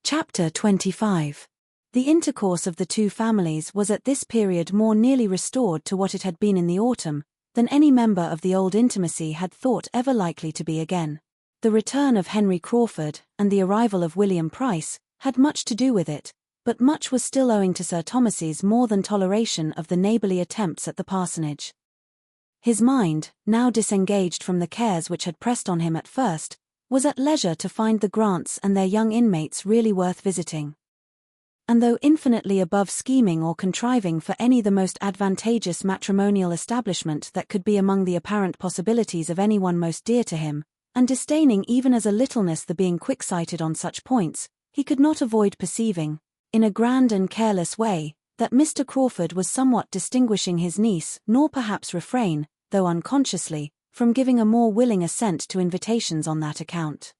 Chapter 25. The intercourse of the two families was at this period more nearly restored to what it had been in the autumn, than any member of the old intimacy had thought ever likely to be again. The return of Henry Crawford, and the arrival of William Price, had much to do with it, but much was still owing to Sir Thomas's more than toleration of the neighbourly attempts at the parsonage. His mind, now disengaged from the cares which had pressed on him at first, was at leisure to find the Grants and their young inmates really worth visiting. And though infinitely above scheming or contriving for any the most advantageous matrimonial establishment that could be among the apparent possibilities of any one most dear to him, and disdaining even as a littleness the being quick-sighted on such points, he could not avoid perceiving, in a grand and careless way, that Mr. Crawford was somewhat distinguishing his niece, nor perhaps refrain, though unconsciously, from giving a more willing assent to invitations on that account.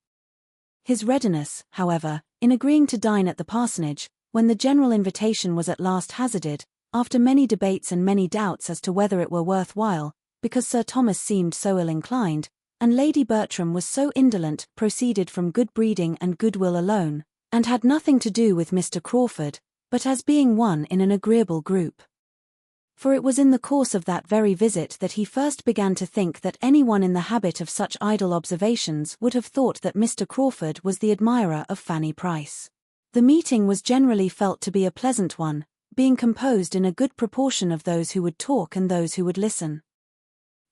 His readiness, however, in agreeing to dine at the parsonage, when the general invitation was at last hazarded, after many debates and many doubts as to whether it were worth while, because Sir Thomas seemed so ill-inclined, and Lady Bertram was so indolent, proceeded from good breeding and goodwill alone, and had nothing to do with Mr. Crawford, but as being one in an agreeable group. For it was in the course of that very visit that he first began to think that any one in the habit of such idle observations would have thought that Mr. Crawford was the admirer of Fanny Price. The meeting was generally felt to be a pleasant one, being composed in a good proportion of those who would talk and those who would listen.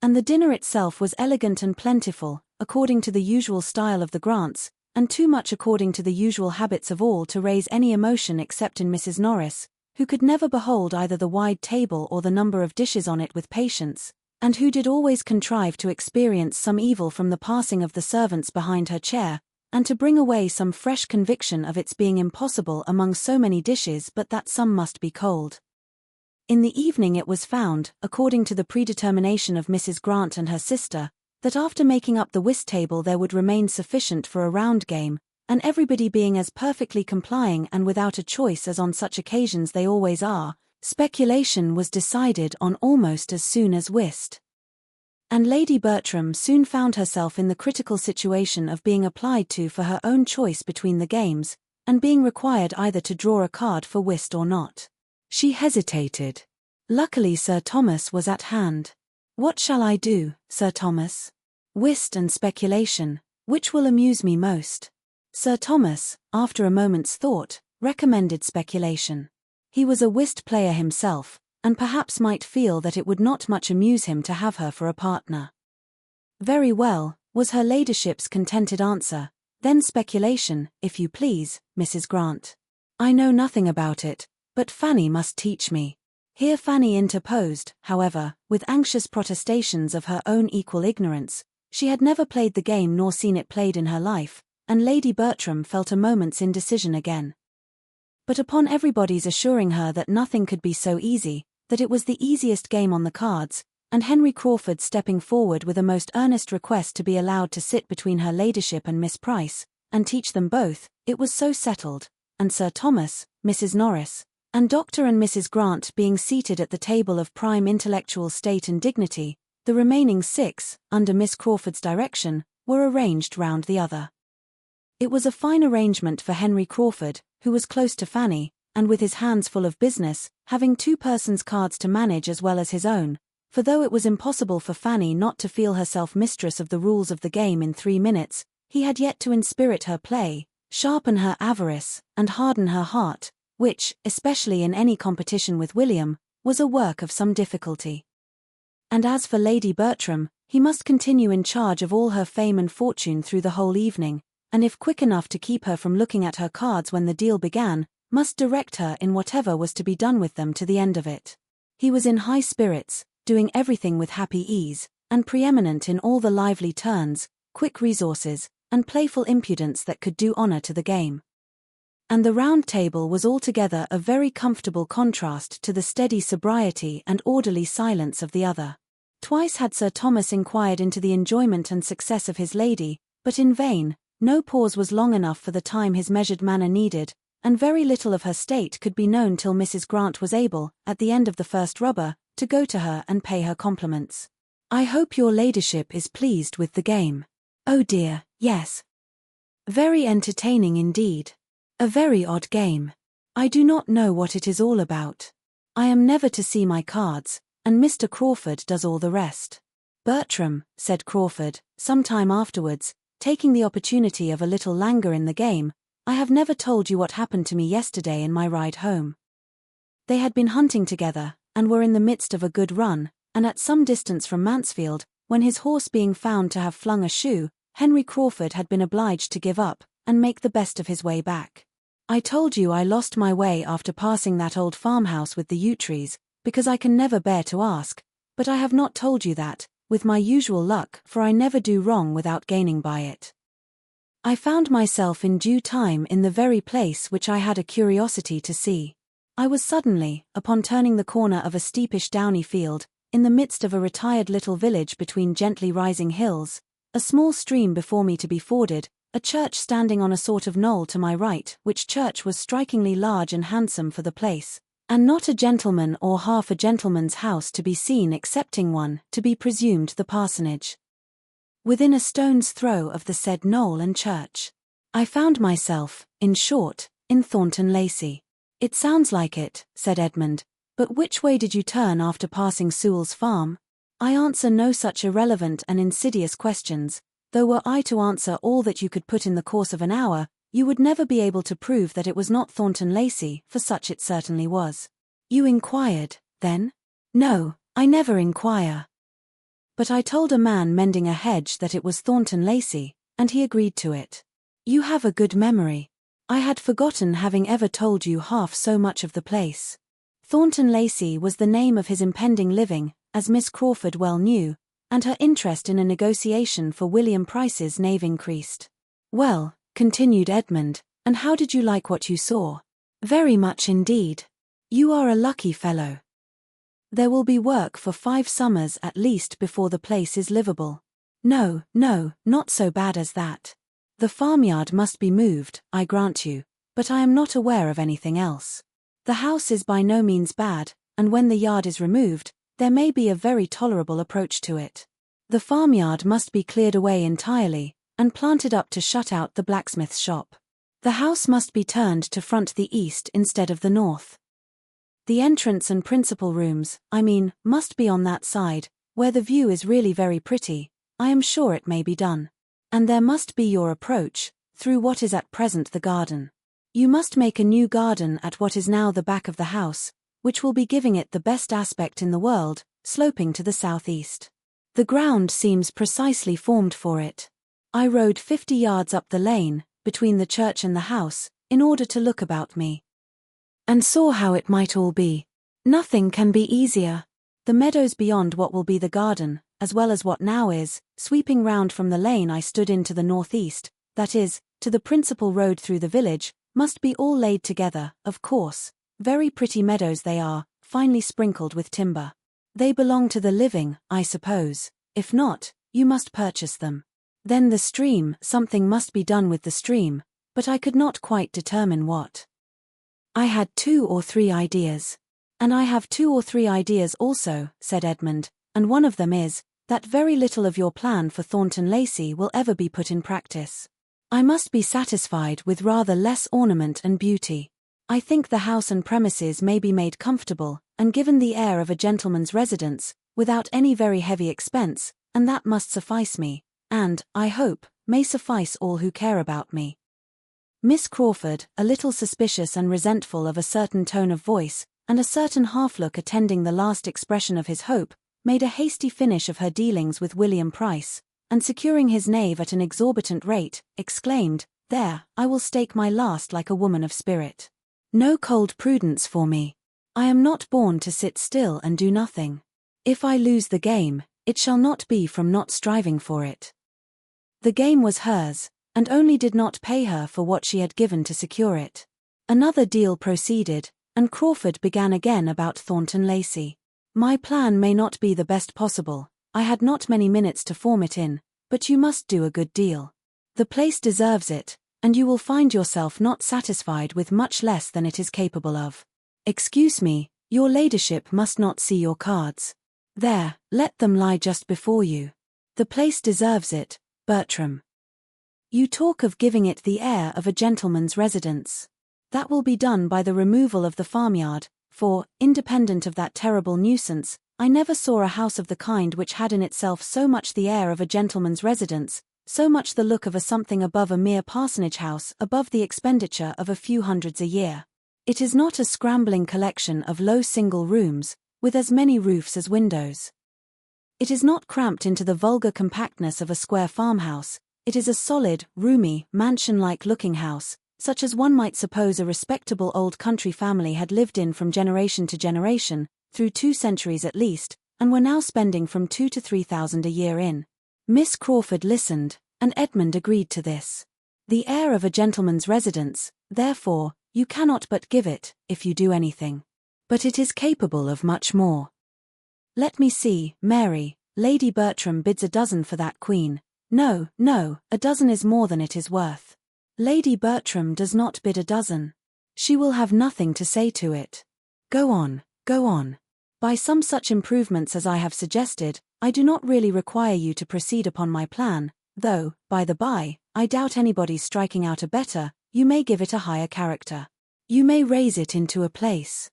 And the dinner itself was elegant and plentiful, according to the usual style of the Grants, and too much according to the usual habits of all to raise any emotion except in Mrs. Norris, who could never behold either the wide table or the number of dishes on it with patience, and who did always contrive to experience some evil from the passing of the servants behind her chair, and to bring away some fresh conviction of its being impossible among so many dishes but that some must be cold. In the evening it was found, according to the predetermination of Mrs. Grant and her sister, that after making up the whist table there would remain sufficient for a round game, and everybody being as perfectly complying and without a choice as on such occasions they always are, speculation was decided on almost as soon as whist. And Lady Bertram soon found herself in the critical situation of being applied to for her own choice between the games, and being required either to draw a card for whist or not. She hesitated. Luckily Sir Thomas was at hand. "What shall I do, Sir Thomas? Whist and speculation, which will amuse me most?" Sir Thomas, after a moment's thought, recommended speculation. He was a whist player himself, and perhaps might feel that it would not much amuse him to have her for a partner. "Very well," was her ladyship's contented answer, "then speculation, if you please, Mrs. Grant. I know nothing about it, but Fanny must teach me." Here Fanny interposed, however, with anxious protestations of her own equal ignorance. She had never played the game nor seen it played in her life, and Lady Bertram felt a moment's indecision again. But upon everybody's assuring her that nothing could be so easy, that it was the easiest game on the cards, and Henry Crawford stepping forward with a most earnest request to be allowed to sit between her ladyship and Miss Price, and teach them both, it was so settled, and Sir Thomas, Mrs. Norris, and Dr. and Mrs. Grant being seated at the table of prime intellectual state and dignity, the remaining 6, under Miss Crawford's direction, were arranged round the other. It was a fine arrangement for Henry Crawford, who was close to Fanny, and with his hands full of business, having two persons' cards to manage as well as his own, for though it was impossible for Fanny not to feel herself mistress of the rules of the game in 3 minutes, he had yet to inspirit her play, sharpen her avarice, and harden her heart, which, especially in any competition with William, was a work of some difficulty. And as for Lady Bertram, he must continue in charge of all her fame and fortune through the whole evening, and if quick enough to keep her from looking at her cards when the deal began, must direct her in whatever was to be done with them to the end of it. He was in high spirits, doing everything with happy ease, and preeminent in all the lively turns, quick resources, and playful impudence that could do honour to the game. And the round table was altogether a very comfortable contrast to the steady sobriety and orderly silence of the other. Twice had Sir Thomas inquired into the enjoyment and success of his lady, but in vain. No pause was long enough for the time his measured manner needed, and very little of her state could be known till Mrs. Grant was able, at the end of the first rubber, to go to her and pay her compliments. "I hope your ladyship is pleased with the game." "Oh dear, yes. Very entertaining indeed. A very odd game. I do not know what it is all about. I am never to see my cards, and Mr. Crawford does all the rest. Bertram, said Crawford, some time afterwards, taking the opportunity of a little languor in the game, I have never told you what happened to me yesterday in my ride home. They had been hunting together, and were in the midst of a good run, and at some distance from Mansfield, when his horse being found to have flung a shoe, Henry Crawford had been obliged to give up, and make the best of his way back. I told you I lost my way after passing that old farmhouse with the yew trees, because I can never bear to ask, but I have not told you that, with my usual luck, for I never do wrong without gaining by it. I found myself in due time in the very place which I had a curiosity to see. I was suddenly, upon turning the corner of a steepish downy field, in the midst of a retired little village between gently rising hills, a small stream before me to be forded, a church standing on a sort of knoll to my right, which church was strikingly large and handsome for the place, and not a gentleman or half a gentleman's house to be seen excepting one, to be presumed the parsonage. Within a stone's throw of the said knoll and church. I found myself, in short, in Thornton Lacey. It sounds like it, said Edmund, but which way did you turn after passing Sewell's farm? I answer no such irrelevant and insidious questions, though were I to answer all that you could put in the course of an hour, you would never be able to prove that it was not Thornton Lacey, for such it certainly was. You inquired, then? No, I never inquire. But I told a man mending a hedge that it was Thornton Lacey, and he agreed to it. You have a good memory. I had forgotten having ever told you half so much of the place. Thornton Lacey was the name of his impending living, as Miss Crawford well knew, and her interest in a negotiation for William Price's knave increased. Well, continued Edmund, and how did you like what you saw? Very much indeed. You are a lucky fellow. There will be work for 5 summers at least before the place is livable. No, not so bad as that. The farmyard must be moved, I grant you, but I am not aware of anything else. The house is by no means bad, and when the yard is removed, there may be a very tolerable approach to it. The farmyard must be cleared away entirely, and planted up to shut out the blacksmith's shop. The house must be turned to front the east instead of the north. The entrance and principal rooms, must be on that side, where the view is really very pretty. I am sure it may be done. And there must be your approach, through what is at present the garden. You must make a new garden at what is now the back of the house, which will be giving it the best aspect in the world, sloping to the southeast. The ground seems precisely formed for it. I rode 50 yards up the lane, between the church and the house, in order to look about me, and saw how it might all be. Nothing can be easier. The meadows beyond what will be the garden, as well as what now is, sweeping round from the lane I stood in to the northeast, that is, to the principal road through the village, must be all laid together, of course. Very pretty meadows they are, finely sprinkled with timber. They belong to the living, I suppose. If not, you must purchase them. Then the stream, something must be done with the stream, but I could not quite determine what. I had 2 or 3 ideas. And I have 2 or 3 ideas also, said Edmund, and one of them is, that very little of your plan for Thornton Lacey will ever be put in practice. I must be satisfied with rather less ornament and beauty. I think the house and premises may be made comfortable, and given the air of a gentleman's residence, without any very heavy expense, and that must suffice me, and, I hope, may suffice all who care about me. Miss Crawford, a little suspicious and resentful of a certain tone of voice, and a certain half-look attending the last expression of his hope, made a hasty finish of her dealings with William Price, and securing his knave at an exorbitant rate, exclaimed, There, I will stake my last like a woman of spirit. No cold prudence for me. I am not born to sit still and do nothing. If I lose the game, it shall not be from not striving for it. The game was hers, and only did not pay her for what she had given to secure it. Another deal proceeded, and Crawford began again about Thornton Lacey. My plan may not be the best possible, I had not many minutes to form it in, but you must do a good deal. The place deserves it, and you will find yourself not satisfied with much less than it is capable of. Excuse me, your ladyship must not see your cards. There, let them lie just before you. The place deserves it, Bertram. You talk of giving it the air of a gentleman's residence. That will be done by the removal of the farmyard, for, independent of that terrible nuisance, I never saw a house of the kind which had in itself so much the air of a gentleman's residence, so much the look of a something above a mere parsonage house, above the expenditure of a few hundreds a year. It is not a scrambling collection of low single rooms, with as many roofs as windows. It is not cramped into the vulgar compactness of a square farmhouse. It is a solid, roomy, mansion-like looking house, such as one might suppose a respectable old country family had lived in from generation to generation, through 2 centuries at least, and were now spending from 2,000 to 3,000 a year in. Miss Crawford listened, and Edmund agreed to this. The air of a gentleman's residence, therefore, you cannot but give it, if you do anything. But it is capable of much more. Let me see, Mary, Lady Bertram bids a dozen for that queen. No, no, a dozen is more than it is worth. Lady Bertram does not bid a dozen. She will have nothing to say to it. Go on, go on. By some such improvements as I have suggested, I do not really require you to proceed upon my plan, though, by the by, I doubt anybody's striking out a better. You may give it a higher character. You may raise it into a place.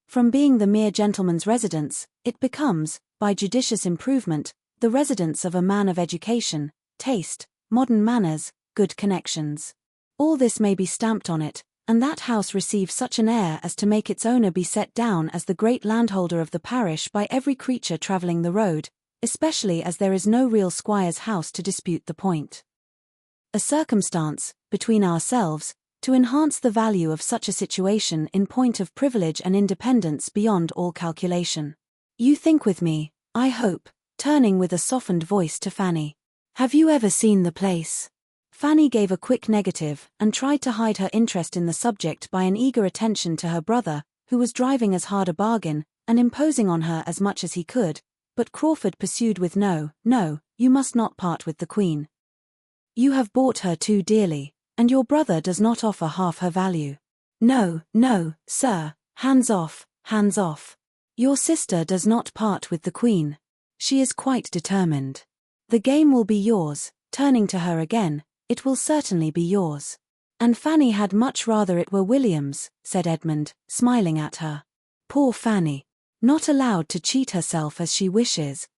From being the mere gentleman's residence, it becomes, by judicious improvement, the residence of a man of education, taste, modern manners, good connections. All this may be stamped on it, and that house receive such an air as to make its owner be set down as the great landholder of the parish by every creature travelling the road, especially as there is no real squire's house to dispute the point. A circumstance, between ourselves, to enhance the value of such a situation in point of privilege and independence beyond all calculation. You think with me, I hope, turning with a softened voice to Fanny. Have you ever seen the place? Fanny gave a quick negative, and tried to hide her interest in the subject by an eager attention to her brother, who was driving as hard a bargain, and imposing on her as much as he could, but Crawford pursued with no, you must not part with the Queen. You have bought her too dearly, and your brother does not offer half her value. No, sir, hands off, hands off. Your sister does not part with the Queen. She is quite determined. The game will be yours, turning to her again, it will certainly be yours. And Fanny had much rather it were William's, said Edmund, smiling at her. Poor Fanny. Not allowed to cheat herself as she wishes.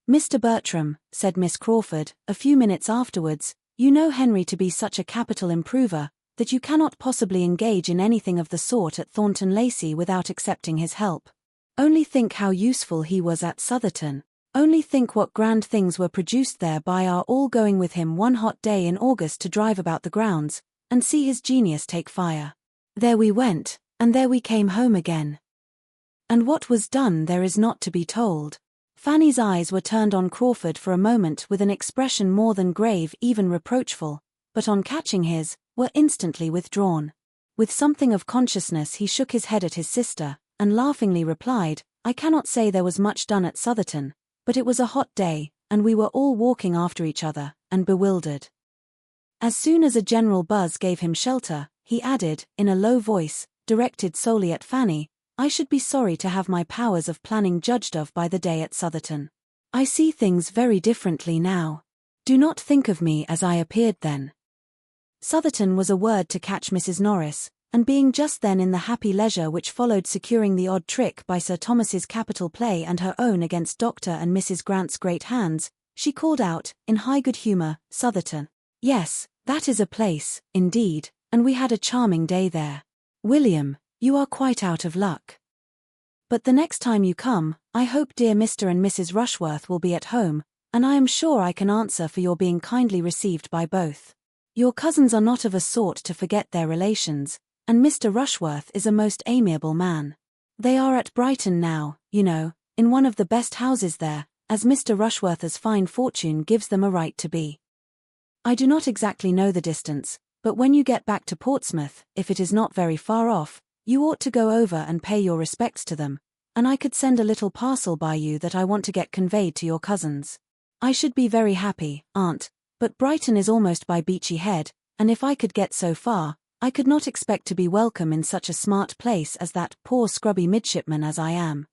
Mr. Bertram, said Miss Crawford, a few minutes afterwards, you know Henry to be such a capital improver, that you cannot possibly engage in anything of the sort at Thornton Lacey without accepting his help. Only think how useful he was at Southerton. Only think what grand things were produced there by our all going with him one hot day in August to drive about the grounds, and see his genius take fire. There we went, and there we came home again. And what was done there is not to be told. Fanny's eyes were turned on Crawford for a moment with an expression more than grave, even reproachful, but on catching his, were instantly withdrawn. With something of consciousness he shook his head at his sister, and laughingly replied, I cannot say there was much done at Southerton, but it was a hot day, and we were all walking after each other, and bewildered. As soon as a general buzz gave him shelter, he added, in a low voice, directed solely at Fanny, I should be sorry to have my powers of planning judged of by the day at Southerton. I see things very differently now. Do not think of me as I appeared then. Southerton was a word to catch Mrs. Norris, and being just then in the happy leisure which followed securing the odd trick by Sir Thomas's capital play and her own against Dr. and Mrs. Grant's great hands, she called out, in high good humour, Southerton. Yes, that is a place, indeed, and we had a charming day there. William, you are quite out of luck. But the next time you come, I hope dear Mr. and Mrs. Rushworth will be at home, and I am sure I can answer for your being kindly received by both. Your cousins are not of a sort to forget their relations, and Mr. Rushworth is a most amiable man. They are at Brighton now, you know, in one of the best houses there, as Mr. Rushworth's fine fortune gives them a right to be. I do not exactly know the distance, but when you get back to Portsmouth, if it is not very far off, you ought to go over and pay your respects to them, and I could send a little parcel by you that I want to get conveyed to your cousins. I should be very happy, aunt, but Brighton is almost by Beachy Head, and if I could get so far, I could not expect to be welcome in such a smart place as that poor scrubby midshipman as I am.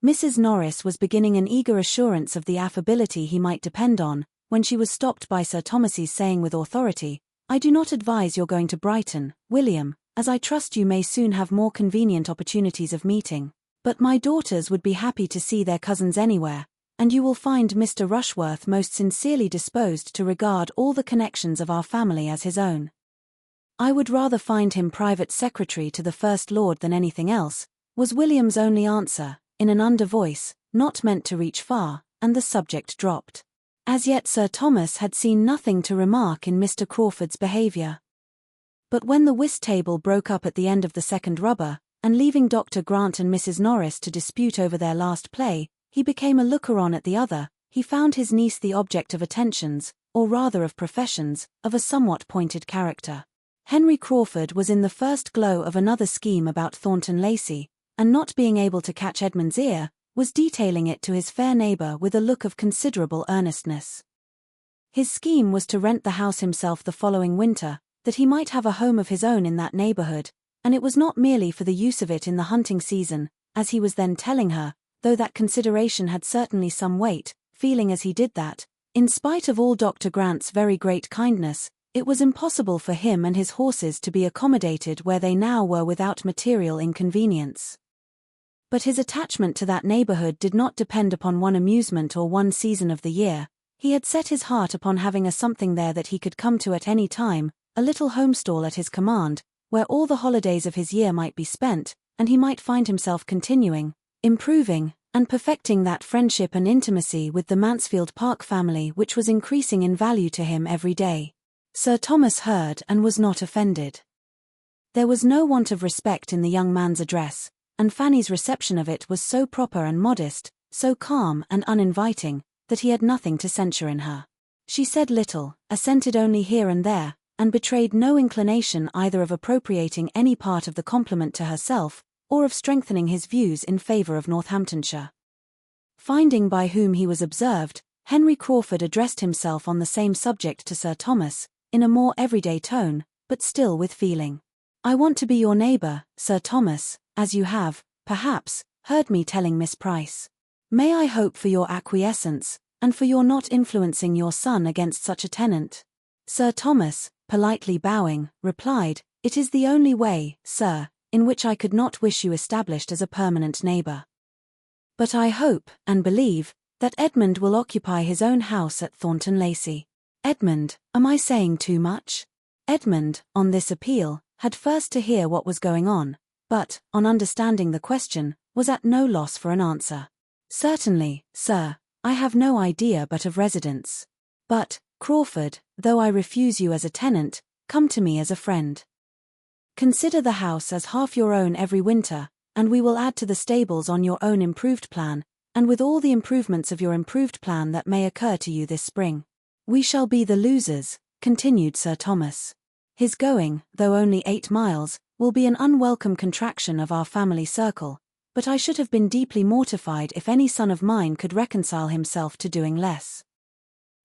Mrs. Norris was beginning an eager assurance of the affability he might depend on, when she was stopped by Sir Thomas's saying with authority, "I do not advise your going to Brighton, William, as I trust you may soon have more convenient opportunities of meeting. But my daughters would be happy to see their cousins anywhere, and you will find Mr. Rushworth most sincerely disposed to regard all the connections of our family as his own." "I would rather find him private secretary to the First Lord than anything else," was William's only answer, in an under voice, not meant to reach far, and the subject dropped. As yet Sir Thomas had seen nothing to remark in Mr. Crawford's behaviour. But when the whist table broke up at the end of the second rubber, and leaving Dr. Grant and Mrs. Norris to dispute over their last play, he became a looker-on at the other, he found his niece the object of attentions, or rather of professions, of a somewhat pointed character. Henry Crawford was in the first glow of another scheme about Thornton Lacey, and not being able to catch Edmund's ear, was detailing it to his fair neighbour with a look of considerable earnestness. His scheme was to rent the house himself the following winter, that he might have a home of his own in that neighbourhood, and it was not merely for the use of it in the hunting season, as he was then telling her, though that consideration had certainly some weight, feeling as he did that, in spite of all Dr. Grant's very great kindness, it was impossible for him and his horses to be accommodated where they now were without material inconvenience. But his attachment to that neighbourhood did not depend upon one amusement or one season of the year. He had set his heart upon having a something there that he could come to at any time, a little homestall at his command, where all the holidays of his year might be spent, and he might find himself continuing, improving, and perfecting that friendship and intimacy with the Mansfield Park family which was increasing in value to him every day. Sir Thomas heard and was not offended. There was no want of respect in the young man's address, and Fanny's reception of it was so proper and modest, so calm and uninviting, that he had nothing to censure in her. She said little, assented only here and there, and betrayed no inclination either of appropriating any part of the compliment to herself, or of strengthening his views in favour of Northamptonshire. Finding by whom he was observed, Henry Crawford addressed himself on the same subject to Sir Thomas, in a more everyday tone, but still with feeling. "I want to be your neighbour, Sir Thomas, as you have, perhaps, heard me telling Miss Price. May I hope for your acquiescence, and for your not influencing your son against such a tenant?" Sir Thomas, politely bowing, replied, "It is the only way, sir, in which I could not wish you established as a permanent neighbour. But I hope, and believe, that Edmund will occupy his own house at Thornton Lacey." Edmund, am I saying too much? Edmund, on this appeal, had first to hear what was going on, but, on understanding the question, was at no loss for an answer. "Certainly, sir, I have no idea but of residence. But, Crawford, though I refuse you as a tenant, come to me as a friend. Consider the house as half your own every winter, and we will add to the stables on your own improved plan, and with all the improvements of your improved plan that may occur to you this spring. We shall be the losers," continued Sir Thomas. "His going, though only 8 miles, will be an unwelcome contraction of our family circle, but I should have been deeply mortified if any son of mine could reconcile himself to doing less.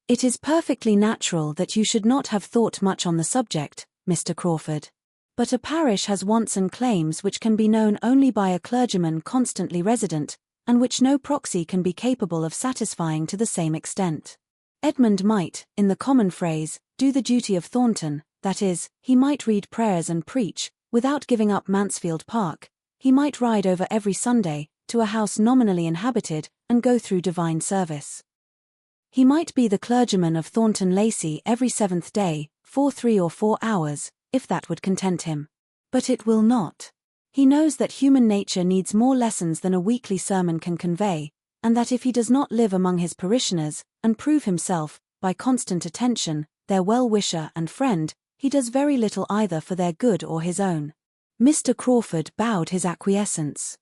It is perfectly natural that you should not have thought much on the subject, Mr. Crawford. But a parish has wants and claims which can be known only by a clergyman constantly resident, and which no proxy can be capable of satisfying to the same extent. Edmund might, in the common phrase, do the duty of Thornton, that is, he might read prayers and preach, without giving up Mansfield Park. He might ride over every Sunday, to a house nominally inhabited, and go through divine service. He might be the clergyman of Thornton Lacey every 7th day, for 3 or 4 hours, if that would content him. But it will not. He knows that human nature needs more lessons than a weekly sermon can convey, and that if he does not live among his parishioners, and prove himself, by constant attention, their well-wisher and friend, he does very little either for their good or his own. Mr. Crawford bowed his acquiescence.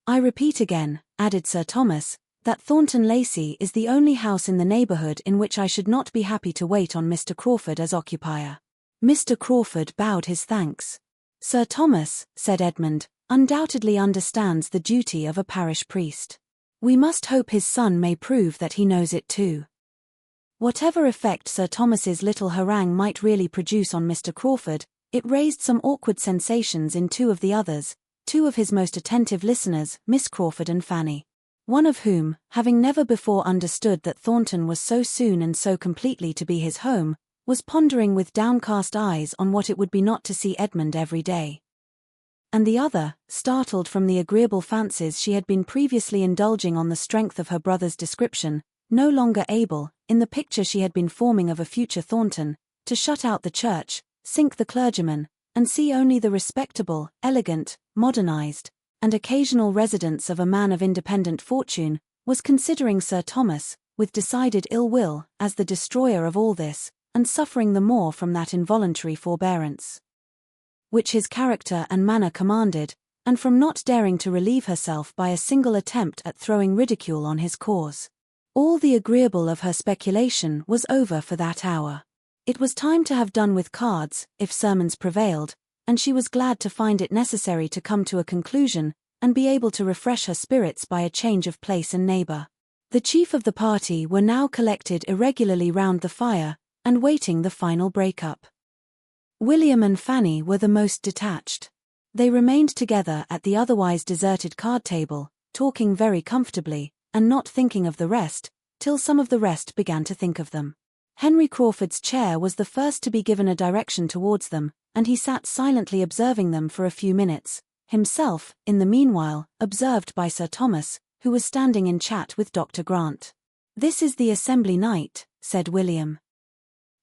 "I repeat again," added Sir Thomas, "that Thornton Lacey is the only house in the neighbourhood in which I should not be happy to wait on Mr. Crawford as occupier." Mr. Crawford bowed his thanks. "Sir Thomas," said Edmund, "undoubtedly understands the duty of a parish priest. We must hope his son may prove that he knows it too." Whatever effect Sir Thomas's little harangue might really produce on Mr. Crawford, it raised some awkward sensations in 2 of the others, 2 of his most attentive listeners, Miss Crawford and Fanny. one of whom, having never before understood that Thornton was so soon and so completely to be his home, was pondering with downcast eyes on what it would be not to see Edmund every day. And the other, startled from the agreeable fancies she had been previously indulging on the strength of her brother's description, no longer able, in the picture she had been forming of a future Thornton, to shut out the church, sink the clergyman, and see only the respectable, elegant, modernized, and occasional residence of a man of independent fortune, was considering Sir Thomas, with decided ill will, as the destroyer of all this, and suffering the more from that involuntary forbearance which his character and manner commanded, and from not daring to relieve herself by a single attempt at throwing ridicule on his cause. All the agreeable of her speculation was over for that hour. It was time to have done with cards, if sermons prevailed, and she was glad to find it necessary to come to a conclusion, and be able to refresh her spirits by a change of place and neighbour. The chief of the party were now collected irregularly round the fire, and waiting the final break-up. William and Fanny were the most detached. They remained together at the otherwise deserted card table, talking very comfortably, and not thinking of the rest, till some of the rest began to think of them. Henry Crawford's chair was the first to be given a direction towards them, and he sat silently observing them for a few minutes, himself, in the meanwhile, observed by Sir Thomas, who was standing in chat with Dr. Grant. "This is the assembly night," said William.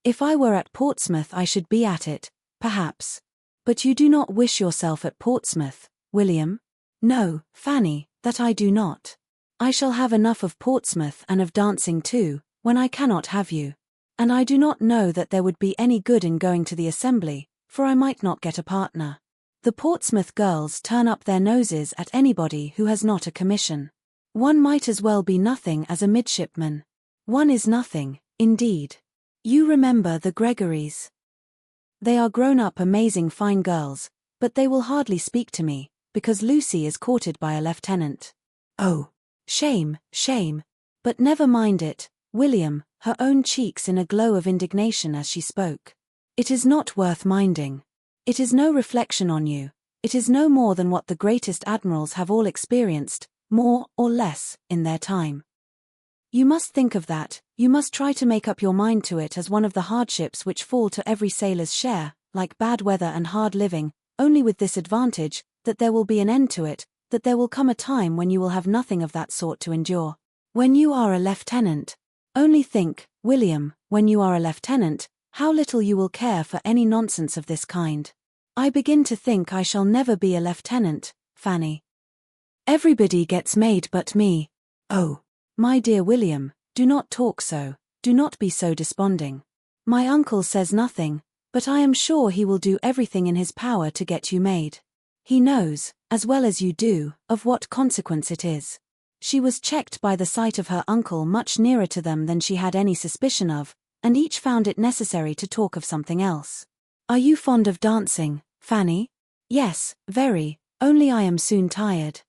"If I were at Portsmouth I should be at it, perhaps. But you do not wish yourself at Portsmouth, William?" "No, Fanny, that I do not. I shall have enough of Portsmouth and of dancing too, when I cannot have you. And I do not know that there would be any good in going to the assembly, for I might not get a partner. The Portsmouth girls turn up their noses at anybody who has not a commission. One might as well be nothing as a midshipman. One is nothing, indeed. You remember the Gregorys. They are grown-up amazing fine girls, but they will hardly speak to me, because Lucy is courted by a lieutenant. Oh, shame, shame. But never mind it, William, her own cheeks in a glow of indignation as she spoke. It is not worth minding. It is no reflection on you. It is no more than what the greatest admirals have all experienced, more or less, in their time. You must think of that, you must try to make up your mind to it as one of the hardships which fall to every sailor's share, like bad weather and hard living, only with this advantage, that there will be an end to it, that there will come a time when you will have nothing of that sort to endure. When you are a lieutenant. Only think, William, when you are a lieutenant, how little you will care for any nonsense of this kind. I begin to think I shall never be a lieutenant, Fanny. Everybody gets made but me. Oh, my dear William, do not talk so, do not be so desponding. My uncle says nothing, but I am sure he will do everything in his power to get you made. He knows, as well as you do, of what consequence it is. She was checked by the sight of her uncle much nearer to them than she had any suspicion of, and each found it necessary to talk of something else. Are you fond of dancing, Fanny? Yes, very, only I am soon tired.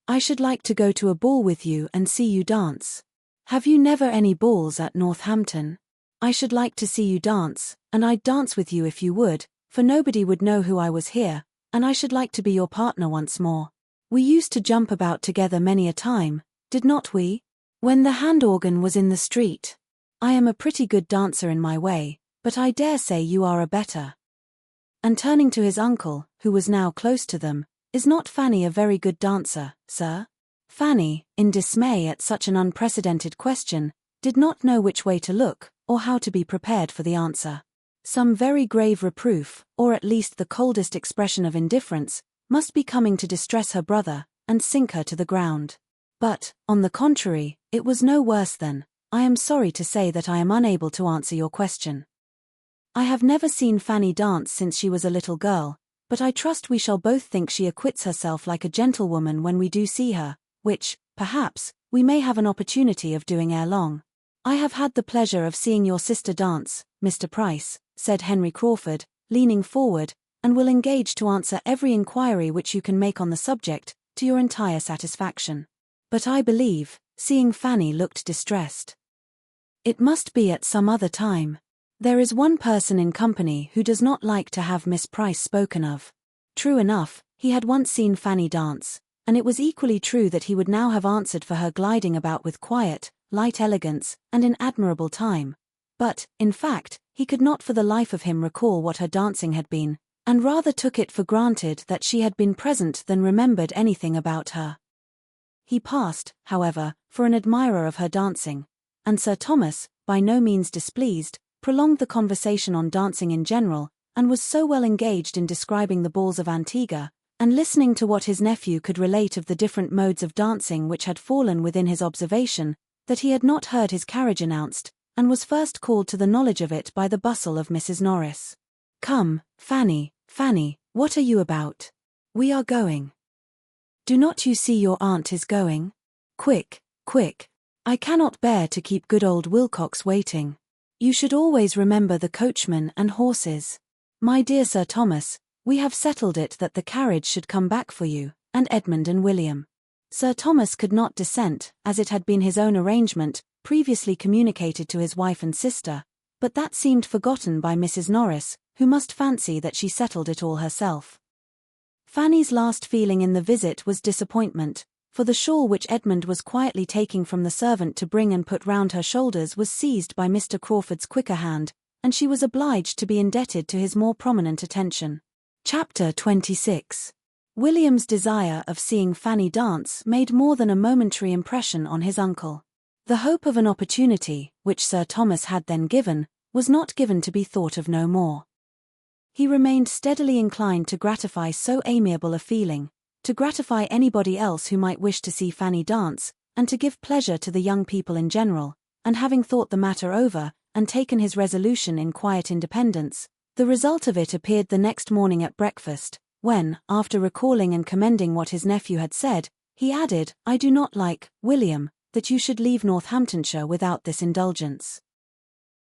I should like to go to a ball with you and see you dance. Have you never any balls at Northampton? I should like to see you dance, and I'd dance with you if you would, for nobody would know who I was here, and I should like to be your partner once more. We used to jump about together many a time, did not we? When the hand organ was in the street. I am a pretty good dancer in my way, but I dare say you are a better. And turning to his uncle, who was now close to them, is not Fanny a very good dancer, sir? Fanny, in dismay at such an unprecedented question, did not know which way to look, or how to be prepared for the answer. Some very grave reproof, or at least the coldest expression of indifference, must be coming to distress her brother, and sink her to the ground. But, on the contrary, it was no worse than, I am sorry to say that I am unable to answer your question. I have never seen Fanny dance since she was a little girl, but I trust we shall both think she acquits herself like a gentlewoman when we do see her, which, perhaps, we may have an opportunity of doing ere long. I have had the pleasure of seeing your sister dance, Mr. Price, said Henry Crawford, leaning forward, and will engage to answer every inquiry which you can make on the subject, to your entire satisfaction. But I believe, seeing Fanny looked distressed. It must be at some other time. There is one person in company who does not like to have Miss Price spoken of. True enough, he had once seen Fanny dance, and it was equally true that he would now have answered for her gliding about with quiet, light elegance, and in admirable time. But, in fact, he could not for the life of him recall what her dancing had been, and rather took it for granted that she had been present than remembered anything about her. He passed, however, for an admirer of her dancing, and Sir Thomas, by no means displeased, prolonged the conversation on dancing in general, and was so well engaged in describing the balls of Antigua, and listening to what his nephew could relate of the different modes of dancing which had fallen within his observation, that he had not heard his carriage announced, and was first called to the knowledge of it by the bustle of Mrs. Norris. "Come, Fanny, Fanny, what are you about? We are going. Do not you see your aunt is going? Quick, quick. I cannot bear to keep good old Wilcox waiting. You should always remember the coachman and horses. My dear Sir Thomas, we have settled it that the carriage should come back for you, and Edmund and William." Sir Thomas could not dissent, as it had been his own arrangement, previously communicated to his wife and sister, but that seemed forgotten by Mrs. Norris, who must fancy that she settled it all herself. Fanny's last feeling in the visit was disappointment, for the shawl which Edmund was quietly taking from the servant to bring and put round her shoulders was seized by Mr. Crawford's quicker hand, and she was obliged to be indebted to his more prominent attention. Chapter 26. William's desire of seeing Fanny dance made more than a momentary impression on his uncle. The hope of an opportunity, which Sir Thomas had then given, was not given to be thought of no more. He remained steadily inclined to gratify so amiable a feeling, to gratify anybody else who might wish to see Fanny dance, and to give pleasure to the young people in general, and having thought the matter over, and taken his resolution in quiet independence, the result of it appeared the next morning at breakfast, when, after recalling and commending what his nephew had said, he added, "I do not like, William, that you should leave Northamptonshire without this indulgence.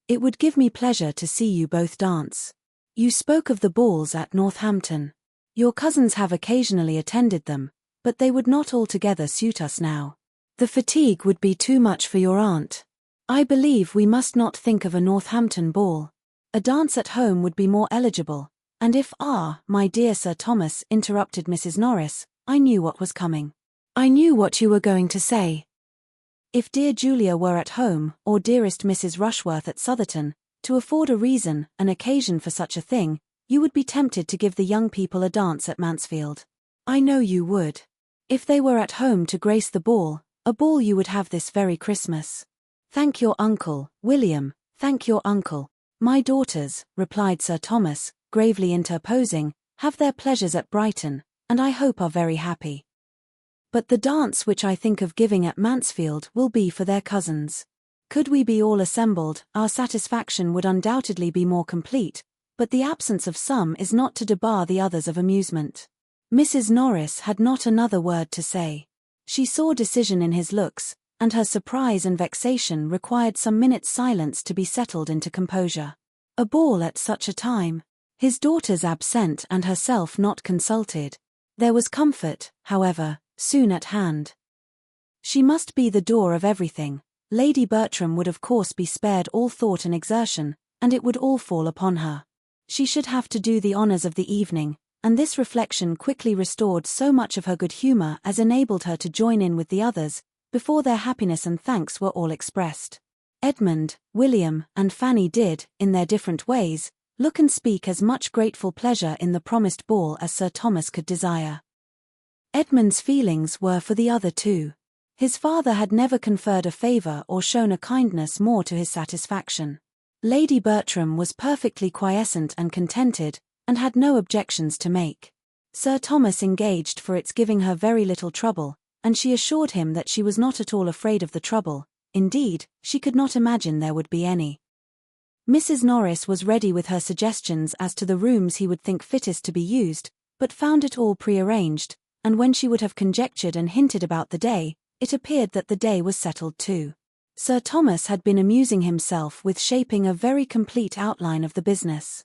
It would give me pleasure to see you both dance. You spoke of the balls at Northampton. Your cousins have occasionally attended them, but they would not altogether suit us now. The fatigue would be too much for your aunt. I believe we must not think of a Northampton ball. A dance at home would be more eligible, and if my dear Sir Thomas," interrupted Mrs. Norris, "I knew what was coming. I knew what you were going to say. If dear Julia were at home, or dearest Mrs. Rushworth at Southerton, to afford a reason, an occasion for such a thing, you would be tempted to give the young people a dance at Mansfield. I know you would. If they were at home to grace the ball, a ball you would have this very Christmas. Thank your uncle, William, thank your uncle. My daughters," replied Sir Thomas, gravely interposing, "have their pleasures at Brighton, and I hope are very happy. But the dance which I think of giving at Mansfield will be for their cousins. Could we be all assembled, our satisfaction would undoubtedly be more complete, but the absence of some is not to debar the others of amusement." Mrs. Norris had not another word to say. She saw decision in his looks, and her surprise and vexation required some minutes' silence to be settled into composure. A ball at such a time, his daughters absent and herself not consulted. There was comfort, however, soon at hand. She must be the door of everything. Lady Bertram would of course be spared all thought and exertion, and it would all fall upon her. She should have to do the honours of the evening, and this reflection quickly restored so much of her good humour as enabled her to join in with the others, before their happiness and thanks were all expressed. Edmund, William, and Fanny did, in their different ways, look and speak as much grateful pleasure in the promised ball as Sir Thomas could desire. Edmund's feelings were for the other two. His father had never conferred a favour or shown a kindness more to his satisfaction. Lady Bertram was perfectly quiescent and contented, and had no objections to make. Sir Thomas engaged for its giving her very little trouble, and she assured him that she was not at all afraid of the trouble. Indeed, she could not imagine there would be any. Mrs. Norris was ready with her suggestions as to the rooms he would think fittest to be used, but found it all prearranged, and when she would have conjectured and hinted about the day, it appeared that the day was settled too. Sir Thomas had been amusing himself with shaping a very complete outline of the business.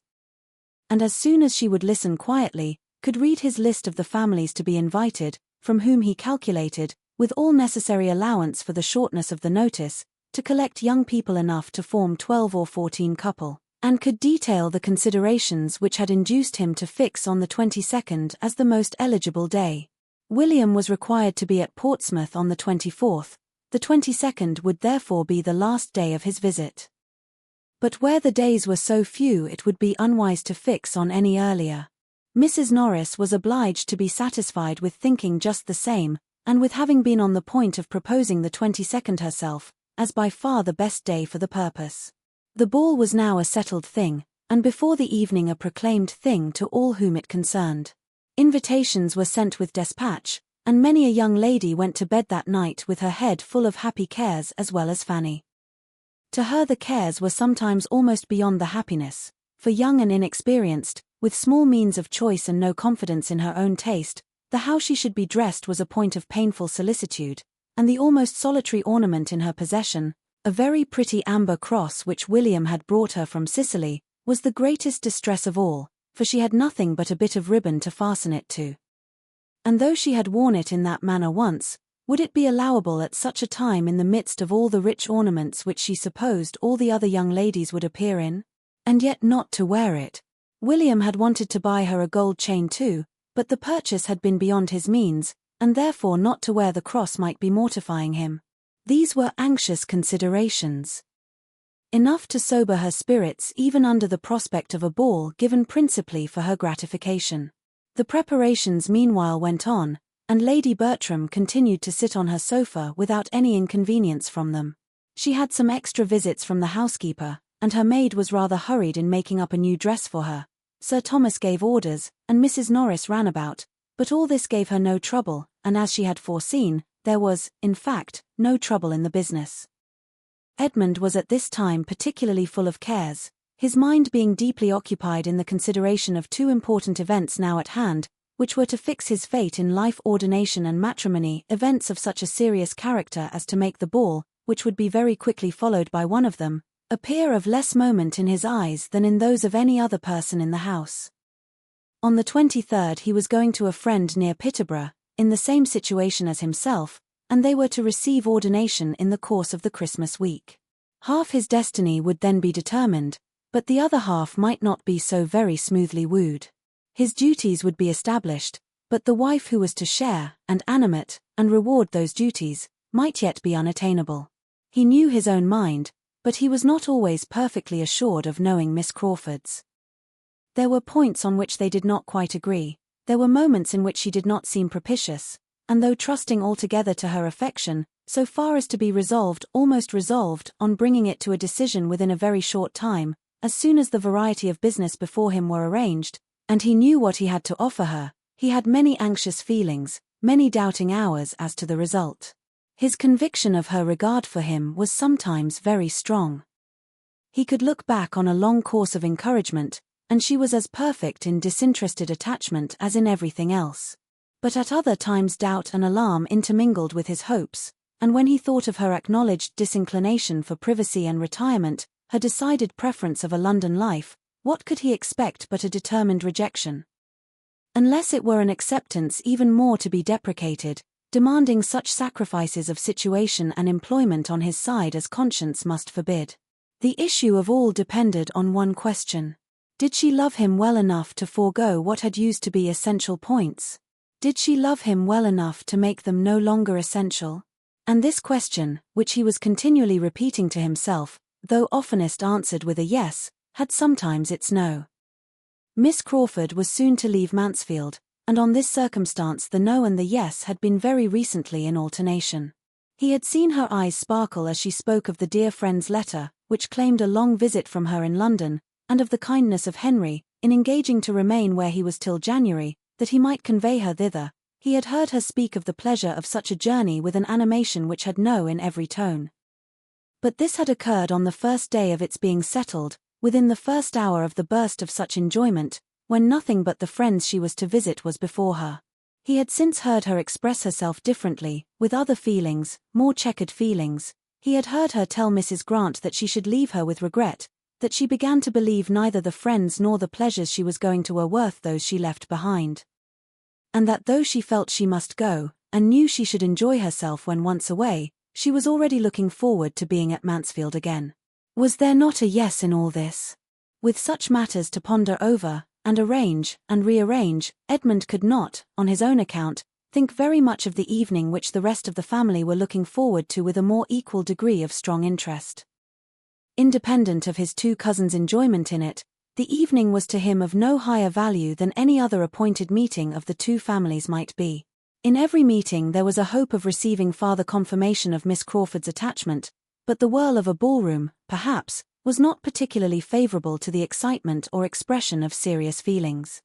And as soon as she would listen quietly, could read his list of the families to be invited, from whom he calculated, with all necessary allowance for the shortness of the notice, to collect young people enough to form 12 or 14 couple, and could detail the considerations which had induced him to fix on the 22nd as the most eligible day. William was required to be at Portsmouth on the 24th, the 22nd would therefore be the last day of his visit. But where the days were so few it would be unwise to fix on any earlier. Mrs. Norris was obliged to be satisfied with thinking just the same, and with having been on the point of proposing the 22nd herself, as by far the best day for the purpose. The ball was now a settled thing, and before the evening a proclaimed thing to all whom it concerned. Invitations were sent with despatch, and many a young lady went to bed that night with her head full of happy cares as well as Fanny. To her the cares were sometimes almost beyond the happiness, for young and inexperienced, with small means of choice and no confidence in her own taste, the how she should be dressed was a point of painful solicitude, and the almost solitary ornament in her possession, a very pretty amber cross which William had brought her from Sicily, was the greatest distress of all, for she had nothing but a bit of ribbon to fasten it to. And though she had worn it in that manner once, would it be allowable at such a time in the midst of all the rich ornaments which she supposed all the other young ladies would appear in? And yet not to wear it. William had wanted to buy her a gold chain too, but the purchase had been beyond his means, and therefore not to wear the cross might be mortifying him. These were anxious considerations. Enough to sober her spirits even under the prospect of a ball given principally for her gratification. The preparations meanwhile went on, and Lady Bertram continued to sit on her sofa without any inconvenience from them. She had some extra visits from the housekeeper, and her maid was rather hurried in making up a new dress for her. Sir Thomas gave orders, and Mrs. Norris ran about, but all this gave her no trouble, and as she had foreseen, there was, in fact, no trouble in the business. Edmund was at this time particularly full of cares, his mind being deeply occupied in the consideration of two important events now at hand, which were to fix his fate in life: ordination and matrimony, events of such a serious character as to make the ball, which would be very quickly followed by one of them, appear of less moment in his eyes than in those of any other person in the house. On the 23rd he was going to a friend near Peterborough, in the same situation as himself, and they were to receive ordination in the course of the Christmas week. Half his destiny would then be determined, but the other half might not be so very smoothly wooed. His duties would be established, but the wife who was to share, and animate, and reward those duties, might yet be unattainable. He knew his own mind, but he was not always perfectly assured of knowing Miss Crawford's. There were points on which they did not quite agree, there were moments in which she did not seem propitious, and though trusting altogether to her affection, so far as to be resolved, almost resolved, on bringing it to a decision within a very short time, as soon as the variety of business before him were arranged, and he knew what he had to offer her, he had many anxious feelings, many doubting hours as to the result. His conviction of her regard for him was sometimes very strong. He could look back on a long course of encouragement, and she was as perfect in disinterested attachment as in everything else. But at other times doubt and alarm intermingled with his hopes, and when he thought of her acknowledged disinclination for privacy and retirement, her decided preference of a London life, what could he expect but a determined rejection? Unless it were an acceptance even more to be deprecated, demanding such sacrifices of situation and employment on his side as conscience must forbid. The issue of all depended on one question. Did she love him well enough to forego what had used to be essential points? Did she love him well enough to make them no longer essential? And this question, which he was continually repeating to himself, though oftenest answered with a yes, had sometimes its no. Miss Crawford was soon to leave Mansfield, and on this circumstance the no and the yes had been very recently in alternation. He had seen her eyes sparkle as she spoke of the dear friend's letter, which claimed a long visit from her in London, and of the kindness of Henry, in engaging to remain where he was till January, that he might convey her thither. He had heard her speak of the pleasure of such a journey with an animation which had no in every tone. But this had occurred on the first day of its being settled, within the first hour of the burst of such enjoyment, when nothing but the friends she was to visit was before her. He had since heard her express herself differently, with other feelings, more checkered feelings. He had heard her tell Mrs. Grant that she should leave her with regret, that she began to believe neither the friends nor the pleasures she was going to were worth those she left behind. And that though she felt she must go, and knew she should enjoy herself when once away, she was already looking forward to being at Mansfield again. Was there not a yes in all this? With such matters to ponder over, and arrange, and rearrange, Edmund could not, on his own account, think very much of the evening which the rest of the family were looking forward to with a more equal degree of strong interest. Independent of his two cousins' enjoyment in it, the evening was to him of no higher value than any other appointed meeting of the two families might be. In every meeting there was a hope of receiving farther confirmation of Miss Crawford's attachment, but the whirl of a ballroom, perhaps, was not particularly favourable to the excitement or expression of serious feelings.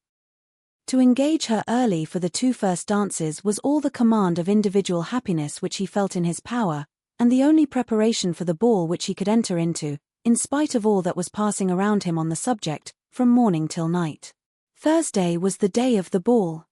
To engage her early for the two first dances was all the command of individual happiness which he felt in his power, and the only preparation for the ball which he could enter into, in spite of all that was passing around him on the subject, from morning till night. Thursday was the day of the ball.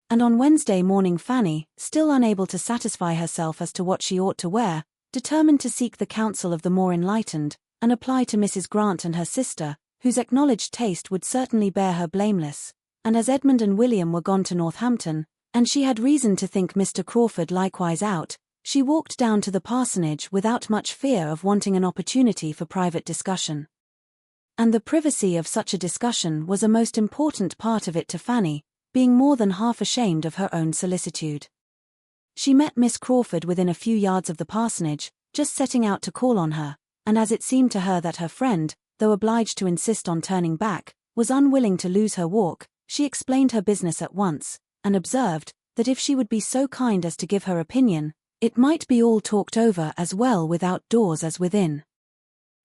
And on Wednesday morning Fanny, still unable to satisfy herself as to what she ought to wear, determined to seek the counsel of the more enlightened, and apply to Mrs. Grant and her sister, whose acknowledged taste would certainly bear her blameless, and as Edmund and William were gone to Northampton, and she had reason to think Mr. Crawford likewise out, she walked down to the parsonage without much fear of wanting an opportunity for private discussion. And the privacy of such a discussion was a most important part of it to Fanny, being more than half ashamed of her own solicitude. She met Miss Crawford within a few yards of the parsonage, just setting out to call on her, and as it seemed to her that her friend, though obliged to insist on turning back, was unwilling to lose her walk, she explained her business at once, and observed that if she would be so kind as to give her opinion, it might be all talked over as well without doors as within.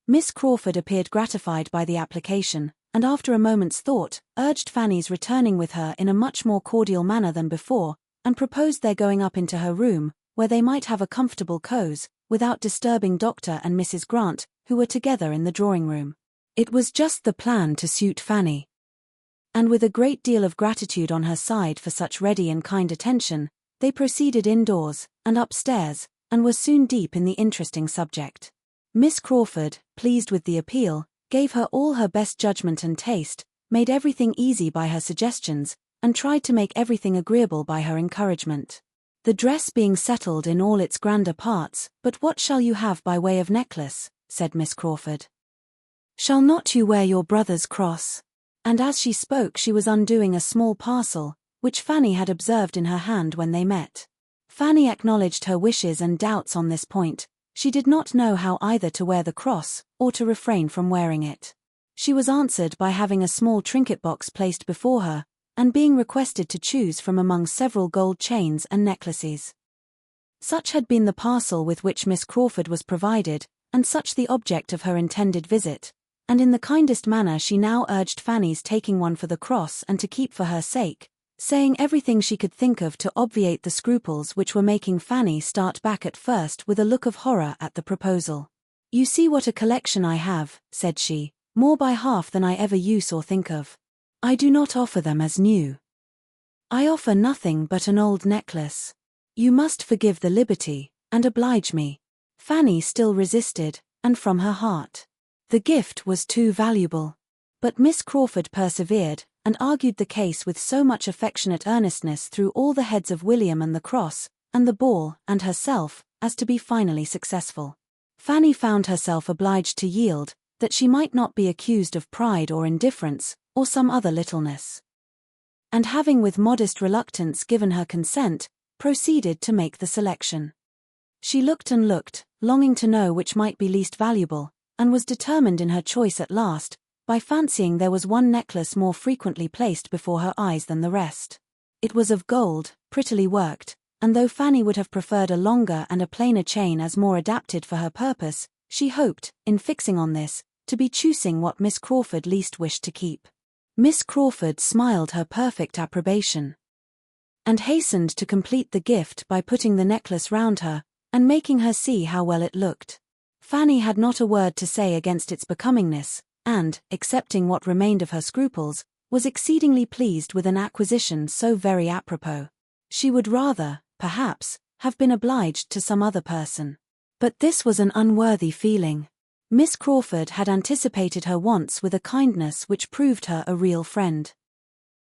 Miss Crawford appeared gratified by the application, and after a moment's thought, urged Fanny's returning with her in a much more cordial manner than before, and proposed their going up into her room, where they might have a comfortable cause, without disturbing Dr. and Mrs. Grant, who were together in the drawing-room. It was just the plan to suit Fanny. And with a great deal of gratitude on her side for such ready and kind attention, they proceeded indoors, and upstairs, and were soon deep in the interesting subject. Miss Crawford, pleased with the appeal, gave her all her best judgment and taste, made everything easy by her suggestions, and tried to make everything agreeable by her encouragement. The dress being settled in all its grander parts, "But what shall you have by way of necklace?" said Miss Crawford. "Shall not you wear your brother's cross?" And as she spoke she was undoing a small parcel, which Fanny had observed in her hand when they met. Fanny acknowledged her wishes and doubts on this point. She did not know how either to wear the cross, or to refrain from wearing it. She was answered by having a small trinket box placed before her, and being requested to choose from among several gold chains and necklaces. Such had been the parcel with which Miss Crawford was provided, and such the object of her intended visit, and in the kindest manner she now urged Fanny's taking one for the cross and to keep for her sake, saying everything she could think of to obviate the scruples which were making Fanny start back at first with a look of horror at the proposal. "You see what a collection I have," said she, "more by half than I ever use or think of. I do not offer them as new. I offer nothing but an old necklace. You must forgive the liberty, and oblige me." Fanny still resisted, and from her heart. The gift was too valuable. But Miss Crawford persevered, and argued the case with so much affectionate earnestness through all the heads of William and the cross, and the ball, and herself, as to be finally successful. Fanny found herself obliged to yield, that she might not be accused of pride or indifference, or some other littleness. And having with modest reluctance given her consent, proceeded to make the selection. She looked and looked, longing to know which might be least valuable, and was determined in her choice at last, by fancying there was one necklace more frequently placed before her eyes than the rest. It was of gold, prettily worked, and though Fanny would have preferred a longer and a plainer chain as more adapted for her purpose, she hoped, in fixing on this, to be choosing what Miss Crawford least wished to keep. Miss Crawford smiled her perfect approbation, and hastened to complete the gift by putting the necklace round her, and making her see how well it looked. Fanny had not a word to say against its becomingness, and, excepting what remained of her scruples, was exceedingly pleased with an acquisition so very apropos. She would rather, perhaps, have been obliged to some other person. But this was an unworthy feeling. Miss Crawford had anticipated her wants with a kindness which proved her a real friend.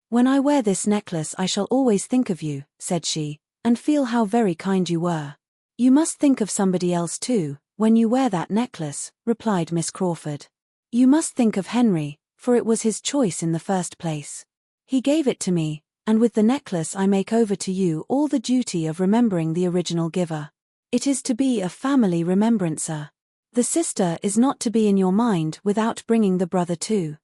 "When I wear this necklace I shall always think of you," said she, "and feel how very kind you were." "You must think of somebody else too, when you wear that necklace," replied Miss Crawford. "You must think of Henry, for it was his choice in the first place. He gave it to me, and with the necklace I make over to you all the duty of remembering the original giver. It is to be a family remembrancer. The sister is not to be in your mind without bringing the brother too."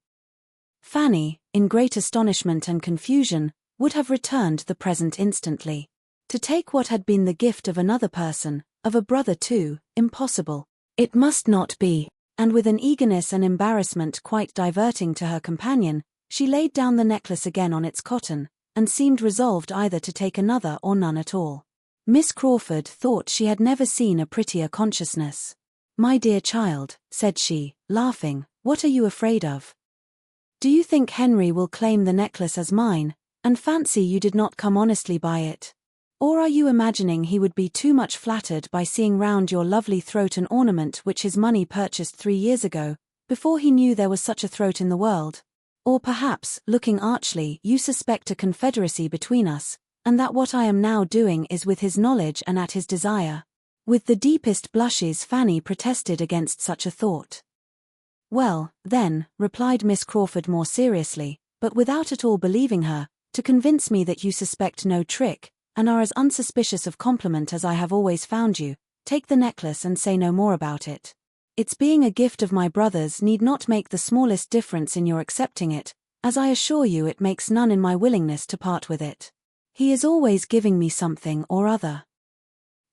Fanny, in great astonishment and confusion, would have returned the present instantly. To take what had been the gift of another person, of a brother too, impossible. It must not be. And with an eagerness and embarrassment quite diverting to her companion, she laid down the necklace again on its cotton, and seemed resolved either to take another or none at all. Miss Crawford thought she had never seen a prettier consciousness. "My dear child," said she, laughing, "what are you afraid of? Do you think Henry will claim the necklace as mine, and fancy you did not come honestly by it? Or are you imagining he would be too much flattered by seeing round your lovely throat an ornament which his money purchased 3 years ago, before he knew there was such a throat in the world? Or perhaps, looking archly, you suspect a confederacy between us, and that what I am now doing is with his knowledge and at his desire?" With the deepest blushes Fanny protested against such a thought. "Well, then," replied Miss Crawford more seriously, but without at all believing her, "to convince me that you suspect no trick, and are as unsuspicious of compliment as I have always found you, take the necklace and say no more about it. Its being a gift of my brother's need not make the smallest difference in your accepting it, as I assure you it makes none in my willingness to part with it. He is always giving me something or other.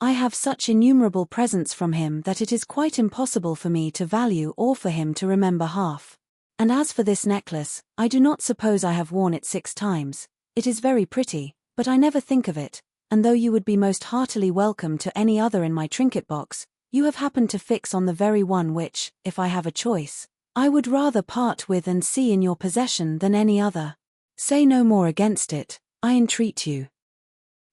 I have such innumerable presents from him that it is quite impossible for me to value or for him to remember half. And as for this necklace, I do not suppose I have worn it 6 times. It is very pretty, but I never think of it, and though you would be most heartily welcome to any other in my trinket box, you have happened to fix on the very one which, if I have a choice, I would rather part with and see in your possession than any other. Say no more against it, I entreat you.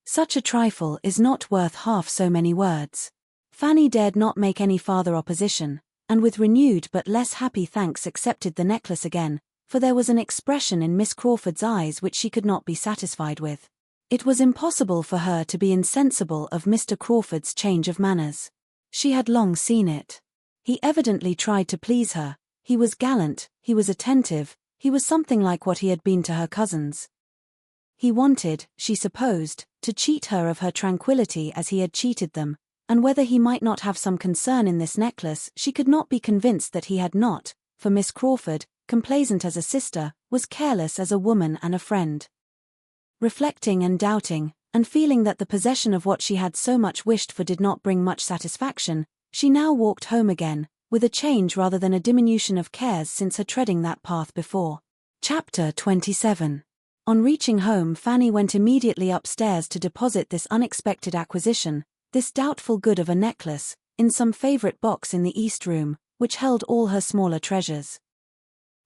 Such a trifle is not worth half so many words." Fanny dared not make any farther opposition, and with renewed but less happy thanks accepted the necklace again, for there was an expression in Miss Crawford's eyes which she could not be satisfied with. It was impossible for her to be insensible of Mr. Crawford's change of manners. She had long seen it. He evidently tried to please her, he was gallant, he was attentive, he was something like what he had been to her cousins. He wanted, she supposed, to cheat her of her tranquillity as he had cheated them, and whether he might not have some concern in this necklace she could not be convinced that he had not, for Miss Crawford, complaisant as a sister, was careless as a woman and a friend. Reflecting and doubting, and feeling that the possession of what she had so much wished for did not bring much satisfaction, she now walked home again, with a change rather than a diminution of cares since her treading that path before. Chapter 27. On reaching home Fanny went immediately upstairs to deposit this unexpected acquisition, this doubtful good of a necklace, in some favourite box in the East Room, which held all her smaller treasures.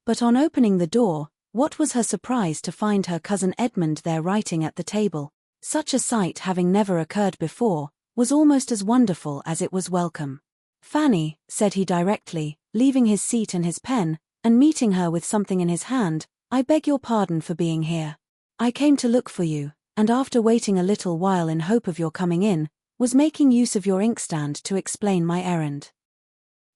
But on opening the door, what was her surprise to find her cousin Edmund there writing at the table. Such a sight having never occurred before, was almost as wonderful as it was welcome. "Fanny," said he directly, leaving his seat and his pen, and meeting her with something in his hand, "I beg your pardon for being here. I came to look for you, and after waiting a little while in hope of your coming in, was making use of your inkstand to explain my errand.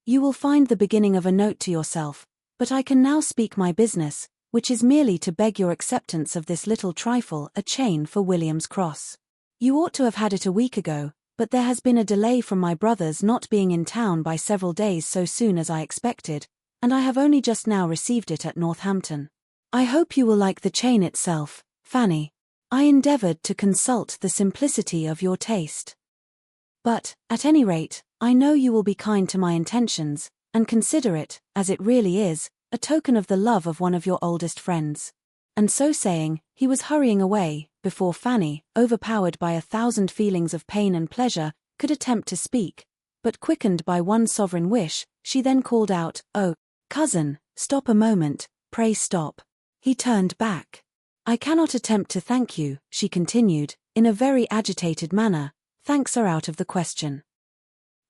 You will find the beginning of a note to yourself, but I can now speak my business, which is merely to beg your acceptance of this little trifle, a chain for William's cross. You ought to have had it a week ago, but there has been a delay from my brother's not being in town by several days so soon as I expected, and I have only just now received it at Northampton. I hope you will like the chain itself, Fanny. I endeavoured to consult the simplicity of your taste. But, at any rate, I know you will be kind to my intentions, and consider it, as it really is, a token of the love of one of your oldest friends." And so saying, he was hurrying away, before Fanny, overpowered by 1,000 feelings of pain and pleasure, could attempt to speak, but quickened by one sovereign wish, she then called out, "Oh, cousin, stop a moment, pray stop." He turned back. "I cannot attempt to thank you," she continued, in a very agitated manner. "Thanks are out of the question.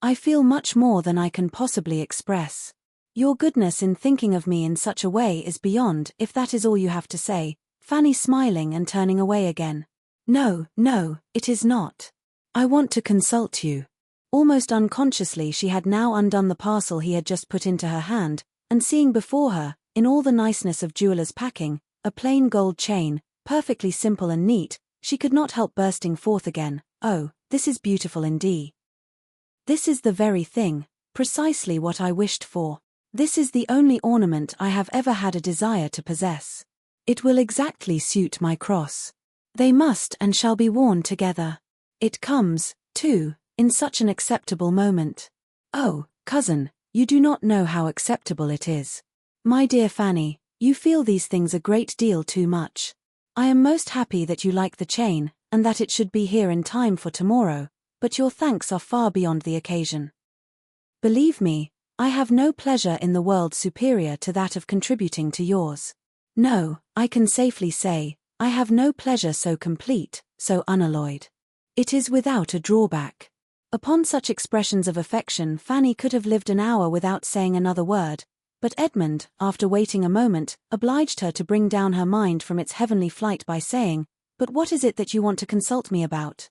I feel much more than I can possibly express. Your goodness in thinking of me in such a way is beyond, if that is all you have to say." Fanny smiling and turning away again. "No, no, it is not. I want to consult you." Almost unconsciously she had now undone the parcel he had just put into her hand, and seeing before her, in all the niceness of jeweller's packing, a plain gold chain, perfectly simple and neat, she could not help bursting forth again. "Oh, this is beautiful indeed. This is the very thing, precisely what I wished for. This is the only ornament I have ever had a desire to possess. It will exactly suit my cross. They must and shall be worn together. It comes, too, in such an acceptable moment. Oh, cousin, you do not know how acceptable it is. My dear Fanny, you feel these things a great deal too much. I am most happy that you like the chain, and that it should be here in time for tomorrow, but your thanks are far beyond the occasion. Believe me, I have no pleasure in the world superior to that of contributing to yours. No, I can safely say, I have no pleasure so complete, so unalloyed. It is without a drawback." Upon such expressions of affection Fanny could have lived an hour without saying another word, but Edmund, after waiting a moment, obliged her to bring down her mind from its heavenly flight by saying, "But what is it that you want to consult me about?"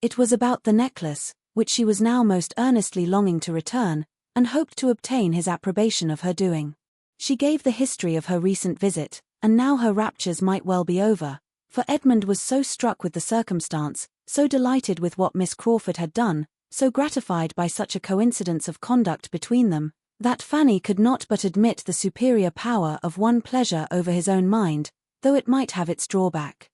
It was about the necklace, which she was now most earnestly longing to return, and hoped to obtain his approbation of her doing. She gave the history of her recent visit, and now her raptures might well be over, for Edmund was so struck with the circumstance, so delighted with what Miss Crawford had done, so gratified by such a coincidence of conduct between them, that Fanny could not but admit the superior power of one pleasure over his own mind, though it might have its drawback.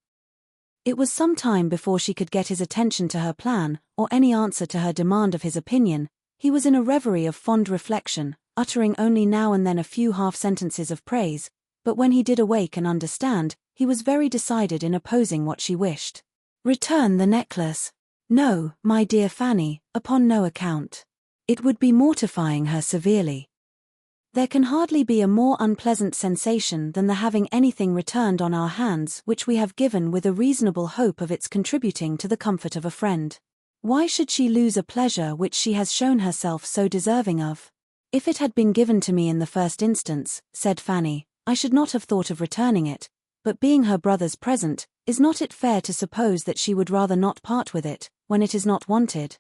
It was some time before she could get his attention to her plan, or any answer to her demand of his opinion. He was in a reverie of fond reflection, uttering only now and then a few half-sentences of praise, but when he did awake and understand, he was very decided in opposing what she wished. "Return the necklace. No, my dear Fanny, upon no account. It would be mortifying her severely. There can hardly be a more unpleasant sensation than the having anything returned on our hands which we have given with a reasonable hope of its contributing to the comfort of a friend. Why should she lose a pleasure which she has shown herself so deserving of? If it had been given to me in the first instance," said Fanny, "I should not have thought of returning it, but being her brother's present, is not it fair to suppose that she would rather not part with it, when it is not wanted?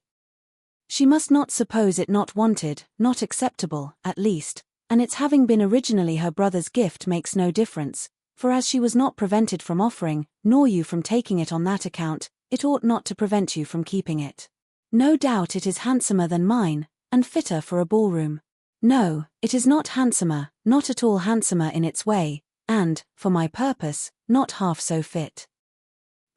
She must not suppose it not wanted, not acceptable, at least, and its having been originally her brother's gift makes no difference, for as she was not prevented from offering, nor you from taking it on that account, it ought not to prevent you from keeping it. No doubt it is handsomer than mine, and fitter for a ballroom. No, it is not handsomer, not at all handsomer in its way, and, for my purpose, not half so fit.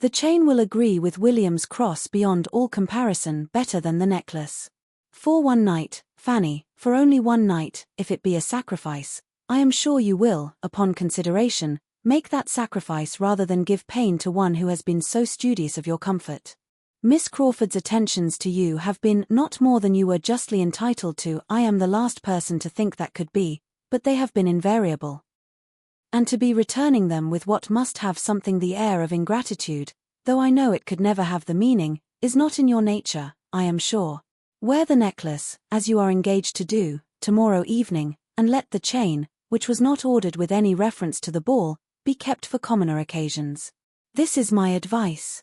The chain will agree with William's cross beyond all comparison better than the necklace. For one night, Fanny, for only one night, if it be a sacrifice, I am sure you will, upon consideration, make that sacrifice rather than give pain to one who has been so studious of your comfort. Miss Crawford's attentions to you have been not more than you were justly entitled to. I am the last person to think that could be, but they have been invariable. And to be returning them with what must have something the air of ingratitude, though I know it could never have the meaning, is not in your nature, I am sure. Wear the necklace, as you are engaged to do, tomorrow evening, and let the chain, which was not ordered with any reference to the ball, be kept for commoner occasions. This is my advice.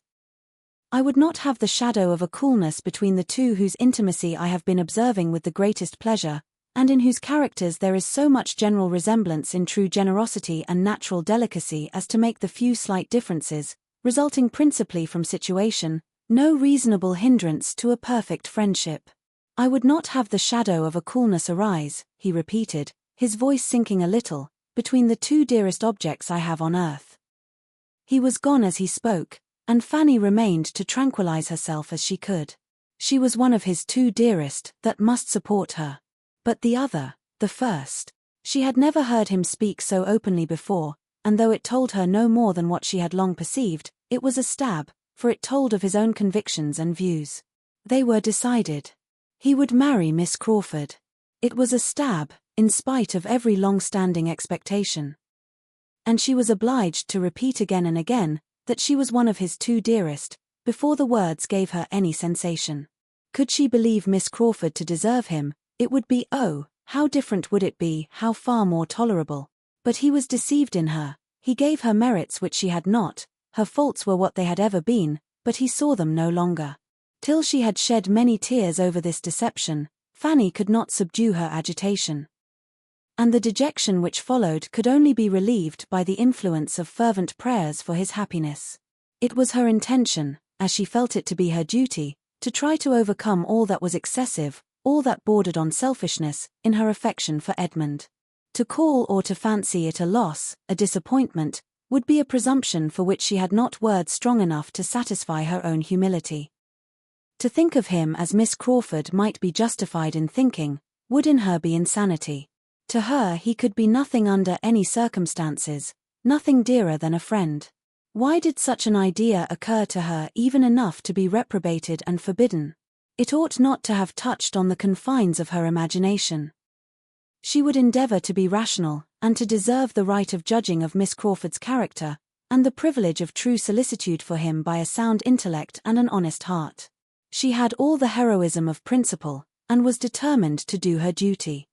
I would not have the shadow of a coolness between the two whose intimacy I have been observing with the greatest pleasure, and in whose characters there is so much general resemblance in true generosity and natural delicacy as to make the few slight differences, resulting principally from situation, no reasonable hindrance to a perfect friendship. I would not have the shadow of a coolness arise, he repeated, his voice sinking a little, between the two dearest objects I have on earth. He was gone as he spoke, and Fanny remained to tranquilize herself as she could. She was one of his two dearest that must support her. But the other, the first, she had never heard him speak so openly before, and though it told her no more than what she had long perceived, it was a stab, for it told of his own convictions and views. They were decided. He would marry Miss Crawford. It was a stab, in spite of every long-standing expectation. And she was obliged to repeat again and again that she was one of his two dearest, before the words gave her any sensation. Could she believe Miss Crawford to deserve him, it would be, oh, how different would it be, how far more tolerable. But he was deceived in her, he gave her merits which she had not, her faults were what they had ever been, but he saw them no longer. Till she had shed many tears over this deception, Fanny could not subdue her agitation. and the dejection which followed could only be relieved by the influence of fervent prayers for his happiness. It was her intention, as she felt it to be her duty, to try to overcome all that was excessive, all that bordered on selfishness, in her affection for Edmund. To call or to fancy it a loss, a disappointment, would be a presumption for which she had not words strong enough to satisfy her own humility. To think of him as Miss Crawford might be justified in thinking, would in her be insanity. To her he could be nothing under any circumstances, nothing dearer than a friend. Why did such an idea occur to her even enough to be reprobated and forbidden? It ought not to have touched on the confines of her imagination. She would endeavor to be rational, and to deserve the right of judging of Miss Crawford's character, and the privilege of true solicitude for him by a sound intellect and an honest heart. She had all the heroism of principle, and was determined to do her duty.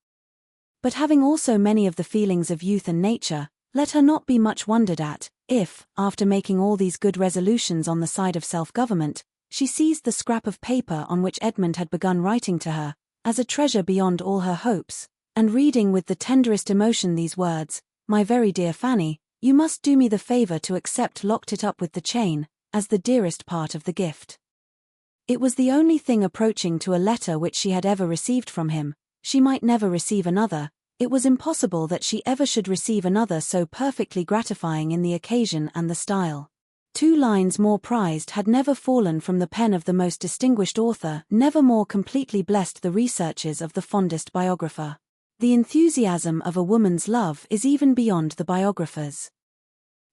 But having also many of the feelings of youth and nature, let her not be much wondered at, if, after making all these good resolutions on the side of self-government, she seized the scrap of paper on which Edmund had begun writing to her, as a treasure beyond all her hopes, and reading with the tenderest emotion these words, "My very dear Fanny, you must do me the favor to accept," locked it up with the chain, as the dearest part of the gift. It was the only thing approaching to a letter which she had ever received from him. She might never receive another. It was impossible that she ever should receive another so perfectly gratifying in the occasion and the style. 2 lines more prized had never fallen from the pen of the most distinguished author, never more completely blessed the researches of the fondest biographer. The enthusiasm of a woman's love is even beyond the biographer's.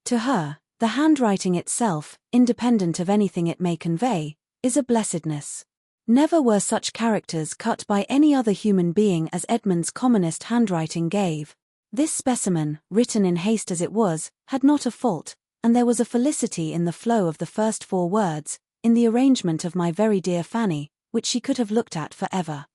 To her, the handwriting itself, independent of anything it may convey, is a blessedness. Never were such characters cut by any other human being as Edmund's commonest handwriting gave. This specimen, written in haste as it was, had not a fault, and there was a felicity in the flow of the first 4 words, in the arrangement of "my very dear Fanny," which she could have looked at for ever.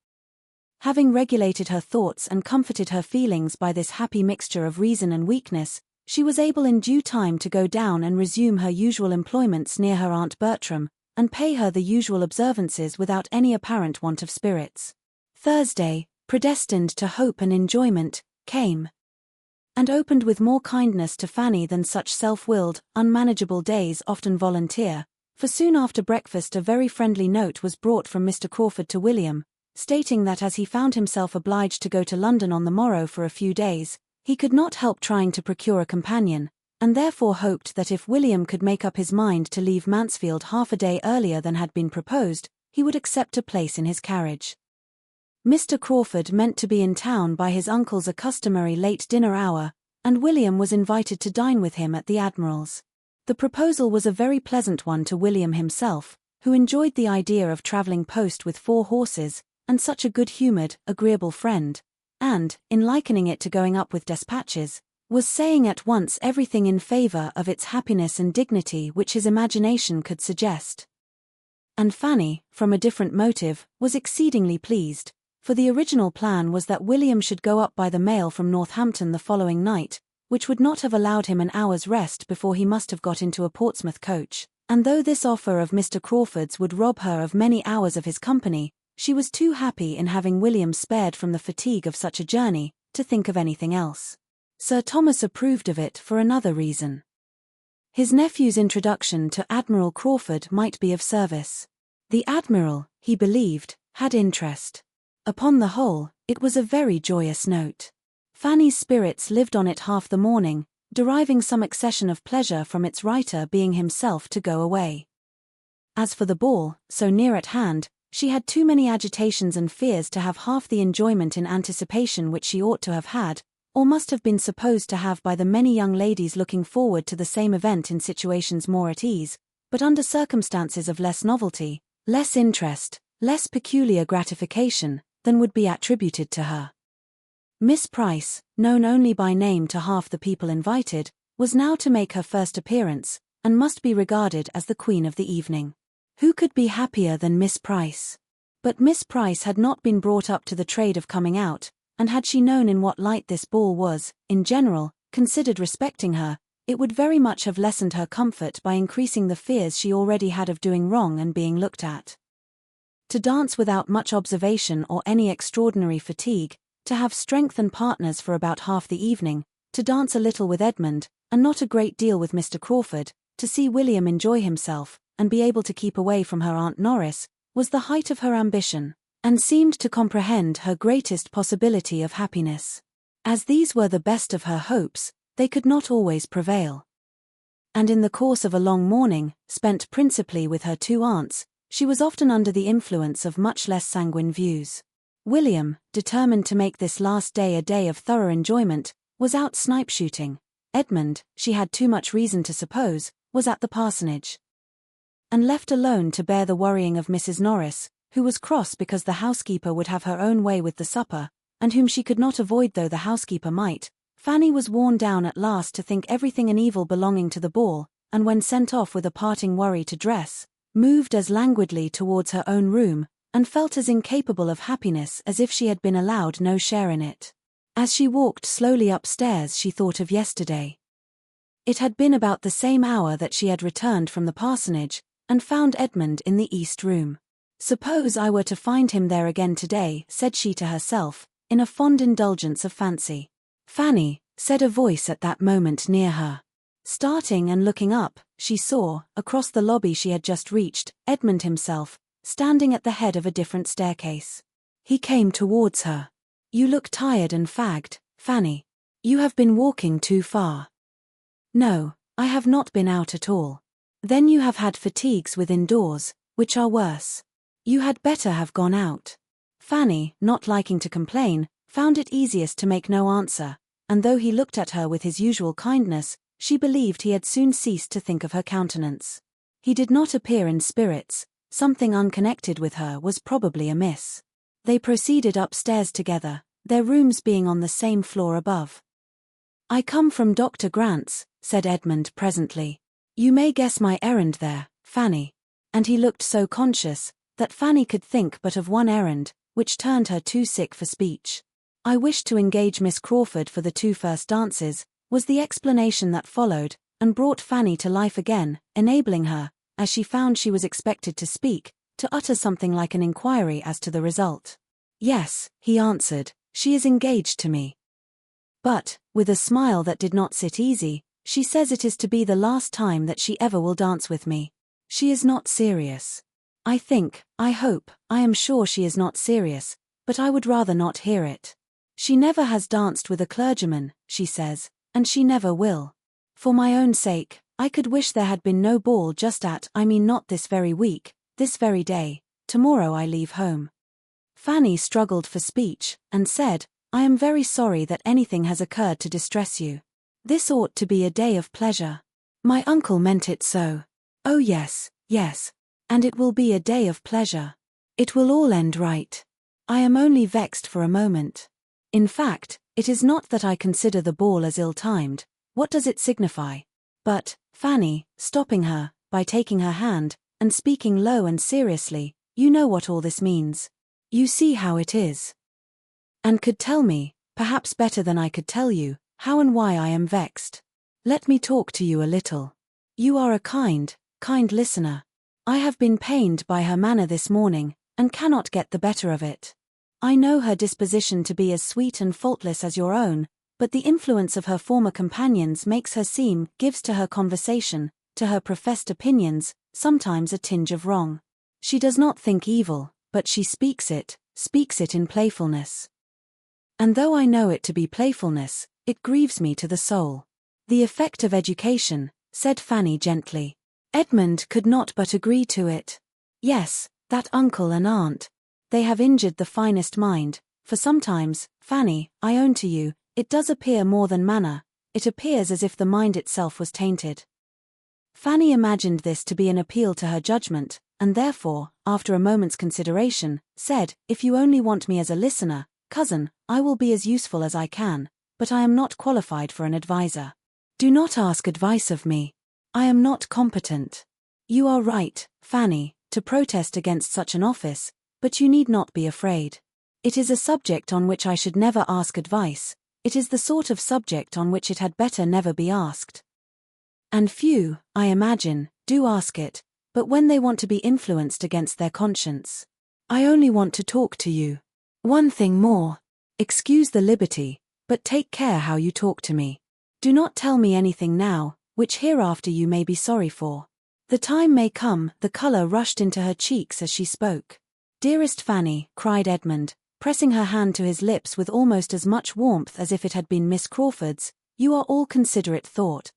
Having regulated her thoughts and comforted her feelings by this happy mixture of reason and weakness, she was able in due time to go down and resume her usual employments near her Aunt Bertram, and pay her the usual observances without any apparent want of spirits. Thursday, predestined to hope and enjoyment, came, and opened with more kindness to Fanny than such self-willed, unmanageable days often volunteer, for soon after breakfast a very friendly note was brought from Mr. Crawford to William, stating that as he found himself obliged to go to London on the morrow for a few days, he could not help trying to procure a companion, and therefore hoped that if William could make up his mind to leave Mansfield half a day earlier than had been proposed, he would accept a place in his carriage. Mr. Crawford meant to be in town by his uncle's customary late dinner hour, and William was invited to dine with him at the Admiral's. The proposal was a very pleasant one to William himself, who enjoyed the idea of travelling post with 4 horses, and such a good-humoured, agreeable friend, and, in likening it to going up with despatches, was saying at once everything in favour of its happiness and dignity which his imagination could suggest. And Fanny, from a different motive, was exceedingly pleased, for the original plan was that William should go up by the mail from Northampton the following night, which would not have allowed him an hour's rest before he must have got into a Portsmouth coach, and though this offer of Mr. Crawford's would rob her of many hours of his company, she was too happy in having William spared from the fatigue of such a journey, to think of anything else. Sir Thomas approved of it for another reason. His nephew's introduction to Admiral Crawford might be of service. The Admiral, he believed, had interest. Upon the whole, it was a very joyous note. Fanny's spirits lived on it half the morning, deriving some accession of pleasure from its writer being himself to go away. As for the ball, so near at hand, she had too many agitations and fears to have half the enjoyment in anticipation which she ought to have had, or must have been supposed to have by the many young ladies looking forward to the same event in situations more at ease, but under circumstances of less novelty, less interest, less peculiar gratification, than would be attributed to her. Miss Price, known only by name to half the people invited, was now to make her first appearance, and must be regarded as the queen of the evening. Who could be happier than Miss Price? But Miss Price had not been brought up to the trade of coming out, and had she known in what light this ball was, in general, considered respecting her, it would very much have lessened her comfort by increasing the fears she already had of doing wrong and being looked at. To dance without much observation or any extraordinary fatigue, to have strength and partners for about half the evening, to dance a little with Edmund, and not a great deal with Mr. Crawford, to see William enjoy himself, and be able to keep away from her Aunt Norris, was the height of her ambition, and seemed to comprehend her greatest possibility of happiness. As these were the best of her hopes, they could not always prevail. And in the course of a long morning, spent principally with her two aunts, she was often under the influence of much less sanguine views. William, determined to make this last day a day of thorough enjoyment, was out snipe shooting. Edmund, she had too much reason to suppose, was at the parsonage. And left alone to bear the worrying of Mrs. Norris, who was cross because the housekeeper would have her own way with the supper, and whom she could not avoid though the housekeeper might, Fanny was worn down at last to think everything an evil belonging to the ball, and when sent off with a parting worry to dress, moved as languidly towards her own room, and felt as incapable of happiness as if she had been allowed no share in it. As she walked slowly upstairs she thought of yesterday. It had been about the same hour that she had returned from the parsonage, and found Edmund in the east room. "Suppose I were to find him there again today," said she to herself, in a fond indulgence of fancy. "Fanny," said a voice at that moment near her. Starting and looking up, she saw, across the lobby she had just reached, Edmund himself, standing at the head of a different staircase. He came towards her. "You look tired and fagged, Fanny. You have been walking too far." "No, I have not been out at all." "Then you have had fatigues within doors, which are worse. You had better have gone out." Fanny, not liking to complain, found it easiest to make no answer, and though he looked at her with his usual kindness, she believed he had soon ceased to think of her countenance. He did not appear in spirits. Something unconnected with her was probably amiss. They proceeded upstairs together, their rooms being on the same floor above. "I come from Dr. Grant's," said Edmund presently. "You may guess my errand there, Fanny." And he looked so conscious, that Fanny could think but of one errand, which turned her too sick for speech. "I wish to engage Miss Crawford for the 2 first dances," was the explanation that followed, and brought Fanny to life again, enabling her, as she found she was expected to speak, to utter something like an inquiry as to the result. "Yes," he answered, "she is engaged to me. But," with a smile that did not sit easy, "she says it is to be the last time that she ever will dance with me. She is not serious. I think, I hope, I am sure she is not serious, but I would rather not hear it. She never has danced with a clergyman, she says, and she never will. For my own sake, I could wish there had been no ball just not this very week, this very day. Tomorrow I leave home." Fanny struggled for speech, and said, "I am very sorry that anything has occurred to distress you. This ought to be a day of pleasure. My uncle meant it so. Oh yes, yes. And it will be a day of pleasure. It will all end right. I am only vexed for a moment. In fact, it is not that I consider the ball as ill-timed. What does it signify? But," Fanny, stopping her, by taking her hand, and speaking low and seriously, "you know what all this means. You see how it is. And could tell me, perhaps better than I could tell you, how and why I am vexed. Let me talk to you a little. You are a kind listener. I have been pained by her manner this morning, and cannot get the better of it. I know her disposition to be as sweet and faultless as your own, but the influence of her former companions makes her gives to her conversation, to her professed opinions, sometimes a tinge of wrong. She does not think evil, but she speaks it in playfulness. And though I know it to be playfulness, it grieves me to the soul. The effect of education," said Fanny gently. Edmund could not but agree to it. "Yes, that uncle and aunt. They have injured the finest mind, for sometimes, Fanny, I own to you, it does appear more than manner, it appears as if the mind itself was tainted." Fanny imagined this to be an appeal to her judgment, and therefore, after a moment's consideration, said, "If you only want me as a listener, cousin, I will be as useful as I can, but I am not qualified for an adviser. Do not ask advice of me. I am not competent. You are right, Fanny, to protest against such an office, but you need not be afraid. It is a subject on which I should never ask advice. It is the sort of subject on which it had better never be asked. And few, I imagine, do ask it, but when they want to be influenced against their conscience. I only want to talk to you. One thing more. Excuse the liberty, but take care how you talk to me. Do not tell me anything now, which hereafter you may be sorry for. The time may come." The colour rushed into her cheeks as she spoke. "Dearest Fanny," cried Edmund, pressing her hand to his lips with almost as much warmth as if it had been Miss Crawford's, "you are all considerate thought.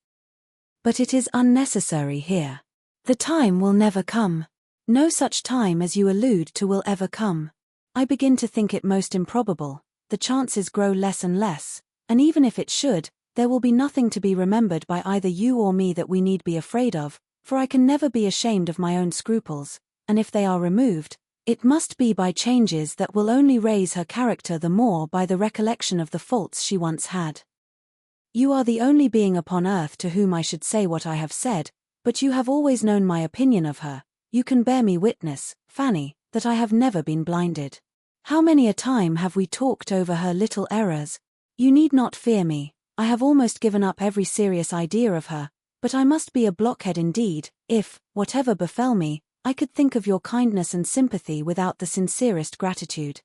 But it is unnecessary here. The time will never come. No such time as you allude to will ever come. I begin to think it most improbable. The chances grow less and less, and even if it should, there will be nothing to be remembered by either you or me that we need be afraid of, for I can never be ashamed of my own scruples, and if they are removed, it must be by changes that will only raise her character the more by the recollection of the faults she once had. You are the only being upon earth to whom I should say what I have said, but you have always known my opinion of her. You can bear me witness, Fanny, that I have never been blinded. How many a time have we talked over her little errors? You need not fear me. I have almost given up every serious idea of her, but I must be a blockhead indeed, if, whatever befell me, I could think of your kindness and sympathy without the sincerest gratitude."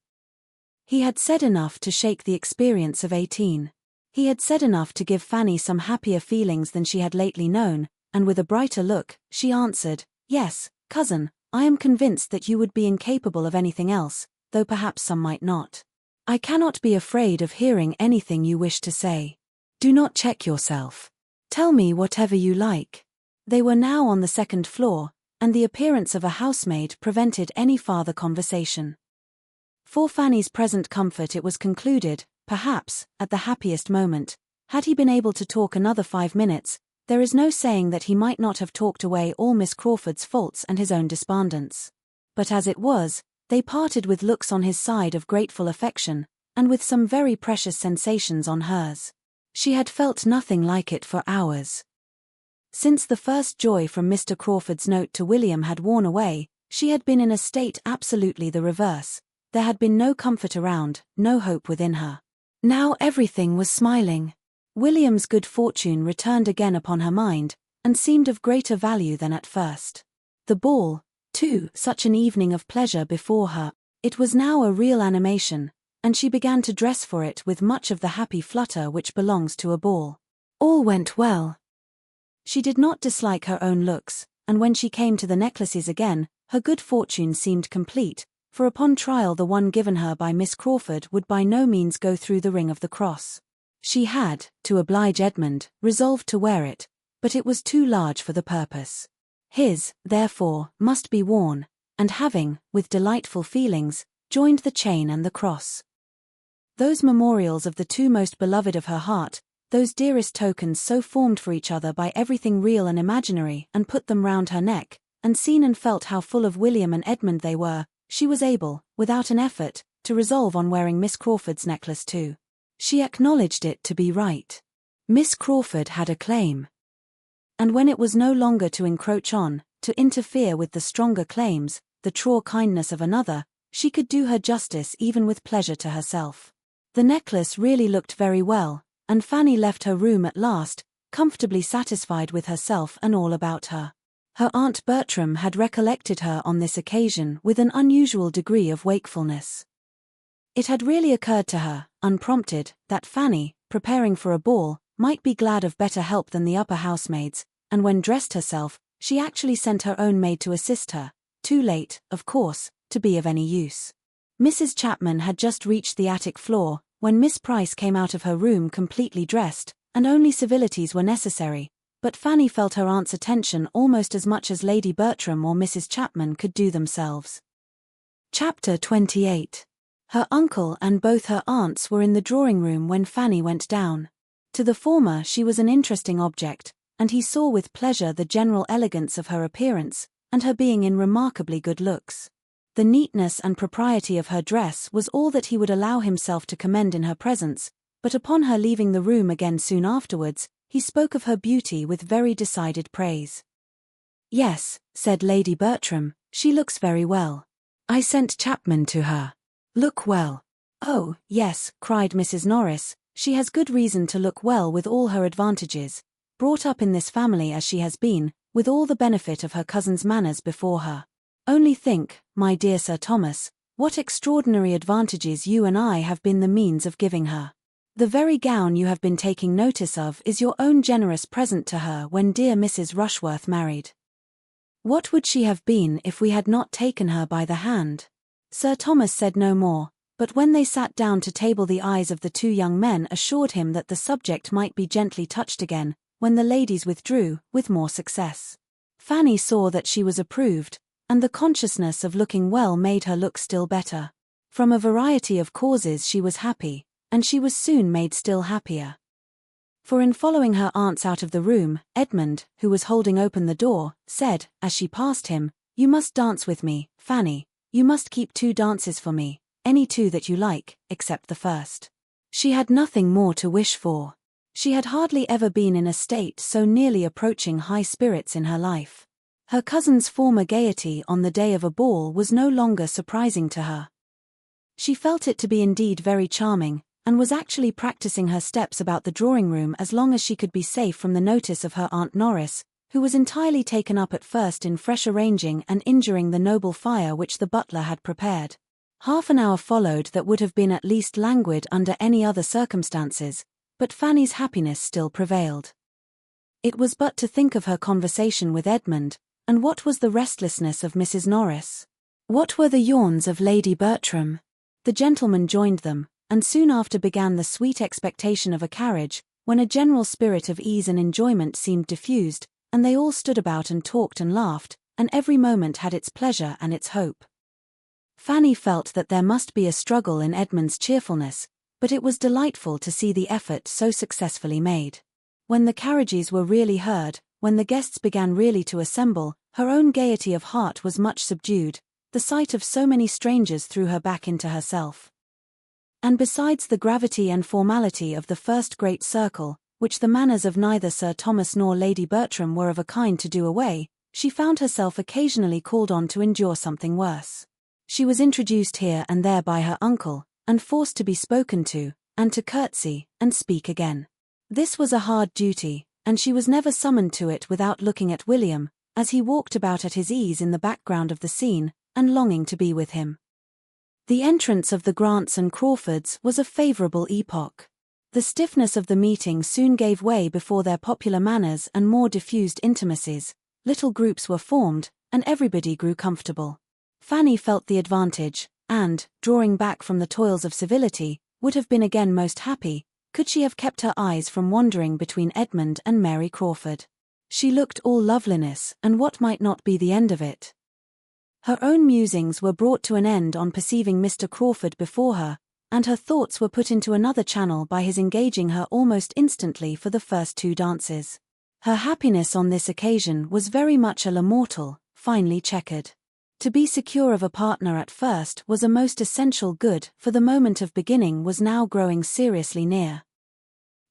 He had said enough to shake the experience of 18. He had said enough to give Fanny some happier feelings than she had lately known, and with a brighter look, she answered, "Yes, cousin, I am convinced that you would be incapable of anything else, though perhaps some might not. I cannot be afraid of hearing anything you wish to say. Do not check yourself. Tell me whatever you like." They were now on the second floor, and the appearance of a housemaid prevented any farther conversation. For Fanny's present comfort it was concluded, perhaps, at the happiest moment, had he been able to talk another 5 minutes, there is no saying that he might not have talked away all Miss Crawford's faults and his own despondence. But as it was, they parted with looks on his side of grateful affection, and with some very precious sensations on hers. She had felt nothing like it for hours. Since the first joy from Mr. Crawford's note to William had worn away, she had been in a state absolutely the reverse. There had been no comfort around, no hope within her. Now everything was smiling. William's good fortune returned again upon her mind, and seemed of greater value than at first. The ball, too, such an evening of pleasure before her, it was now a real animation, and she began to dress for it with much of the happy flutter which belongs to a ball. All went well. She did not dislike her own looks, and when she came to the necklaces again, her good fortune seemed complete, for upon trial the one given her by Miss Crawford would by no means go through the ring of the cross. She had, to oblige Edmund, resolved to wear it, but it was too large for the purpose. His, therefore, must be worn, and having, with delightful feelings, joined the chain and the cross. Those memorials of the two most beloved of her heart, those dearest tokens so formed for each other by everything real and imaginary, and put them round her neck, and seen and felt how full of William and Edmund they were, she was able, without an effort, to resolve on wearing Miss Crawford's necklace too. She acknowledged it to be right. Miss Crawford had a claim. And when it was no longer to encroach on, to interfere with the stronger claims, the true kindness of another, she could do her justice even with pleasure to herself. The necklace really looked very well, and Fanny left her room at last, comfortably satisfied with herself and all about her. Her Aunt Bertram had recollected her on this occasion with an unusual degree of wakefulness. It had really occurred to her, unprompted, that Fanny, preparing for a ball, might be glad of better help than the upper housemaids, and when dressed herself, she actually sent her own maid to assist her, too late, of course, to be of any use. Mrs. Chapman had just reached the attic floor, when Miss Price came out of her room completely dressed, and only civilities were necessary, but Fanny felt her aunt's attention almost as much as Lady Bertram or Mrs. Chapman could do themselves. Chapter 28. Her uncle and both her aunts were in the drawing-room when Fanny went down. To the former she was an interesting object, and he saw with pleasure the general elegance of her appearance, and her being in remarkably good looks. The neatness and propriety of her dress was all that he would allow himself to commend in her presence, but upon her leaving the room again soon afterwards, he spoke of her beauty with very decided praise. "Yes," said Lady Bertram, "she looks very well. I sent Chapman to her. Look well." "Oh, yes," cried Mrs. Norris, "she has good reason to look well with all her advantages, brought up in this family as she has been, with all the benefit of her cousin's manners before her. Only think, my dear Sir Thomas, What extraordinary advantages you and I have been the means of giving her. The very gown you have been taking notice of is your own generous present to her when dear Mrs. Rushworth married. What would she have been if we had not taken her by the hand?" Sir Thomas said no more, but when they sat down to table the eyes of the two young men assured him that the subject might be gently touched again, when the ladies withdrew, with more success. Fanny saw that she was approved, and the consciousness of looking well made her look still better. From a variety of causes she was happy, and she was soon made still happier. For in following her aunts out of the room, Edmund, who was holding open the door, said, as she passed him, "You must dance with me, Fanny. You must keep 2 dances for me, any 2 that you like, except the first." She had nothing more to wish for. She had hardly ever been in a state so nearly approaching high spirits in her life. Her cousin's former gaiety on the day of a ball was no longer surprising to her. She felt it to be indeed very charming, and was actually practicing her steps about the drawing-room as long as she could be safe from the notice of her Aunt Norris, who was entirely taken up at first in fresh arranging and injuring the noble fire which the butler had prepared. Half an hour followed that would have been at least languid under any other circumstances, but Fanny's happiness still prevailed. It was but to think of her conversation with Edmund, and what was the restlessness of Mrs. Norris? What were the yawns of Lady Bertram? The gentleman joined them, and soon after began the sweet expectation of a carriage, when a general spirit of ease and enjoyment seemed diffused, and they all stood about and talked and laughed, and every moment had its pleasure and its hope. Fanny felt that there must be a struggle in Edmund's cheerfulness, but it was delightful to see the effort so successfully made. When the carriages were really heard, when the guests began really to assemble, her own gaiety of heart was much subdued. The sight of so many strangers threw her back into herself. And besides the gravity and formality of the first great circle, which the manners of neither Sir Thomas nor Lady Bertram were of a kind to do away, she found herself occasionally called on to endure something worse. She was introduced here and there by her uncle, and forced to be spoken to, and to curtsy, and speak again. This was a hard duty, and she was never summoned to it without looking at William, as he walked about at his ease in the background of the scene, and longing to be with him. The entrance of the Grants and Crawfords was a favourable epoch. The stiffness of the meeting soon gave way before their popular manners and more diffused intimacies. Little groups were formed, and everybody grew comfortable. Fanny felt the advantage, and, drawing back from the toils of civility, would have been again most happy, could she have kept her eyes from wandering between Edmund and Mary Crawford. She looked all loveliness, and what might not be the end of it? Her own musings were brought to an end on perceiving Mr. Crawford before her, and her thoughts were put into another channel by his engaging her almost instantly for the first 2 dances. Her happiness on this occasion was very much a la mortal, finely checkered. To be secure of a partner at first was a most essential good, for the moment of beginning was now growing seriously near.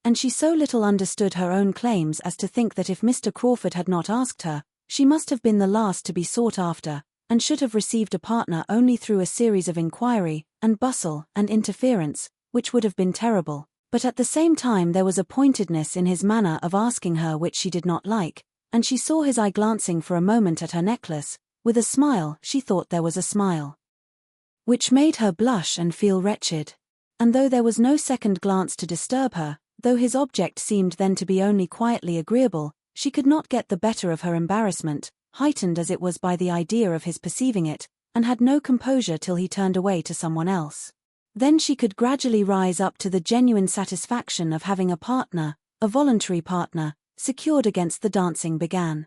And she so little understood her own claims as to think that if Mr. Crawford had not asked her, she must have been the last to be sought after, and should have received a partner only through a series of inquiry, and bustle, and interference, which would have been terrible. But at the same time there was a pointedness in his manner of asking her which she did not like, and she saw his eye glancing for a moment at her necklace. With a smile, she thought there was a smile which made her blush and feel wretched. And though there was no second glance to disturb her, though his object seemed then to be only quietly agreeable, she could not get the better of her embarrassment, heightened as it was by the idea of his perceiving it, and had no composure till he turned away to someone else. Then she could gradually rise up to the genuine satisfaction of having a partner, a voluntary partner, secured against the dancing began.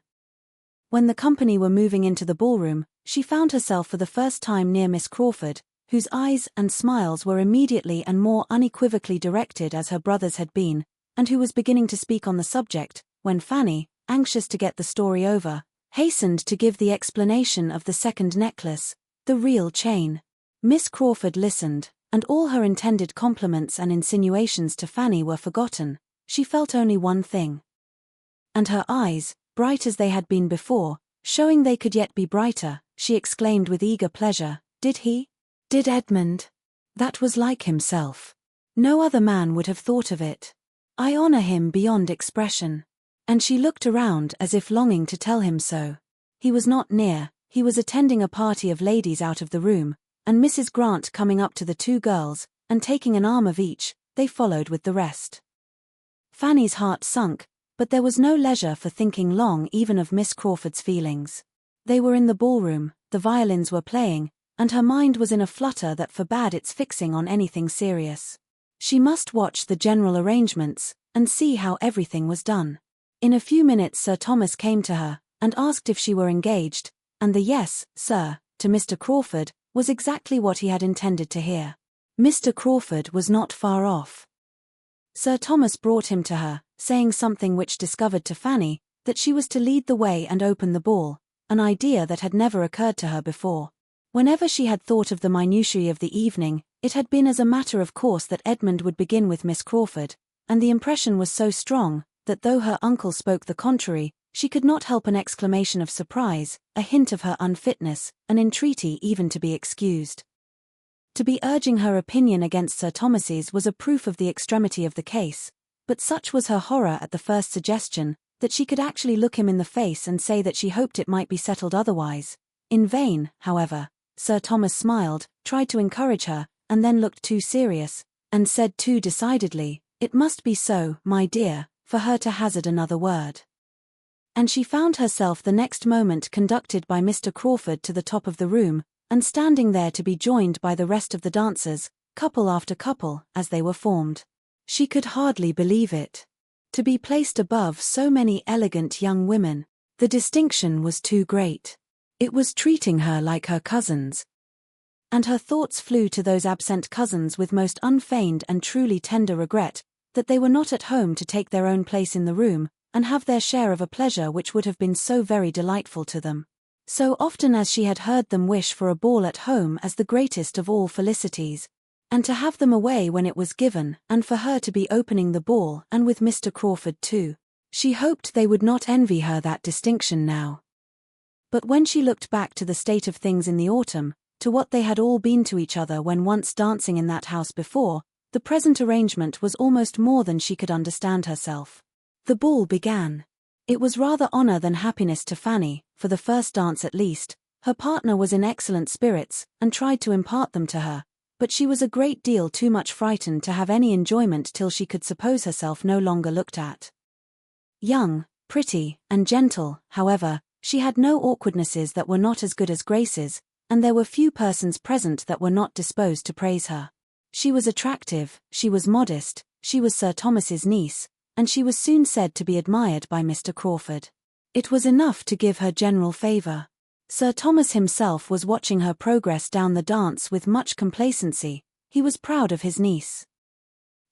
When the company were moving into the ballroom, she found herself for the first time near Miss Crawford, whose eyes and smiles were immediately and more unequivocally directed as her brother's had been, and who was beginning to speak on the subject, when Fanny, anxious to get the story over, hastened to give the explanation of the second necklace, the real chain. Miss Crawford listened, and all her intended compliments and insinuations to Fanny were forgotten. She felt only one thing. And her eyes, bright as they had been before, showing they could yet be brighter, she exclaimed with eager pleasure, "Did he? Did Edmund? That was like himself. No other man would have thought of it. I honor him beyond expression." And she looked around as if longing to tell him so. He was not near, he was attending a party of ladies out of the room, and Mrs. Grant coming up to the two girls, and taking an arm of each, they followed with the rest. Fanny's heart sunk, but there was no leisure for thinking long even of Miss Crawford's feelings. They were in the ballroom, the violins were playing, and her mind was in a flutter that forbade its fixing on anything serious. She must watch the general arrangements, and see how everything was done. In a few minutes Sir Thomas came to her, and asked if she were engaged, and the "Yes, sir," to Mr. Crawford, was exactly what he had intended to hear. Mr. Crawford was not far off. Sir Thomas brought him to her, saying something which discovered to Fanny that she was to lead the way and open the ball, an idea that had never occurred to her before. Whenever she had thought of the minutiae of the evening, it had been as a matter of course that Edmund would begin with Miss Crawford, and the impression was so strong that though her uncle spoke the contrary, she could not help an exclamation of surprise, a hint of her unfitness, an entreaty even to be excused. To be urging her opinion against Sir Thomas's was a proof of the extremity of the case, but such was her horror at the first suggestion, that she could actually look him in the face and say that she hoped it might be settled otherwise. In vain, however. Sir Thomas smiled, tried to encourage her, and then looked too serious, and said too decidedly, "It must be so, my dear," for her to hazard another word. And she found herself the next moment conducted by Mr. Crawford to the top of the room, and standing there to be joined by the rest of the dancers, couple after couple, as they were formed. She could hardly believe it. To be placed above so many elegant young women, the distinction was too great. It was treating her like her cousins. And her thoughts flew to those absent cousins with most unfeigned and truly tender regret, that they were not at home to take their own place in the room, and have their share of a pleasure which would have been so very delightful to them. So often as she had heard them wish for a ball at home as the greatest of all felicities, and to have them away when it was given, and for her to be opening the ball and with Mr. Crawford too, she hoped they would not envy her that distinction now. But when she looked back to the state of things in the autumn, to what they had all been to each other when once dancing in that house before, the present arrangement was almost more than she could understand herself. The ball began. It was rather honor than happiness to Fanny, for the first dance at least. Her partner was in excellent spirits, and tried to impart them to her, but she was a great deal too much frightened to have any enjoyment till she could suppose herself no longer looked at. Young, pretty, and gentle, however, she had no awkwardnesses that were not as good as graces, and there were few persons present that were not disposed to praise her. She was attractive, she was modest, she was Sir Thomas's niece, and she was soon said to be admired by Mr. Crawford. It was enough to give her general favor. Sir Thomas himself was watching her progress down the dance with much complacency. He was proud of his niece.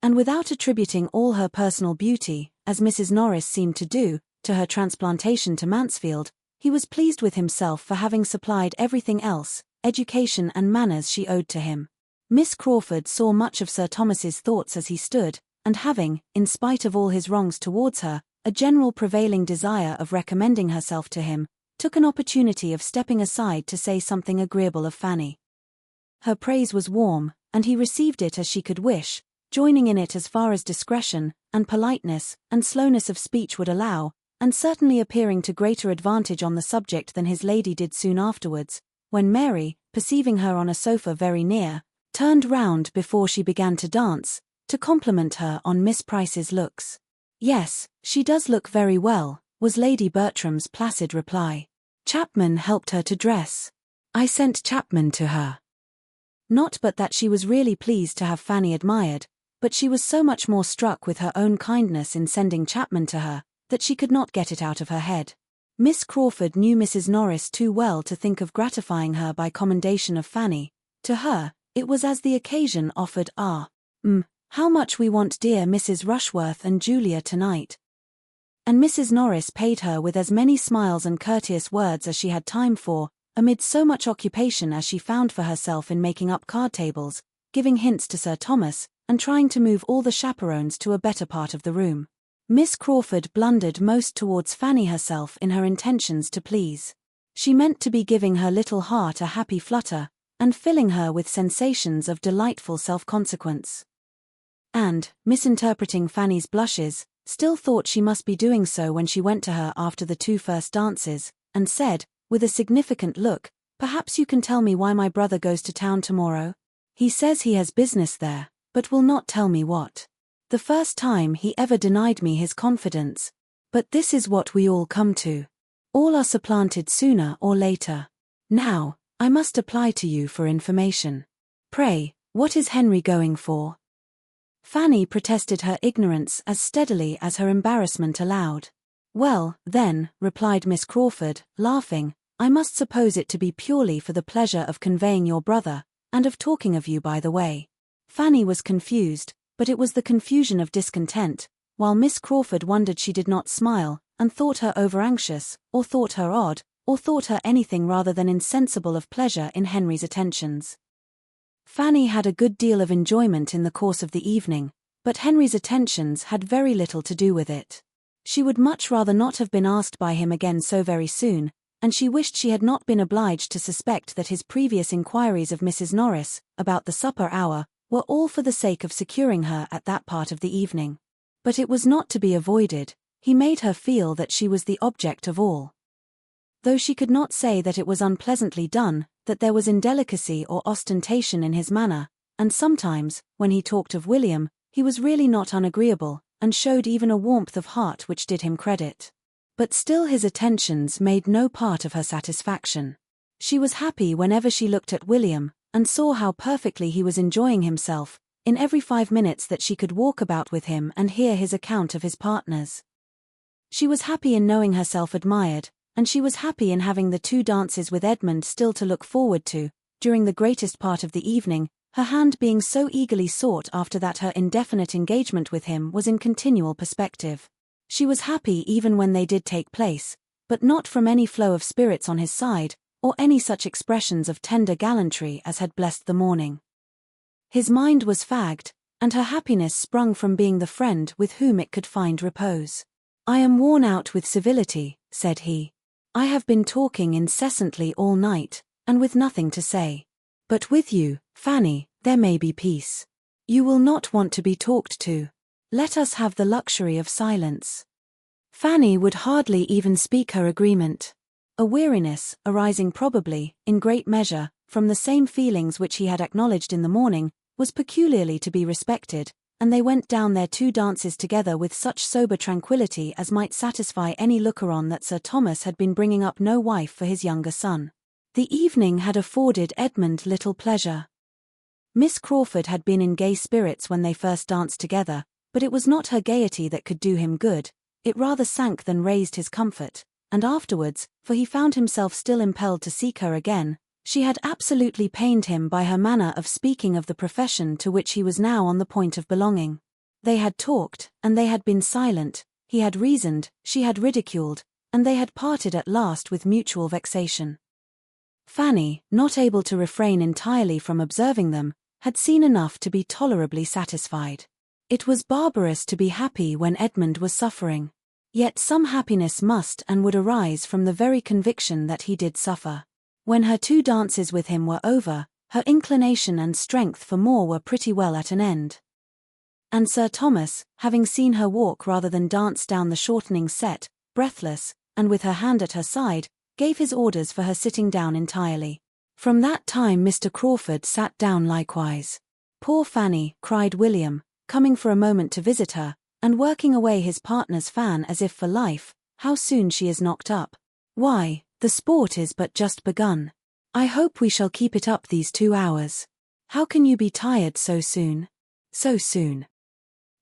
And without attributing all her personal beauty, as Mrs. Norris seemed to do, to her transplantation to Mansfield, he was pleased with himself for having supplied everything else, education and manners she owed to him. Miss Crawford saw much of Sir Thomas's thoughts as he stood, and having, in spite of all his wrongs towards her, a general prevailing desire of recommending herself to him, took an opportunity of stepping aside to say something agreeable of Fanny. Her praise was warm, and he received it as she could wish, joining in it as far as discretion, and politeness, and slowness of speech would allow, and certainly appearing to greater advantage on the subject than his lady did soon afterwards, when Mary, perceiving her on a sofa very near, turned round before she began to dance, to compliment her on Miss Price's looks. "Yes, she does look very well," was Lady Bertram's placid reply. "Chapman helped her to dress. I sent Chapman to her." Not but that she was really pleased to have Fanny admired, but she was so much more struck with her own kindness in sending Chapman to her, that she could not get it out of her head. Miss Crawford knew Mrs. Norris too well to think of gratifying her by commendation of Fanny. To her, it was as the occasion offered. How much we want dear Mrs. Rushworth and Julia tonight." And Mrs. Norris paid her with as many smiles and courteous words as she had time for, amid so much occupation as she found for herself in making up card tables, giving hints to Sir Thomas, and trying to move all the chaperons to a better part of the room. Miss Crawford blundered most towards Fanny herself in her intentions to please. She meant to be giving her little heart a happy flutter, and filling her with sensations of delightful self-consequence. And, misinterpreting Fanny's blushes, still thought she must be doing so when she went to her after the two first dances, and said, with a significant look, Perhaps you can tell me why my brother goes to town tomorrow? He says he has business there, but will not tell me what. The first time he ever denied me his confidence. But this is what we all come to. All are supplanted sooner or later. Now, I must apply to you for information. Pray, what is Henry going for? Fanny protested her ignorance as steadily as her embarrassment allowed. Well, then, replied Miss Crawford, laughing, I must suppose it to be purely for the pleasure of conveying your brother, and of talking of you by the way. Fanny was confused, but it was the confusion of discontent, while Miss Crawford wondered she did not smile, and thought her over-anxious, or thought her odd, or thought her anything rather than insensible of pleasure in Henry's attentions. Fanny had a good deal of enjoyment in the course of the evening, but Henry's attentions had very little to do with it. She would much rather not have been asked by him again so very soon, and she wished she had not been obliged to suspect that his previous inquiries of Mrs. Norris, about the supper hour, were all for the sake of securing her at that part of the evening. But it was not to be avoided. He made her feel that she was the object of all. Though she could not say that it was unpleasantly done, that there was indelicacy or ostentation in his manner, and sometimes, when he talked of William, he was really not unagreeable, and showed even a warmth of heart which did him credit. But still his attentions made no part of her satisfaction. She was happy whenever she looked at William, and saw how perfectly he was enjoying himself, in every 5 minutes that she could walk about with him and hear his account of his partners. She was happy in knowing herself admired, and she was happy in having the 2 dances with Edmund still to look forward to, during the greatest part of the evening, her hand being so eagerly sought after that her indefinite engagement with him was in continual perspective. She was happy even when they did take place, but not from any flow of spirits on his side, or any such expressions of tender gallantry as had blessed the morning. His mind was fagged, and her happiness sprung from being the friend with whom it could find repose. I am worn out with civility, said he. I have been talking incessantly all night, and with nothing to say. But with you, Fanny, there may be peace. You will not want to be talked to. Let us have the luxury of silence. Fanny would hardly even speak her agreement. A weariness, arising probably, in great measure, from the same feelings which he had acknowledged in the morning, was peculiarly to be respected, and they went down their 2 dances together with such sober tranquillity as might satisfy any looker-on that Sir Thomas had been bringing up no wife for his younger son. The evening had afforded Edmund little pleasure. Miss Crawford had been in gay spirits when they first danced together, but it was not her gaiety that could do him good, it rather sank than raised his comfort, and afterwards, for he found himself still impelled to seek her again, she had absolutely pained him by her manner of speaking of the profession to which he was now on the point of belonging. They had talked, and they had been silent, he had reasoned, she had ridiculed, and they had parted at last with mutual vexation. Fanny, not able to refrain entirely from observing them, had seen enough to be tolerably satisfied. It was barbarous to be happy when Edmund was suffering. Yet some happiness must and would arise from the very conviction that he did suffer. When her 2 dances with him were over, her inclination and strength for more were pretty well at an end. And Sir Thomas, having seen her walk rather than dance down the shortening set, breathless, and with her hand at her side, gave his orders for her sitting down entirely. From that time Mr. Crawford sat down likewise. Poor Fanny, cried William, coming for a moment to visit her, and working away his partner's fan as if for life, how soon she is knocked up. Why, the sport is but just begun. I hope we shall keep it up these 2 hours. How can you be tired so soon? So soon.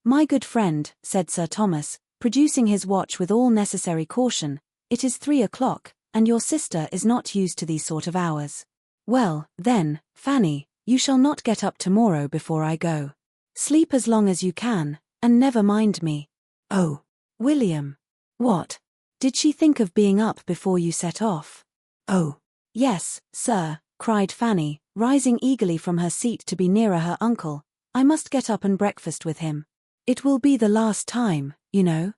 My good friend, said Sir Thomas, producing his watch with all necessary caution, it is 3 o'clock, and your sister is not used to these sort of hours. Well, then, Fanny, you shall not get up tomorrow before I go. Sleep as long as you can, and never mind me. Oh, William. What? Did she think of being up before you set off? Oh, yes, sir, cried Fanny, rising eagerly from her seat to be nearer her uncle. I must get up and breakfast with him. It will be the last time, you know.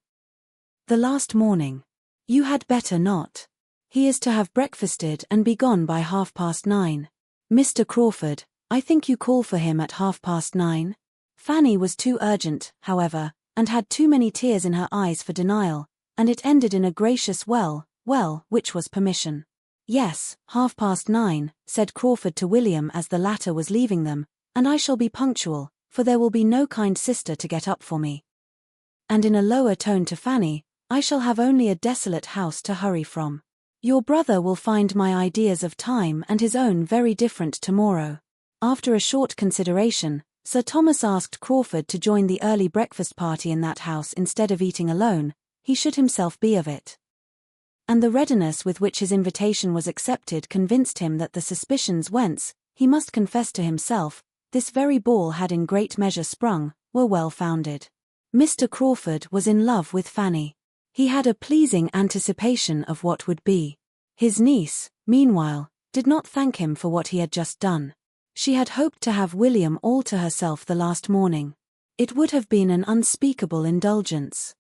The last morning. You had better not. He is to have breakfasted and be gone by 9:30. Mr. Crawford, I think you call for him at 9:30. Fanny was too urgent, however, and had too many tears in her eyes for denial, and it ended in a gracious well, which was permission. Yes, 9:30, said Crawford to William as the latter was leaving them, and I shall be punctual, for there will be no kind sister to get up for me. And in a lower tone to Fanny, I shall have only a desolate house to hurry from. Your brother will find my ideas of time and his own very different tomorrow. After a short consideration, Sir Thomas asked Crawford to join the early breakfast party in that house instead of eating alone. He should himself be of it. And the readiness with which his invitation was accepted convinced him that the suspicions whence, he must confess to himself, this very ball had in great measure sprung, were well founded. Mr. Crawford was in love with Fanny. He had a pleasing anticipation of what would be. His niece, meanwhile, did not thank him for what he had just done. She had hoped to have William all to herself the last morning. It would have been an unspeakable indulgence.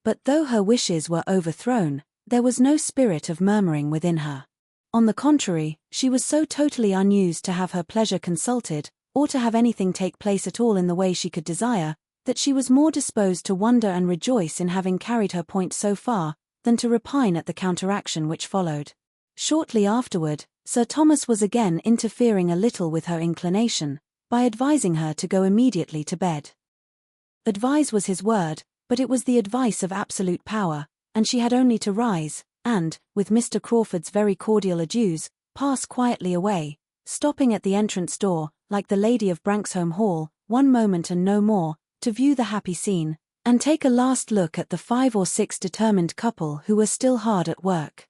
But though her wishes were overthrown, there was no spirit of murmuring within her. On the contrary, she was so totally unused to have her pleasure consulted, or to have anything take place at all in the way she could desire, that she was more disposed to wonder and rejoice in having carried her point so far, than to repine at the counteraction which followed. Shortly afterward, Sir Thomas was again interfering a little with her inclination, by advising her to go immediately to bed. Advise was his word, but it was the advice of absolute power, and she had only to rise, and, with Mr. Crawford's very cordial adieus, pass quietly away, stopping at the entrance door, like the lady of Branksome Hall, one moment and no more, to view the happy scene, and take a last look at the 5 or 6 determined couple who were still hard at work.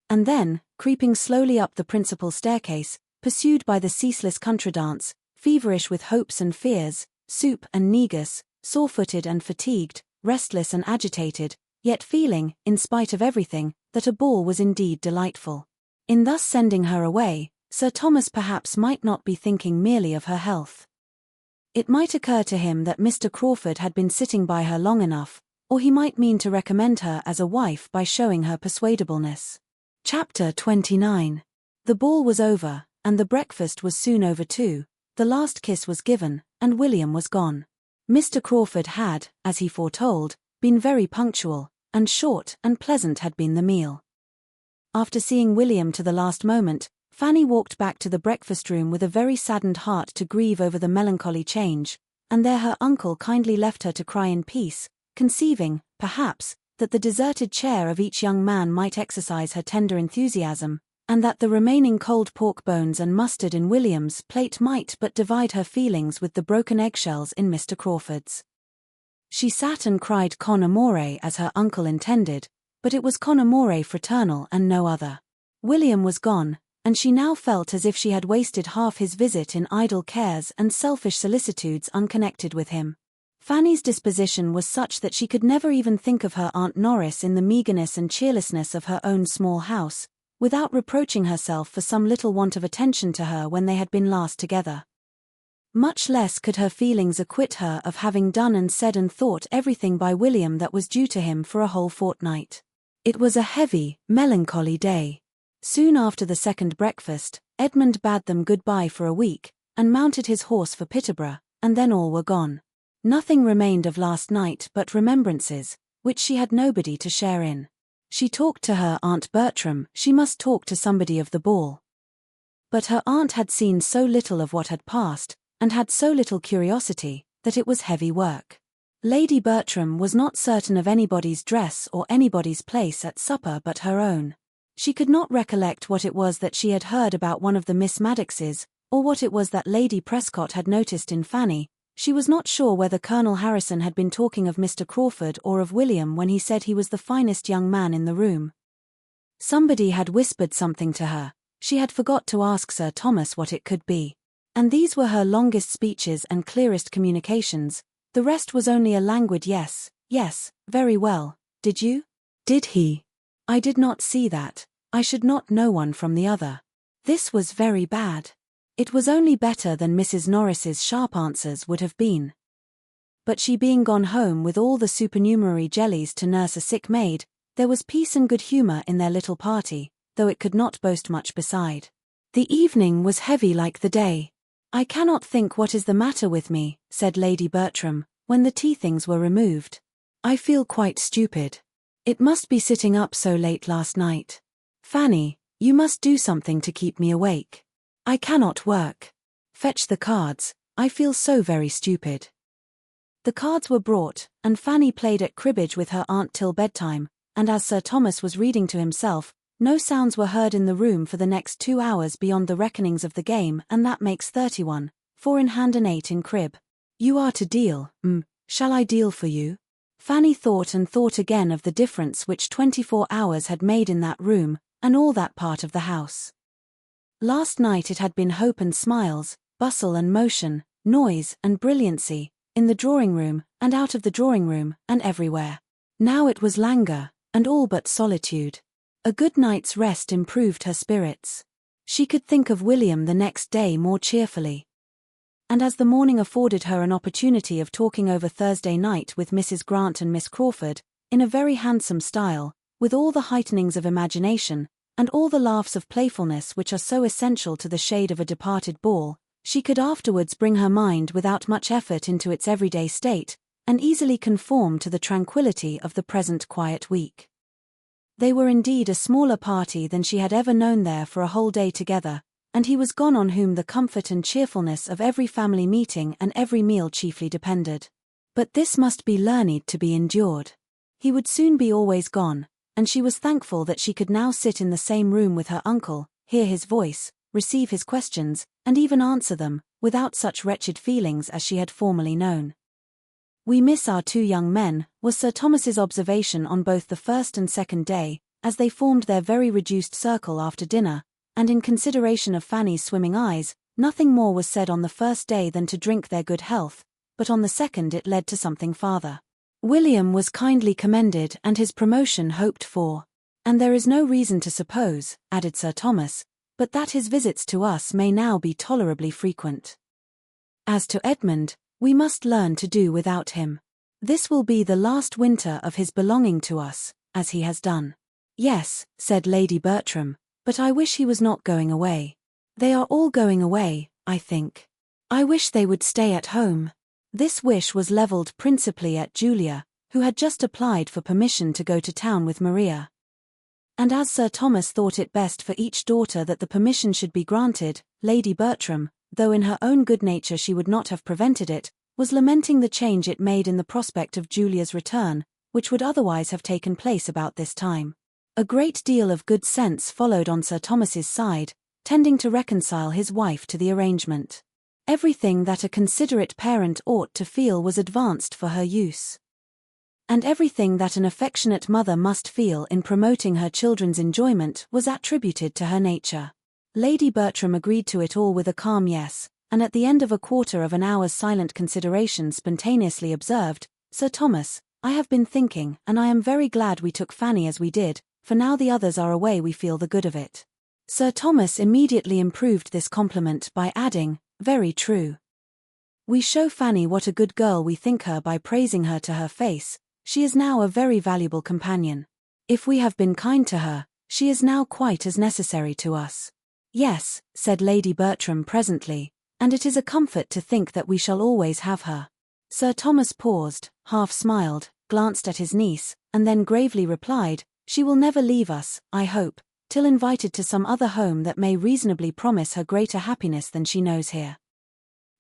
And then, creeping slowly up the principal staircase, pursued by the ceaseless contradance, feverish with hopes and fears, soup and negus, sore-footed and fatigued, restless and agitated, yet feeling, in spite of everything, that a ball was indeed delightful. In thus sending her away, Sir Thomas perhaps might not be thinking merely of her health. It might occur to him that Mr. Crawford had been sitting by her long enough, or he might mean to recommend her as a wife by showing her persuadableness. Chapter 29. The ball was over, and the breakfast was soon over too. The last kiss was given, and William was gone. Mr. Crawford had, as he foretold, been very punctual, and short and pleasant had been the meal. After seeing William to the last moment, Fanny walked back to the breakfast-room with a very saddened heart to grieve over the melancholy change, and there her uncle kindly left her to cry in peace, conceiving, perhaps, that the deserted chair of each young man might exercise her tender enthusiasm, and that the remaining cold pork bones and mustard in William's plate might but divide her feelings with the broken eggshells in Mr. Crawford's. She sat and cried con amore as her uncle intended, but it was con amore fraternal and no other. William was gone, and she now felt as if she had wasted half his visit in idle cares and selfish solicitudes unconnected with him. Fanny's disposition was such that she could never even think of her Aunt Norris in the meagreness and cheerlessness of her own small house, without reproaching herself for some little want of attention to her when they had been last together. Much less could her feelings acquit her of having done and said and thought everything by William that was due to him for a whole fortnight. It was a heavy, melancholy day. Soon after the second breakfast, Edmund bade them good-bye for a week, and mounted his horse for Peterborough, and then all were gone. Nothing remained of last night but remembrances, which she had nobody to share in. She talked to her Aunt Bertram, she must talk to somebody of the ball. But her aunt had seen so little of what had passed, and had so little curiosity, that it was heavy work. Lady Bertram was not certain of anybody's dress or anybody's place at supper but her own. She could not recollect what it was that she had heard about one of the Miss Maddoxes, or what it was that Lady Prescott had noticed in Fanny. She was not sure whether Colonel Harrison had been talking of Mr. Crawford or of William when he said he was the finest young man in the room. Somebody had whispered something to her. She had forgot to ask Sir Thomas what it could be. And these were her longest speeches and clearest communications. The rest was only a languid yes, very well, did you? Did he? I did not see that. I should not know one from the other. This was very bad. It was only better than Mrs. Norris's sharp answers would have been. But she being gone home with all the supernumerary jellies to nurse a sick maid, there was peace and good humour in their little party, though it could not boast much beside. The evening was heavy like the day. I cannot think what is the matter with me, said Lady Bertram, when the tea-things were removed. I feel quite stupid. It must be sitting up so late last night. Fanny, You must do something to keep me awake. I cannot work. Fetch the cards, I feel so very stupid. The cards were brought, and Fanny played at cribbage with her aunt till bedtime, and as Sir Thomas was reading to himself, no sounds were heard in the room for the next 2 hours beyond the reckonings of the game, and that makes 31, 4 in hand and 8 in crib. You are to deal, shall I deal for you? Fanny thought and thought again of the difference which 24 hours had made in that room, and all that part of the house. Last night it had been hope and smiles, bustle and motion, noise and brilliancy, in the drawing-room, and out of the drawing-room, and everywhere. Now it was languor, and all but solitude. A good night's rest improved her spirits. She could think of William the next day more cheerfully. And as the morning afforded her an opportunity of talking over Thursday night with Mrs. Grant and Miss Crawford, in a very handsome style, with all the heightenings of imagination, and all the laughs of playfulness which are so essential to the shade of a departed ball, she could afterwards bring her mind without much effort into its everyday state, and easily conform to the tranquillity of the present quiet week. They were indeed a smaller party than she had ever known there for a whole day together, and he was gone on whom the comfort and cheerfulness of every family meeting and every meal chiefly depended. But this must be learned to be endured. He would soon be always gone, and she was thankful that she could now sit in the same room with her uncle, hear his voice, receive his questions, and even answer them, without such wretched feelings as she had formerly known. "We miss our 2 young men," was Sir Thomas's observation on both the first and second day, as they formed their very reduced circle after dinner, and in consideration of Fanny's swimming eyes, nothing more was said on the first day than to drink their good health, but on the second it led to something farther. William was kindly commended and his promotion hoped for. "And there is no reason to suppose," added Sir Thomas, "but that his visits to us may now be tolerably frequent. As to Edmund, we must learn to do without him. This will be the last winter of his belonging to us, as he has done." "Yes," said Lady Bertram, "but I wish he was not going away. They are all going away, I think. I wish they would stay at home." This wish was levelled principally at Julia, who had just applied for permission to go to town with Maria. And as Sir Thomas thought it best for each daughter that the permission should be granted, Lady Bertram, though in her own good nature she would not have prevented it, was lamenting the change it made in the prospect of Julia's return, which would otherwise have taken place about this time. A great deal of good sense followed on Sir Thomas's side, tending to reconcile his wife to the arrangement. Everything that a considerate parent ought to feel was advanced for her use. And everything that an affectionate mother must feel in promoting her children's enjoyment was attributed to her nature. Lady Bertram agreed to it all with a calm yes, and at the end of a quarter of an hour's silent consideration spontaneously observed, "Sir Thomas, I have been thinking, and I am very glad we took Fanny as we did, for now the others are away we feel the good of it." Sir Thomas immediately improved this compliment by adding, "Very true. We show Fanny what a good girl we think her by praising her to her face. She is now a very valuable companion. If we have been kind to her, she is now quite as necessary to us." "Yes," said Lady Bertram presently, "and it is a comfort to think that we shall always have her." Sir Thomas paused, half smiled, glanced at his niece, and then gravely replied, "She will never leave us, I hope, till invited to some other home that may reasonably promise her greater happiness than she knows here."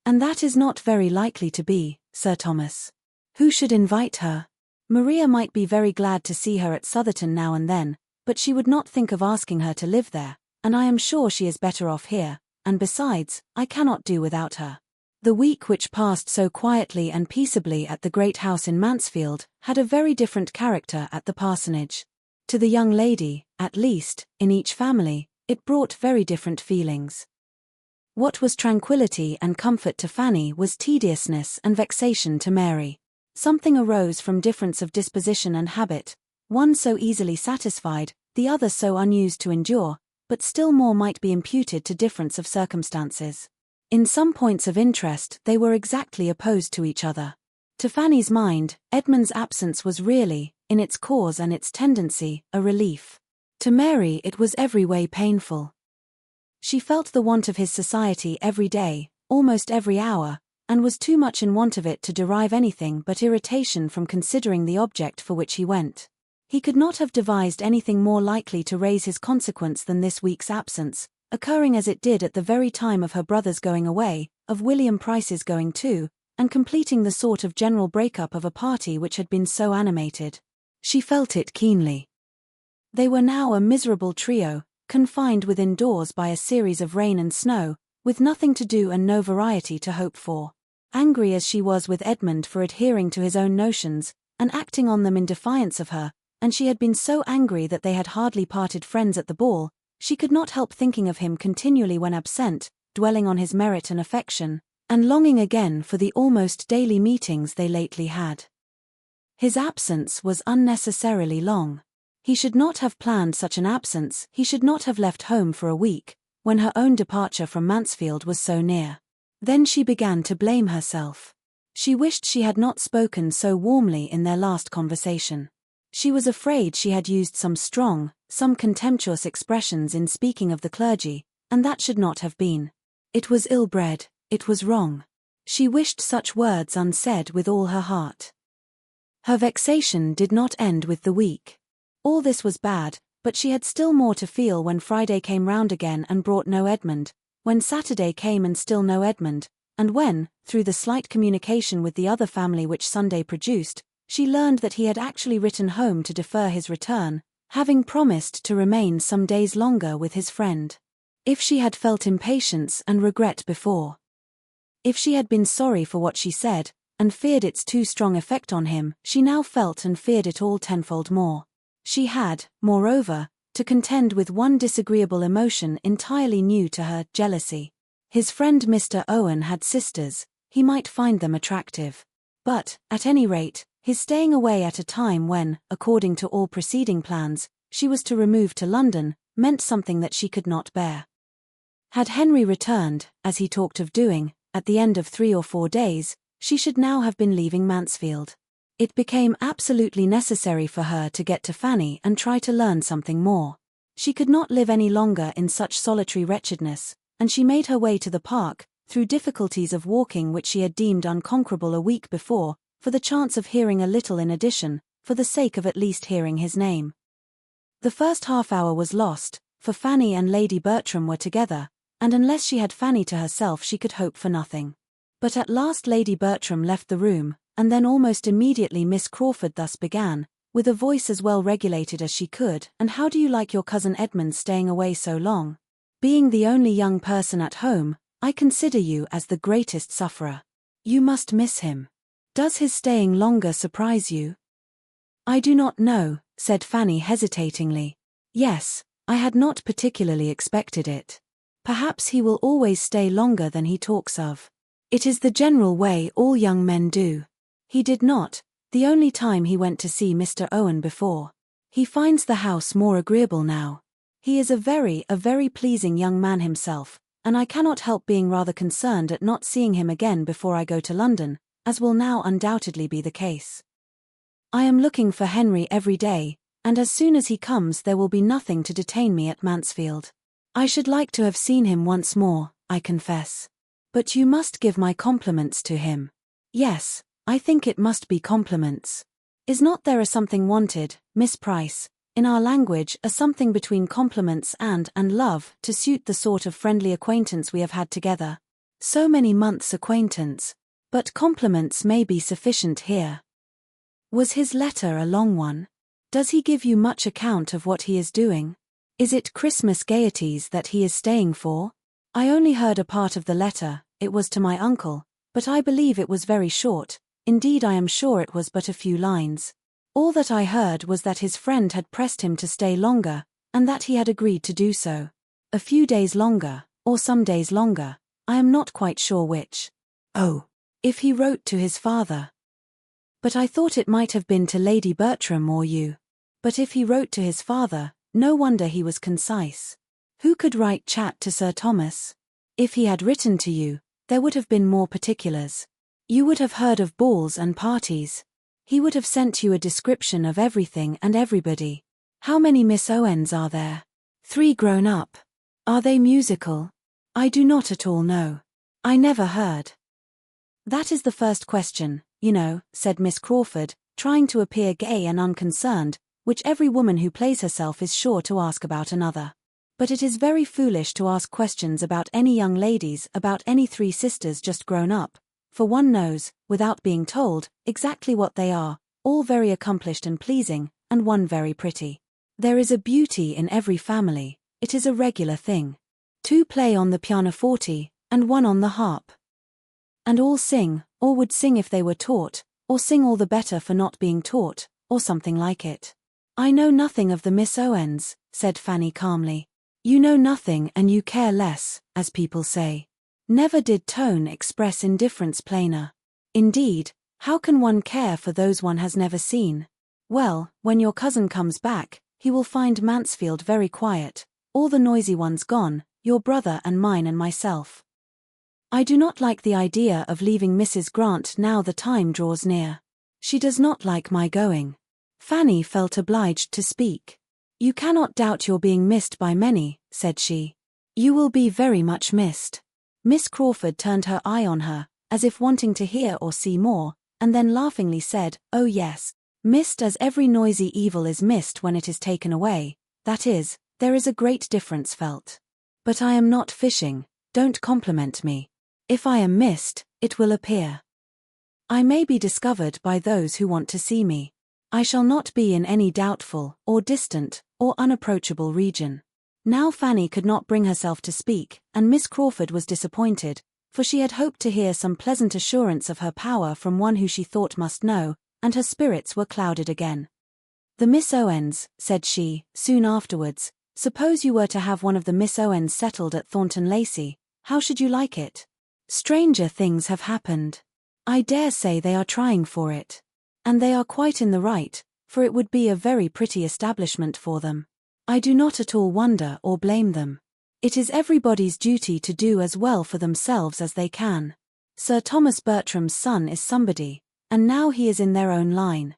"And that is not very likely to be, Sir Thomas. Who should invite her? Maria might be very glad to see her at Southerton now and then, but she would not think of asking her to live there, and I am sure she is better off here, and besides, I cannot do without her." The week which passed so quietly and peaceably at the great house in Mansfield had a very different character at the parsonage. To the young lady, at least, in each family, it brought very different feelings. What was tranquillity and comfort to Fanny was tediousness and vexation to Mary. Something arose from difference of disposition and habit, one so easily satisfied, the other so unused to endure, but still more might be imputed to difference of circumstances. In some points of interest they were exactly opposed to each other. To Fanny's mind, Edmund's absence was really, in its cause and its tendency, a relief. To Mary it was every way painful. She felt the want of his society every day, almost every hour, and was too much in want of it to derive anything but irritation from considering the object for which he went. He could not have devised anything more likely to raise his consequence than this week's absence, occurring as it did at the very time of her brother's going away, of William Price's going too, and completing the sort of general break-up of a party which had been so animated. She felt it keenly. They were now a miserable trio, confined within doors by a series of rain and snow, with nothing to do and no variety to hope for. Angry as she was with Edmund for adhering to his own notions, and acting on them in defiance of her, and she had been so angry that they had hardly parted friends at the ball, she could not help thinking of him continually when absent, dwelling on his merit and affection, and longing again for the almost daily meetings they lately had. His absence was unnecessarily long. He should not have planned such an absence, he should not have left home for a week, when her own departure from Mansfield was so near. Then she began to blame herself. She wished she had not spoken so warmly in their last conversation. She was afraid she had used some strong, some contemptuous expressions in speaking of the clergy, and that should not have been. It was ill-bred, it was wrong. She wished such words unsaid with all her heart. Her vexation did not end with the week. All this was bad, but she had still more to feel when Friday came round again and brought no Edmund, when Saturday came and still no Edmund, and when, through the slight communication with the other family which Sunday produced, she learned that he had actually written home to defer his return, having promised to remain some days longer with his friend. If she had felt impatience and regret before, if she had been sorry for what she said, and feared its too strong effect on him, she now felt and feared it all tenfold more. She had, moreover, to contend with one disagreeable emotion entirely new to her, jealousy. His friend Mr. Owen had sisters, he might find them attractive. But, at any rate, his staying away at a time when, according to all preceding plans, she was to remove to London, meant something that she could not bear. Had Henry returned, as he talked of doing, at the end of 3 or 4 days, she should now have been leaving Mansfield. It became absolutely necessary for her to get to Fanny and try to learn something more. She could not live any longer in such solitary wretchedness, and she made her way to the park, through difficulties of walking which she had deemed unconquerable a week before, for the chance of hearing a little in addition, for the sake of at least hearing his name. The first half-hour was lost, for Fanny and Lady Bertram were together, and unless she had Fanny to herself she could hope for nothing. But at last Lady Bertram left the room, and then almost immediately Miss Crawford thus began, with a voice as well regulated as she could, "And how do you like your cousin Edmund staying away so long? Being the only young person at home, I consider you as the greatest sufferer. You must miss him. Does his staying longer surprise you?" "I do not know," said Fanny hesitatingly. "Yes, I had not particularly expected it. Perhaps he will always stay longer than he talks of. It is the general way all young men do. He did not, the only time he went to see Mr. Owen before. He finds the house more agreeable now. He is a very pleasing young man himself, and I cannot help being rather concerned at not seeing him again before I go to London, as will now undoubtedly be the case. I am looking for Henry every day, and as soon as he comes there will be nothing to detain me at Mansfield. I should like to have seen him once more, I confess. But you must give my compliments to him." "Yes, I think it must be compliments. Is not there a something wanted, Miss Price, in our language, a something between compliments and love, to suit the sort of friendly acquaintance we have had together? So many months' acquaintance. But compliments may be sufficient here. Was his letter a long one? Does he give you much account of what he is doing? Is it Christmas gaieties that he is staying for? I only heard a part of the letter, it was to my uncle, but I believe it was very short, indeed I am sure it was but a few lines. All that I heard was that his friend had pressed him to stay longer, and that he had agreed to do so. A few days longer, or some days longer, I am not quite sure which. Oh, if he wrote to his father. But I thought it might have been to Lady Bertram or you. But if he wrote to his father, no wonder he was concise. Who could write chat to Sir Thomas? If he had written to you, there would have been more particulars. You would have heard of balls and parties. He would have sent you a description of everything and everybody. How many Miss Owens are there? 3 grown up. Are they musical? I do not at all know. I never heard. That is the first question, you know, said Miss Crawford, trying to appear gay and unconcerned, which every woman who plays herself is sure to ask about another. But it is very foolish to ask questions about any young ladies, about any three sisters just grown up, for one knows, without being told, exactly what they are, all very accomplished and pleasing, and one very pretty. There is a beauty in every family, it is a regular thing. Two play on the pianoforte, and one on the harp. And all sing, or would sing if they were taught, or sing all the better for not being taught, or something like it. I know nothing of the Miss Owens, said Fanny calmly. You know nothing and you care less, as people say. Never did tone express indifference plainer. Indeed, how can one care for those one has never seen? Well, when your cousin comes back, he will find Mansfield very quiet, all the noisy ones gone, your brother and mine and myself. I do not like the idea of leaving Mrs. Grant now the time draws near. She does not like my going. Fanny felt obliged to speak. You cannot doubt your being missed by many, said she. You will be very much missed. Miss Crawford turned her eye on her, as if wanting to hear or see more, and then laughingly said, oh yes, missed as every noisy evil is missed when it is taken away, that is, there is a great difference felt. But I am not fishing, don't compliment me. If I am missed, it will appear. I may be discovered by those who want to see me. I shall not be in any doubtful, or distant, or unapproachable region. Now Fanny could not bring herself to speak, and Miss Crawford was disappointed, for she had hoped to hear some pleasant assurance of her power from one who she thought must know, and her spirits were clouded again. The Miss Owens, said she, soon afterwards, suppose you were to have one of the Miss Owens settled at Thornton Lacey, how should you like it? Stranger things have happened. I dare say they are trying for it. And they are quite in the right, for it would be a very pretty establishment for them. I do not at all wonder or blame them. It is everybody's duty to do as well for themselves as they can. Sir Thomas Bertram's son is somebody, and now he is in their own line.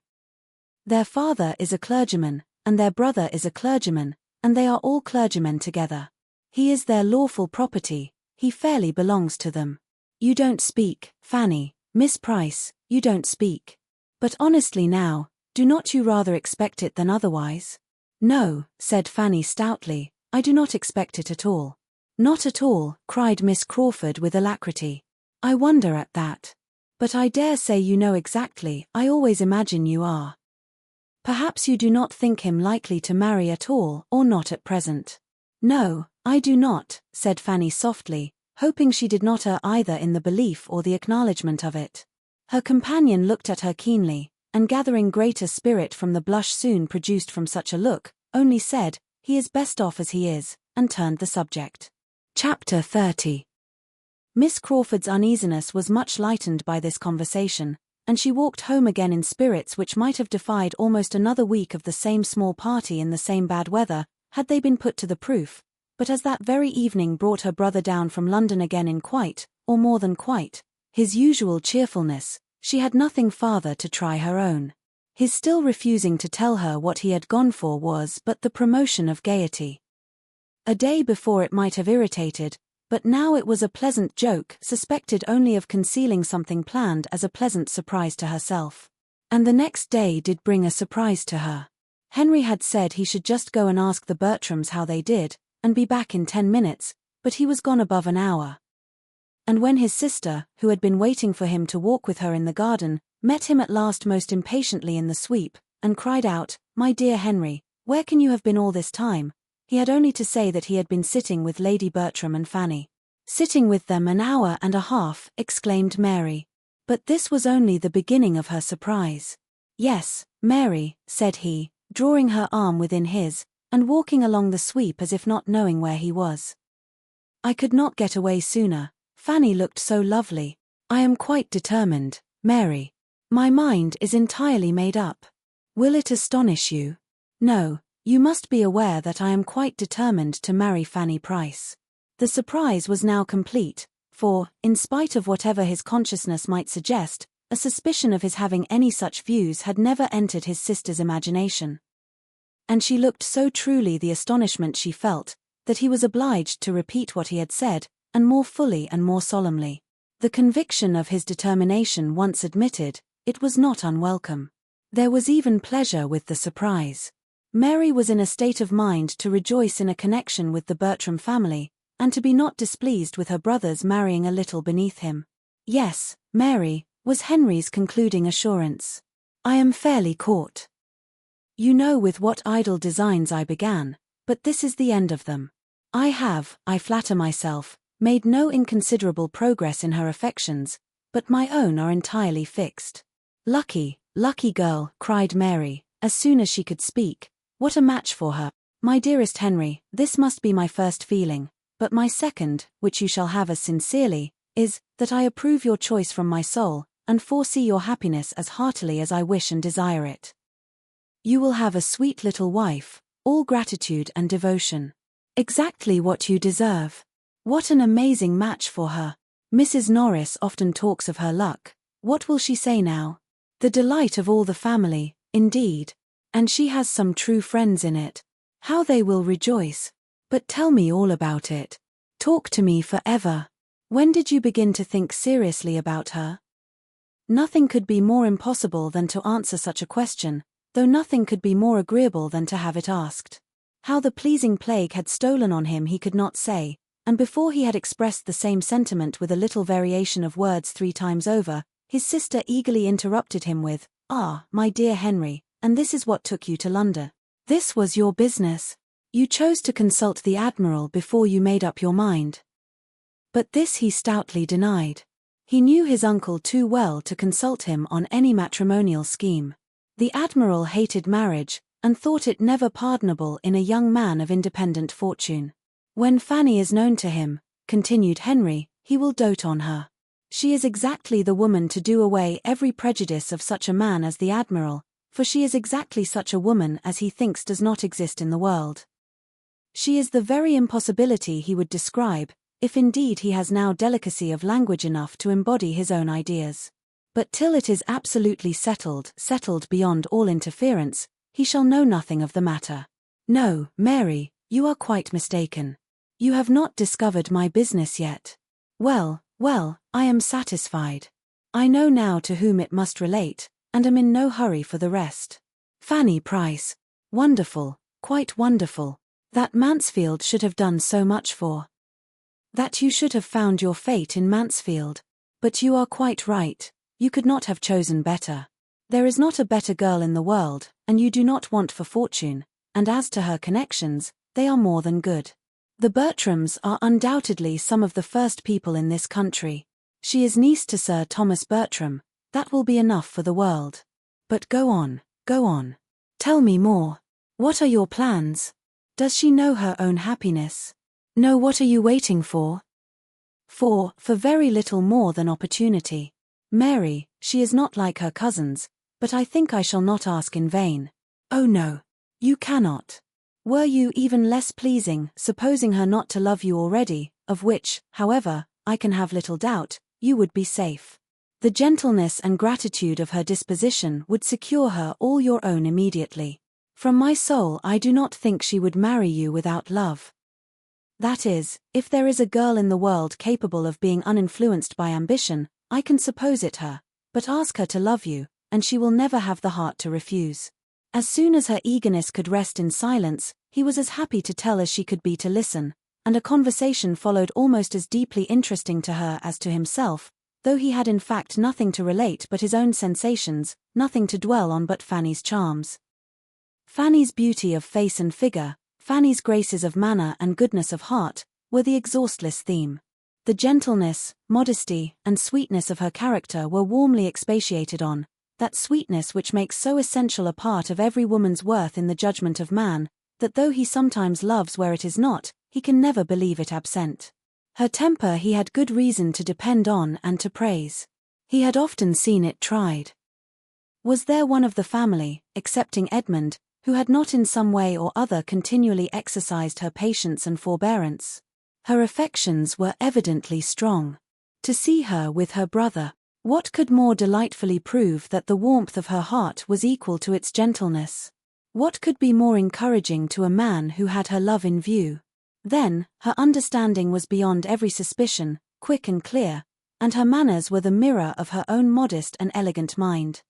Their father is a clergyman, and their brother is a clergyman, and they are all clergymen together. He is their lawful property, he fairly belongs to them. You don't speak, Fanny, Miss Price, you don't speak. But honestly now, do not you rather expect it than otherwise? No, said Fanny stoutly, I do not expect it at all. Not at all, cried Miss Crawford with alacrity. I wonder at that. But I dare say you know exactly, I always imagine you are. Perhaps you do not think him likely to marry at all, or not at present. No, I do not, said Fanny softly, hoping she did not err either in the belief or the acknowledgement of it. Her companion looked at her keenly, and gathering greater spirit from the blush soon produced from such a look, only said, he is best off as he is, and turned the subject. Chapter 30. Miss Crawford's uneasiness was much lightened by this conversation, and she walked home again in spirits which might have defied almost another week of the same small party in the same bad weather, had they been put to the proof, but as that very evening brought her brother down from London again in quite, or more than quite, his usual cheerfulness, she had nothing farther to try her own. His still refusing to tell her what he had gone for was but the promotion of gaiety. A day before it might have irritated, but now it was a pleasant joke, suspected only of concealing something planned as a pleasant surprise to herself. And the next day did bring a surprise to her. Henry had said he should just go and ask the Bertrams how they did, and be back in 10 minutes, but he was gone above an hour. And when his sister, who had been waiting for him to walk with her in the garden, met him at last most impatiently in the sweep, and cried out, "My dear Henry, where can you have been all this time?" he had only to say that he had been sitting with Lady Bertram and Fanny. "Sitting with them an hour and a half," exclaimed Mary. But this was only the beginning of her surprise. "Yes, Mary," said he, drawing her arm within his, and walking along the sweep as if not knowing where he was. "I could not get away sooner. Fanny looked so lovely. I am quite determined, Mary. My mind is entirely made up. Will it astonish you? No, you must be aware that I am quite determined to marry Fanny Price." The surprise was now complete, for, in spite of whatever his consciousness might suggest, a suspicion of his having any such views had never entered his sister's imagination. And she looked so truly the astonishment she felt, that he was obliged to repeat what he had said, and more fully and more solemnly. The conviction of his determination once admitted, it was not unwelcome. There was even pleasure with the surprise. Mary was in a state of mind to rejoice in a connection with the Bertram family, and to be not displeased with her brother's marrying a little beneath him. "Yes, Mary," was Henry's concluding assurance. "I am fairly caught. You know with what idle designs I began, but this is the end of them. I have, I flatter myself, made no inconsiderable progress in her affections, but my own are entirely fixed." "Lucky, lucky girl," cried Mary, as soon as she could speak. "What a match for her! My dearest Henry, this must be my first feeling, but my second, which you shall have as sincerely, is, that I approve your choice from my soul, and foresee your happiness as heartily as I wish and desire it. You will have a sweet little wife, all gratitude and devotion. Exactly what you deserve. What an amazing match for her. Mrs. Norris often talks of her luck. What will she say now? The delight of all the family, indeed. And she has some true friends in it. How they will rejoice. But tell me all about it. Talk to me forever. When did you begin to think seriously about her?" Nothing could be more impossible than to answer such a question, though nothing could be more agreeable than to have it asked. How the pleasing plague had stolen on him he could not say, and before he had expressed the same sentiment with a little variation of words 3 times over, his sister eagerly interrupted him with, "Ah, my dear Henry, and this is what took you to London. This was your business. You chose to consult the Admiral before you made up your mind." But this he stoutly denied. He knew his uncle too well to consult him on any matrimonial scheme. The Admiral hated marriage, and thought it never pardonable in a young man of independent fortune. "When Fanny is known to him," continued Henry, "he will dote on her. She is exactly the woman to do away every prejudice of such a man as the Admiral, for she is exactly such a woman as he thinks does not exist in the world. She is the very impossibility he would describe, if indeed he has now delicacy of language enough to embody his own ideas. But till it is absolutely settled beyond all interference, he shall know nothing of the matter. No, Mary, you are quite mistaken. You have not discovered my business yet. Well, I am satisfied. I know now to whom it must relate, and am in no hurry for the rest. Fanny Price. Wonderful, quite wonderful. That Mansfield should have done so much for. That you should have found your fate in Mansfield. But you are quite right, you could not have chosen better. There is not a better girl in the world, and you do not want for fortune, and as to her connections, they are more than good. The Bertrams are undoubtedly some of the first people in this country. She is niece to Sir Thomas Bertram, that will be enough for the world. But go on. Tell me more. What are your plans? Does she know her own happiness? No, what are you waiting for? For very little more than opportunity. Mary, she is not like her cousins, but I think I shall not ask in vain. Oh no, you cannot. Were you even less pleasing, supposing her not to love you already, of which, however, I can have little doubt, you would be safe. The gentleness and gratitude of her disposition would secure her all your own immediately. From my soul I do not think she would marry you without love. That is, if there is a girl in the world capable of being uninfluenced by ambition, I can suppose it her, but ask her to love you, and she will never have the heart to refuse. As soon as her eagerness could rest in silence, he was as happy to tell as she could be to listen, and a conversation followed almost as deeply interesting to her as to himself, though he had in fact nothing to relate but his own sensations, nothing to dwell on but Fanny's charms. Fanny's beauty of face and figure, Fanny's graces of manner and goodness of heart, were the exhaustless theme. The gentleness, modesty, and sweetness of her character were warmly expatiated on, that sweetness which makes so essential a part of every woman's worth in the judgment of man, that though he sometimes loves where it is not, he can never believe it absent. Her temper he had good reason to depend on and to praise. He had often seen it tried. Was there one of the family, excepting Edmund, who had not in some way or other continually exercised her patience and forbearance? Her affections were evidently strong. To see her with her brother, what could more delightfully prove that the warmth of her heart was equal to its gentleness? What could be more encouraging to a man who had her love in view? Then, her understanding was beyond every suspicion, quick and clear, and her manners were the mirror of her own modest and elegant mind.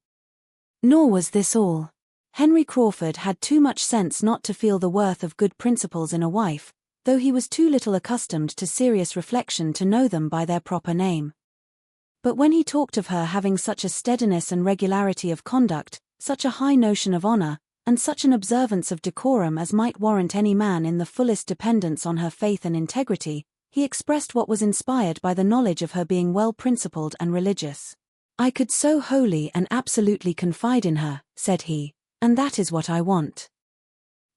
Nor was this all. Henry Crawford had too much sense not to feel the worth of good principles in a wife, though he was too little accustomed to serious reflection to know them by their proper name. But when he talked of her having such a steadiness and regularity of conduct, such a high notion of honor, and such an observance of decorum as might warrant any man in the fullest dependence on her faith and integrity, he expressed what was inspired by the knowledge of her being well-principled and religious. "I could so wholly and absolutely confide in her," said he, "and that is what I want."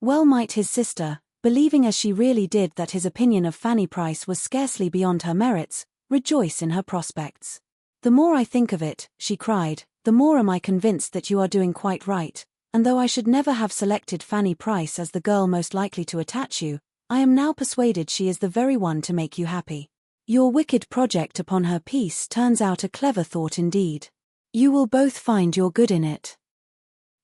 Well might his sister, believing as she really did that his opinion of Fanny Price was scarcely beyond her merits, rejoice in her prospects. "The more I think of it," she cried, "the more am I convinced that you are doing quite right, and though I should never have selected Fanny Price as the girl most likely to attach you, I am now persuaded she is the very one to make you happy. Your wicked project upon her peace turns out a clever thought indeed. You will both find your good in it.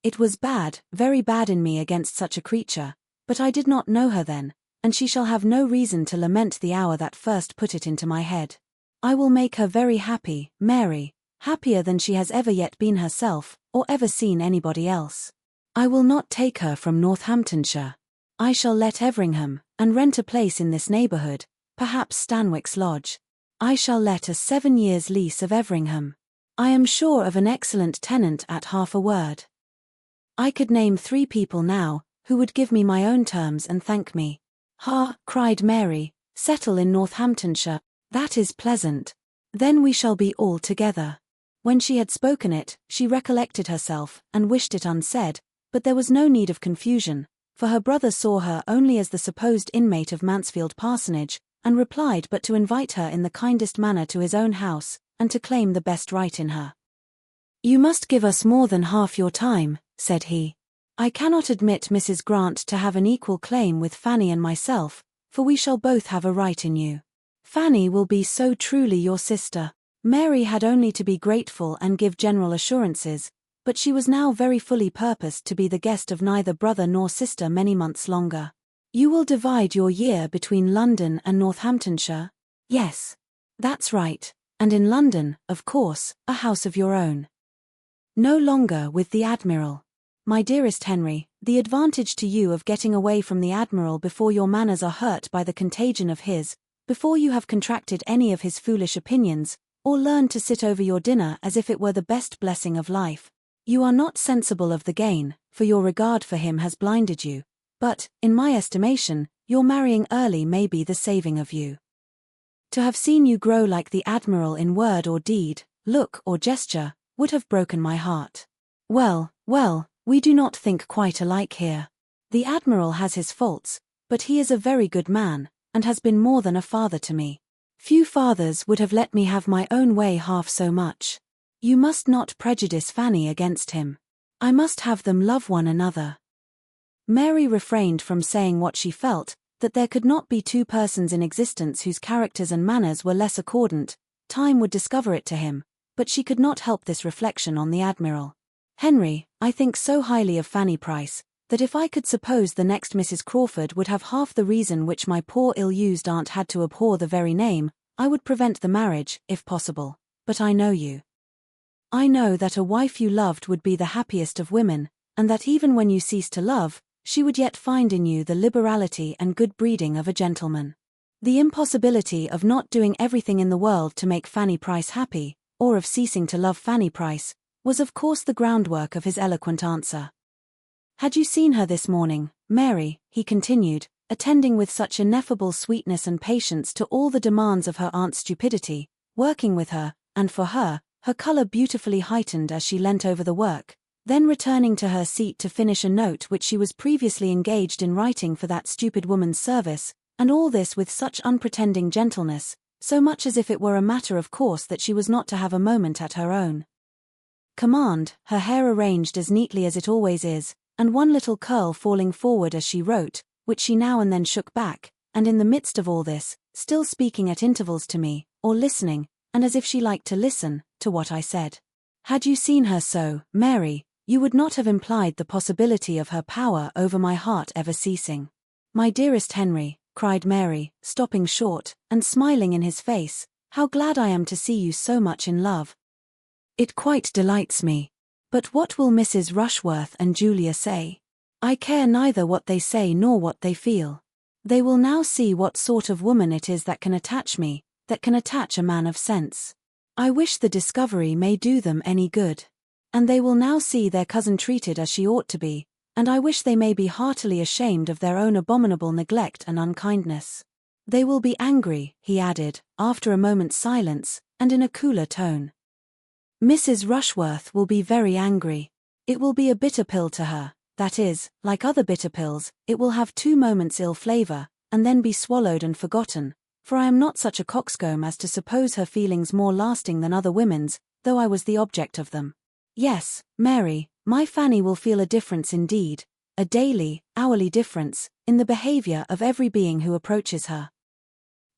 It was bad, very bad in me against such a creature, but I did not know her then, and she shall have no reason to lament the hour that first put it into my head. I will make her very happy, Mary, happier than she has ever yet been herself, or ever seen anybody else. I will not take her from Northamptonshire. I shall let Everingham, and rent a place in this neighbourhood, perhaps Stanwix Lodge. I shall let a 7 years' lease of Everingham. I am sure of an excellent tenant at half a word. I could name 3 people now, who would give me my own terms and thank me." "Ha!" cried Mary, "settle in Northamptonshire, that is pleasant. Then we shall be all together." When she had spoken it, she recollected herself, and wished it unsaid, but there was no need of confusion, for her brother saw her only as the supposed inmate of Mansfield parsonage, and replied but to invite her in the kindest manner to his own house, and to claim the best right in her. "You must give us more than half your time," said he. "I cannot admit Mrs. Grant to have an equal claim with Fanny and myself, for we shall both have a right in you. Fanny will be so truly your sister." Mary had only to be grateful and give general assurances, but she was now very fully purposed to be the guest of neither brother nor sister many months longer. "You will divide your year between London and Northamptonshire?" "Yes. That's right, and in London, of course, a house of your own. No longer with the Admiral. My dearest Henry, the advantage to you of getting away from the Admiral before your manners are hurt by the contagion of his, before you have contracted any of his foolish opinions, or learned to sit over your dinner as if it were the best blessing of life. You are not sensible of the gain, for your regard for him has blinded you, but, in my estimation, your marrying early may be the saving of you. To have seen you grow like the Admiral in word or deed, look or gesture, would have broken my heart. Well, well, we do not think quite alike here. The Admiral has his faults, but he is a very good man, and has been more than a father to me. Few fathers would have let me have my own way half so much. You must not prejudice Fanny against him. I must have them love one another." Mary refrained from saying what she felt, that there could not be 2 persons in existence whose characters and manners were less accordant. Time would discover it to him, but she could not help this reflection on the Admiral. "Henry, I think so highly of Fanny Price, that if I could suppose the next Mrs. Crawford would have half the reason which my poor ill-used aunt had to abhor the very name, I would prevent the marriage, if possible. But I know you. I know that a wife you loved would be the happiest of women, and that even when you ceased to love, she would yet find in you the liberality and good breeding of a gentleman. The impossibility of not doing everything in the world to make Fanny Price happy, or of ceasing to love Fanny Price, was of course the groundwork of his eloquent answer. Had you seen her this morning, Mary," he continued, attending with such ineffable sweetness and patience to all the demands of her aunt's stupidity, working with her, and for her, her colour beautifully heightened as she leant over the work, then returning to her seat to finish a note which she was previously engaged in writing for that stupid woman's service, and all this with such unpretending gentleness, so much as if it were a matter of course that she was not to have a moment at her own command, her hair arranged as neatly as it always is, and one little curl falling forward as she wrote, which she now and then shook back, and in the midst of all this, still speaking at intervals to me, or listening, and as if she liked to listen, to what I said. Had you seen her so, Mary, you would not have implied the possibility of her power over my heart ever ceasing. My dearest Henry, cried Mary, stopping short, and smiling in his face, how glad I am to see you so much in love. It quite delights me. But what will Mrs. Rushworth and Julia say? I care neither what they say nor what they feel. They will now see what sort of woman it is that can attach me, that can attach a man of sense. I wish the discovery may do them any good. And they will now see their cousin treated as she ought to be, and I wish they may be heartily ashamed of their own abominable neglect and unkindness. They will be angry, he added, after a moment's silence, and in a cooler tone. Mrs. Rushworth will be very angry. It will be a bitter pill to her, that is, like other bitter pills, it will have 2 moments ill flavor, and then be swallowed and forgotten, for I am not such a coxcomb as to suppose her feelings more lasting than other women's, though I was the object of them. Yes, Mary, my Fanny will feel a difference indeed, a daily, hourly difference, in the behavior of every being who approaches her.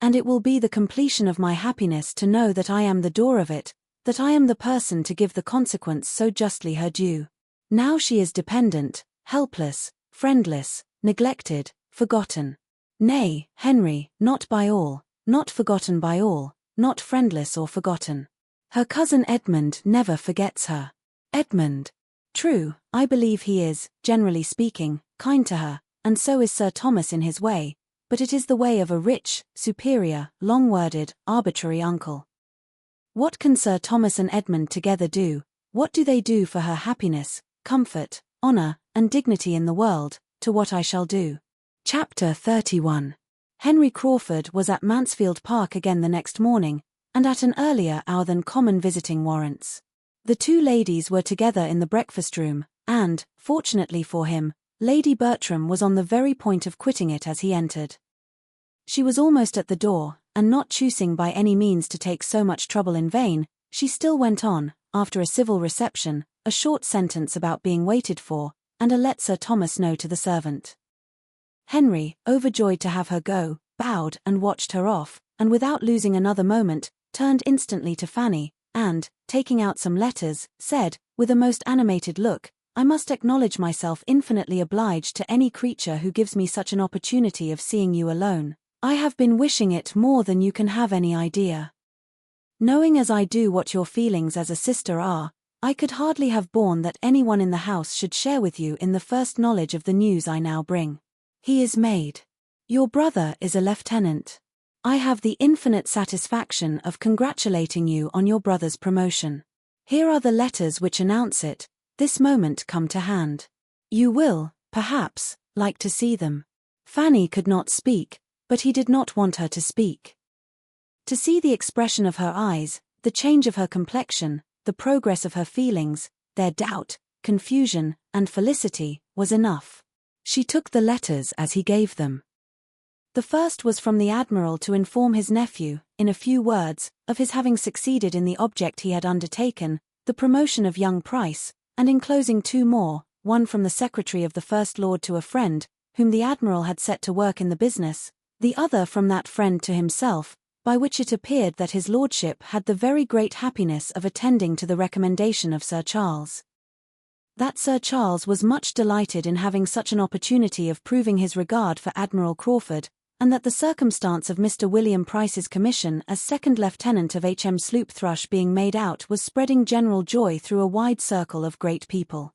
And it will be the completion of my happiness to know that I am the door of it, that I am the person to give the consequence so justly her due. Now she is dependent, helpless, friendless, neglected, forgotten. Nay, Henry, not by all, not forgotten by all, not friendless or forgotten. Her cousin Edmund never forgets her. Edmund. True, I believe he is, generally speaking, kind to her, and so is Sir Thomas in his way, but it is the way of a rich, superior, long-worded, arbitrary uncle. What can Sir Thomas and Edmund together do? What do they do for her happiness, comfort, honor, and dignity in the world, to what I shall do? Chapter 31. Henry Crawford was at Mansfield Park again the next morning, and at an earlier hour than common visiting warrants. The 2 ladies were together in the breakfast-room, and, fortunately for him, Lady Bertram was on the very point of quitting it as he entered. She was almost at the door, and not choosing by any means to take so much trouble in vain, she still went on, after a civil reception, a short sentence about being waited for, and a let Sir Thomas know to the servant. Henry, overjoyed to have her go, bowed and watched her off, and without losing another moment, turned instantly to Fanny, and, taking out some letters, said, with a most animated look, I must acknowledge myself infinitely obliged to any creature who gives me such an opportunity of seeing you alone. I have been wishing it more than you can have any idea. Knowing as I do what your feelings as a sister are, I could hardly have borne that anyone in the house should share with you in the first knowledge of the news I now bring. He is made. Your brother is a lieutenant. I have the infinite satisfaction of congratulating you on your brother's promotion. Here are the letters which announce it, this moment come to hand. You will, perhaps, like to see them. Fanny could not speak, but he did not want her to speak. To see the expression of her eyes, the change of her complexion, the progress of her feelings, their doubt, confusion, and felicity, was enough. She took the letters as he gave them. The first was from the Admiral to inform his nephew, in a few words, of his having succeeded in the object he had undertaken, the promotion of young Price, and enclosing 2 more, one from the Secretary of the First Lord to a friend, whom the Admiral had set to work in the business, the other from that friend to himself, by which it appeared that his lordship had the very great happiness of attending to the recommendation of Sir Charles. That Sir Charles was much delighted in having such an opportunity of proving his regard for Admiral Crawford, and that the circumstance of Mr. William Price's commission as second lieutenant of H.M. sloop Thrush being made out was spreading general joy through a wide circle of great people.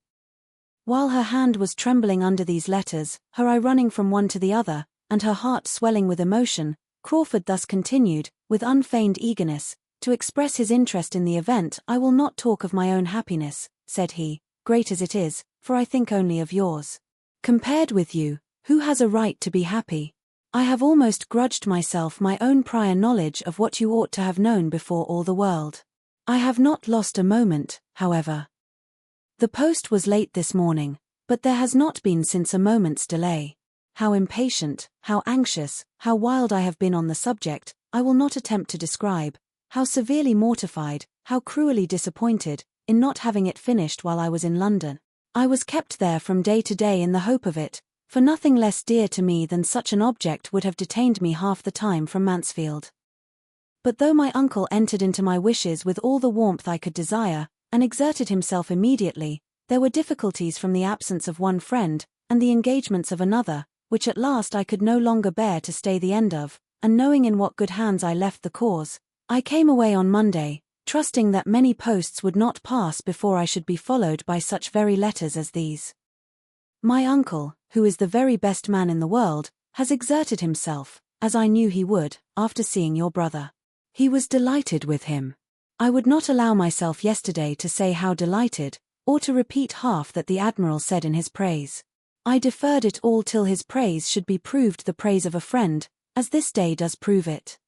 While her hand was trembling under these letters, her eye running from one to the other, and her heart swelling with emotion, Crawford thus continued, with unfeigned eagerness, to express his interest in the event. I will not talk of my own happiness, said he, great as it is, for I think only of yours. Compared with you, who has a right to be happy? I have almost grudged myself my own prior knowledge of what you ought to have known before all the world. I have not lost a moment, however. The post was late this morning, but there has not been since a moment's delay. How impatient, how anxious, how wild I have been on the subject, I will not attempt to describe, how severely mortified, how cruelly disappointed, in not having it finished while I was in London. I was kept there from day to day in the hope of it, for nothing less dear to me than such an object would have detained me half the time from Mansfield. But though my uncle entered into my wishes with all the warmth I could desire, and exerted himself immediately, there were difficulties from the absence of one friend, and the engagements of another, which at last I could no longer bear to stay the end of, and knowing in what good hands I left the cause, I came away on Monday, trusting that many posts would not pass before I should be followed by such very letters as these. My uncle, who is the very best man in the world, has exerted himself, as I knew he would, after seeing your brother. He was delighted with him. I would not allow myself yesterday to say how delighted, or to repeat half that the Admiral said in his praise. I deferred it all till his praise should be proved the praise of a friend, as this day does prove it.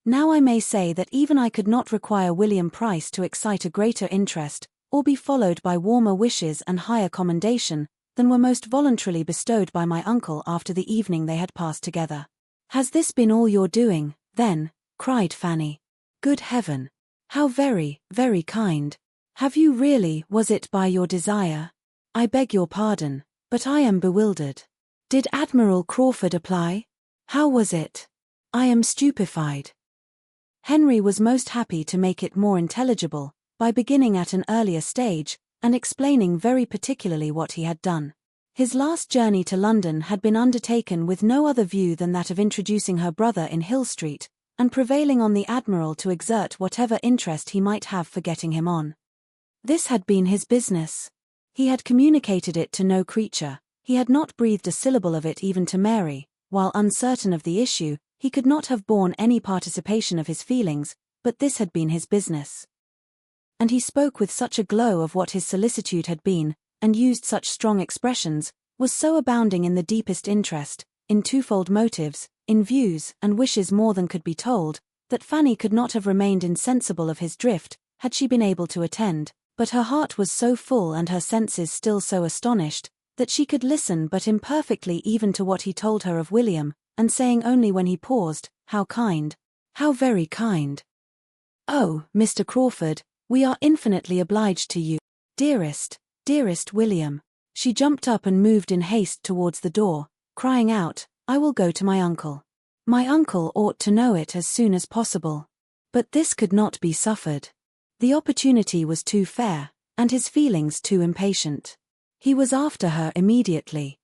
Now I may say that even I could not require William Price to excite a greater interest, or be followed by warmer wishes and higher commendation, than were most voluntarily bestowed by my uncle after the evening they had passed together. Has this been all your doing, then? Cried Fanny. Good heaven! How very, very kind! Have you really? Was it by your desire? I beg your pardon, but I am bewildered. Did Admiral Crawford apply? How was it? I am stupefied. Henry was most happy to make it more intelligible, by beginning at an earlier stage, and explaining very particularly what he had done. His last journey to London had been undertaken with no other view than that of introducing her brother in Hill Street, and prevailing on the Admiral to exert whatever interest he might have for getting him on. This had been his business. He had communicated it to no creature, he had not breathed a syllable of it even to Mary, while uncertain of the issue, he could not have borne any participation of his feelings, but this had been his business. And he spoke with such a glow of what his solicitude had been, and used such strong expressions, was so abounding in the deepest interest, in twofold motives, in views and wishes more than could be told, that Fanny could not have remained insensible of his drift, had she been able to attend, but her heart was so full and her senses still so astonished, that she could listen but imperfectly even to what he told her of William, and saying only when he paused, "How kind! How very kind! Oh, Mr. Crawford, we are infinitely obliged to you. Dearest, dearest William." She jumped up and moved in haste towards the door, crying out, "I will go to my uncle. My uncle ought to know it as soon as possible." But this could not be suffered. The opportunity was too fair, and his feelings too impatient. He was after her immediately.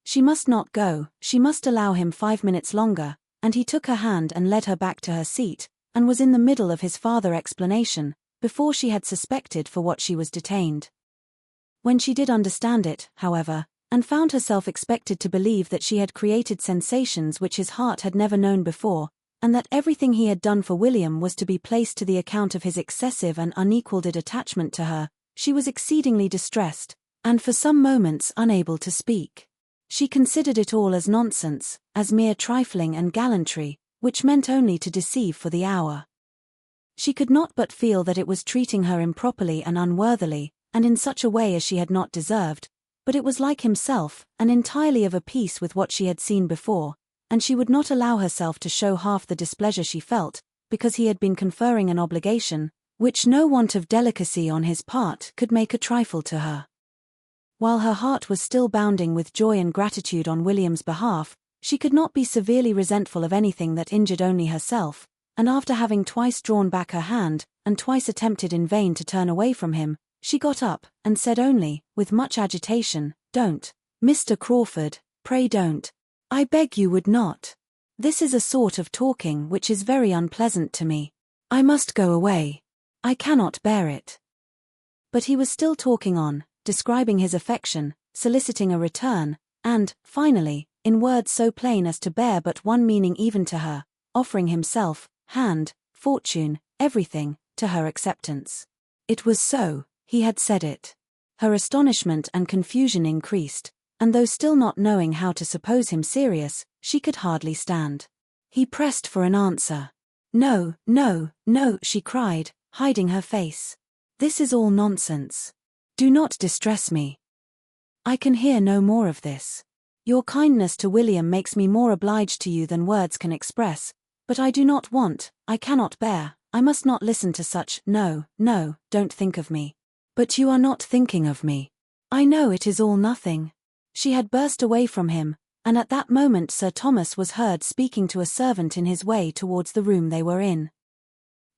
She must not go, she must allow him 5 minutes longer, and he took her hand and led her back to her seat, and was in the middle of his farther explanation, before she had suspected for what she was detained. When she did understand it, however, and found herself expected to believe that she had created sensations which his heart had never known before, and that everything he had done for William was to be placed to the account of his excessive and unequalled attachment to her, she was exceedingly distressed, and for some moments unable to speak. She considered it all as nonsense, as mere trifling and gallantry, which meant only to deceive for the hour. She could not but feel that it was treating her improperly and unworthily, and in such a way as she had not deserved, but it was like himself, and entirely of a piece with what she had seen before, and she would not allow herself to show half the displeasure she felt, because he had been conferring an obligation, which no want of delicacy on his part could make a trifle to her. While her heart was still bounding with joy and gratitude on William's behalf, she could not be severely resentful of anything that injured only herself, and after having twice drawn back her hand, and twice attempted in vain to turn away from him, she got up, and said only, with much agitation, "Don't, Mr. Crawford, pray don't. I beg you would not. This is a sort of talking which is very unpleasant to me. I must go away. I cannot bear it." But he was still talking on, describing his affection, soliciting a return, and, finally, in words so plain as to bear but one meaning even to her, offering himself, hand, fortune, everything, to her acceptance. It was so, he had said it. Her astonishment and confusion increased, and though still not knowing how to suppose him serious, she could hardly stand. He pressed for an answer. "No, no, no," she cried, hiding her face. "This is all nonsense. Do not distress me. I can hear no more of this. Your kindness to William makes me more obliged to you than words can express, but I do not want, I cannot bear, I must not listen to such, no, no, don't think of me. But you are not thinking of me. I know it is all nothing." She had burst away from him, and at that moment Sir Thomas was heard speaking to a servant in his way towards the room they were in.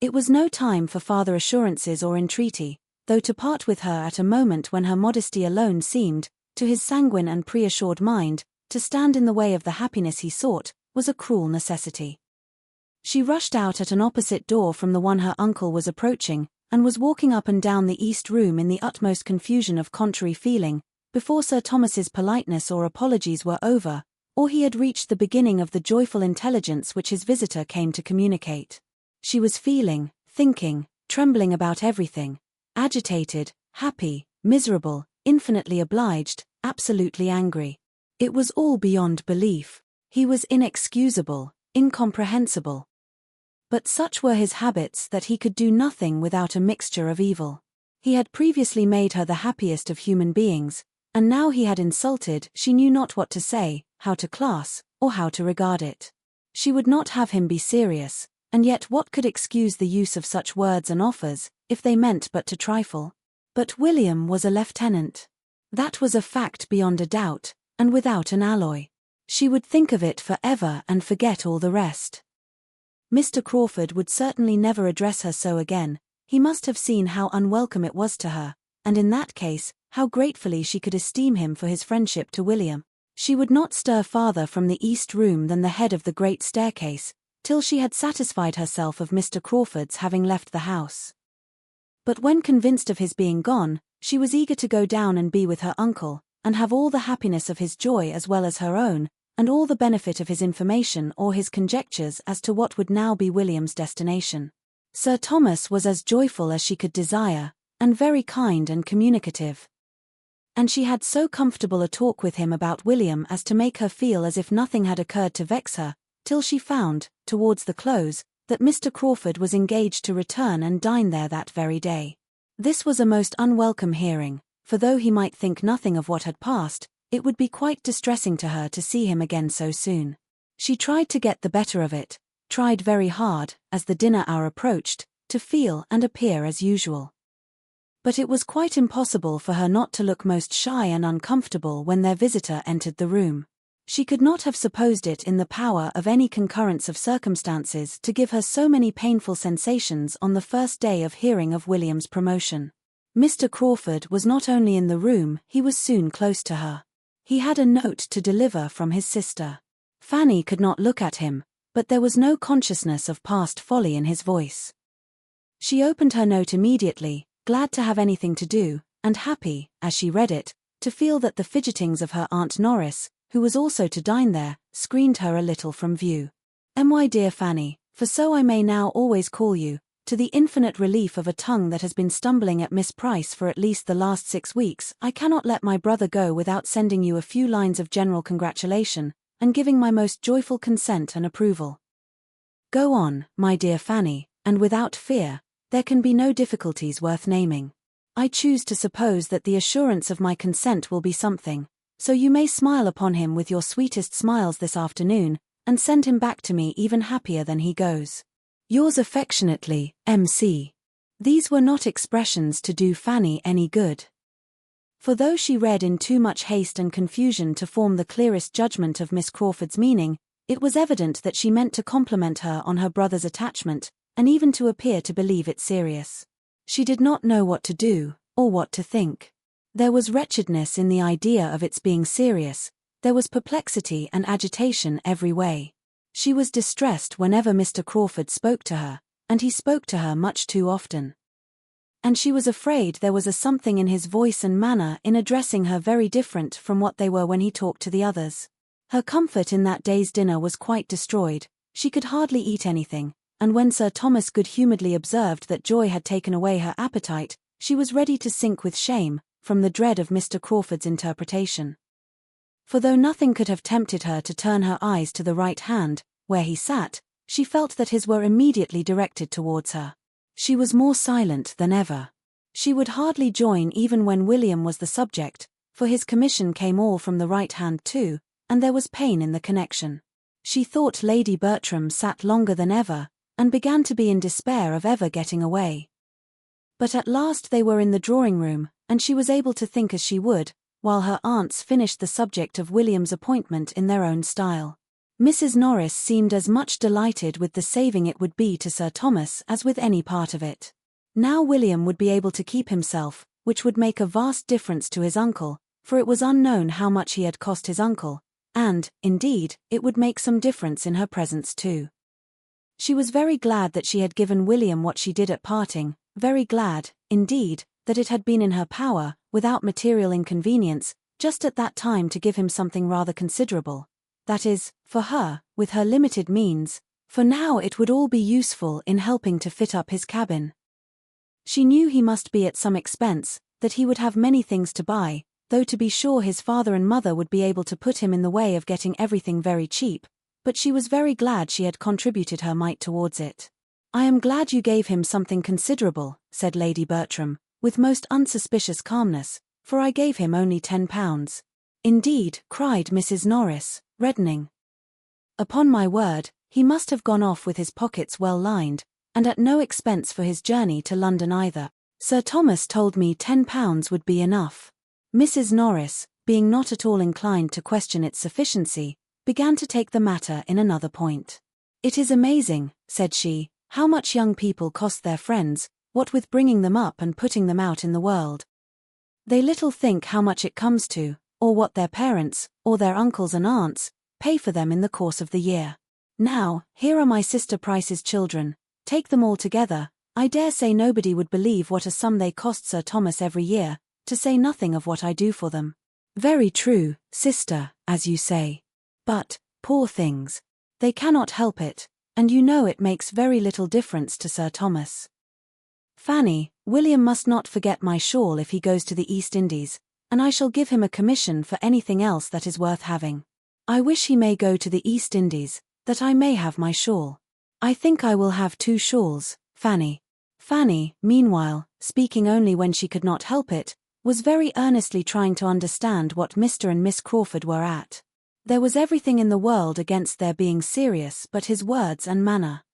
It was no time for farther assurances or entreaty, though to part with her at a moment when her modesty alone seemed, to his sanguine and preassured mind, to stand in the way of the happiness he sought, was a cruel necessity. She rushed out at an opposite door from the one her uncle was approaching, and was walking up and down the east room in the utmost confusion of contrary feeling, before Sir Thomas's politeness or apologies were over, or he had reached the beginning of the joyful intelligence which his visitor came to communicate. She was feeling, thinking, trembling about everything, agitated, happy, miserable, infinitely obliged, absolutely angry. It was all beyond belief. He was inexcusable, incomprehensible. But such were his habits that he could do nothing without a mixture of evil. He had previously made her the happiest of human beings, and now he had insulted, she knew not what to say, how to class, or how to regard it. She would not have him be serious, and yet what could excuse the use of such words and offers, if they meant but to trifle? But William was a lieutenant. That was a fact beyond a doubt, and without an alloy. She would think of it forever and forget all the rest. Mr. Crawford would certainly never address her so again. He must have seen how unwelcome it was to her, and in that case, how gratefully she could esteem him for his friendship to William. She would not stir farther from the east room than the head of the great staircase, till she had satisfied herself of Mr. Crawford's having left the house. But when convinced of his being gone, she was eager to go down and be with her uncle, and have all the happiness of his joy as well as her own, and all the benefit of his information or his conjectures as to what would now be William's destination. Sir Thomas was as joyful as she could desire, and very kind and communicative. And she had so comfortable a talk with him about William as to make her feel as if nothing had occurred to vex her, till she found, towards the close, that Mr. Crawford was engaged to return and dine there that very day. This was a most unwelcome hearing, for though he might think nothing of what had passed, it would be quite distressing to her to see him again so soon. She tried to get the better of it, tried very hard, as the dinner hour approached, to feel and appear as usual. But it was quite impossible for her not to look most shy and uncomfortable when their visitor entered the room. She could not have supposed it in the power of any concurrence of circumstances to give her so many painful sensations on the first day of hearing of William's promotion. Mr. Crawford was not only in the room, he was soon close to her. He had a note to deliver from his sister. Fanny could not look at him, but there was no consciousness of past folly in his voice. She opened her note immediately, glad to have anything to do, and happy, as she read it, to feel that the fidgetings of her Aunt Norris, who was also to dine there, screened her a little from view. My dear Fanny, for so I may now always call you, to the infinite relief of a tongue that has been stumbling at Miss Price for at least the last 6 weeks, I cannot let my brother go without sending you a few lines of general congratulation, and giving my most joyful consent and approval. Go on, my dear Fanny, and without fear, there can be no difficulties worth naming. I choose to suppose that the assurance of my consent will be something, so you may smile upon him with your sweetest smiles this afternoon, and send him back to me even happier than he goes. Yours affectionately, M.C. These were not expressions to do Fanny any good. For though she read in too much haste and confusion to form the clearest judgment of Miss Crawford's meaning, it was evident that she meant to compliment her on her brother's attachment, and even to appear to believe it serious. She did not know what to do, or what to think. There was wretchedness in the idea of its being serious, there was perplexity and agitation every way. She was distressed whenever Mr. Crawford spoke to her, and he spoke to her much too often. And she was afraid there was a something in his voice and manner in addressing her very different from what they were when he talked to the others. Her comfort in that day's dinner was quite destroyed, she could hardly eat anything, and when Sir Thomas good-humouredly observed that joy had taken away her appetite, she was ready to sink with shame, from the dread of Mr. Crawford's interpretation. For though nothing could have tempted her to turn her eyes to the right hand, where he sat, she felt that his were immediately directed towards her. She was more silent than ever. She would hardly join even when William was the subject, for his commission came all from the right hand too, and there was pain in the connection. She thought Lady Bertram sat longer than ever, and began to be in despair of ever getting away. But at last they were in the drawing-room, and she was able to think as she would, while her aunts finished the subject of William's appointment in their own style. Mrs. Norris seemed as much delighted with the saving it would be to Sir Thomas as with any part of it. Now William would be able to keep himself, which would make a vast difference to his uncle, for it was unknown how much he had cost his uncle, and, indeed, it would make some difference in her presence too. She was very glad that she had given William what she did at parting, very glad, indeed, that it had been in her power, without material inconvenience, just at that time to give him something rather considerable. That is, for her, with her limited means, for now it would all be useful in helping to fit up his cabin. She knew he must be at some expense, that he would have many things to buy, though to be sure his father and mother would be able to put him in the way of getting everything very cheap, but she was very glad she had contributed her mite towards it. "I am glad you gave him something considerable," said Lady Bertram, with most unsuspicious calmness, "for I gave him only £10. "Indeed," cried Mrs. Norris, reddening. "Upon my word, he must have gone off with his pockets well lined, and at no expense for his journey to London either. Sir Thomas told me £10 would be enough." Mrs. Norris, being not at all inclined to question its sufficiency, began to take the matter in another point. "It is amazing," said she, "how much young people cost their friends, what with bringing them up and putting them out in the world. They little think how much it comes to, or what their parents, or their uncles and aunts, pay for them in the course of the year. Now, here are my sister Price's children, take them all together, I dare say nobody would believe what a sum they cost Sir Thomas every year, to say nothing of what I do for them." "Very true, sister, as you say. But, poor things, they cannot help it, and you know it makes very little difference to Sir Thomas. Fanny, William must not forget my shawl if he goes to the East Indies, and I shall give him a commission for anything else that is worth having. I wish he may go to the East Indies, that I may have my shawl. I think I will have 2 shawls, Fanny." Fanny, meanwhile, speaking only when she could not help it, was very earnestly trying to understand what Mr. and Miss Crawford were at. There was everything in the world against their being serious but his words and manner.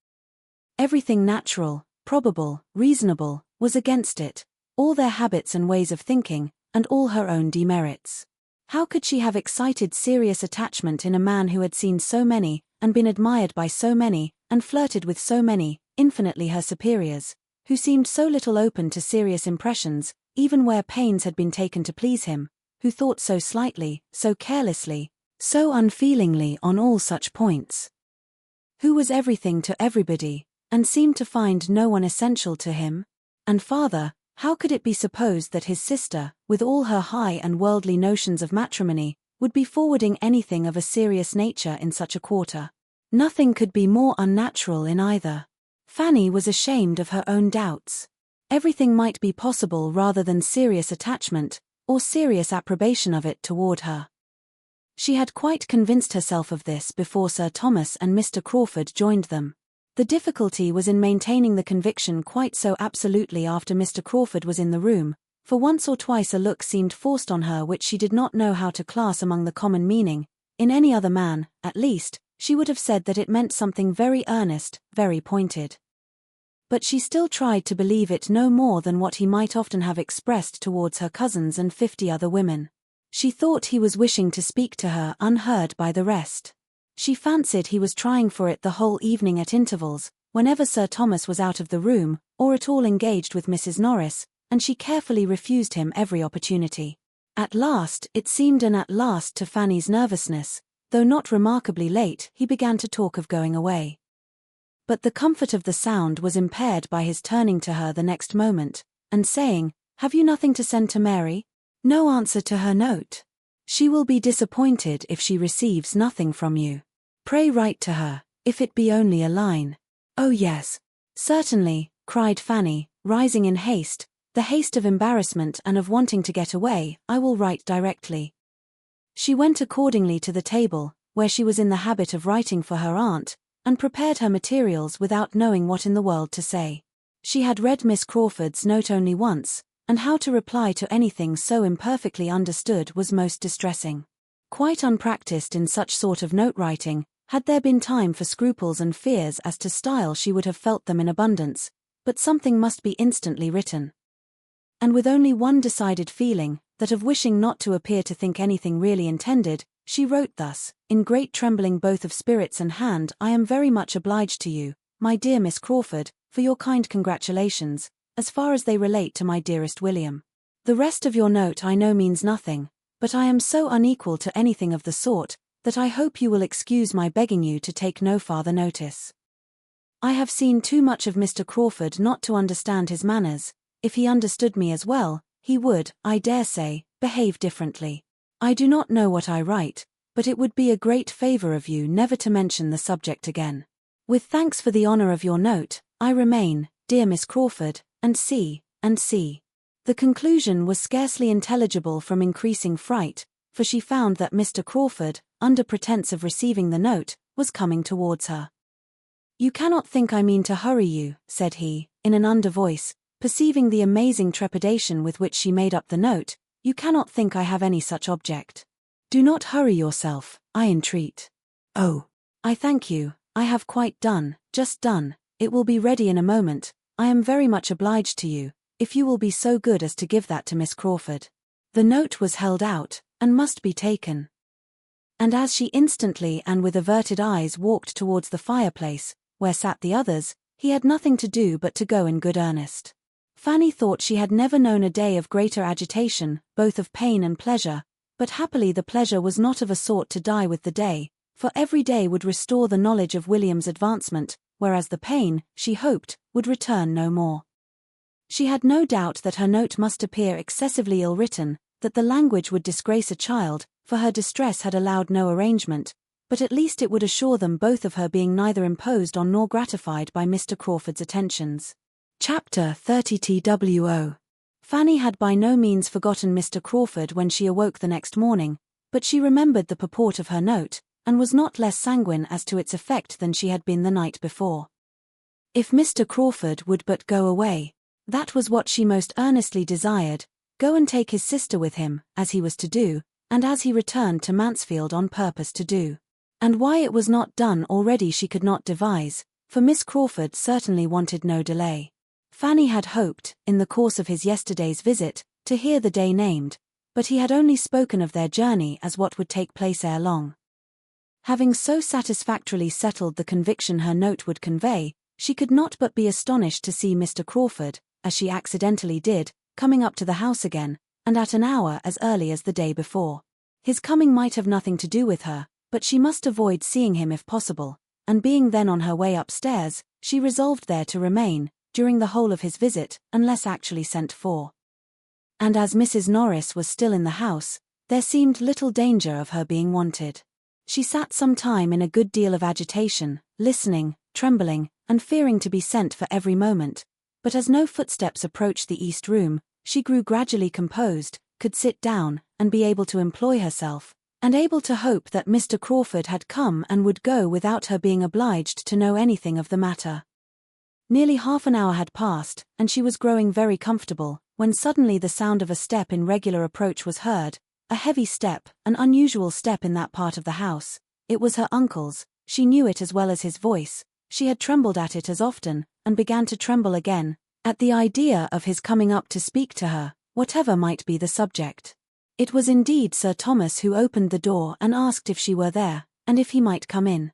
Everything natural, probable, reasonable, was against it, all their habits and ways of thinking, and all her own demerits. How could she have excited serious attachment in a man who had seen so many, and been admired by so many, and flirted with so many, infinitely her superiors, who seemed so little open to serious impressions, even where pains had been taken to please him, who thought so slightly, so carelessly, so unfeelingly on all such points? Who was everything to everybody, and seemed to find no one essential to him? And farther, how could it be supposed that his sister, with all her high and worldly notions of matrimony, would be forwarding anything of a serious nature in such a quarter? Nothing could be more unnatural in either. Fanny was ashamed of her own doubts. Everything might be possible rather than serious attachment, or serious approbation of it toward her. She had quite convinced herself of this before Sir Thomas and Mr. Crawford joined them. The difficulty was in maintaining the conviction quite so absolutely after Mr. Crawford was in the room, for once or twice a look seemed forced on her which she did not know how to class among the common meaning. In any other man, at least, she would have said that it meant something very earnest, very pointed. But she still tried to believe it no more than what he might often have expressed towards her cousins and 50 other women. She thought he was wishing to speak to her unheard by the rest. She fancied he was trying for it the whole evening at intervals, whenever Sir Thomas was out of the room, or at all engaged with Mrs. Norris, and she carefully refused him every opportunity. At last, it seemed at last to Fanny's nervousness, though not remarkably late, he began to talk of going away. But the comfort of the sound was impaired by his turning to her the next moment, and saying, "Have you nothing to send to Mary? No answer to her note? She will be disappointed if she receives nothing from you. Pray write to her, if it be only a line." "Oh yes, certainly," cried Fanny, rising in haste, the haste of embarrassment and of wanting to get away. "I will write directly." She went accordingly to the table, where she was in the habit of writing for her aunt, and prepared her materials without knowing what in the world to say. She had read Miss Crawford's note only once, and how to reply to anything so imperfectly understood was most distressing. Quite unpracticed in such sort of note-writing, had there been time for scruples and fears as to style she would have felt them in abundance, but something must be instantly written. And with only one decided feeling, that of wishing not to appear to think anything really intended, she wrote thus, in great trembling both of spirits and hand: "I am very much obliged to you, my dear Miss Crawford, for your kind congratulations, as far as they relate to my dearest William. The rest of your note I know means nothing, but I am so unequal to anything of the sort, that I hope you will excuse my begging you to take no farther notice. I have seen too much of Mr. Crawford not to understand his manners. If he understood me as well, he would, I dare say, behave differently. I do not know what I write, but it would be a great favor of you never to mention the subject again. With thanks for the honor of your note, I remain, dear Miss Crawford, and C. The conclusion was scarcely intelligible from increasing fright, for she found that Mr. Crawford, under pretense of receiving the note, was coming towards her. You cannot think I mean to hurry you, said he, in an under voice, perceiving the amazing trepidation with which she made up the note. You cannot think I have any such object. Do not hurry yourself, I entreat. Oh, I thank you, I have quite done, just done, it will be ready in a moment. I am very much obliged to you, if you will be so good as to give that to Miss Crawford. The note was held out, and must be taken. And as she instantly and with averted eyes walked towards the fireplace, where sat the others, he had nothing to do but to go in good earnest. Fanny thought she had never known a day of greater agitation, both of pain and pleasure, but happily the pleasure was not of a sort to die with the day, for every day would restore the knowledge of William's advancement, whereas the pain, she hoped, would return no more. She had no doubt that her note must appear excessively ill-written, that the language would disgrace a child, for her distress had allowed no arrangement, but at least it would assure them both of her being neither imposed on nor gratified by Mr. Crawford's attentions. Chapter 30 TWO. Fanny had by no means forgotten Mr. Crawford when she awoke the next morning, but she remembered the purport of her note, and was not less sanguine as to its effect than she had been the night before. If Mr. Crawford would but go away, that was what she most earnestly desired, go and take his sister with him, as he was to do, and as he returned to Mansfield on purpose to do. And why it was not done already she could not devise, for Miss Crawford certainly wanted no delay. Fanny had hoped, in the course of his yesterday's visit, to hear the day named, but he had only spoken of their journey as what would take place ere long. Having so satisfactorily settled the conviction her note would convey, she could not but be astonished to see Mr. Crawford, as she accidentally did, coming up to the house again, and at an hour as early as the day before. His coming might have nothing to do with her, but she must avoid seeing him if possible, and being then on her way upstairs, she resolved there to remain, during the whole of his visit, unless actually sent for. And as Mrs. Norris was still in the house, there seemed little danger of her being wanted. She sat some time in a good deal of agitation, listening, trembling, and fearing to be sent for every moment, but as no footsteps approached the east room, she grew gradually composed, could sit down, and be able to employ herself, and able to hope that Mr. Crawford had come and would go without her being obliged to know anything of the matter. Nearly half an hour had passed, and she was growing very comfortable, when suddenly the sound of a step in regular approach was heard, a heavy step, an unusual step in that part of the house. It was her uncle's, she knew it as well as his voice, she had trembled at it as often, and began to tremble again, at the idea of his coming up to speak to her, whatever might be the subject. It was indeed Sir Thomas who opened the door and asked if she were there, and if he might come in.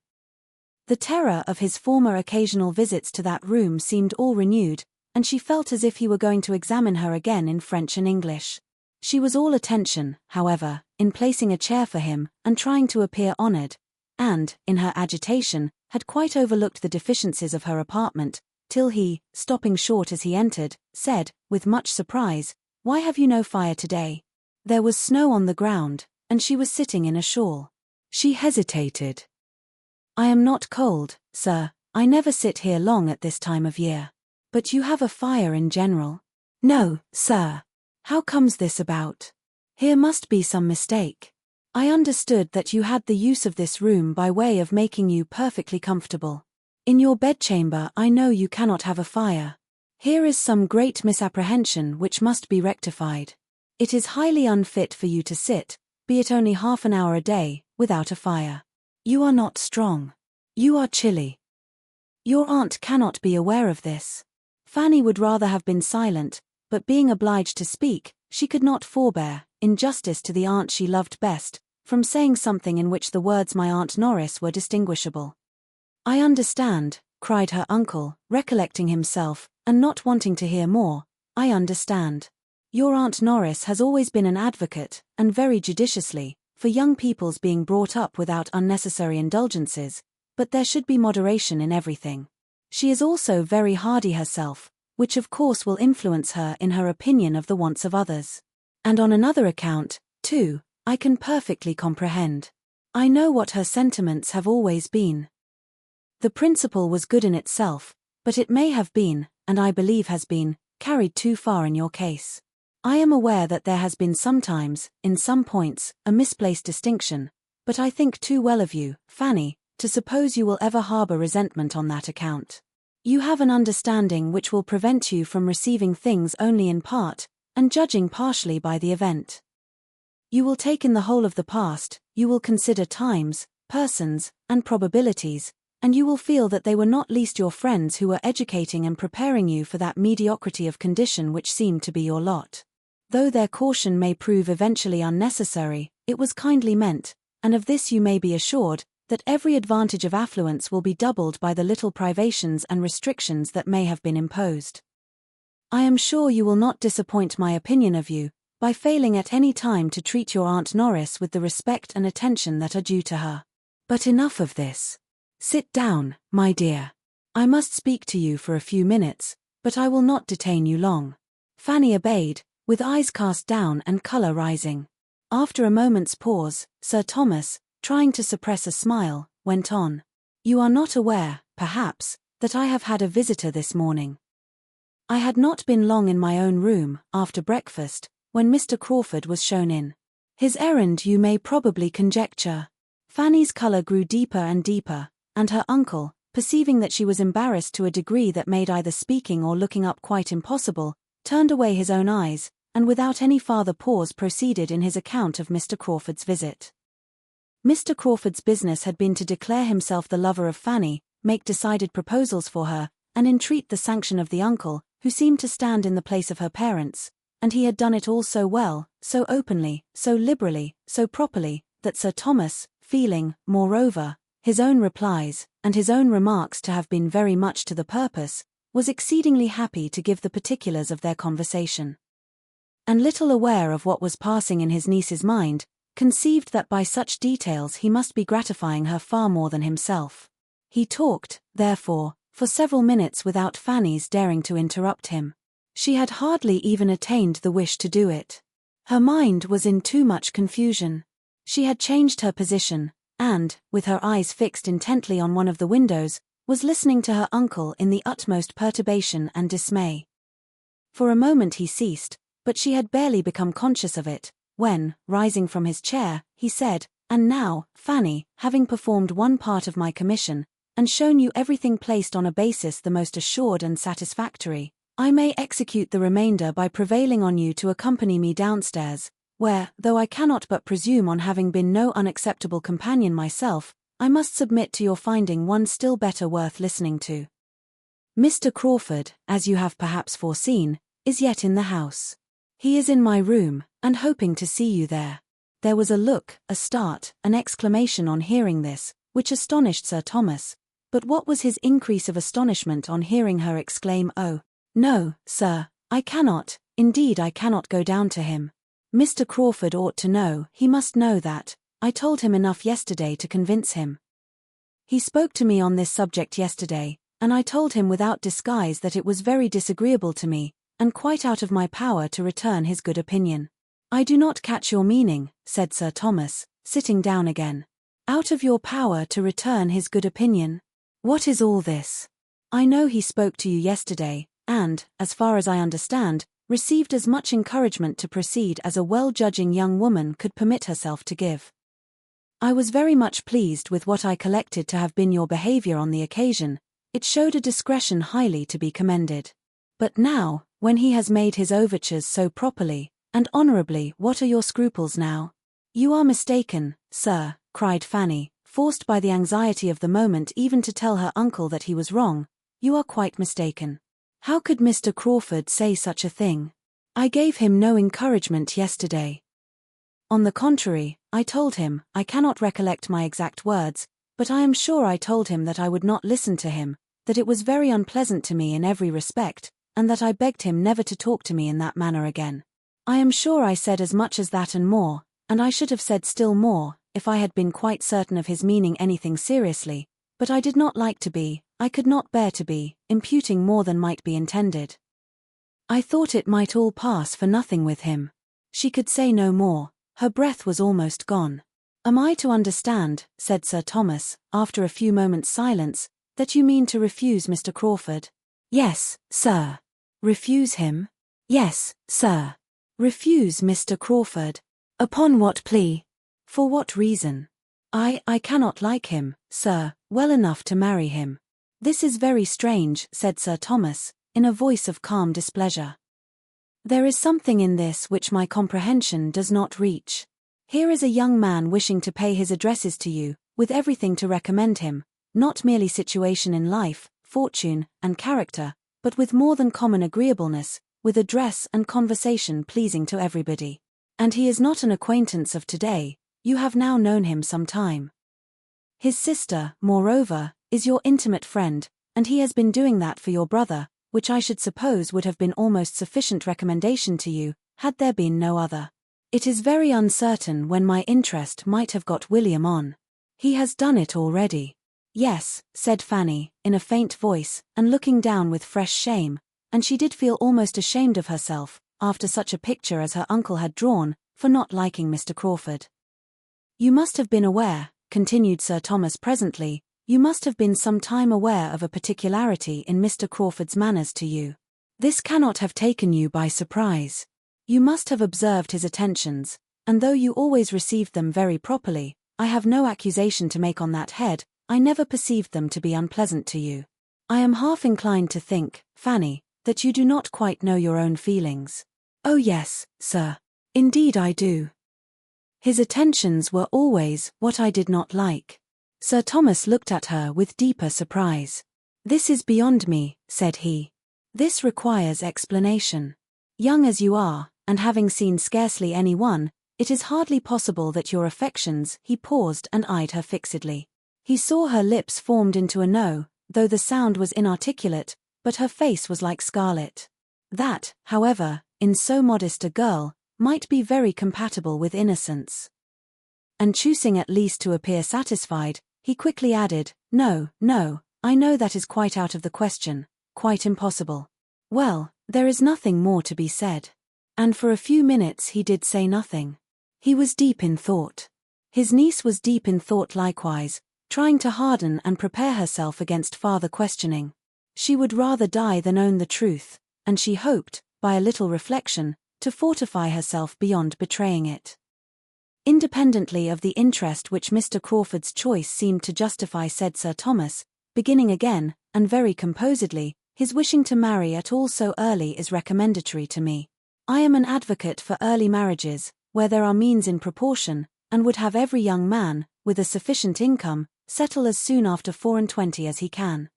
The terror of his former occasional visits to that room seemed all renewed, and she felt as if he were going to examine her again in French and English. She was all attention, however, in placing a chair for him, and trying to appear honored, and, in her agitation, had quite overlooked the deficiencies of her apartment, till he, stopping short as he entered, said, with much surprise, "Why have you no fire today?" There was snow on the ground, and she was sitting in a shawl. She hesitated. "I am not cold, sir, I never sit here long at this time of year. But you have a fire in general." "No, sir. How comes this about? Here must be some mistake. I understood that you had the use of this room by way of making you perfectly comfortable. In your bedchamber I know you cannot have a fire. Here is some great misapprehension which must be rectified. It is highly unfit for you to sit, be it only half an hour a day, without a fire. You are not strong. You are chilly. Your aunt cannot be aware of this." Fanny would rather have been silent, but being obliged to speak, she could not forbear, in justice to the aunt she loved best, from saying something in which the words "my Aunt Norris" were distinguishable. "I understand," cried her uncle, recollecting himself, and not wanting to hear more, "I understand. Your Aunt Norris has always been an advocate, and very judiciously, for young people's being brought up without unnecessary indulgences, but there should be moderation in everything. She is also very hardy herself, which of course will influence her in her opinion of the wants of others. And on another account, too, I can perfectly comprehend. I know what her sentiments have always been. The principle was good in itself, but it may have been, and I believe has been, carried too far in your case. I am aware that there has been sometimes, in some points, a misplaced distinction, but I think too well of you, Fanny, to suppose you will ever harbor resentment on that account. You have an understanding which will prevent you from receiving things only in part, and judging partially by the event. You will take in the whole of the past, you will consider times, persons, and probabilities, and you will feel that they were not least your friends who were educating and preparing you for that mediocrity of condition which seemed to be your lot. Though their caution may prove eventually unnecessary, it was kindly meant, and of this you may be assured, that every advantage of affluence will be doubled by the little privations and restrictions that may have been imposed. I am sure you will not disappoint my opinion of you, by failing at any time to treat your Aunt Norris with the respect and attention that are due to her. But enough of this. Sit down, my dear. I must speak to you for a few minutes, but I will not detain you long. Fanny obeyed, with eyes cast down and colour rising. After a moment's pause, Sir Thomas, trying to suppress a smile, went on. You are not aware, perhaps, that I have had a visitor this morning. I had not been long in my own room, after breakfast, when Mr. Crawford was shown in. His errand you may probably conjecture. Fanny's colour grew deeper and deeper, and her uncle, perceiving that she was embarrassed to a degree that made either speaking or looking up quite impossible, turned away his own eyes, and without any farther pause proceeded in his account of Mr. Crawford's visit. Mr. Crawford's business had been to declare himself the lover of Fanny, make decided proposals for her, and entreat the sanction of the uncle, who seemed to stand in the place of her parents, and he had done it all so well, so openly, so liberally, so properly, that Sir Thomas, feeling, moreover, his own replies, and his own remarks to have been very much to the purpose, was exceedingly happy to give the particulars of their conversation. And little aware of what was passing in his niece's mind, conceived that by such details he must be gratifying her far more than himself. He talked, therefore, for several minutes without Fanny's daring to interrupt him. She had hardly even attained the wish to do it. Her mind was in too much confusion. She had changed her position, and, with her eyes fixed intently on one of the windows, was listening to her uncle in the utmost perturbation and dismay. For a moment he ceased, but she had barely become conscious of it, when, rising from his chair, he said, "And now, Fanny, having performed one part of my commission, and shown you everything placed on a basis the most assured and satisfactory, I may execute the remainder by prevailing on you to accompany me downstairs, where, though I cannot but presume on having been no unacceptable companion myself, I must submit to your finding one still better worth listening to. Mr. Crawford, as you have perhaps foreseen, is yet in the house. He is in my room, and hoping to see you there." There was a look, a start, an exclamation on hearing this, which astonished Sir Thomas, but what was his increase of astonishment on hearing her exclaim, "Oh, no, sir, I cannot, indeed I cannot go down to him. Mr. Crawford ought to know, he must know that, I told him enough yesterday to convince him. He spoke to me on this subject yesterday, and I told him without disguise that it was very disagreeable to me, and quite out of my power to return his good opinion." "I do not catch your meaning," said Sir Thomas, sitting down again. "Out of your power to return his good opinion? What is all this? I know he spoke to you yesterday, and, as far as I understand, received as much encouragement to proceed as a well-judging young woman could permit herself to give. I was very much pleased with what I collected to have been your behaviour on the occasion. It showed a discretion highly to be commended. But now, when he has made his overtures so properly and honourably, what are your scruples now?" "You are mistaken, sir," cried Fanny, forced by the anxiety of the moment even to tell her uncle that he was wrong. "You are quite mistaken. How could Mr. Crawford say such a thing? I gave him no encouragement yesterday. On the contrary, I told him, I cannot recollect my exact words, but I am sure I told him that I would not listen to him, that it was very unpleasant to me in every respect, and that I begged him never to talk to me in that manner again. I am sure I said as much as that and more, and I should have said still more, if I had been quite certain of his meaning anything seriously, but I did not like to be, I could not bear to be imputing more than might be intended. I thought it might all pass for nothing with him. She could say no more, her breath was almost gone. Am I to understand, said Sir Thomas, after a few moments' silence, that you mean to refuse Mr. Crawford? Yes, sir. Refuse him? Yes, sir. Refuse Mr. Crawford. Upon what plea? For what reason? I cannot like him, sir, well enough to marry him. This is very strange, said Sir Thomas, in a voice of calm displeasure. There is something in this which my comprehension does not reach. Here is a young man wishing to pay his addresses to you, with everything to recommend him, not merely situation in life, fortune, and character, but with more than common agreeableness, with address and conversation pleasing to everybody. And he is not an acquaintance of today, you have now known him some time. His sister, moreover, is your intimate friend, and he has been doing that for your brother, which I should suppose would have been almost sufficient recommendation to you, had there been no other. It is very uncertain when my interest might have got William on. He has done it already. Yes, said Fanny, in a faint voice, and looking down with fresh shame, and she did feel almost ashamed of herself, after such a picture as her uncle had drawn, for not liking Mr. Crawford. You must have been aware, continued Sir Thomas presently, you must have been some time aware of a particularity in Mr. Crawford's manners to you. This cannot have taken you by surprise. You must have observed his attentions, and though you always received them very properly, I have no accusation to make on that head, I never perceived them to be unpleasant to you. I am half inclined to think, Fanny, that you do not quite know your own feelings. Oh yes, sir. Indeed I do. His attentions were always what I did not like. Sir Thomas looked at her with deeper surprise. This is beyond me, said he. This requires explanation. Young as you are, and having seen scarcely any one, it is hardly possible that your affections. He paused and eyed her fixedly. He saw her lips formed into a no, though the sound was inarticulate, but her face was like scarlet. That, however, in so modest a girl, might be very compatible with innocence. And choosing at least to appear satisfied, he quickly added, No, I know that is quite out of the question, quite impossible. Well, there is nothing more to be said. And for a few minutes he did say nothing. He was deep in thought. His niece was deep in thought likewise, trying to harden and prepare herself against farther questioning. She would rather die than own the truth, and she hoped, by a little reflection, to fortify herself beyond betraying it. Independently of the interest which Mr. Crawford's choice seemed to justify, said Sir Thomas, beginning again, and very composedly, his wishing to marry at all so early is recommendatory to me. I am an advocate for early marriages, where there are means in proportion, and would have every young man, with a sufficient income, settle as soon after 24 as he can.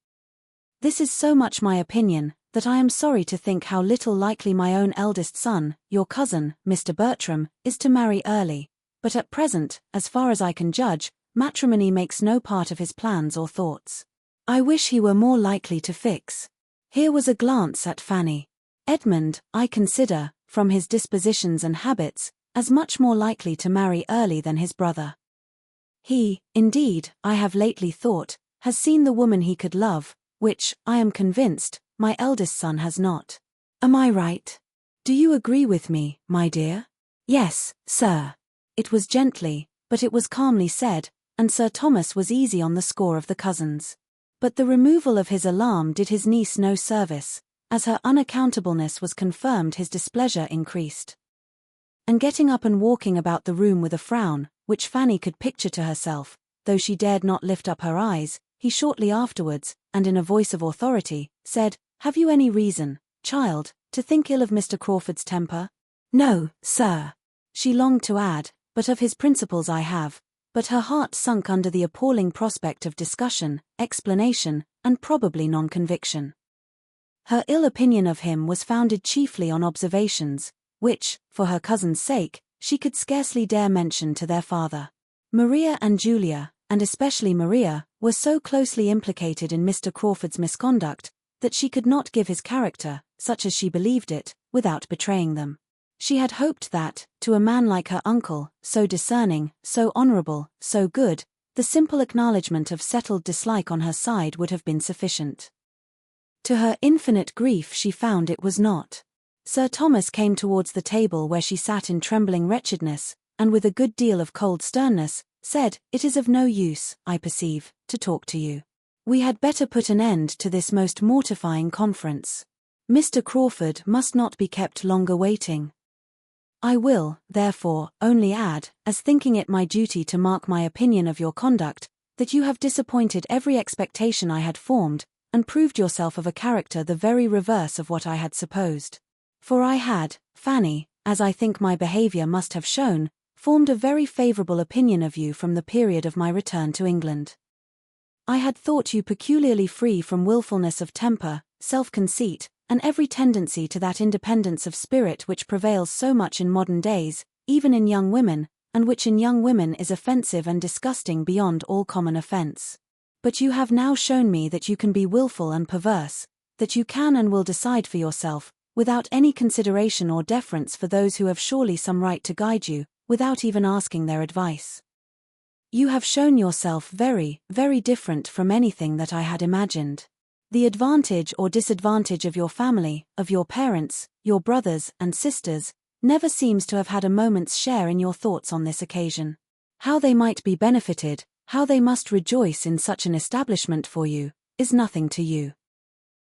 This is so much my opinion, that I am sorry to think how little likely my own eldest son, your cousin, Mr. Bertram, is to marry early, but at present, as far as I can judge, matrimony makes no part of his plans or thoughts. I wish he were more likely to fix. Here was a glance at Fanny. Edmund, I consider, from his dispositions and habits, as much more likely to marry early than his brother. He, indeed, I have lately thought, has seen the woman he could love, which, I am convinced, my eldest son has not. Am I right? Do you agree with me, my dear? Yes, sir. It was gently, but it was calmly said, and Sir Thomas was easy on the score of the cousins. But the removal of his alarm did his niece no service. As her unaccountableness was confirmed, his displeasure increased. And getting up and walking about the room with a frown, which Fanny could picture to herself, though she dared not lift up her eyes, he shortly afterwards, and in a voice of authority, said, Have you any reason, child, to think ill of Mr. Crawford's temper? No, sir. She longed to add, but of his principles I have, but her heart sunk under the appalling prospect of discussion, explanation, and probably non-conviction. Her ill opinion of him was founded chiefly on observations, which, for her cousin's sake, she could scarcely dare mention to their father. Maria and Julia, and especially Maria, were so closely implicated in Mr. Crawford's misconduct, that she could not give his character, such as she believed it, without betraying them. She had hoped that, to a man like her uncle, so discerning, so honourable, so good, the simple acknowledgment of settled dislike on her side would have been sufficient. To her infinite grief she found it was not. Sir Thomas came towards the table where she sat in trembling wretchedness, and with a good deal of cold sternness, said, "It is of no use, I perceive, to talk to you. We had better put an end to this most mortifying conference. Mr. Crawford must not be kept longer waiting. I will, therefore, only add, as thinking it my duty to mark my opinion of your conduct, that you have disappointed every expectation I had formed, and proved yourself of a character the very reverse of what I had supposed. For I had, Fanny, as I think my behaviour must have shown, formed a very favourable opinion of you from the period of my return to England. I had thought you peculiarly free from wilfulness of temper, self-conceit, and every tendency to that independence of spirit which prevails so much in modern days, even in young women, and which in young women is offensive and disgusting beyond all common offence. But you have now shown me that you can be wilful and perverse, that you can and will decide for yourself, without any consideration or deference for those who have surely some right to guide you, without even asking their advice. You have shown yourself very, very different from anything that I had imagined. The advantage or disadvantage of your family, of your parents, your brothers and sisters, never seems to have had a moment's share in your thoughts on this occasion. How they might be benefited, how they must rejoice in such an establishment for you, is nothing to you.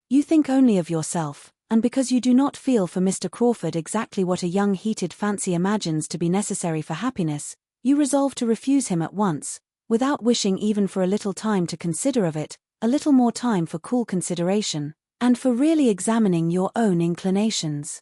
You think only of yourself, and because you do not feel for Mr. Crawford exactly what a young heated fancy imagines to be necessary for happiness, you resolve to refuse him at once, without wishing even for a little time to consider of it, a little more time for cool consideration, and for really examining your own inclinations.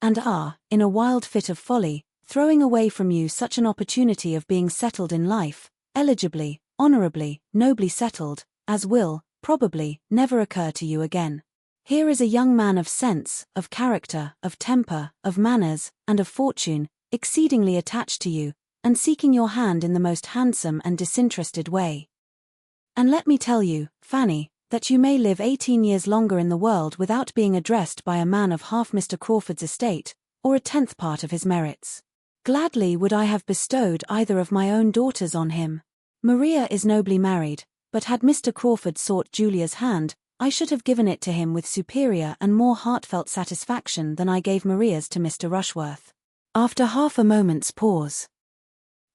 And are, in a wild fit of folly, throwing away from you such an opportunity of being settled in life, eligibly, honourably, nobly settled, as will, probably, never occur to you again. Here is a young man of sense, of character, of temper, of manners, and of fortune, exceedingly attached to you, and seeking your hand in the most handsome and disinterested way. And let me tell you, Fanny, that you may live 18 years longer in the world without being addressed by a man of half Mr. Crawford's estate, or a 10th part of his merits. Gladly would I have bestowed either of my own daughters on him. Maria is nobly married, but had Mr. Crawford sought Julia's hand, I should have given it to him with superior and more heartfelt satisfaction than I gave Maria's to Mr. Rushworth. After half a moment's pause.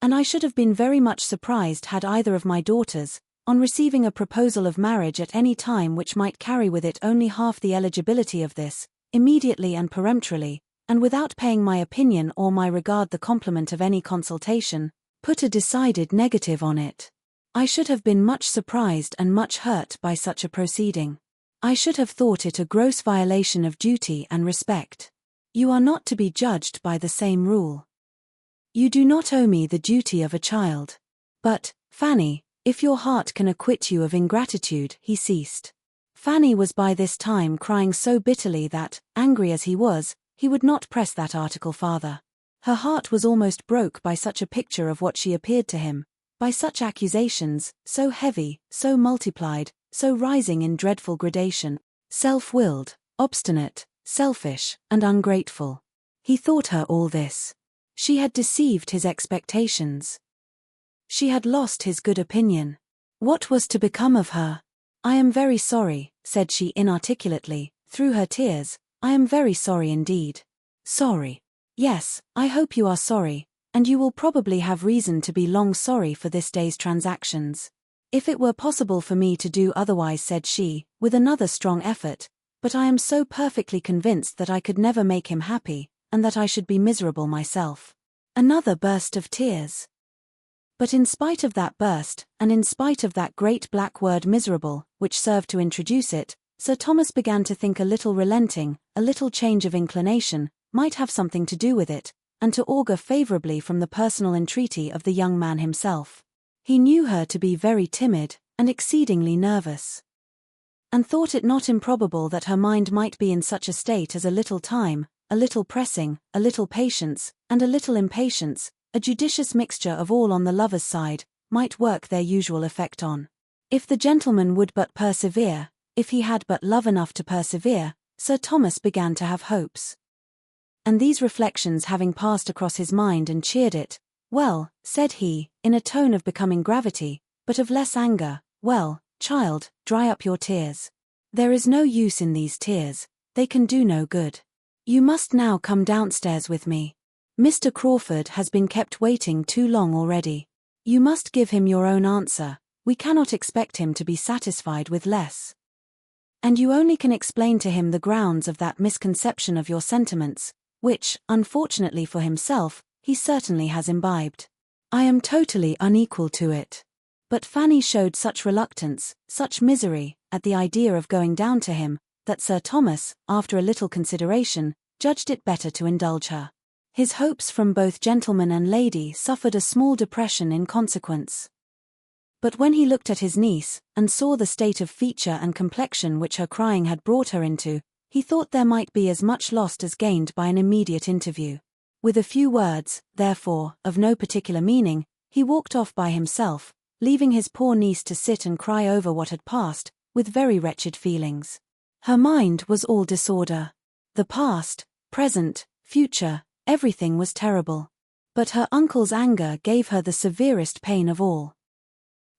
And I should have been very much surprised had either of my daughters, on receiving a proposal of marriage at any time which might carry with it only half the eligibility of this, immediately and peremptorily, and without paying my opinion or my regard the compliment of any consultation, put a decided negative on it. I should have been much surprised and much hurt by such a proceeding. I should have thought it a gross violation of duty and respect. You are not to be judged by the same rule. You do not owe me the duty of a child. But, Fanny, if your heart can acquit you of ingratitude, he ceased. Fanny was by this time crying so bitterly that, angry as he was, he would not press that article farther. Her heart was almost broke by such a picture of what she appeared to him, by such accusations, so heavy, so multiplied, so rising in dreadful gradation, self-willed, obstinate, selfish, and ungrateful. He thought her all this. She had deceived his expectations. She had lost his good opinion. What was to become of her? I am very sorry, said she inarticulately, through her tears. I am very sorry indeed. Sorry. Yes, I hope you are sorry, and you will probably have reason to be long sorry for this day's transactions. If it were possible for me to do otherwise, said she, with another strong effort, but I am so perfectly convinced that I could never make him happy, and that I should be miserable myself. Another burst of tears. But in spite of that burst, and in spite of that great black word miserable, which served to introduce it, Sir Thomas began to think a little relenting, a little change of inclination, might have something to do with it, and to augur favourably from the personal entreaty of the young man himself. He knew her to be very timid, and exceedingly nervous, and thought it not improbable that her mind might be in such a state as a little time, a little pressing, a little patience, and a little impatience, a judicious mixture of all on the lover's side, might work their usual effect on. If the gentleman would but persevere, if he had but love enough to persevere, Sir Thomas began to have hopes. And these reflections having passed across his mind and cheered it, "Well," said he, in a tone of becoming gravity, but of less anger, "well, child, dry up your tears. There is no use in these tears, they can do no good. You must now come downstairs with me. Mr. Crawford has been kept waiting too long already. You must give him your own answer, we cannot expect him to be satisfied with less. And you only can explain to him the grounds of that misconception of your sentiments, which, unfortunately for himself, he certainly has imbibed. I am totally unequal to it." But Fanny showed such reluctance, such misery, at the idea of going down to him, that Sir Thomas, after a little consideration, judged it better to indulge her. His hopes from both gentleman and lady suffered a small depression in consequence. But when he looked at his niece, and saw the state of feature and complexion which her crying had brought her into, he thought there might be as much lost as gained by an immediate interview. With a few words, therefore, of no particular meaning, he walked off by himself, leaving his poor niece to sit and cry over what had passed, with very wretched feelings. Her mind was all disorder. The past, present, future, everything was terrible. But her uncle's anger gave her the severest pain of all.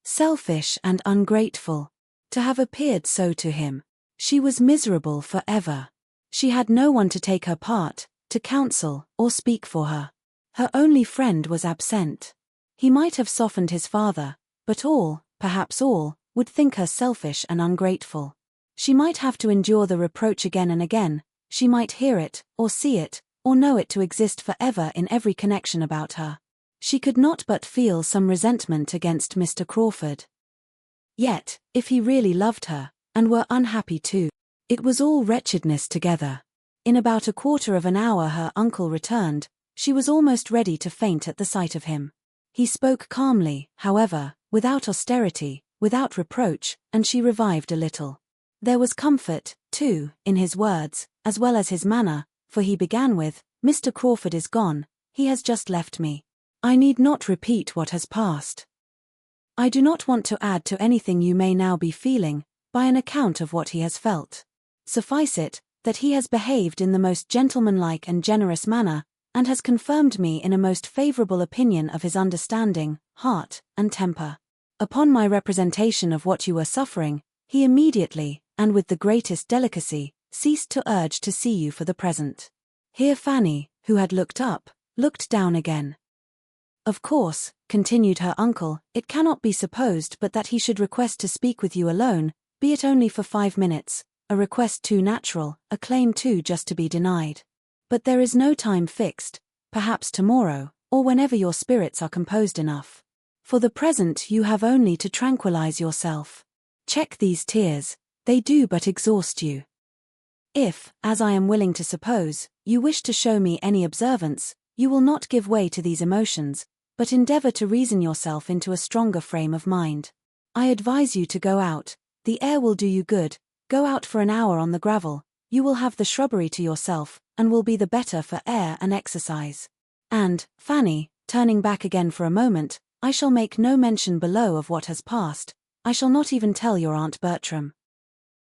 Selfish and ungrateful. To have appeared so to him. She was miserable for ever. She had no one to take her part, to counsel, or speak for her. Her only friend was absent. He might have softened his father, but all, perhaps all, would think her selfish and ungrateful. She might have to endure the reproach again and again, she might hear it, or see it, or know it to exist forever in every connection about her. She could not but feel some resentment against Mr. Crawford. Yet, if he really loved her, and were unhappy too, it was all wretchedness together. In about a quarter of an hour her uncle returned. She was almost ready to faint at the sight of him. He spoke calmly, however, without austerity, without reproach, and she revived a little. There was comfort, too, in his words, as well as his manner, for he began with, "Mr. Crawford is gone, he has just left me. I need not repeat what has passed. I do not want to add to anything you may now be feeling, by an account of what he has felt. Suffice it, that he has behaved in the most gentlemanlike and generous manner, and has confirmed me in a most favourable opinion of his understanding, heart, and temper. Upon my representation of what you were suffering, he immediately, and with the greatest delicacy, ceased to urge to see you for the present." Here Fanny, who had looked up, looked down again. "Of course," continued her uncle, "it cannot be supposed but that he should request to speak with you alone, be it only for 5 minutes, a request too natural, a claim too just to be denied. But there is no time fixed, perhaps tomorrow, or whenever your spirits are composed enough. For the present you have only to tranquilize yourself. Check these tears, they do but exhaust you. If, as I am willing to suppose, you wish to show me any observance, you will not give way to these emotions, but endeavor to reason yourself into a stronger frame of mind. I advise you to go out, the air will do you good, go out for an hour on the gravel, you will have the shrubbery to yourself, and will be the better for air and exercise. And, Fanny, turning back again for a moment, I shall make no mention below of what has passed, I shall not even tell your Aunt Bertram.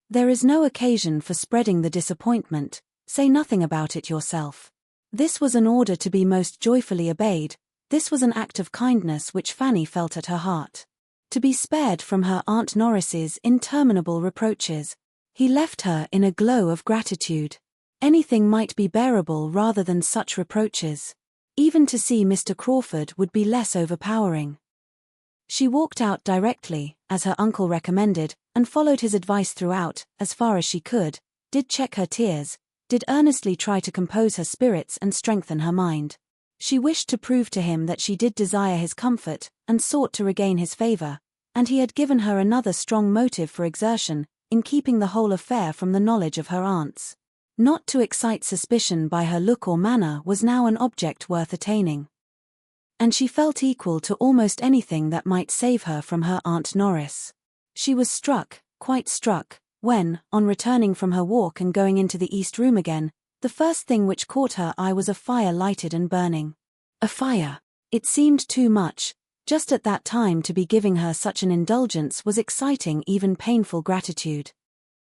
There is no occasion for spreading the disappointment, say nothing about it yourself." This was an order to be most joyfully obeyed, this was an act of kindness which Fanny felt at her heart. To be spared from her Aunt Norris's interminable reproaches, he left her in a glow of gratitude. Anything might be bearable rather than such reproaches. Even to see Mr. Crawford would be less overpowering. She walked out directly, as her uncle recommended, and followed his advice throughout, as far as she could, did check her tears, did earnestly try to compose her spirits and strengthen her mind. She wished to prove to him that she did desire his comfort, and sought to regain his favour, and he had given her another strong motive for exertion, in keeping the whole affair from the knowledge of her aunts. Not to excite suspicion by her look or manner was now an object worth attaining. And she felt equal to almost anything that might save her from her Aunt Norris. She was struck, quite struck, when, on returning from her walk and going into the east room again, the first thing which caught her eye was a fire lighted and burning. A fire! It seemed too much, just at that time to be giving her such an indulgence was exciting even painful gratitude.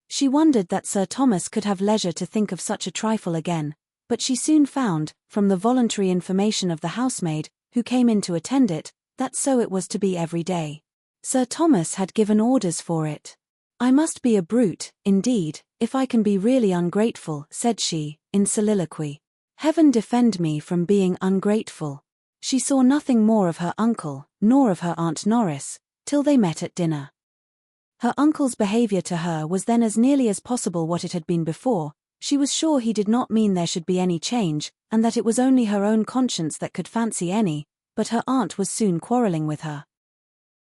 She wondered that Sir Thomas could have leisure to think of such a trifle again, but she soon found, from the voluntary information of the housemaid, who came in to attend it, that so it was to be every day. Sir Thomas had given orders for it. "I must be a brute, indeed, if I can be really ungrateful," said she, in soliloquy. "Heaven defend me from being ungrateful." She saw nothing more of her uncle, nor of her Aunt Norris, till they met at dinner. Her uncle's behaviour to her was then as nearly as possible what it had been before. She was sure he did not mean there should be any change, and that it was only her own conscience that could fancy any, but her aunt was soon quarrelling with her.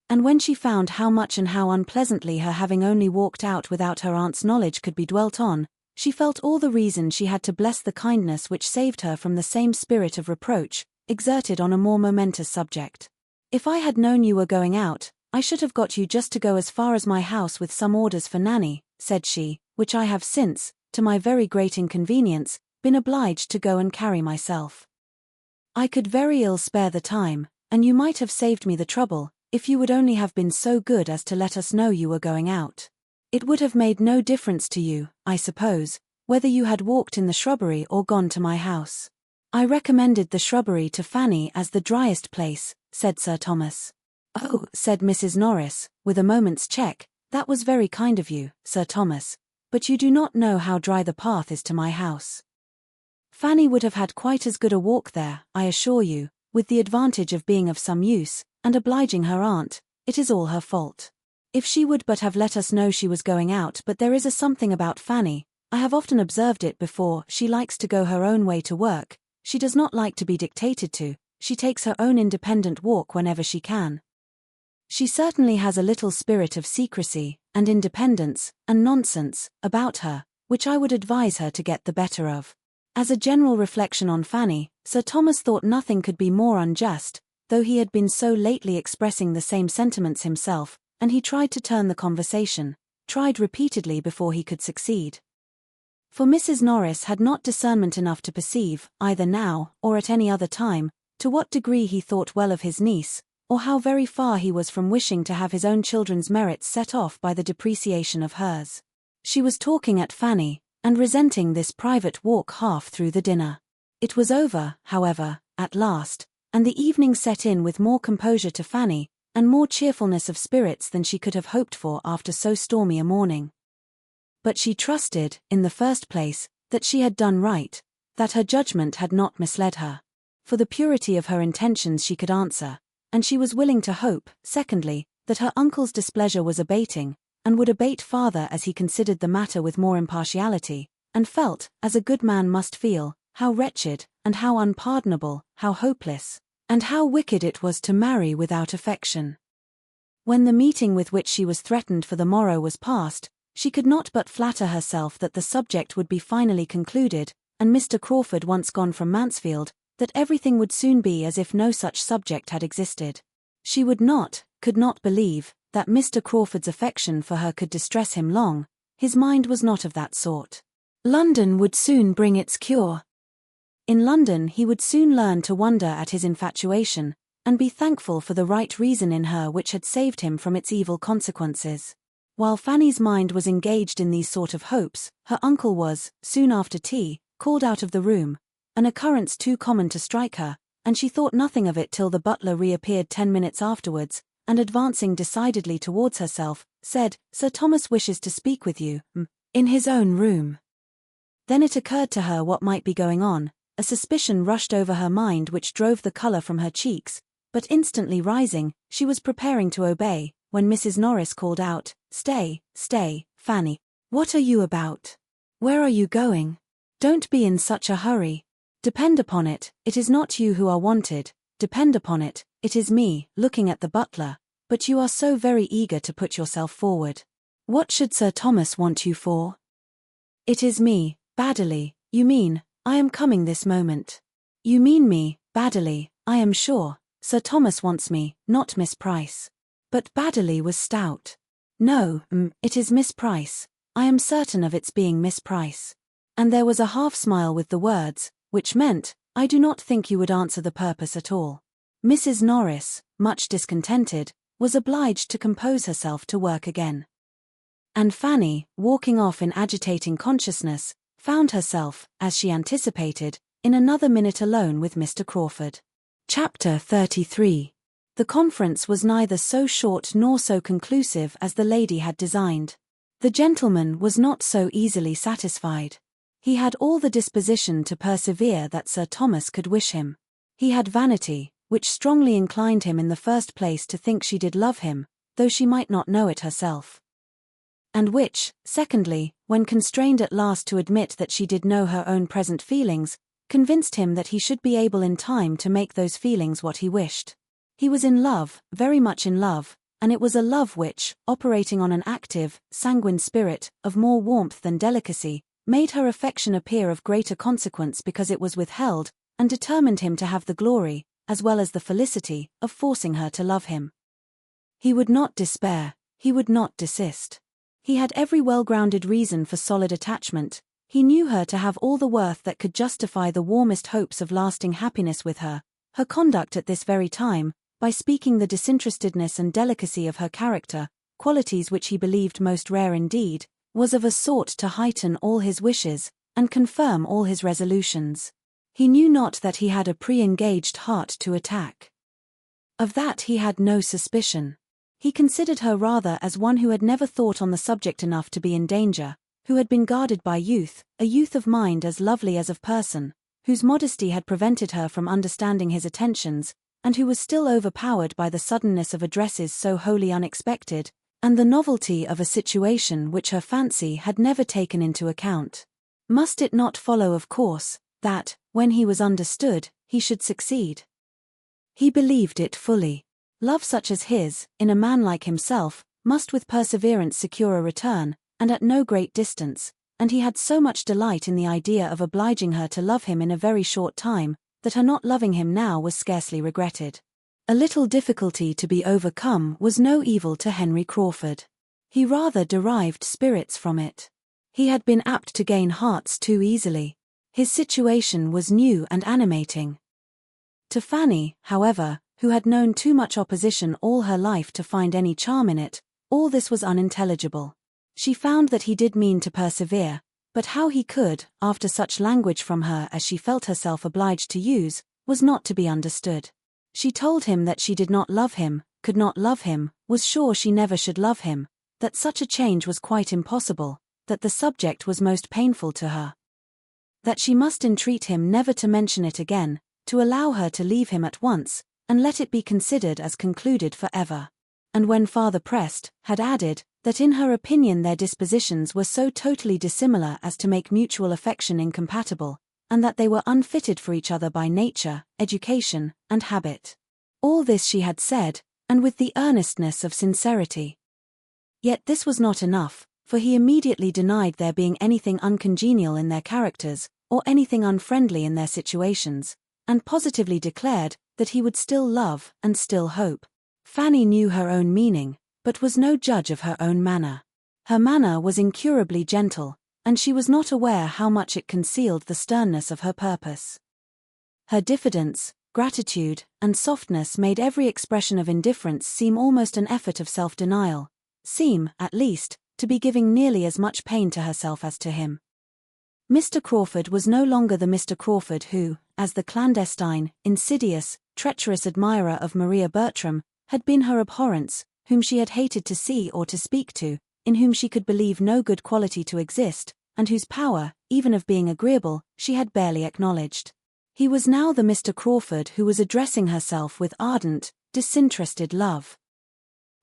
And when she found how much and how unpleasantly her having only walked out without her aunt's knowledge could be dwelt on, she felt all the reason she had to bless the kindness which saved her from the same spirit of reproach, exerted on a more momentous subject. "If I had known you were going out, I should have got you just to go as far as my house with some orders for Nanny," said she, "which I have since, to my very great inconvenience, been obliged to go and carry myself. I could very ill spare the time, and you might have saved me the trouble, if you would only have been so good as to let us know you were going out. It would have made no difference to you, I suppose, whether you had walked in the shrubbery or gone to my house." "I recommended the shrubbery to Fanny as the driest place," said Sir Thomas. "Oh," said Mrs. Norris, with a moment's check, "that was very kind of you, Sir Thomas, but you do not know how dry the path is to my house. Fanny would have had quite as good a walk there, I assure you, with the advantage of being of some use, and obliging her aunt. It is all her fault. If she would but have let us know she was going out. But there is a something about Fanny, I have often observed it before, she likes to go her own way to work, she does not like to be dictated to, she takes her own independent walk whenever she can. She certainly has a little spirit of secrecy, and independence, and nonsense, about her, which I would advise her to get the better of." As a general reflection on Fanny, Sir Thomas thought nothing could be more unjust, though he had been so lately expressing the same sentiments himself, and he tried to turn the conversation, tried repeatedly before he could succeed. For Mrs. Norris had not discernment enough to perceive, either now, or at any other time, to what degree he thought well of his niece, or how very far he was from wishing to have his own children's merits set off by the depreciation of hers. She was talking at Fanny, and resenting this private walk half through the dinner. It was over, however, at last, and the evening set in with more composure to Fanny, and more cheerfulness of spirits than she could have hoped for after so stormy a morning. But she trusted, in the first place, that she had done right, that her judgment had not misled her. For the purity of her intentions she could answer, and she was willing to hope, secondly, that her uncle's displeasure was abating, and would abate farther as he considered the matter with more impartiality, and felt, as a good man must feel, how wretched, and how unpardonable, how hopeless, and how wicked it was to marry without affection. When the meeting with which she was threatened for the morrow was past, she could not but flatter herself that the subject would be finally concluded, and Mr. Crawford once gone from Mansfield, that everything would soon be as if no such subject had existed. She would not, could not believe, that Mr. Crawford's affection for her could distress him long. His mind was not of that sort. London would soon bring its cure. In London he would soon learn to wonder at his infatuation, and be thankful for the right reason in her which had saved him from its evil consequences. While Fanny's mind was engaged in these sort of hopes, her uncle was, soon after tea, called out of the room, an occurrence too common to strike her, and she thought nothing of it till the butler reappeared 10 minutes afterwards, and advancing decidedly towards herself, said, "Sir Thomas wishes to speak with you, in his own room." Then it occurred to her what might be going on, a suspicion rushed over her mind which drove the colour from her cheeks, but instantly rising, she was preparing to obey, when Mrs. Norris called out, "Stay, stay, Fanny. What are you about? Where are you going? Don't be in such a hurry. Depend upon it, it is not you who are wanted, depend upon it, it is me," looking at the butler, "but you are so very eager to put yourself forward. What should Sir Thomas want you for?" "It is me, Baddeley, you mean, I am coming this moment. You mean me, Baddeley, I am sure. Sir Thomas wants me, not Miss Price." But Baddeley was stout. "No, it is Miss Price, I am certain of its being Miss Price." And there was a half-smile with the words, which meant, "I do not think you would answer the purpose at all." Mrs. Norris, much discontented, was obliged to compose herself to work again. And Fanny, walking off in agitating consciousness, found herself, as she anticipated, in another minute alone with Mr. Crawford. Chapter 33. The conference was neither so short nor so conclusive as the lady had designed. The gentleman was not so easily satisfied. He had all the disposition to persevere that Sir Thomas could wish him. He had vanity, which strongly inclined him in the first place to think she did love him, though she might not know it herself. And which, secondly, when constrained at last to admit that she did know her own present feelings, convinced him that he should be able in time to make those feelings what he wished. He was in love, very much in love, and it was a love which, operating on an active, sanguine spirit, of more warmth than delicacy, made her affection appear of greater consequence because it was withheld, and determined him to have the glory, as well as the felicity, of forcing her to love him. He would not despair, he would not desist. He had every well-grounded reason for solid attachment. He knew her to have all the worth that could justify the warmest hopes of lasting happiness with her. Her conduct at this very time, by speaking the disinterestedness and delicacy of her character, qualities which he believed most rare indeed, was of a sort to heighten all his wishes, and confirm all his resolutions. He knew not that he had a pre-engaged heart to attack. Of that he had no suspicion. He considered her rather as one who had never thought on the subject enough to be in danger, who had been guarded by youth, a youth of mind as lovely as of person, whose modesty had prevented her from understanding his attentions, and who was still overpowered by the suddenness of addresses so wholly unexpected, and the novelty of a situation which her fancy had never taken into account. Must it not follow, of course, that, when he was understood, he should succeed? He believed it fully. Love such as his, in a man like himself, must with perseverance secure a return, and at no great distance, and he had so much delight in the idea of obliging her to love him in a very short time, that her not loving him now was scarcely regretted. A little difficulty to be overcome was no evil to Henry Crawford. He rather derived spirits from it. He had been apt to gain hearts too easily. His situation was new and animating. To Fanny, however, who had known too much opposition all her life to find any charm in it, all this was unintelligible. She found that he did mean to persevere, but how he could, after such language from her as she felt herself obliged to use, was not to be understood. She told him that she did not love him, could not love him, was sure she never should love him, that such a change was quite impossible, that the subject was most painful to her. That she must entreat him never to mention it again, to allow her to leave him at once, and let it be considered as concluded for ever. And when farther pressed, had added, that in her opinion their dispositions were so totally dissimilar as to make mutual affection incompatible, and that they were unfitted for each other by nature, education, and habit. All this she had said, and with the earnestness of sincerity. Yet this was not enough, for he immediately denied there being anything uncongenial in their characters, or anything unfriendly in their situations, and positively declared that he would still love and still hope. Fanny knew her own meaning, but was no judge of her own manner. Her manner was incurably gentle, and she was not aware how much it concealed the sternness of her purpose. Her diffidence, gratitude, and softness made every expression of indifference seem almost an effort of self-denial, seem, at least, to be giving nearly as much pain to herself as to him. Mr. Crawford was no longer the Mr. Crawford who, as the clandestine, insidious, treacherous admirer of Maria Bertram, had been her abhorrence, whom she had hated to see or to speak to, in whom she could believe no good quality to exist, and whose power, even of being agreeable, she had barely acknowledged. He was now the Mr. Crawford who was addressing herself with ardent, disinterested love,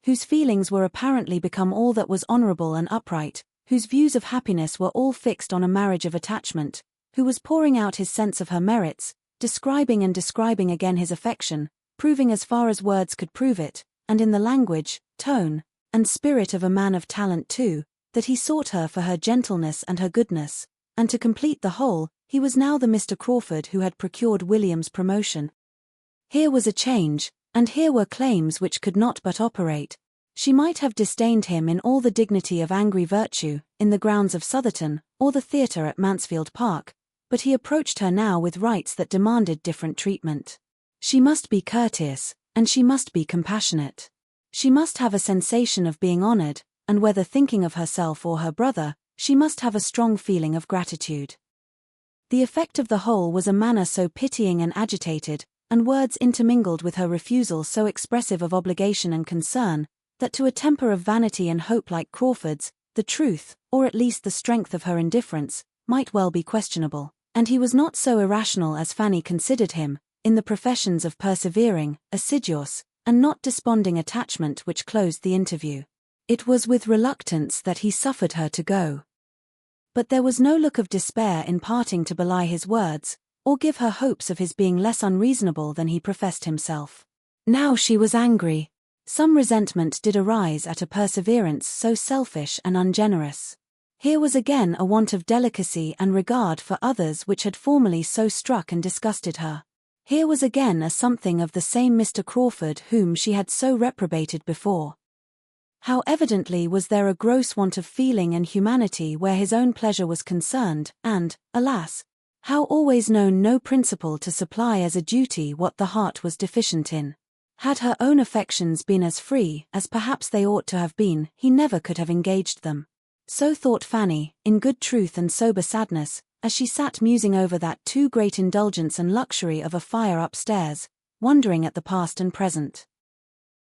whose feelings were apparently become all that was honorable and upright, whose views of happiness were all fixed on a marriage of attachment, who was pouring out his sense of her merits, describing and describing again his affection, proving as far as words could prove it, and in the language, tone, and spirit of a man of talent too, that he sought her for her gentleness and her goodness, and to complete the whole, he was now the Mr. Crawford who had procured William's promotion. Here was a change, and here were claims which could not but operate. She might have disdained him in all the dignity of angry virtue, in the grounds of Southerton, or the theatre at Mansfield Park, but he approached her now with rights that demanded different treatment. She must be courteous, and she must be compassionate. She must have a sensation of being honored, and whether thinking of herself or her brother, she must have a strong feeling of gratitude. The effect of the whole was a manner so pitying and agitated, and words intermingled with her refusal so expressive of obligation and concern, that to a temper of vanity and hope like Crawford's, the truth, or at least the strength of her indifference, might well be questionable, and he was not so irrational as Fanny considered him, in the professions of persevering, assiduous, and not desponding attachment which closed the interview. It was with reluctance that he suffered her to go. But there was no look of despair in parting to belie his words, or give her hopes of his being less unreasonable than he professed himself. Now she was angry. Some resentment did arise at a perseverance so selfish and ungenerous. Here was again a want of delicacy and regard for others which had formerly so struck and disgusted her. Here was again a something of the same Mr. Crawford whom she had so reprobated before. How evidently was there a gross want of feeling and humanity where his own pleasure was concerned, and, alas, how always known no principle to supply as a duty what the heart was deficient in. Had her own affections been as free as perhaps they ought to have been, he never could have engaged them. So thought Fanny, in good truth and sober sadness, as she sat musing over that too great indulgence and luxury of a fire upstairs, wondering at the past and present.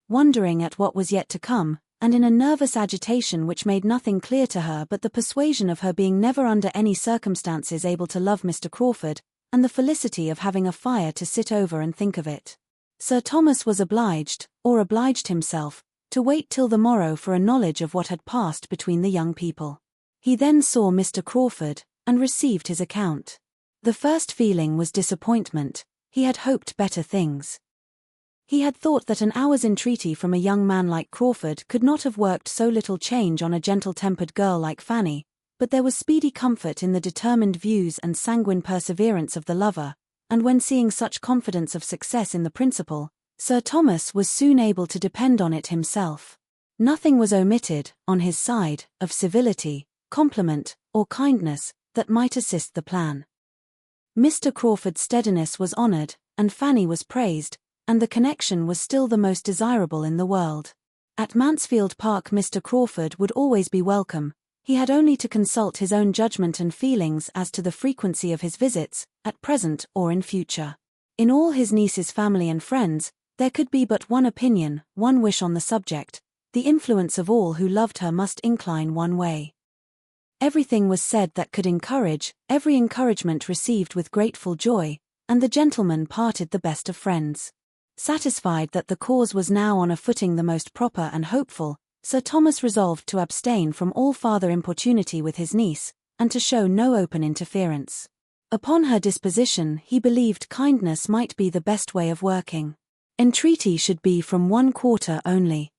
Wondering at what was yet to come, and in a nervous agitation which made nothing clear to her but the persuasion of her being never under any circumstances able to love Mr. Crawford, and the felicity of having a fire to sit over and think of it. Sir Thomas was obliged, or obliged himself, to wait till the morrow for a knowledge of what had passed between the young people. He then saw Mr. Crawford, and received his account. The first feeling was disappointment. He had hoped better things. He had thought that an hour's entreaty from a young man like Crawford could not have worked so little change on a gentle-tempered girl like Fanny, but there was speedy comfort in the determined views and sanguine perseverance of the lover, and when seeing such confidence of success in the principal, Sir Thomas was soon able to depend on it himself. Nothing was omitted, on his side, of civility, compliment, or kindness, that might assist the plan. Mr. Crawford's steadiness was honoured, and Fanny was praised, and the connection was still the most desirable in the world. At Mansfield Park Mr. Crawford would always be welcome. He had only to consult his own judgment and feelings as to the frequency of his visits, at present or in future. In all his niece's family and friends, there could be but one opinion, one wish on the subject. The influence of all who loved her must incline one way. Everything was said that could encourage, every encouragement received with grateful joy, and the gentlemen parted the best of friends. Satisfied that the cause was now on a footing the most proper and hopeful, Sir Thomas resolved to abstain from all farther importunity with his niece, and to show no open interference. Upon her disposition he believed kindness might be the best way of working. Entreaty should be from one quarter only.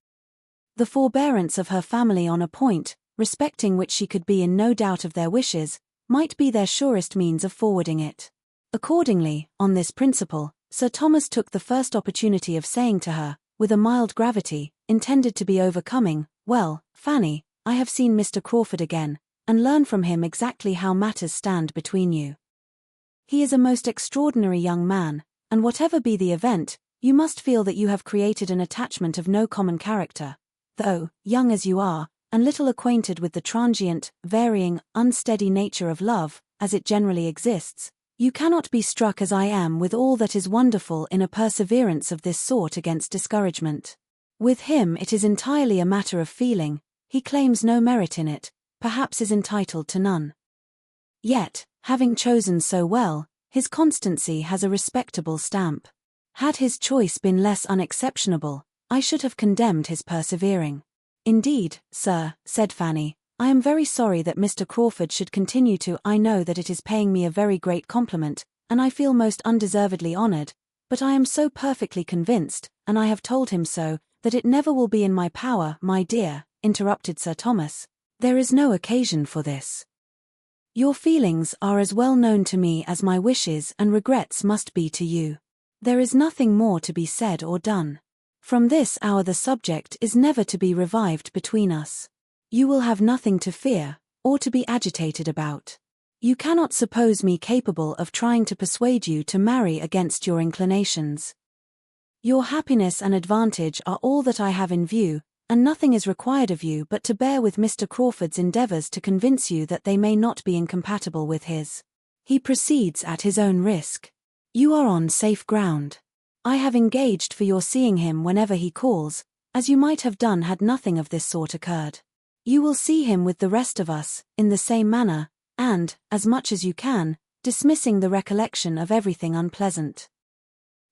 The forbearance of her family on a point, respecting which she could be in no doubt of their wishes, might be their surest means of forwarding it. Accordingly, on this principle, Sir Thomas took the first opportunity of saying to her, with a mild gravity, intended to be overcoming, "Well, Fanny, I have seen Mr. Crawford again, and learn from him exactly how matters stand between you. He is a most extraordinary young man, and whatever be the event, you must feel that you have created an attachment of no common character, though, young as you are, and little acquainted with the transient, varying, unsteady nature of love, as it generally exists. You cannot be struck as I am with all that is wonderful in a perseverance of this sort against discouragement. With him it is entirely a matter of feeling, he claims no merit in it, perhaps is entitled to none. Yet, having chosen so well, his constancy has a respectable stamp. Had his choice been less unexceptionable, I should have condemned his persevering. Indeed, sir, said Fanny, I am very sorry that Mr. Crawford should continue to. I know that it is paying me a very great compliment, and I feel most undeservedly honoured, but I am so perfectly convinced, and I have told him so, that it never will be in my power. My dear, interrupted Sir Thomas, there is no occasion for this. Your feelings are as well known to me as my wishes and regrets must be to you. There is nothing more to be said or done. From this hour the subject is never to be revived between us. You will have nothing to fear, or to be agitated about. You cannot suppose me capable of trying to persuade you to marry against your inclinations. Your happiness and advantage are all that I have in view, and nothing is required of you but to bear with Mr. Crawford's endeavours to convince you that they may not be incompatible with his. He proceeds at his own risk. You are on safe ground. I have engaged for your seeing him whenever he calls, as you might have done had nothing of this sort occurred. You will see him with the rest of us, in the same manner, and, as much as you can, dismissing the recollection of everything unpleasant.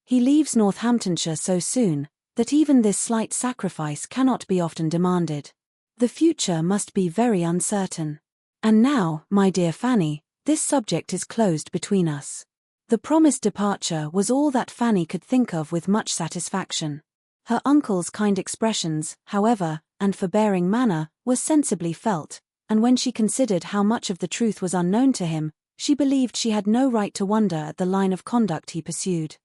He leaves Northamptonshire so soon, that even this slight sacrifice cannot be often demanded. The future must be very uncertain. And now, my dear Fanny, this subject is closed between us. The promised departure was all that Fanny could think of with much satisfaction. Her uncle's kind expressions, however, and forbearing manner, were sensibly felt, and when she considered how much of the truth was unknown to him, she believed she had no right to wonder at the line of conduct he pursued.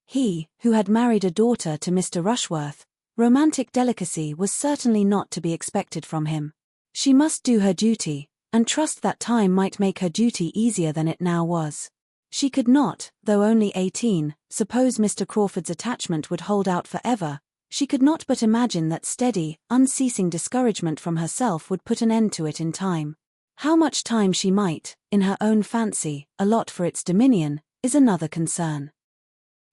He, who had married a daughter to Mr. Rushworth, romantic delicacy was certainly not to be expected from him. She must do her duty, and trust that time might make her duty easier than it now was. She could not, though only 18, suppose Mr. Crawford's attachment would hold out forever. She could not but imagine that steady, unceasing discouragement from herself would put an end to it in time. How much time she might, in her own fancy, allot for its dominion, is another concern.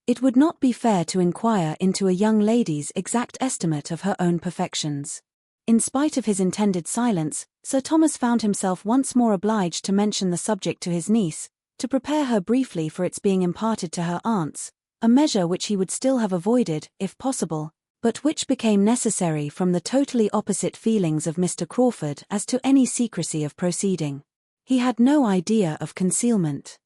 It would not be fair to inquire into a young lady's exact estimate of her own perfections. In spite of his intended silence, Sir Thomas found himself once more obliged to mention the subject to his niece, to prepare her briefly for its being imparted to her aunts, a measure which he would still have avoided, if possible, but which became necessary from the totally opposite feelings of Mr. Crawford as to any secrecy of proceeding. He had no idea of concealment.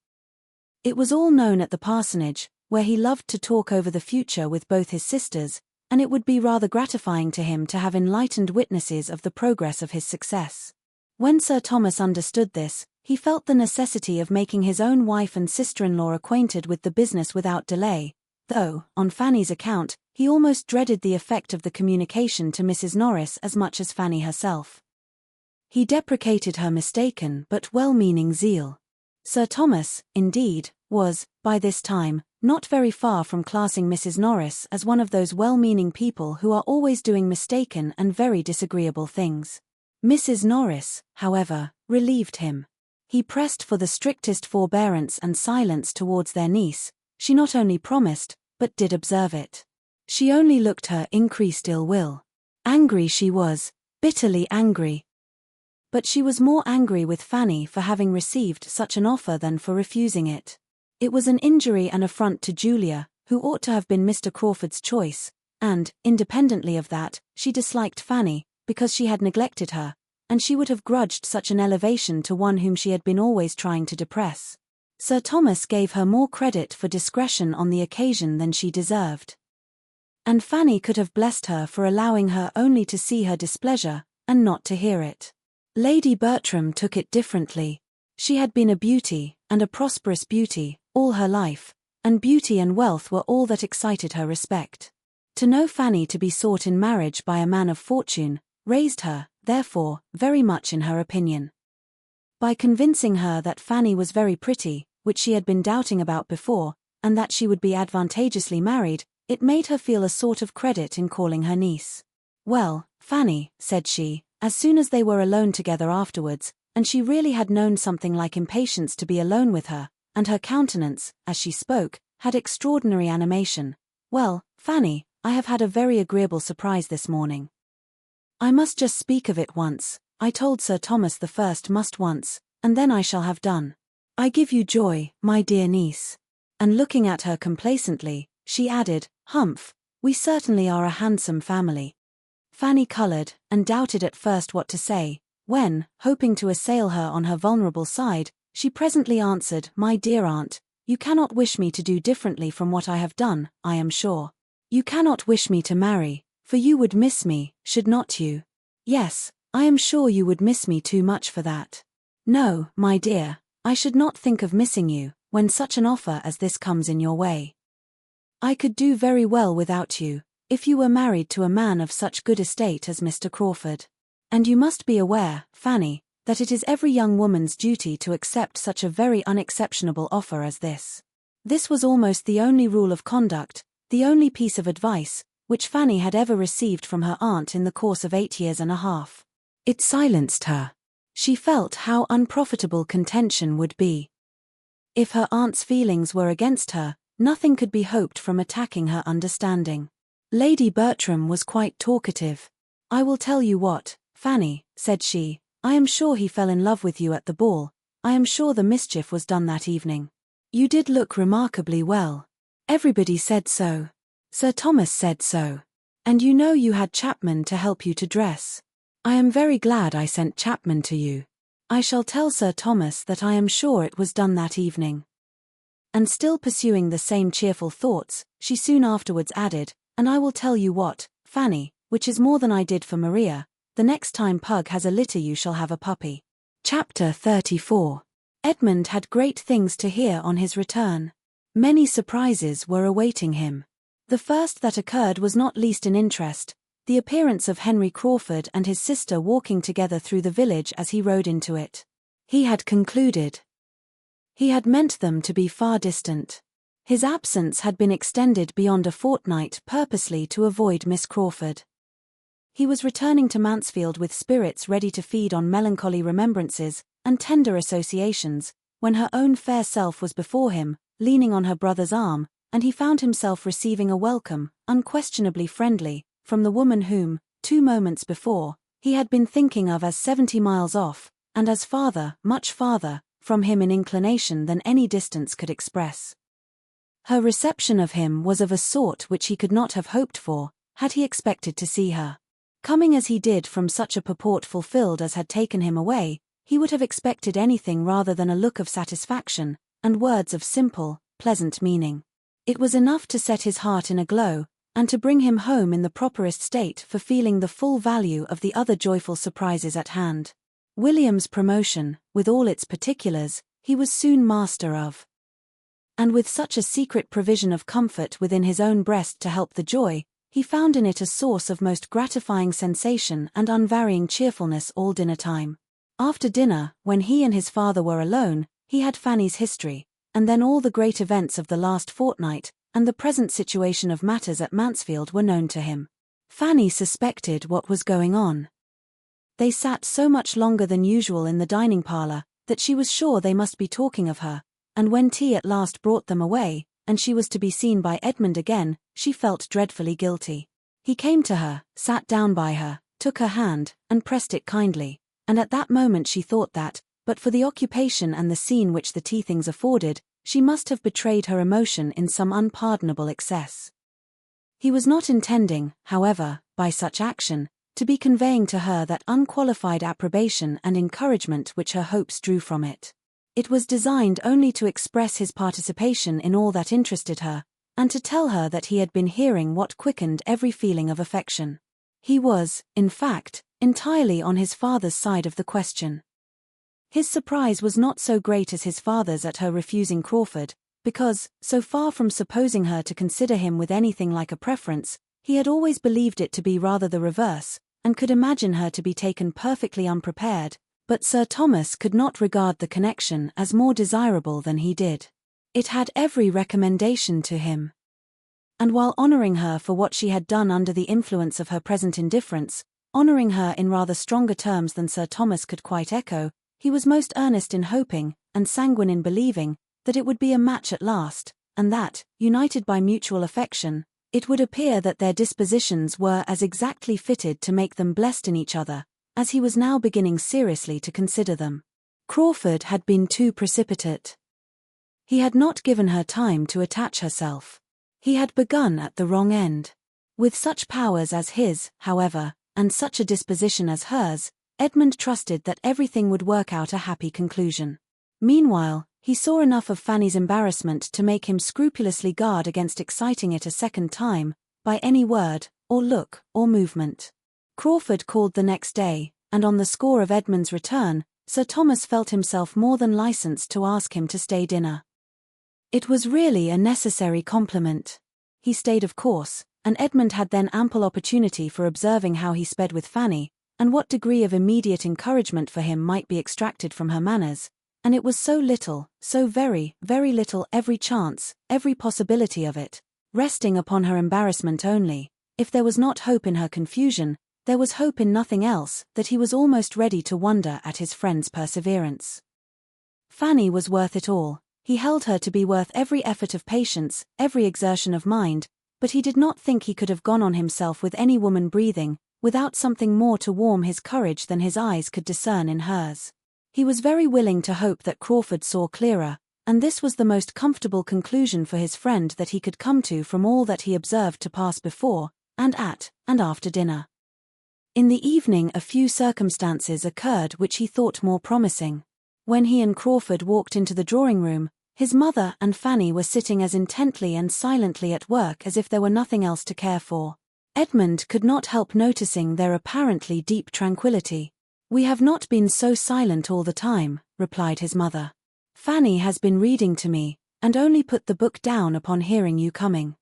It was all known at the parsonage, where he loved to talk over the future with both his sisters, and it would be rather gratifying to him to have enlightened witnesses of the progress of his success. When Sir Thomas understood this, he felt the necessity of making his own wife and sister-in-law acquainted with the business without delay, though, on Fanny's account, he almost dreaded the effect of the communication to Mrs. Norris as much as Fanny herself. He deprecated her mistaken but well-meaning zeal. Sir Thomas, indeed, was, by this time, not very far from classing Mrs. Norris as one of those well-meaning people who are always doing mistaken and very disagreeable things. Mrs. Norris, however, relieved him. He pressed for the strictest forbearance and silence towards their niece. She not only promised, but did observe it. She only looked her increased ill will. Angry she was, bitterly angry. But she was more angry with Fanny for having received such an offer than for refusing it. It was an injury and affront to Julia, who ought to have been Mr. Crawford's choice, and, independently of that, she disliked Fanny, because she had neglected her, and she would have grudged such an elevation to one whom she had been always trying to depress. Sir Thomas gave her more credit for discretion on the occasion than she deserved. And Fanny could have blessed her for allowing her only to see her displeasure, and not to hear it. Lady Bertram took it differently. She had been a beauty, and a prosperous beauty, all her life, and beauty and wealth were all that excited her respect. To know Fanny to be sought in marriage by a man of fortune, raised her, therefore, very much in her opinion. By convincing her that Fanny was very pretty, which she had been doubting about before, and that she would be advantageously married, it made her feel a sort of credit in calling her niece. "Well, Fanny," said she, as soon as they were alone together afterwards, and she really had known something like impatience to be alone with her, and her countenance, as she spoke, had extraordinary animation. "Well, Fanny, I have had a very agreeable surprise this morning. I must just speak of it once. I told Sir Thomas the first must once, and then I shall have done. I give you joy, my dear niece." And looking at her complacently, she added, "Humph, we certainly are a handsome family." Fanny coloured, and doubted at first what to say, when, hoping to assail her on her vulnerable side, she presently answered, "My dear aunt, you cannot wish me to do differently from what I have done, I am sure. You cannot wish me to marry, for you would miss me, should not you? Yes, I am sure you would miss me too much for that. No, my dear, I should not think of missing you, when such an offer as this comes in your way. I could do very well without you, if you were married to a man of such good estate as Mr. Crawford. And you must be aware, Fanny, that it is every young woman's duty to accept such a very unexceptionable offer as this." This was almost the only rule of conduct, the only piece of advice, which Fanny had ever received from her aunt in the course of 8 years and a half. It silenced her. She felt how unprofitable contention would be. If her aunt's feelings were against her, Nothing could be hoped from attacking her understanding. Lady Bertram was quite talkative. "I will tell you what, Fanny," said she, "I am sure he fell in love with you at the ball. I am sure the mischief was done that evening. You did look remarkably well. Everybody said so. Sir Thomas said so. And you know you had Chapman to help you to dress. I am very glad I sent Chapman to you. I shall tell Sir Thomas that I am sure it was done that evening." And still pursuing the same cheerful thoughts, she soon afterwards added, "And I will tell you what, Fanny, which is more than I did for Maria, the next time Pug has a litter you shall have a puppy." Chapter 34. Edmund had great things to hear on his return. Many surprises were awaiting him. The first that occurred was not least in interest, the appearance of Henry Crawford and his sister walking together through the village as he rode into it. He had concluded. He had meant them to be far distant. His absence had been extended beyond a fortnight purposely to avoid Miss Crawford. He was returning to Mansfield with spirits ready to feed on melancholy remembrances and tender associations, when her own fair self was before him, leaning on her brother's arm, and he found himself receiving a welcome, unquestionably friendly, from the woman whom, 2 moments before, he had been thinking of as 70 miles off, and as farther, much farther, from him in inclination than any distance could express. Her reception of him was of a sort which he could not have hoped for, had he expected to see her. Coming as he did from such a purport fulfilled as had taken him away, he would have expected anything rather than a look of satisfaction, and words of simple, pleasant meaning. It was enough to set his heart in a glow, and to bring him home in the properest state for feeling the full value of the other joyful surprises at hand. William's promotion, with all its particulars, he was soon master of. And with such a secret provision of comfort within his own breast to help the joy, he found in it a source of most gratifying sensation and unvarying cheerfulness all dinner time. After dinner, when he and his father were alone, he had Fanny's history, and then all the great events of the last fortnight, and the present situation of matters at Mansfield were known to him. Fanny suspected what was going on. They sat so much longer than usual in the dining parlour, that she was sure they must be talking of her, and when tea at last brought them away, and she was to be seen by Edmund again, she felt dreadfully guilty. He came to her, sat down by her, took her hand, and pressed it kindly, and at that moment she thought that, but for the occupation and the scene which the tea things afforded, she must have betrayed her emotion in some unpardonable excess. He was not intending, however, by such action, to be conveying to her that unqualified approbation and encouragement which her hopes drew from it. It was designed only to express his participation in all that interested her, and to tell her that he had been hearing what quickened every feeling of affection. He was, in fact, entirely on his father's side of the question. His surprise was not so great as his father's at her refusing Crawford, because, so far from supposing her to consider him with anything like a preference, he had always believed it to be rather the reverse, and could imagine her to be taken perfectly unprepared, but Sir Thomas could not regard the connection as more desirable than he did. It had every recommendation to him. And while honouring her for what she had done under the influence of her present indifference, honouring her in rather stronger terms than Sir Thomas could quite echo, he was most earnest in hoping, and sanguine in believing, that it would be a match at last, and that, united by mutual affection, it would appear that their dispositions were as exactly fitted to make them blessed in each other, as he was now beginning seriously to consider them. Crawford had been too precipitate. He had not given her time to attach herself. He had begun at the wrong end. With such powers as his, however, and such a disposition as hers, Edmund trusted that everything would work out a happy conclusion. Meanwhile, he saw enough of Fanny's embarrassment to make him scrupulously guard against exciting it a second time, by any word, or look, or movement. Crawford called the next day, and on the score of Edmund's return, Sir Thomas felt himself more than licensed to ask him to stay dinner. It was really a necessary compliment. He stayed of course, and Edmund had then ample opportunity for observing how he sped with Fanny, and what degree of immediate encouragement for him might be extracted from her manners, and it was so little, so very, very little every chance, every possibility of it, resting upon her embarrassment only. If there was not hope in her confusion, there was hope in nothing else, that he was almost ready to wonder at his friend's perseverance. Fanny was worth it all, He held her to be worth every effort of patience, every exertion of mind, but he did not think he could have gone on himself with any woman breathing, without something more to warm his courage than his eyes could discern in hers. He was very willing to hope that Crawford saw clearer, and this was the most comfortable conclusion for his friend that he could come to from all that he observed to pass before, and at, and after dinner. In the evening a few circumstances occurred which he thought more promising. When he and Crawford walked into the drawing-room, his mother and Fanny were sitting as intently and silently at work as if there were nothing else to care for. Edmund could not help noticing their apparently deep tranquillity. "We have not been so silent all the time," replied his mother. "Fanny has been reading to me, and only put the book down upon hearing you coming."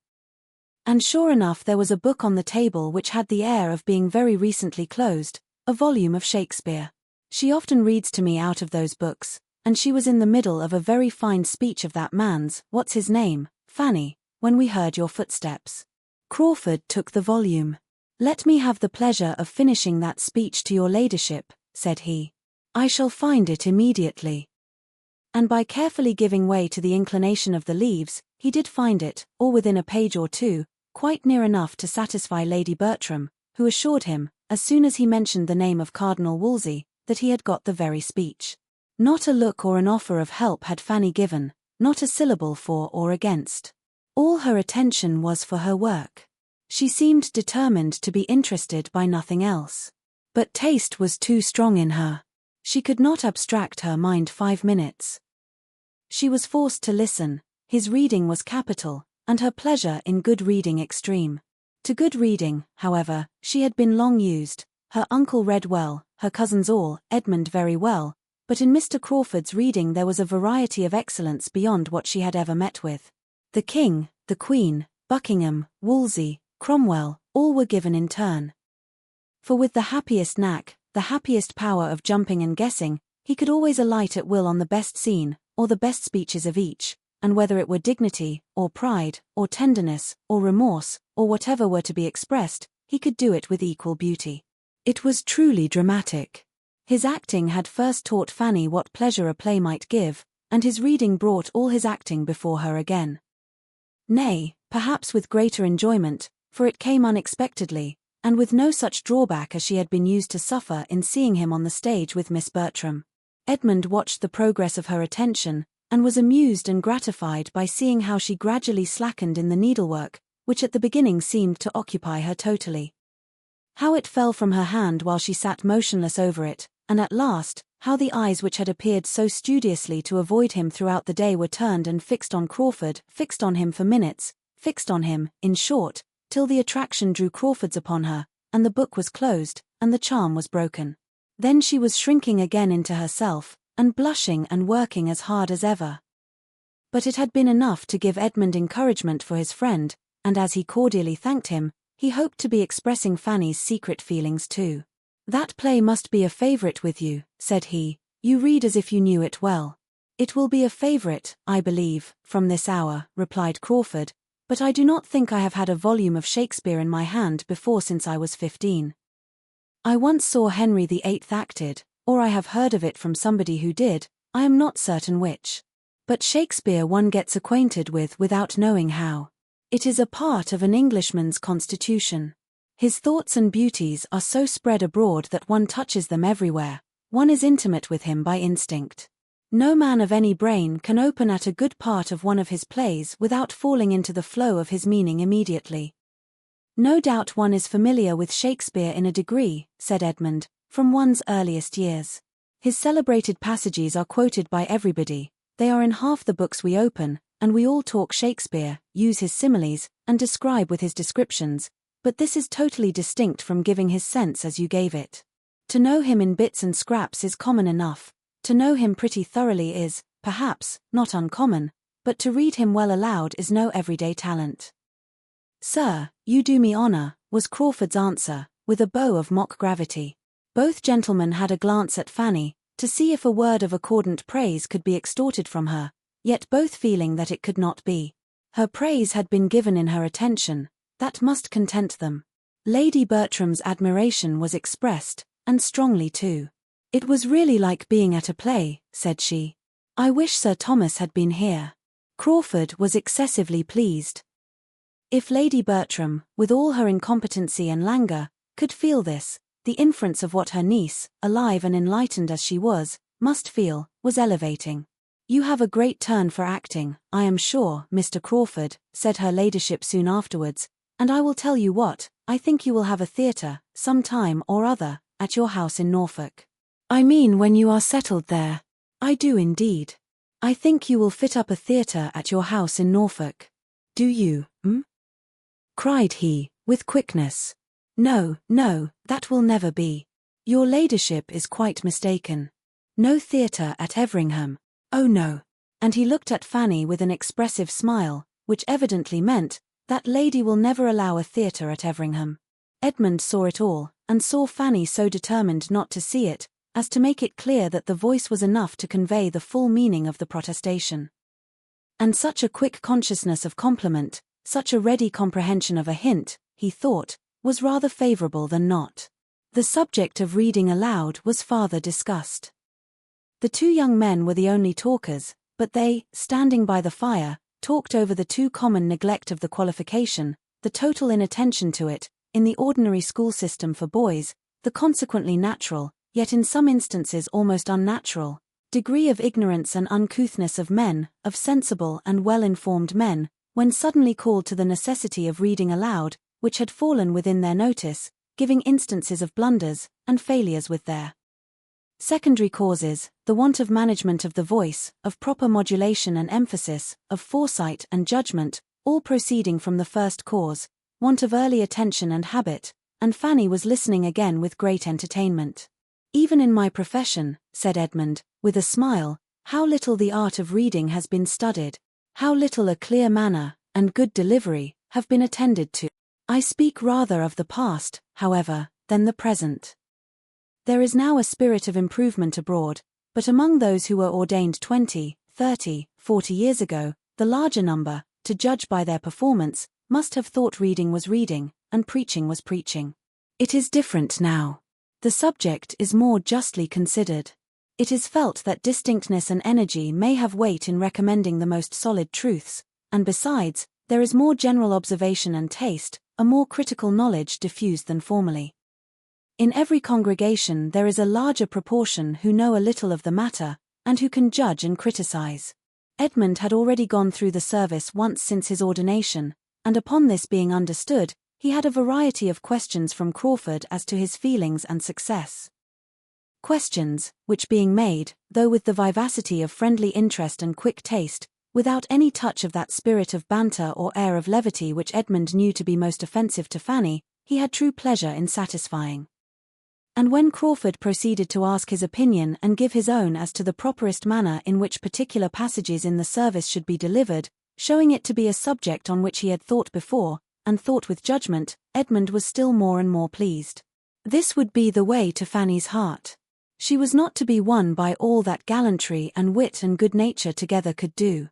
And sure enough there was a book on the table which had the air of being very recently closed, a volume of Shakespeare. "She often reads to me out of those books, and she was in the middle of a very fine speech of that man's, what's his name, Fanny, when we heard your footsteps." Crawford took the volume. "Let me have the pleasure of finishing that speech to your ladyship," said he. "I shall find it immediately." And by carefully giving way to the inclination of the leaves, he did find it, or within a page or two, quite near enough to satisfy Lady Bertram, who assured him, as soon as he mentioned the name of Cardinal Wolsey, that he had got the very speech. Not a look or an offer of help had Fanny given, not a syllable for or against. All her attention was for her work. She seemed determined to be interested by nothing else. But taste was too strong in her. She could not abstract her mind 5 minutes. She was forced to listen. His reading was capital, and her pleasure in good reading extreme. To good reading, however, she had been long used. Her uncle read well, her cousins all, Edmund very well, but in Mr. Crawford's reading there was a variety of excellence beyond what she had ever met with. The King, the Queen, Buckingham, Wolsey, Cromwell, all were given in turn. For with the happiest knack, the happiest power of jumping and guessing, he could always alight at will on the best scene, or the best speeches of each, and whether it were dignity, or pride, or tenderness, or remorse, or whatever were to be expressed, he could do it with equal beauty. It was truly dramatic. His acting had first taught Fanny what pleasure a play might give, and his reading brought all his acting before her again. Nay, perhaps with greater enjoyment, for it came unexpectedly, and with no such drawback as she had been used to suffer in seeing him on the stage with Miss Bertram. Edmund watched the progress of her attention, and was amused and gratified by seeing how she gradually slackened in the needlework, which at the beginning seemed to occupy her totally. How it fell from her hand while she sat motionless over it, and at last, how the eyes which had appeared so studiously to avoid him throughout the day were turned and fixed on Crawford, fixed on him for minutes, fixed on him, in short, till the attraction drew Crawford's upon her, and the book was closed, and the charm was broken. Then she was shrinking again into herself, and blushing and working as hard as ever. But it had been enough to give Edmund encouragement for his friend, and as he cordially thanked him, he hoped to be expressing Fanny's secret feelings too. "That play must be a favourite with you," said he. "You read as if you knew it well." "It will be a favourite, I believe, from this hour," replied Crawford, "but I do not think I have had a volume of Shakespeare in my hand before since I was 15. I once saw Henry VIII acted, or I have heard of it from somebody who did, I am not certain which. But Shakespeare one gets acquainted with without knowing how. It is a part of an Englishman's constitution. His thoughts and beauties are so spread abroad that one touches them everywhere, one is intimate with him by instinct. No man of any brain can open at a good part of one of his plays without falling into the flow of his meaning immediately." "No doubt one is familiar with Shakespeare in a degree," said Edmund, "from one's earliest years. His celebrated passages are quoted by everybody, they are in half the books we open, and we all talk Shakespeare, use his similes, and describe with his descriptions, but this is totally distinct from giving his sense as you gave it. To know him in bits and scraps is common enough, to know him pretty thoroughly is, perhaps, not uncommon, but to read him well aloud is no everyday talent." "Sir, you do me honour," was Crawford's answer, with a bow of mock gravity. Both gentlemen had a glance at Fanny, to see if a word of accordant praise could be extorted from her, yet both feeling that it could not be. Her praise had been given in her attention, that must content them. Lady Bertram's admiration was expressed, and strongly too. "It was really like being at a play," said she. I wish Sir Thomas had been here." Crawford was excessively pleased. If Lady Bertram, with all her incompetency and languor, could feel this, the inference of what her niece, alive and enlightened as she was, must feel, was elevating. "You have a great turn for acting, I am sure, Mr. Crawford," said her ladyship soon afterwards, "and I will tell you what, I think you will have a theatre, some time or other, at your house in Norfolk. I mean when you are settled there. I do indeed. I think you will fit up a theatre at your house in Norfolk." "Do you, cried he, with quickness. "No, no, that will never be. Your ladyship is quite mistaken. No theatre at Everingham. Oh no." And he looked at Fanny with an expressive smile, which evidently meant, "That lady will never allow a theatre at Everingham." Edmund saw it all, and saw Fanny so determined not to see it, as to make it clear that the voice was enough to convey the full meaning of the protestation. And such a quick consciousness of compliment, such a ready comprehension of a hint, he thought, was rather favourable than not. The subject of reading aloud was farther discussed. The two young men were the only talkers, but they, standing by the fire, talked over the too common neglect of the qualification, the total inattention to it, in the ordinary school system for boys, the consequently natural, yet in some instances almost unnatural, degree of ignorance and uncouthness of men, of sensible and well-informed men, when suddenly called to the necessity of reading aloud, which had fallen within their notice, giving instances of blunders and failures with their secondary causes, the want of management of the voice, of proper modulation and emphasis, of foresight and judgment, all proceeding from the first cause, want of early attention and habit, and Fanny was listening again with great entertainment. "Even in my profession," said Edmund, with a smile, "how little the art of reading has been studied, how little a clear manner, and good delivery, have been attended to. I speak rather of the past, however, than the present. There is now a spirit of improvement abroad, but among those who were ordained 20, 30, 40 years ago, the larger number, to judge by their performance, must have thought reading was reading, and preaching was preaching. It is different now. The subject is more justly considered. It is felt that distinctness and energy may have weight in recommending the most solid truths, and besides, there is more general observation and taste, a more critical knowledge diffused than formerly. In every congregation there is a larger proportion who know a little of the matter, and who can judge and criticize." Edmund had already gone through the service once since his ordination, and upon this being understood, he had a variety of questions from Crawford as to his feelings and success. Questions, which being made, though with the vivacity of friendly interest and quick taste, without any touch of that spirit of banter or air of levity which Edmund knew to be most offensive to Fanny, he had true pleasure in satisfying. And when Crawford proceeded to ask his opinion and give his own as to the properest manner in which particular passages in the service should be delivered, showing it to be a subject on which he had thought before, and thought with judgment, Edmund was still more and more pleased. This would be the way to Fanny's heart. She was not to be won by all that gallantry and wit and good nature together could do.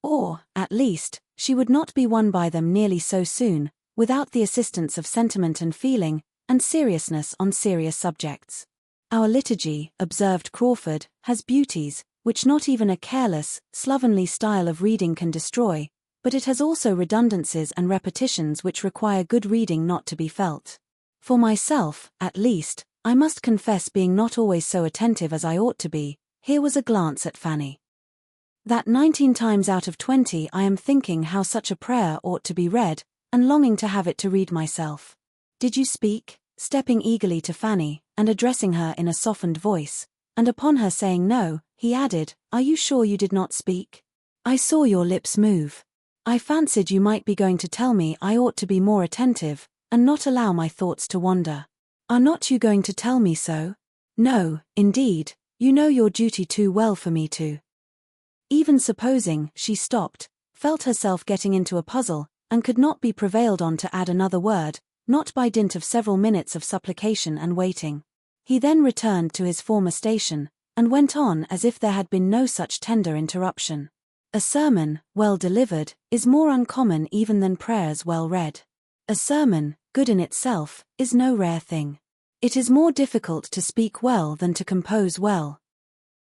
Or, at least, she would not be won by them nearly so soon, without the assistance of sentiment and feeling, and seriousness on serious subjects. "Our liturgy," observed Crawford, "has beauties, which not even a careless, slovenly style of reading can destroy, but it has also redundancies and repetitions which require good reading not to be felt. For myself, at least, I must confess being not always so attentive as I ought to be," here was a glance at Fanny, "that 19 times out of 20 I am thinking how such a prayer ought to be read, and longing to have it to read myself. Did you speak?" stepping eagerly to Fanny, and addressing her in a softened voice, and upon her saying no, he added, "Are you sure you did not speak? I saw your lips move. I fancied you might be going to tell me I ought to be more attentive, and not allow my thoughts to wander. Are not you going to tell me so? No, indeed, you know your duty too well for me to." Even supposing, she stopped, felt herself getting into a puzzle, and could not be prevailed on to add another word, not by dint of several minutes of supplication and waiting. He then returned to his former station, and went on as if there had been no such tender interruption. A sermon, well delivered, is more uncommon even than prayers well read. A sermon, good in itself, is no rare thing. It is more difficult to speak well than to compose well.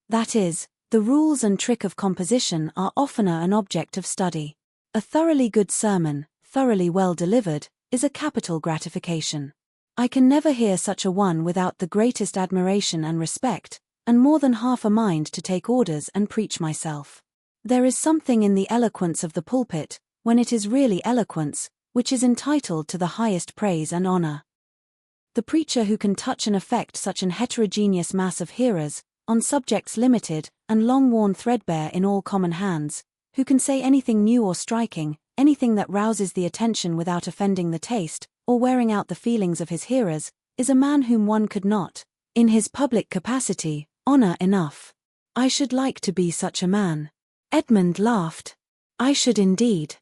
That is, The rules and trick of composition are oftener an object of study. A thoroughly good sermon, thoroughly well delivered, is a capital gratification. I can never hear such a one without the greatest admiration and respect, and more than half a mind to take orders and preach myself. There is something in the eloquence of the pulpit, when it is really eloquence, which is entitled to the highest praise and honor. The preacher who can touch and affect such an heterogeneous mass of hearers, on subjects limited, and long worn threadbare in all common hands, who can say anything new or striking, anything that rouses the attention without offending the taste, or wearing out the feelings of his hearers, is a man whom one could not, in his public capacity, honor enough. I should like to be such a man. Edmund laughed. I should indeed.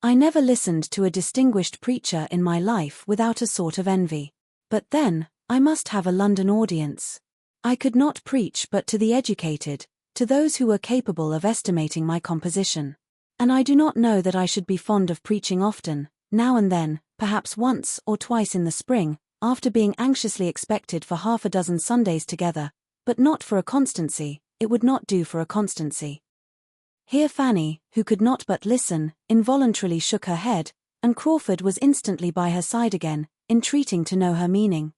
I never listened to a distinguished preacher in my life without a sort of envy. But then, I must have a London audience. I could not preach but to the educated, to those who were capable of estimating my composition. And I do not know that I should be fond of preaching often, now and then, perhaps once or twice in the spring, after being anxiously expected for half a dozen Sundays together, but not for a constancy. It would not do for a constancy. Here Fanny, who could not but listen, involuntarily shook her head, and Crawford was instantly by her side again, entreating to know her meaning.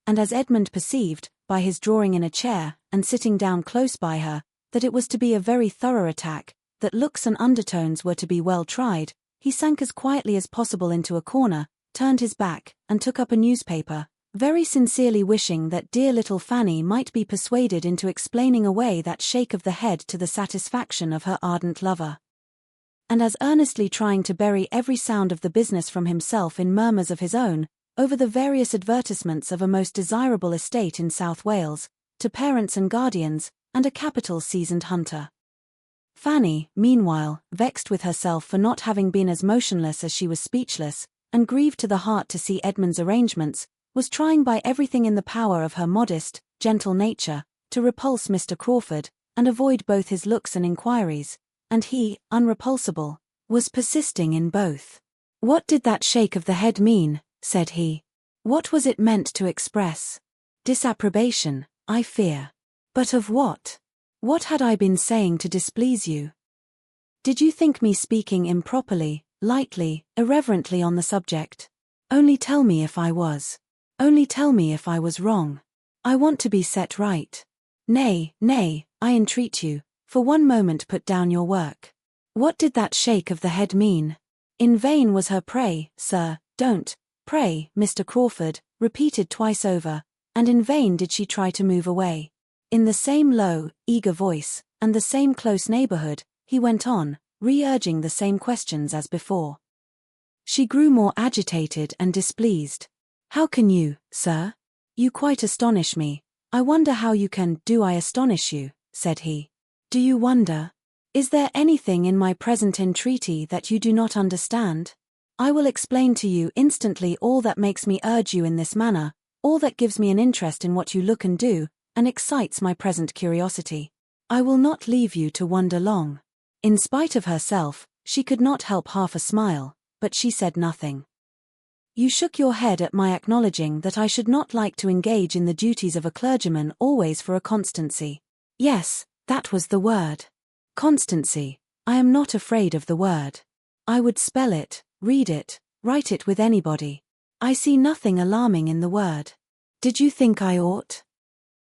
And as Edmund perceived, by his drawing in a chair, and sitting down close by her, that it was to be a very thorough attack, that looks and undertones were to be well tried, he sank as quietly as possible into a corner, turned his back, and took up a newspaper, very sincerely wishing that dear little Fanny might be persuaded into explaining away that shake of the head to the satisfaction of her ardent lover. And as earnestly trying to bury every sound of the business from himself in murmurs of his own, over the various advertisements of a most desirable estate in South Wales, to parents and guardians, and a capital seasoned hunter. Fanny, meanwhile, vexed with herself for not having been as motionless as she was speechless, and grieved to the heart to see Edmund's arrangements, was trying by everything in the power of her modest, gentle nature, to repulse Mr. Crawford, and avoid both his looks and inquiries, and he, unrepulsable, was persisting in both. What did that shake of the head mean? Said he. What was it meant to express? Disapprobation, I fear. But of what? What had I been saying to displease you? Did you think me speaking improperly, lightly, irreverently on the subject? Only tell me if I was. Only tell me if I was wrong. I want to be set right. Nay, nay, I entreat you, for one moment put down your work. What did that shake of the head mean? In vain was her pray, sir, don't, pray, Mr. Crawford, repeated twice over, and in vain did she try to move away. In the same low, eager voice, and the same close neighborhood, he went on, re-urging the same questions as before. She grew more agitated and displeased. How can you, sir? You quite astonish me. I wonder how you can. Do I astonish you? Said he. Do you wonder? Is there anything in my present entreaty that you do not understand? I will explain to you instantly all that makes me urge you in this manner, all that gives me an interest in what you look and do, and excites my present curiosity. I will not leave you to wonder long. In spite of herself, she could not help half a smile, but she said nothing. You shook your head at my acknowledging that I should not like to engage in the duties of a clergyman always for a constancy. Yes, that was the word. Constancy. I am not afraid of the word. I would spell it, read it, write it with anybody. I see nothing alarming in the word. Did you think I ought?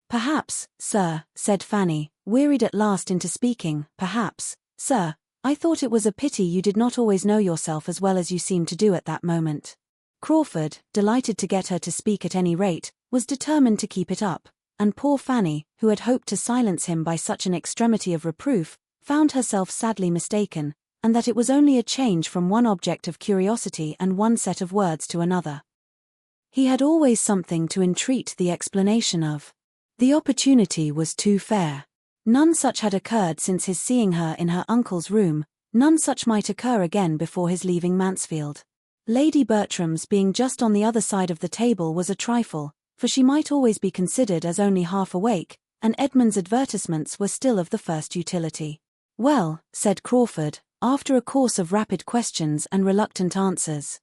Perhaps, sir, said Fanny, wearied at last into speaking, perhaps, sir, I thought it was a pity you did not always know yourself as well as you seemed to do at that moment. Crawford, delighted to get her to speak at any rate, was determined to keep it up, and poor Fanny, who had hoped to silence him by such an extremity of reproof, found herself sadly mistaken, and that it was only a change from one object of curiosity and one set of words to another. He had always something to entreat the explanation of. The opportunity was too fair. None such had occurred since his seeing her in her uncle's room, none such might occur again before his leaving Mansfield. Lady Bertram's being just on the other side of the table was a trifle, for she might always be considered as only half awake, and Edmund's advertisements were still of the first utility. Well, said Crawford, after a course of rapid questions and reluctant answers.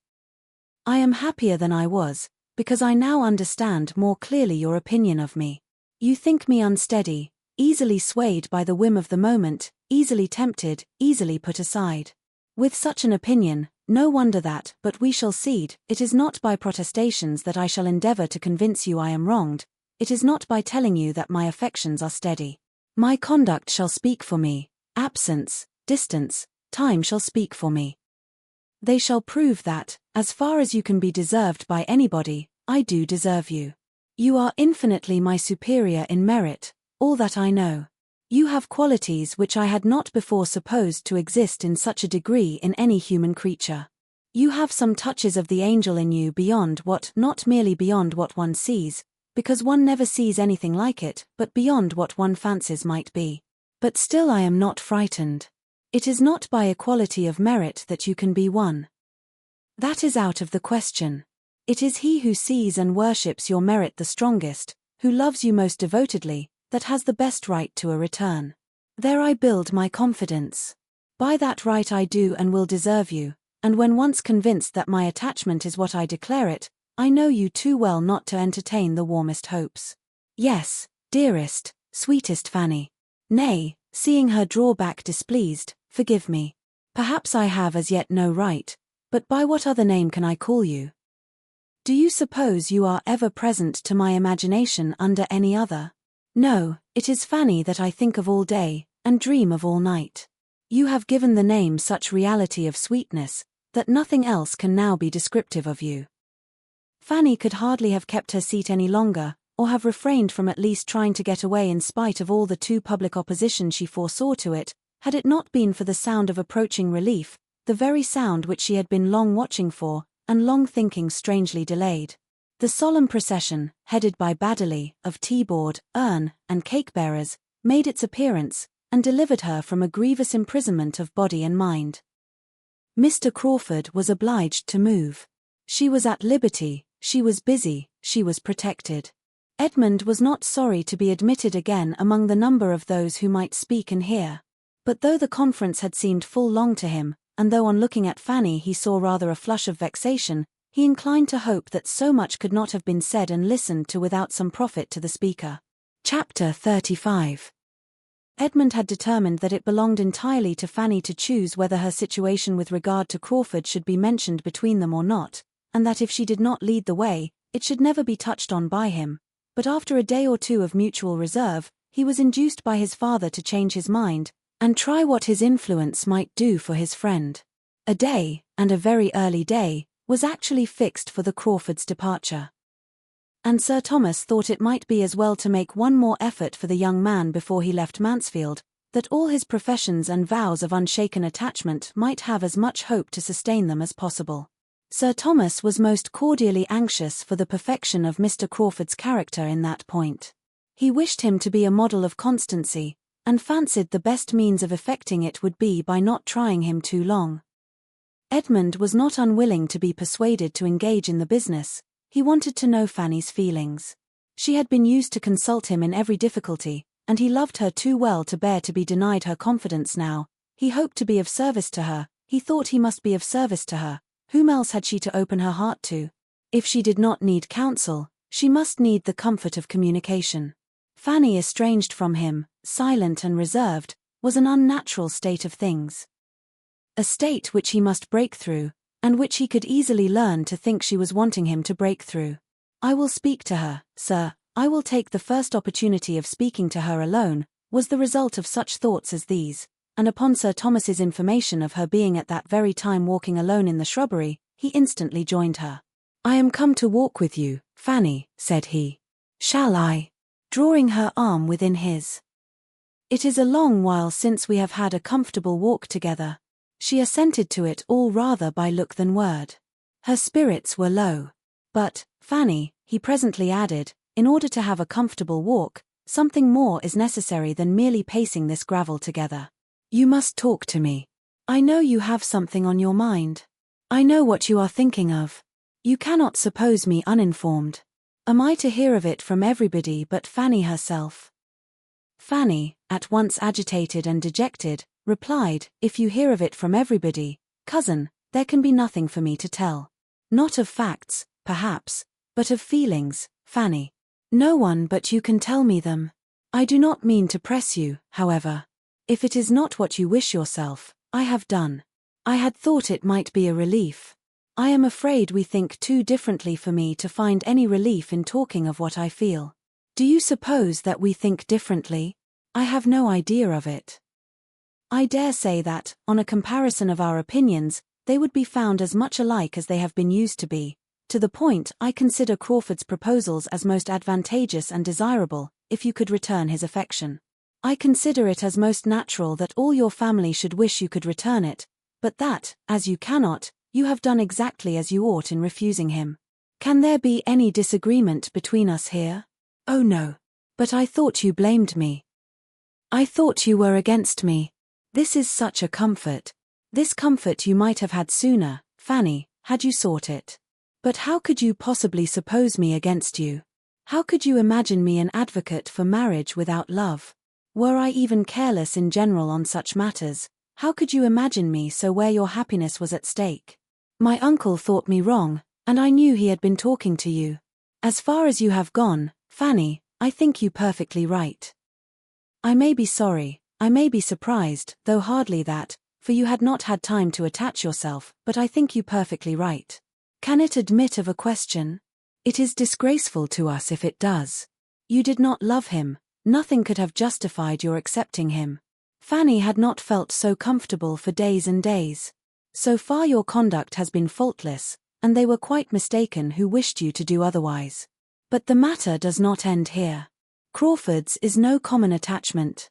I am happier than I was, because I now understand more clearly your opinion of me. You think me unsteady, easily swayed by the whim of the moment, easily tempted, easily put aside. With such an opinion, no wonder that, but we shall cede, it is not by protestations that I shall endeavor to convince you I am wronged, it is not by telling you that my affections are steady. My conduct shall speak for me, absence, distance, time shall speak for me. They shall prove that, as far as you can be deserved by anybody, I do deserve you. You are infinitely my superior in merit, all that I know. You have qualities which I had not before supposed to exist in such a degree in any human creature. You have some touches of the angel in you beyond what, not merely beyond what one sees, because one never sees anything like it, but beyond what one fancies might be. But still I am not frightened. It is not by equality of merit that you can be one. That is out of the question. It is he who sees and worships your merit the strongest, who loves you most devotedly, that has the best right to a return. There I build my confidence. By that right I do and will deserve you, and when once convinced that my attachment is what I declare it, I know you too well not to entertain the warmest hopes. Yes, dearest, sweetest Fanny. Nay, seeing her draw back displeased, forgive me. Perhaps I have as yet no right, but by what other name can I call you? Do you suppose you are ever present to my imagination under any other? No, it is Fanny that I think of all day, and dream of all night. You have given the name such reality of sweetness, that nothing else can now be descriptive of you. Fanny could hardly have kept her seat any longer, or have refrained from at least trying to get away in spite of all the too public opposition she foresaw to it, had it not been for the sound of approaching relief, the very sound which she had been long watching for, and long thinking strangely delayed. The solemn procession, headed by Baddeley, of tea-board, urn, and cake-bearers, made its appearance, and delivered her from a grievous imprisonment of body and mind. Mr. Crawford was obliged to move. She was at liberty, she was busy, she was protected. Edmund was not sorry to be admitted again among the number of those who might speak and hear. But though the conference had seemed full long to him, and though on looking at Fanny he saw rather a flush of vexation, he inclined to hope that so much could not have been said and listened to without some profit to the speaker. Chapter 35. Edmund had determined that it belonged entirely to Fanny to choose whether her situation with regard to Crawford should be mentioned between them or not, and that if she did not lead the way, it should never be touched on by him. But after a day or two of mutual reserve, he was induced by his father to change his mind, and try what his influence might do for his friend. A day, and a very early day, was actually fixed for the Crawfords' departure. And Sir Thomas thought it might be as well to make one more effort for the young man before he left Mansfield, that all his professions and vows of unshaken attachment might have as much hope to sustain them as possible. Sir Thomas was most cordially anxious for the perfection of Mr. Crawford's character in that point. He wished him to be a model of constancy, and fancied the best means of effecting it would be by not trying him too long. Edmund was not unwilling to be persuaded to engage in the business. He wanted to know Fanny's feelings. She had been used to consult him in every difficulty, and he loved her too well to bear to be denied her confidence now. He hoped to be of service to her, he thought he must be of service to her. Whom else had she to open her heart to? If she did not need counsel, she must need the comfort of communication. Fanny estranged from him, silent and reserved, was an unnatural state of things. A state which he must break through, and which he could easily learn to think she was wanting him to break through. "I will speak to her, sir, I will take the first opportunity of speaking to her alone," was the result of such thoughts as these, and upon Sir Thomas's information of her being at that very time walking alone in the shrubbery, he instantly joined her. "I am come to walk with you, Fanny," said he. "Shall I?" drawing her arm within his. "It is a long while since we have had a comfortable walk together." She assented to it all rather by look than word. Her spirits were low. "But, Fanny," he presently added, "in order to have a comfortable walk, something more is necessary than merely pacing this gravel together. You must talk to me. I know you have something on your mind. I know what you are thinking of. You cannot suppose me uninformed. Am I to hear of it from everybody but Fanny herself?" Fanny, at once agitated and dejected, replied, "If you hear of it from everybody, cousin, there can be nothing for me to tell. Not of facts, perhaps, but of feelings, Fanny. No one but you can tell me them. I do not mean to press you, however. If it is not what you wish yourself, I have done. I had thought it might be a relief. I am afraid we think too differently for me to find any relief in talking of what I feel. Do you suppose that we think differently? I have no idea of it. I dare say that, on a comparison of our opinions, they would be found as much alike as they have been used to be. To the point, I consider Crawford's proposals as most advantageous and desirable, if you could return his affection. I consider it as most natural that all your family should wish you could return it, but that, as you cannot, you have done exactly as you ought in refusing him. Can there be any disagreement between us here? Oh no. But I thought you blamed me. I thought you were against me. This is such a comfort. This comfort you might have had sooner, Fanny, had you sought it. But how could you possibly suppose me against you? How could you imagine me an advocate for marriage without love? Were I even careless in general on such matters, how could you imagine me so where your happiness was at stake? My uncle thought me wrong, and I knew he had been talking to you. As far as you have gone, Fanny, I think you perfectly right. I may be sorry, I may be surprised, though hardly that, for you had not had time to attach yourself, but I think you perfectly right. Can it admit of a question? It is disgraceful to us if it does. You did not love him, nothing could have justified your accepting him. Fanny had not felt so comfortable for days and days. So far your conduct has been faultless, and they were quite mistaken who wished you to do otherwise. But the matter does not end here. Crawford's is no common attachment.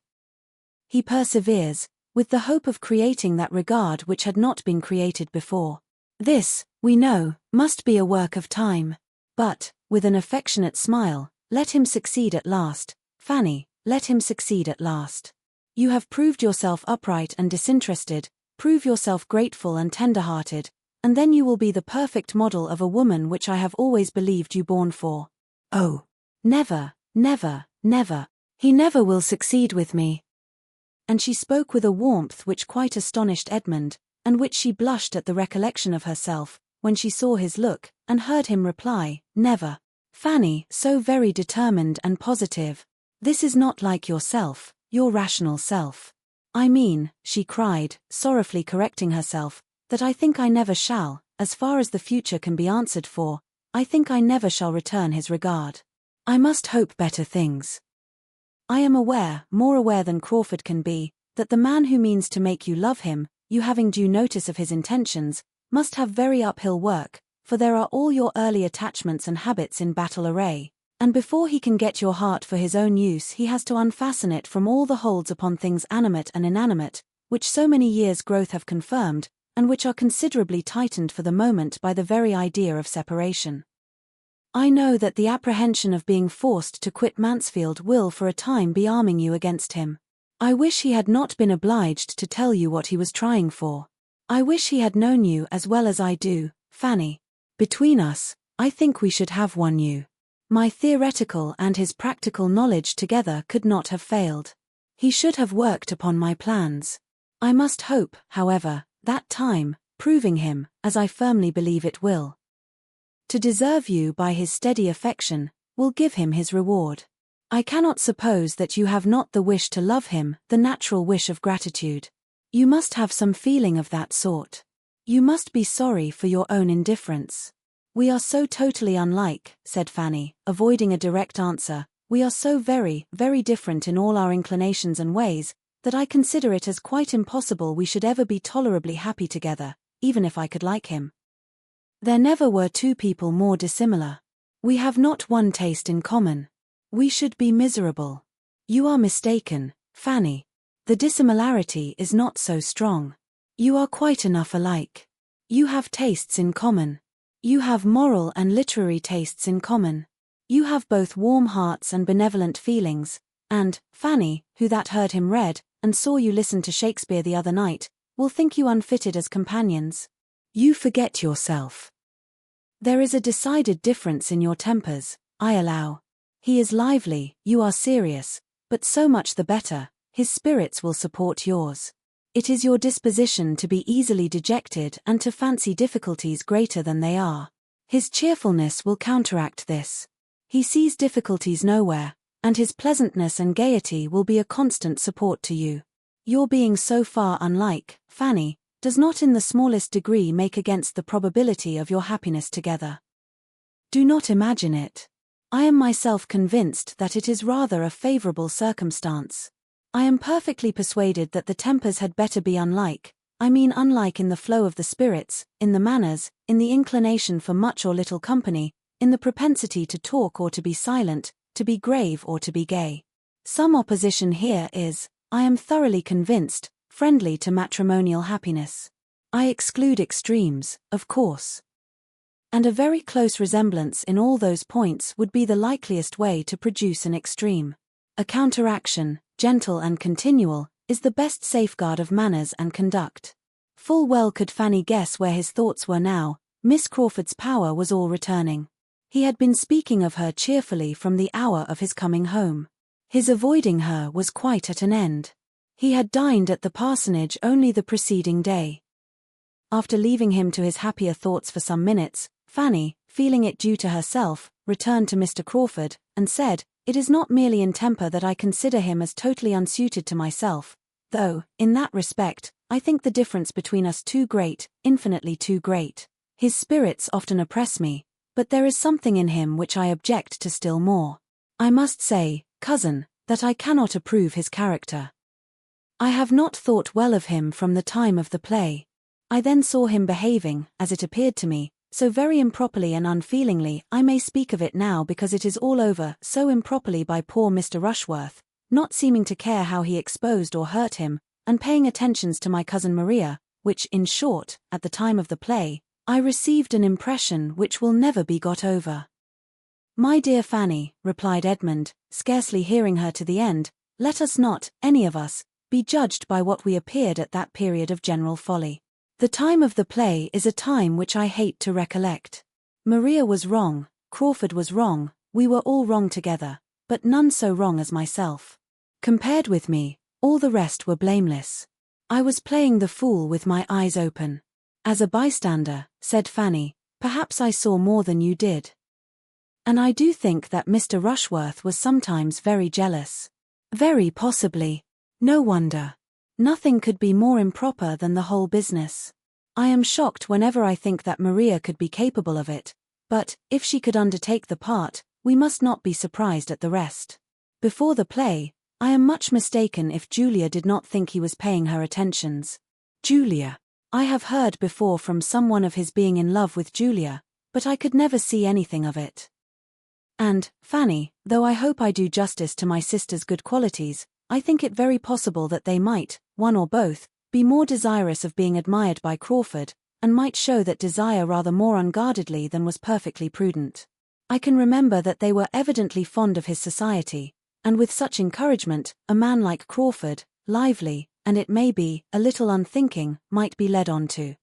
He perseveres, with the hope of creating that regard which had not been created before. This, we know, must be a work of time. But, with an affectionate smile, let him succeed at last, Fanny, let him succeed at last. You have proved yourself upright and disinterested, prove yourself grateful and tender-hearted, and then you will be the perfect model of a woman which I have always believed you born for. Oh, never, never, never, he never will succeed with me. And she spoke with a warmth which quite astonished Edmund, and which she blushed at the recollection of herself, when she saw his look, and heard him reply, never. Fanny, so very determined and positive. This is not like yourself, your rational self. I mean, she cried, sorrowfully correcting herself, that I think I never shall, as far as the future can be answered for, I think I never shall return his regard. I must hope better things. I am aware, more aware than Crawford can be, that the man who means to make you love him, you having due notice of his intentions, must have very uphill work, for there are all your early attachments and habits in battle array, and before he can get your heart for his own use he has to unfasten it from all the holds upon things animate and inanimate, which so many years' growth have confirmed, and which are considerably tightened for the moment by the very idea of separation. I know that the apprehension of being forced to quit Mansfield will for a time be arming you against him. I wish he had not been obliged to tell you what he was trying for. I wish he had known you as well as I do, Fanny. Between us, I think we should have won you. My theoretical and his practical knowledge together could not have failed. He should have worked upon my plans. I must hope, however, that time, proving him, as I firmly believe it will, to deserve you by his steady affection, will give him his reward. I cannot suppose that you have not the wish to love him, the natural wish of gratitude. You must have some feeling of that sort. You must be sorry for your own indifference. We are so totally unlike, said Fanny, avoiding a direct answer, we are so very, very different in all our inclinations and ways, that I consider it as quite impossible we should ever be tolerably happy together, even if I could like him. There never were two people more dissimilar. We have not one taste in common. We should be miserable. You are mistaken, Fanny. The dissimilarity is not so strong. You are quite enough alike. You have tastes in common. You have moral and literary tastes in common. You have both warm hearts and benevolent feelings, and, Fanny, who that heard him read, and saw you listen to Shakespeare the other night, will think you unfitted as companions. You forget yourself. There is a decided difference in your tempers, I allow. He is lively, you are serious, but so much the better, his spirits will support yours. It is your disposition to be easily dejected and to fancy difficulties greater than they are. His cheerfulness will counteract this. He sees difficulties nowhere, And his pleasantness and gaiety will be a constant support to you. Your being so far unlike Fanny does not in the smallest degree make against the probability of your happiness together. Do not imagine it. I am myself convinced that it is rather a favorable circumstance. I am perfectly persuaded that the tempers had better be unlike, I mean unlike in the flow of the spirits, in the manners, in the inclination for much or little company, in the propensity to talk or to be silent, to be grave or to be gay. Some opposition here is, I am thoroughly convinced, friendly to matrimonial happiness. I exclude extremes, of course. And a very close resemblance in all those points would be the likeliest way to produce an extreme. A counteraction, gentle and continual, is the best safeguard of manners and conduct. Full well could Fanny guess where his thoughts were now. Miss Crawford's power was all returning. He had been speaking of her cheerfully from the hour of his coming home. His avoiding her was quite at an end. He had dined at the parsonage only the preceding day. After leaving him to his happier thoughts for some minutes, Fanny, feeling it due to herself, returned to Mr. Crawford, and said, "It is not merely in temper that I consider him as totally unsuited to myself, though, in that respect, I think the difference between us too great, infinitely too great. His spirits often oppress me, but there is something in him which I object to still more. I must say, cousin, that I cannot approve his character. I have not thought well of him from the time of the play. I then saw him behaving, as it appeared to me, so very improperly and unfeelingly. I may speak of it now because it is all over, so improperly by poor Mr. Rushworth, not seeming to care how he exposed or hurt him, and paying attentions to my cousin Maria, which, in short, at the time of the play, I received an impression which will never be got over." "My dear Fanny," replied Edmund, scarcely hearing her to the end, "let us not, any of us, be judged by what we appeared at that period of general folly. The time of the play is a time which I hate to recollect. Maria was wrong, Crawford was wrong, we were all wrong together, but none so wrong as myself. Compared with me, all the rest were blameless. I was playing the fool with my eyes open. As a bystander," said Fanny, "perhaps I saw more than you did. And I do think that Mr. Rushworth was sometimes very jealous." "Very possibly. No wonder. Nothing could be more improper than the whole business. I am shocked whenever I think that Maria could be capable of it, but, if she could undertake the part, we must not be surprised at the rest. Before the play, I am much mistaken if Julia did not think he was paying her attentions. Julia! I have heard before from someone of his being in love with Julia, but I could never see anything of it. And, Fanny, though I hope I do justice to my sister's good qualities, I think it very possible that they might, one or both, be more desirous of being admired by Crawford, and might show that desire rather more unguardedly than was perfectly prudent. I can remember that they were evidently fond of his society, and with such encouragement, a man like Crawford, lively, and it may be, a little unthinking, might be led on to.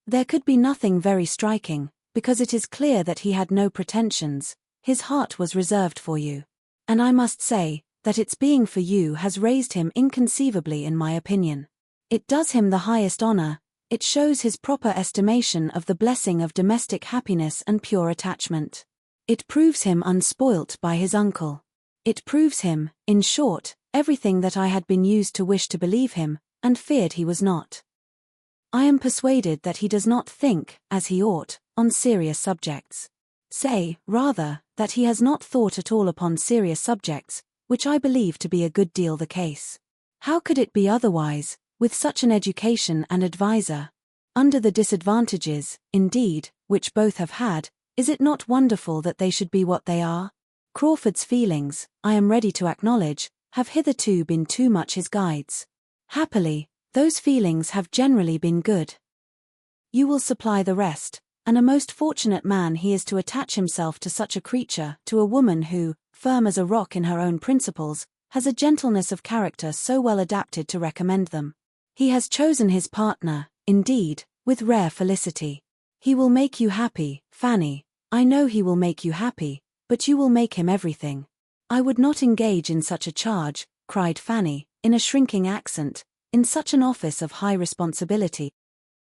There could be nothing very striking, because it is clear that he had no pretensions, his heart was reserved for you. And I must say, that its being for you has raised him inconceivably in my opinion. It does him the highest honor, it shows his proper estimation of the blessing of domestic happiness and pure attachment. It proves him unspoilt by his uncle. It proves him, in short, everything that I had been used to wish to believe him, and feared he was not. I am persuaded that he does not think, as he ought, on serious subjects. Say, rather, that he has not thought at all upon serious subjects, which I believe to be a good deal the case. How could it be otherwise, with such an education and adviser? Under the disadvantages, indeed, which both have had, is it not wonderful that they should be what they are? Crawford's feelings, I am ready to acknowledge, have hitherto been too much his guides. Happily, those feelings have generally been good. You will supply the rest, and a most fortunate man he is to attach himself to such a creature, to a woman who, firm as a rock in her own principles, has a gentleness of character so well adapted to recommend them. He has chosen his partner, indeed, with rare felicity. He will make you happy, Fanny, I know he will make you happy, but you will make him everything. I would not engage in such a charge, cried Fanny, in a shrinking accent, in such an office of high responsibility.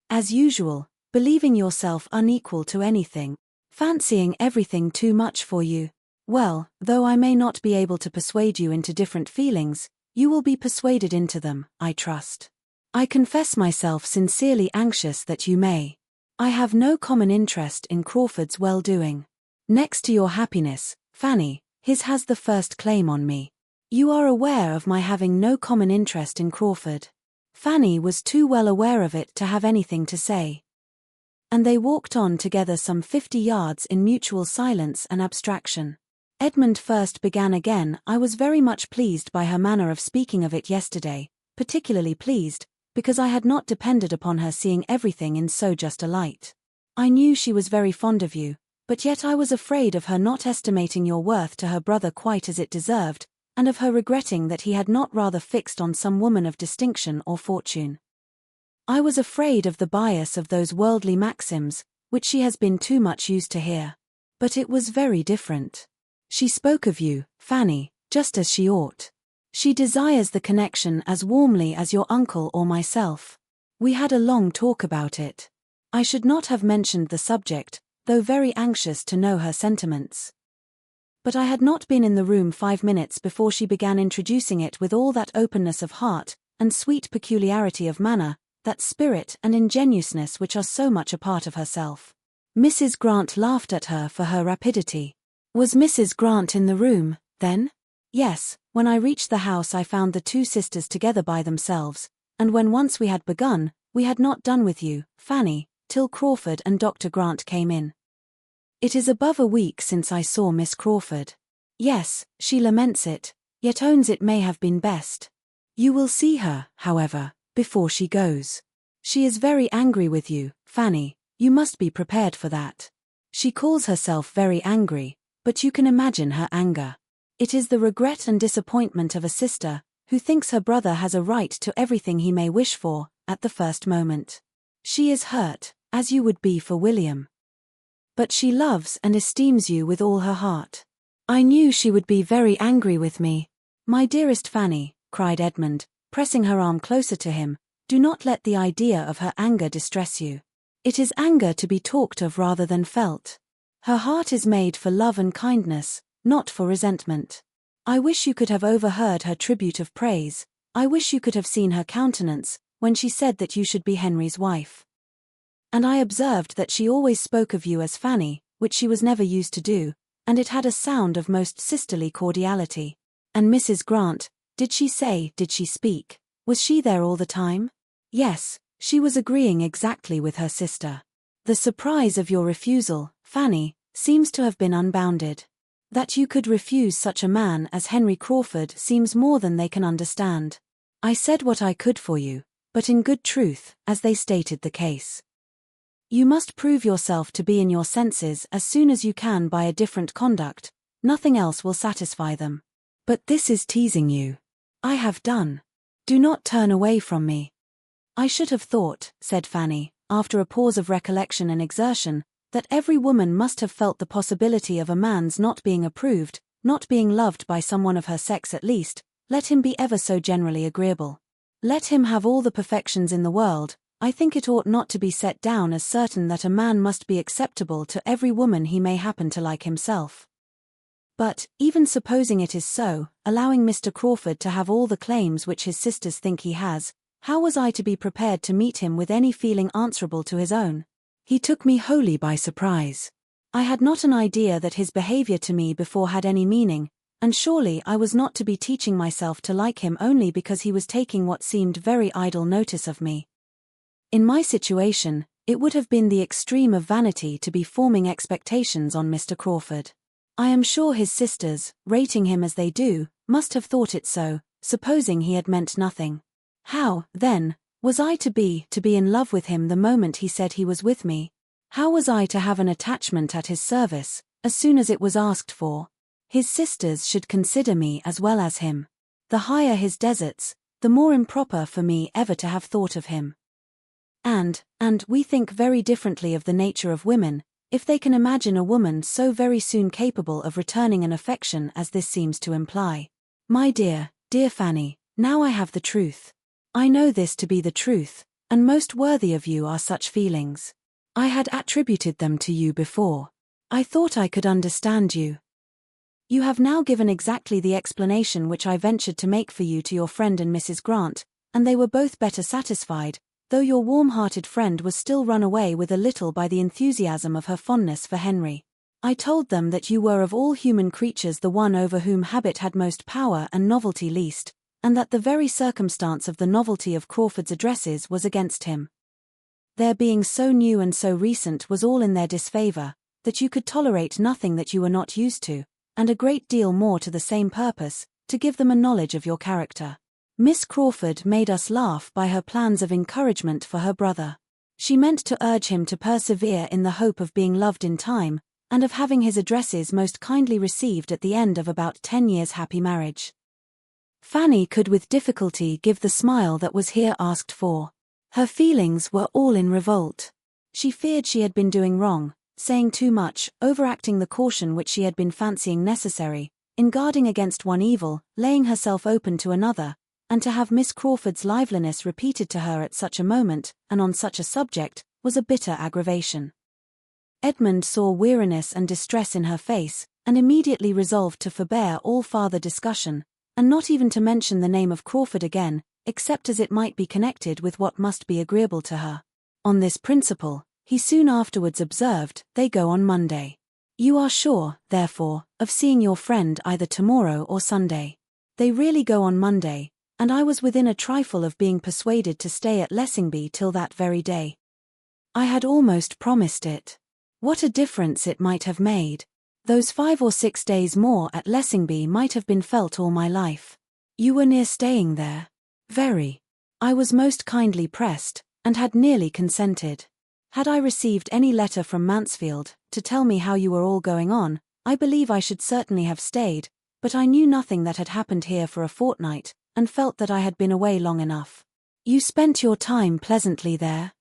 As usual, believing yourself unequal to anything, fancying everything too much for you. Well, though I may not be able to persuade you into different feelings, you will be persuaded into them, I trust. I confess myself sincerely anxious that you may. I have no common interest in Crawford's well-doing. Next to your happiness, Fanny, his has the first claim on me. You are aware of my having no common interest in Crawford. Fanny was too well aware of it to have anything to say. And they walked on together some 50 yards in mutual silence and abstraction. Edmund first began again. I was very much pleased by her manner of speaking of it yesterday, particularly pleased, because I had not depended upon her seeing everything in so just a light. I knew she was very fond of you, but yet I was afraid of her not estimating your worth to her brother quite as it deserved, and of her regretting that he had not rather fixed on some woman of distinction or fortune. I was afraid of the bias of those worldly maxims, which she has been too much used to hear. But it was very different. She spoke of you, Fanny, just as she ought. She desires the connection as warmly as your uncle or myself. We had a long talk about it. I should not have mentioned the subject, though very anxious to know her sentiments. But I had not been in the room 5 minutes before she began introducing it with all that openness of heart, and sweet peculiarity of manner, that spirit and ingenuousness which are so much a part of herself. Mrs. Grant laughed at her for her rapidity. Was Mrs. Grant in the room, then? Yes, when I reached the house I found the two sisters together by themselves, and when once we had begun, we had not done with you, Fanny, till Crawford and Dr. Grant came in. It is above a week since I saw Miss Crawford. Yes, she laments it, yet owns it may have been best. You will see her, however, before she goes. She is very angry with you, Fanny, you must be prepared for that. She calls herself very angry, but you can imagine her anger. It is the regret and disappointment of a sister, who thinks her brother has a right to everything he may wish for, at the first moment. She is hurt, as you would be for William. But she loves and esteems you with all her heart. I knew she would be very angry with me. My dearest Fanny, cried Edmund, pressing her arm closer to him, do not let the idea of her anger distress you. It is anger to be talked of rather than felt. Her heart is made for love and kindness, not for resentment. I wish you could have overheard her tribute of praise. I wish you could have seen her countenance, when she said that you should be Henry's wife. And I observed that she always spoke of you as Fanny, which she was never used to do, and it had a sound of most sisterly cordiality. And Mrs. Grant, did she speak? Was she there all the time? Yes, she was agreeing exactly with her sister. The surprise of your refusal, Fanny, seems to have been unbounded. That you could refuse such a man as Henry Crawford seems more than they can understand. I said what I could for you, but in good truth, as they stated the case. You must prove yourself to be in your senses as soon as you can by a different conduct, nothing else will satisfy them. But this is teasing you. I have done. Do not turn away from me. I should have thought, said Fanny, after a pause of recollection and exertion, that every woman must have felt the possibility of a man's not being approved, not being loved by someone of her sex at least, let him be ever so generally agreeable. Let him have all the perfections in the world, I think it ought not to be set down as certain that a man must be acceptable to every woman he may happen to like himself. But, even supposing it is so, allowing Mr. Crawford to have all the claims which his sisters think he has, how was I to be prepared to meet him with any feeling answerable to his own? He took me wholly by surprise. I had not an idea that his behavior to me before had any meaning, and surely I was not to be teaching myself to like him only because he was taking what seemed very idle notice of me. In my situation, it would have been the extreme of vanity to be forming expectations on Mr. Crawford. I am sure his sisters, rating him as they do, must have thought it so, supposing he had meant nothing. How, then, was I to be in love with him the moment he said he was with me? How was I to have an attachment at his service, as soon as it was asked for? His sisters should consider me as well as him. The higher his deserts, the more improper for me ever to have thought of him. And we think very differently of the nature of women, if they can imagine a woman so very soon capable of returning an affection as this seems to imply. My dear, dear Fanny, now I have the truth. I know this to be the truth, and most worthy of you are such feelings. I had attributed them to you before. I thought I could understand you. You have now given exactly the explanation which I ventured to make for you to your friend and Mrs. Grant, and they were both better satisfied, though your warm-hearted friend was still run away with a little by the enthusiasm of her fondness for Henry. I told them that you were of all human creatures the one over whom habit had most power and novelty least, and that the very circumstance of the novelty of Crawford's addresses was against him. Their being so new and so recent was all in their disfavor, that you could tolerate nothing that you were not used to, and a great deal more to the same purpose, to give them a knowledge of your character. Miss Crawford made us laugh by her plans of encouragement for her brother. She meant to urge him to persevere in the hope of being loved in time, and of having his addresses most kindly received at the end of about 10 years' happy marriage. Fanny could with difficulty give the smile that was here asked for. Her feelings were all in revolt. She feared she had been doing wrong, saying too much, overacting the caution which she had been fancying necessary, in guarding against one evil, laying herself open to another, and to have Miss Crawford's liveliness repeated to her at such a moment, and on such a subject, was a bitter aggravation. Edmund saw weariness and distress in her face, and immediately resolved to forbear all farther discussion, and not even to mention the name of Crawford again, except as it might be connected with what must be agreeable to her. On this principle, he soon afterwards observed, "They go on Monday. You are sure, therefore, of seeing your friend either tomorrow or Sunday." "They really go on Monday, and I was within a trifle of being persuaded to stay at Lessingby till that very day. I had almost promised it. What a difference it might have made! Those 5 or 6 days more at Lessingby might have been felt all my life." "You were near staying there?" "Very. I was most kindly pressed, and had nearly consented. Had I received any letter from Mansfield, to tell me how you were all going on, I believe I should certainly have stayed, but I knew nothing that had happened here for a fortnight, and felt that I had been away long enough." "You spent your time pleasantly there?"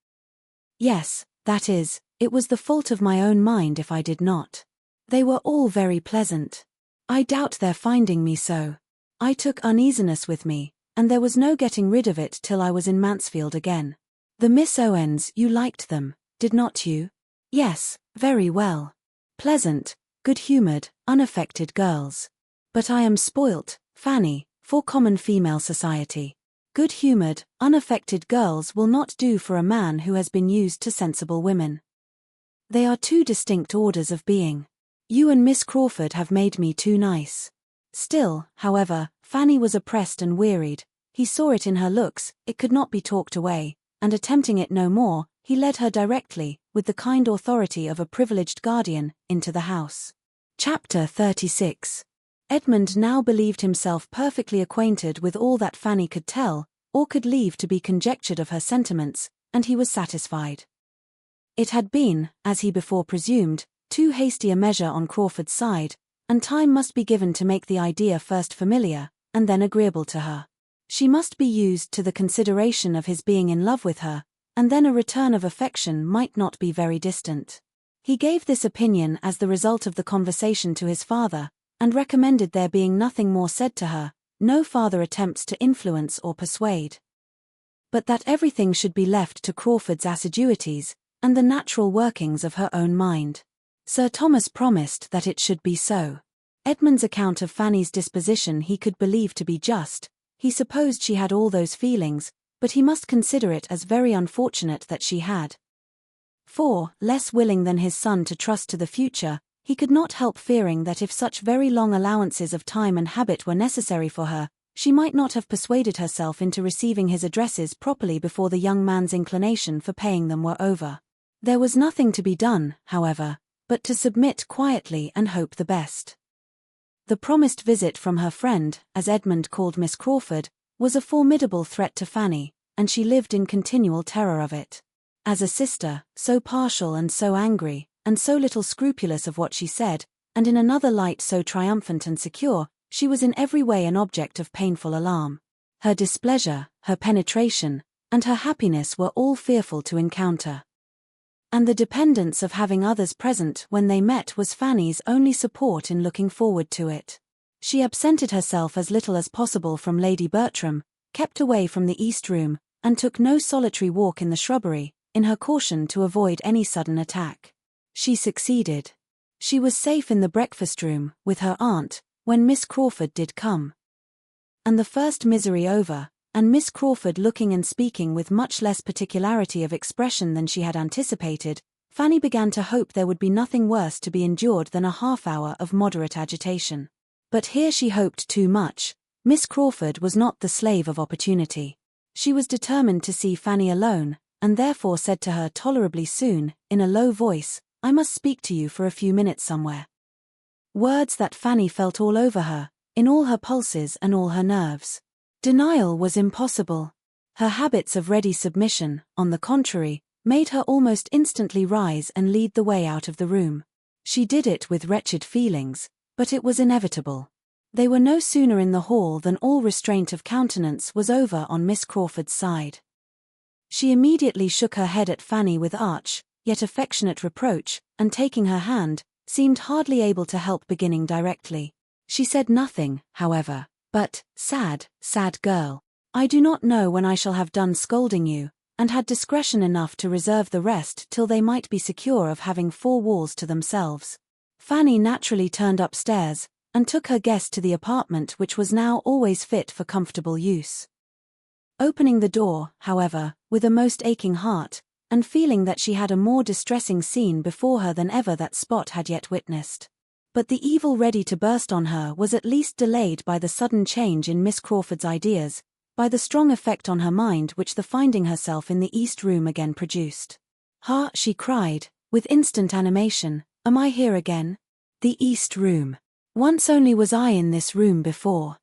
"Yes, that is, it was the fault of my own mind if I did not. They were all very pleasant. I doubt their finding me so. I took uneasiness with me, and there was no getting rid of it till I was in Mansfield again." "The Miss Owens, you liked them, did not you?" "Yes, very well. Pleasant, good-humoured, unaffected girls. But I am spoilt, Fanny, for common female society. Good-humoured, unaffected girls will not do for a man who has been used to sensible women. They are two distinct orders of being. You and Miss Crawford have made me too nice." Still, however, Fanny was oppressed and wearied. He saw it in her looks, it could not be talked away, and attempting it no more, he led her directly, with the kind authority of a privileged guardian, into the house. Chapter 36. Edmund now believed himself perfectly acquainted with all that Fanny could tell, or could leave to be conjectured of her sentiments, and he was satisfied. It had been, as he before presumed, too hasty a measure on Crawford's side, and time must be given to make the idea first familiar, and then agreeable to her. She must be used to the consideration of his being in love with her, and then a return of affection might not be very distant. He gave this opinion as the result of the conversation to his father, and recommended there being nothing more said to her, no farther attempts to influence or persuade, but that everything should be left to Crawford's assiduities, and the natural workings of her own mind. Sir Thomas promised that it should be so. Edmund's account of Fanny's disposition he could believe to be just. He supposed she had all those feelings, but he must consider it as very unfortunate that she had. For, less willing than his son to trust to the future, he could not help fearing that if such very long allowances of time and habit were necessary for her, she might not have persuaded herself into receiving his addresses properly before the young man's inclination for paying them were over. There was nothing to be done, however, but to submit quietly and hope the best. The promised visit from her friend, as Edmund called Miss Crawford, was a formidable threat to Fanny, and she lived in continual terror of it. As a sister, so partial and so angry, and so little scrupulous of what she said, and in another light so triumphant and secure, she was in every way an object of painful alarm. Her displeasure, her penetration, and her happiness were all fearful to encounter. And the dependence of having others present when they met was Fanny's only support in looking forward to it. She absented herself as little as possible from Lady Bertram, kept away from the East Room, and took no solitary walk in the shrubbery, in her caution to avoid any sudden attack. She succeeded. She was safe in the breakfast room, with her aunt, when Miss Crawford did come. And the first misery over, and Miss Crawford looking and speaking with much less particularity of expression than she had anticipated, Fanny began to hope there would be nothing worse to be endured than a half-hour of moderate agitation. But here she hoped too much. Miss Crawford was not the slave of opportunity. She was determined to see Fanny alone, and therefore said to her tolerably soon, in a low voice, "I must speak to you for a few minutes somewhere." Words that Fanny felt all over her, in all her pulses and all her nerves. Denial was impossible. Her habits of ready submission, on the contrary, made her almost instantly rise and lead the way out of the room. She did it with wretched feelings, but it was inevitable. They were no sooner in the hall than all restraint of countenance was over on Miss Crawford's side. She immediately shook her head at Fanny with arch, yet affectionate reproach, and taking her hand, seemed hardly able to help beginning directly. She said nothing, however, but, sad girl, I do not know when I shall have done scolding you, and had discretion enough to reserve the rest till they might be secure of having four walls to themselves. Fanny naturally turned upstairs, and took her guest to the apartment which was now always fit for comfortable use. Opening the door, however, with a most aching heart, and feeling that she had a more distressing scene before her than ever that spot had yet witnessed. But the evil ready to burst on her was at least delayed by the sudden change in Miss Crawford's ideas, by the strong effect on her mind which the finding herself in the East Room again produced. "Ha!" she cried, with instant animation, "am I here again? The East Room. Once only was I in this room before."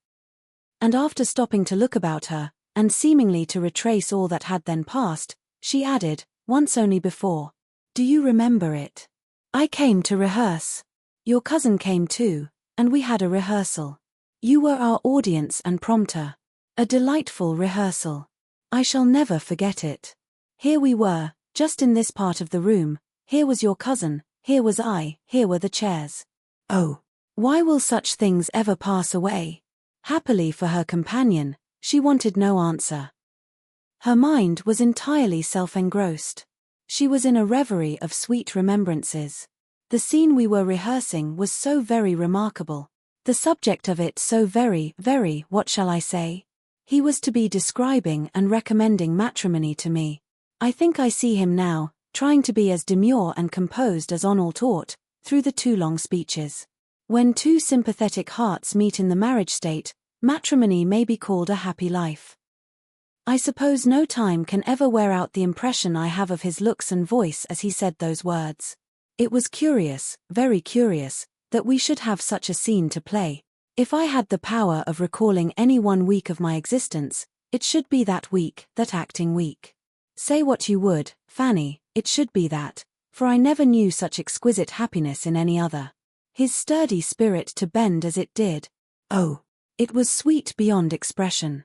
And after stopping to look about her, and seemingly to retrace all that had then passed, she added, "Once only before. Do you remember it? I came to rehearse. Your cousin came too, and we had a rehearsal. You were our audience and prompter. A delightful rehearsal. I shall never forget it. Here we were, just in this part of the room, here was your cousin, here was I, here were the chairs. Oh, why will such things ever pass away?" Happily for her companion, she wanted no answer. Her mind was entirely self-engrossed. She was in a reverie of sweet remembrances. The scene we were rehearsing was so very remarkable. The subject of it so very, what shall I say? He was to be describing and recommending matrimony to me. I think I see him now, trying to be as demure and composed as on all taught, through the two long speeches. When two sympathetic hearts meet in the marriage state, matrimony may be called a happy life. I suppose no time can ever wear out the impression I have of his looks and voice as he said those words. It was curious, very curious, that we should have such a scene to play. If I had the power of recalling any 1 week of my existence, it should be that week, that acting week. Say what you would, Fanny, it should be that, for I never knew such exquisite happiness in any other. His sturdy spirit to bend as it did. Oh, it was sweet beyond expression.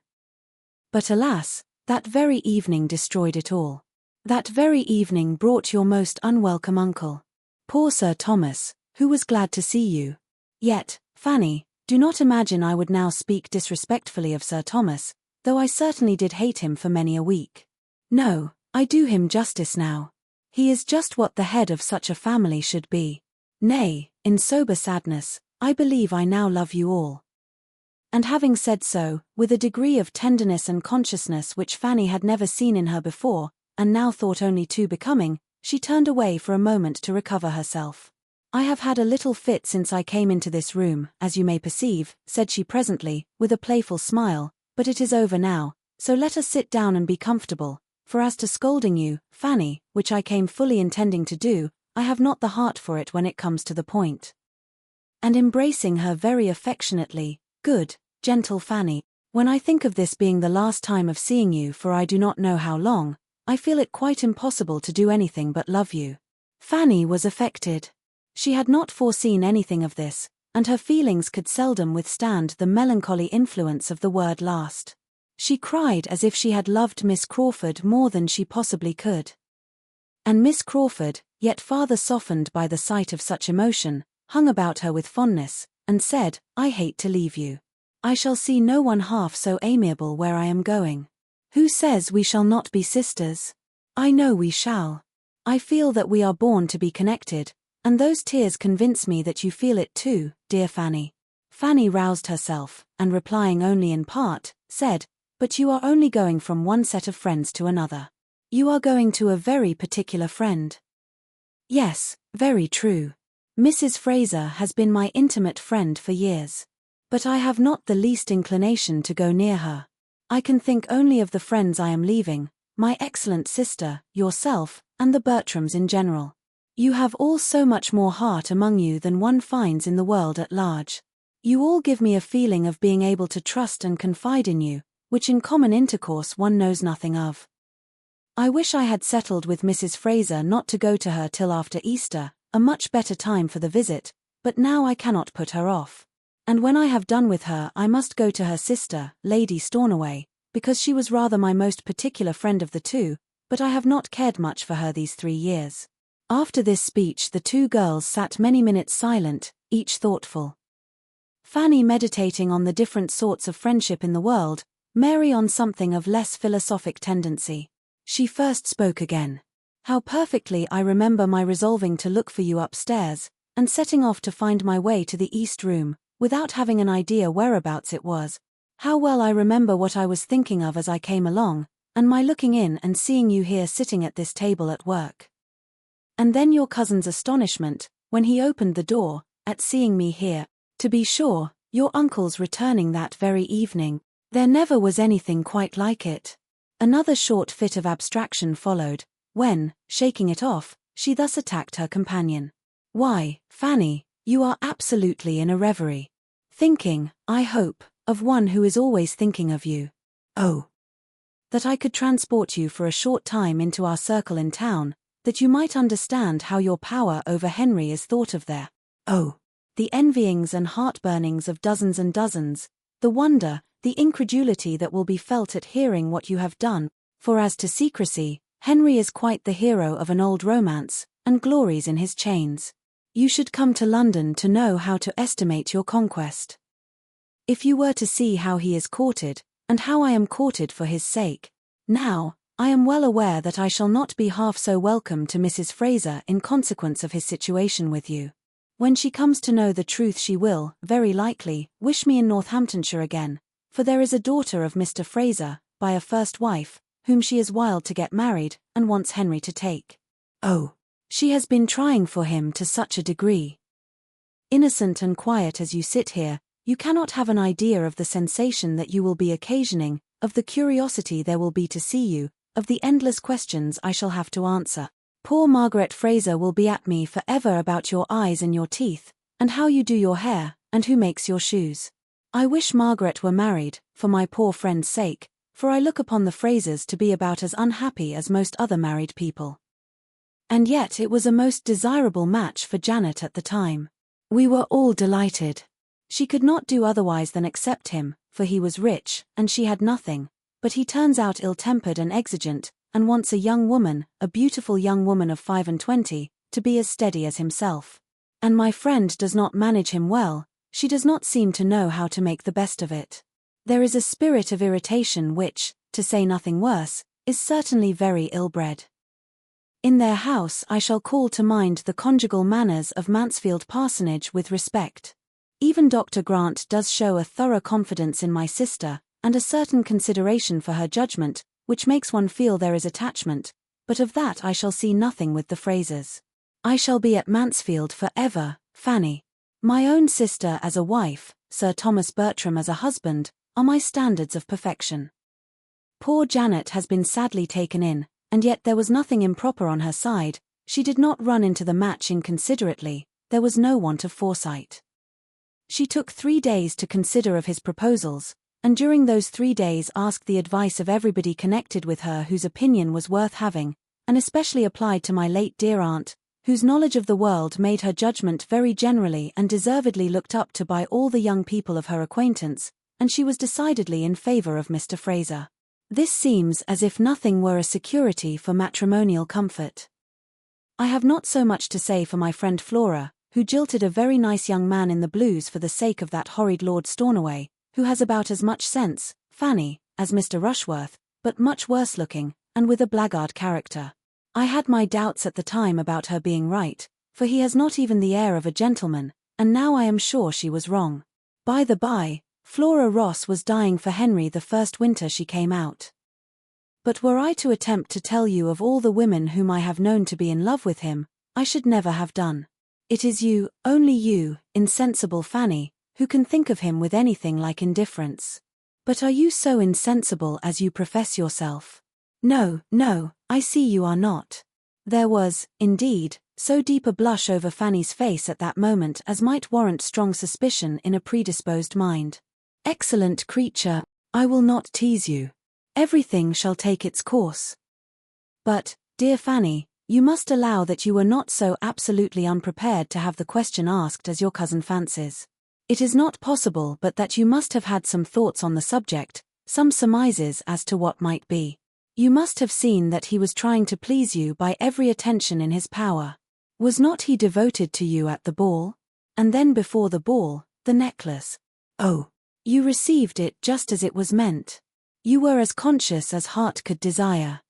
But alas, that very evening destroyed it all. That very evening brought your most unwelcome uncle. Poor Sir Thomas, who was glad to see you. Yet, Fanny, do not imagine I would now speak disrespectfully of Sir Thomas, though I certainly did hate him for many a week. No, I do him justice now. He is just what the head of such a family should be. Nay, in sober sadness, I believe I now love you all. And having said so, with a degree of tenderness and consciousness which Fanny had never seen in her before, and now thought only too becoming, she turned away for a moment to recover herself. "I have had a little fit since I came into this room, as you may perceive," said she presently, with a playful smile, "but it is over now, so let us sit down and be comfortable, for as to scolding you, Fanny, which I came fully intending to do, I have not the heart for it when it comes to the point." And embracing her very affectionately, "Good, gentle Fanny, when I think of this being the last time of seeing you for I do not know how long, I feel it quite impossible to do anything but love you." Fanny was affected. She had not foreseen anything of this, and her feelings could seldom withstand the melancholy influence of the word last. She cried as if she had loved Miss Crawford more than she possibly could. And Miss Crawford, yet farther softened by the sight of such emotion, hung about her with fondness, and said, "I hate to leave you. I shall see no one half so amiable where I am going. Who says we shall not be sisters? I know we shall. I feel that we are born to be connected, And those tears convince me that you feel it too, dear Fanny. Fanny roused herself, and replying only in part, said, "But you are only going from one set of friends to another. You are going to a very particular friend." "Yes, very true. Mrs. Fraser has been my intimate friend for years. But I have not the least inclination to go near her. I can think only of the friends I am leaving, my excellent sister, yourself, and the Bertrams in general. You have all so much more heart among you than one finds in the world at large. You all give me a feeling of being able to trust and confide in you, which in common intercourse one knows nothing of. I wish I had settled with Mrs. Fraser not to go to her till after Easter, a much better time for the visit, but now I cannot put her off. And when I have done with her I must go to her sister, Lady Stornoway, because she was rather my most particular friend of the two, but I have not cared much for her these 3 years." After this speech the two girls sat many minutes silent, each thoughtful. Fanny meditating on the different sorts of friendship in the world, Mary on something of less philosophic tendency. She first spoke again. "How perfectly I remember my resolving to look for you upstairs, and setting off to find my way to the east room, without having an idea whereabouts it was. How well I remember what I was thinking of as I came along, and my looking in and seeing you here sitting at this table at work. And then your cousin's astonishment, when he opened the door, at seeing me here. To be sure, your uncle's returning that very evening. There never was anything quite like it." Another short fit of abstraction followed, when, shaking it off, she thus attacked her companion. "Why, Fanny, you are absolutely in a reverie. Thinking, I hope, of one who is always thinking of you. Oh, that I could transport you for a short time into our circle in town, that you might understand how your power over Henry is thought of there. Oh, the envyings and heartburnings of dozens and dozens, the wonder, the incredulity that will be felt at hearing what you have done, for as to secrecy, Henry is quite the hero of an old romance, and glories in his chains. You should come to London to know how to estimate your conquest. If you were to see how he is courted, and how I am courted for his sake. Now, I am well aware that I shall not be half so welcome to Mrs. Fraser in consequence of his situation with you. When she comes to know the truth she will, very likely, wish me in Northamptonshire again, for there is a daughter of Mr. Fraser, by a first wife, whom she is wild to get married, and wants Henry to take. Oh, she has been trying for him to such a degree. Innocent and quiet as you sit here, you cannot have an idea of the sensation that you will be occasioning, of the curiosity there will be to see you, of the endless questions I shall have to answer. Poor Margaret Fraser will be at me for ever about your eyes and your teeth, and how you do your hair, and who makes your shoes. I wish Margaret were married, for my poor friend's sake, for I look upon the Frasers to be about as unhappy as most other married people. And yet it was a most desirable match for Janet at the time. We were all delighted. She could not do otherwise than accept him, for he was rich, and she had nothing, but he turns out ill-tempered and exigent, and wants a young woman, a beautiful young woman of 25, to be as steady as himself. And my friend does not manage him well, she does not seem to know how to make the best of it. There is a spirit of irritation which, to say nothing worse, is certainly very ill-bred. In their house I shall call to mind the conjugal manners of Mansfield parsonage with respect. Even Dr. Grant does show a thorough confidence in my sister, and a certain consideration for her judgment, which makes one feel there is attachment, but of that I shall see nothing with the Frasers. I shall be at Mansfield for ever, Fanny. My own sister as a wife, Sir Thomas Bertram as a husband, are my standards of perfection. Poor Janet has been sadly taken in, and yet there was nothing improper on her side, she did not run into the match inconsiderately, there was no want of foresight. She took 3 days to consider of his proposals, and during those 3 days asked the advice of everybody connected with her whose opinion was worth having, and especially applied to my late dear aunt, whose knowledge of the world made her judgment very generally and deservedly looked up to by all the young people of her acquaintance, and she was decidedly in favour of Mr. Fraser. This seems as if nothing were a security for matrimonial comfort. I have not so much to say for my friend Flora, who jilted a very nice young man in the Blues for the sake of that horrid Lord Stornoway, who has about as much sense, Fanny, as Mr. Rushworth, but much worse looking, and with a blackguard character. I had my doubts at the time about her being right, for he has not even the air of a gentleman, and now I am sure she was wrong. By the by, Flora Ross was dying for Henry the first winter she came out. But were I to attempt to tell you of all the women whom I have known to be in love with him, I should never have done. It is you, only you, insensible Fanny, who can think of him with anything like indifference. But are you so insensible as you profess yourself? No, no, I see you are not. There was, indeed, so deep a blush over Fanny's face at that moment as might warrant strong suspicion in a predisposed mind. Excellent creature, I will not tease you. Everything shall take its course. But, dear Fanny, you must allow that you were not so absolutely unprepared to have the question asked as your cousin fancies. It is not possible but that you must have had some thoughts on the subject, some surmises as to what might be. You must have seen that he was trying to please you by every attention in his power. Was not he devoted to you at the ball? And then before the ball, the necklace. Oh, you received it just as it was meant. You were as conscious as heart could desire.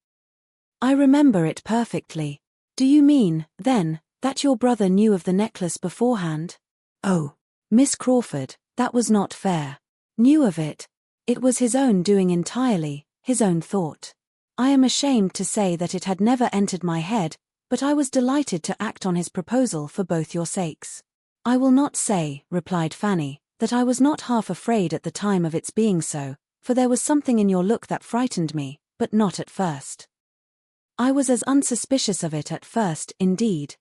I remember it perfectly. Do you mean, then, that your brother knew of the necklace beforehand? Oh, Miss Crawford, that was not fair. Knew of it. It was his own doing entirely, his own thought. I am ashamed to say that it had never entered my head, but I was delighted to act on his proposal for both your sakes. I will not say, replied Fanny, that I was not half afraid at the time of its being so, for there was something in your look that frightened me, but not at first. I was as unsuspicious of it at first, indeed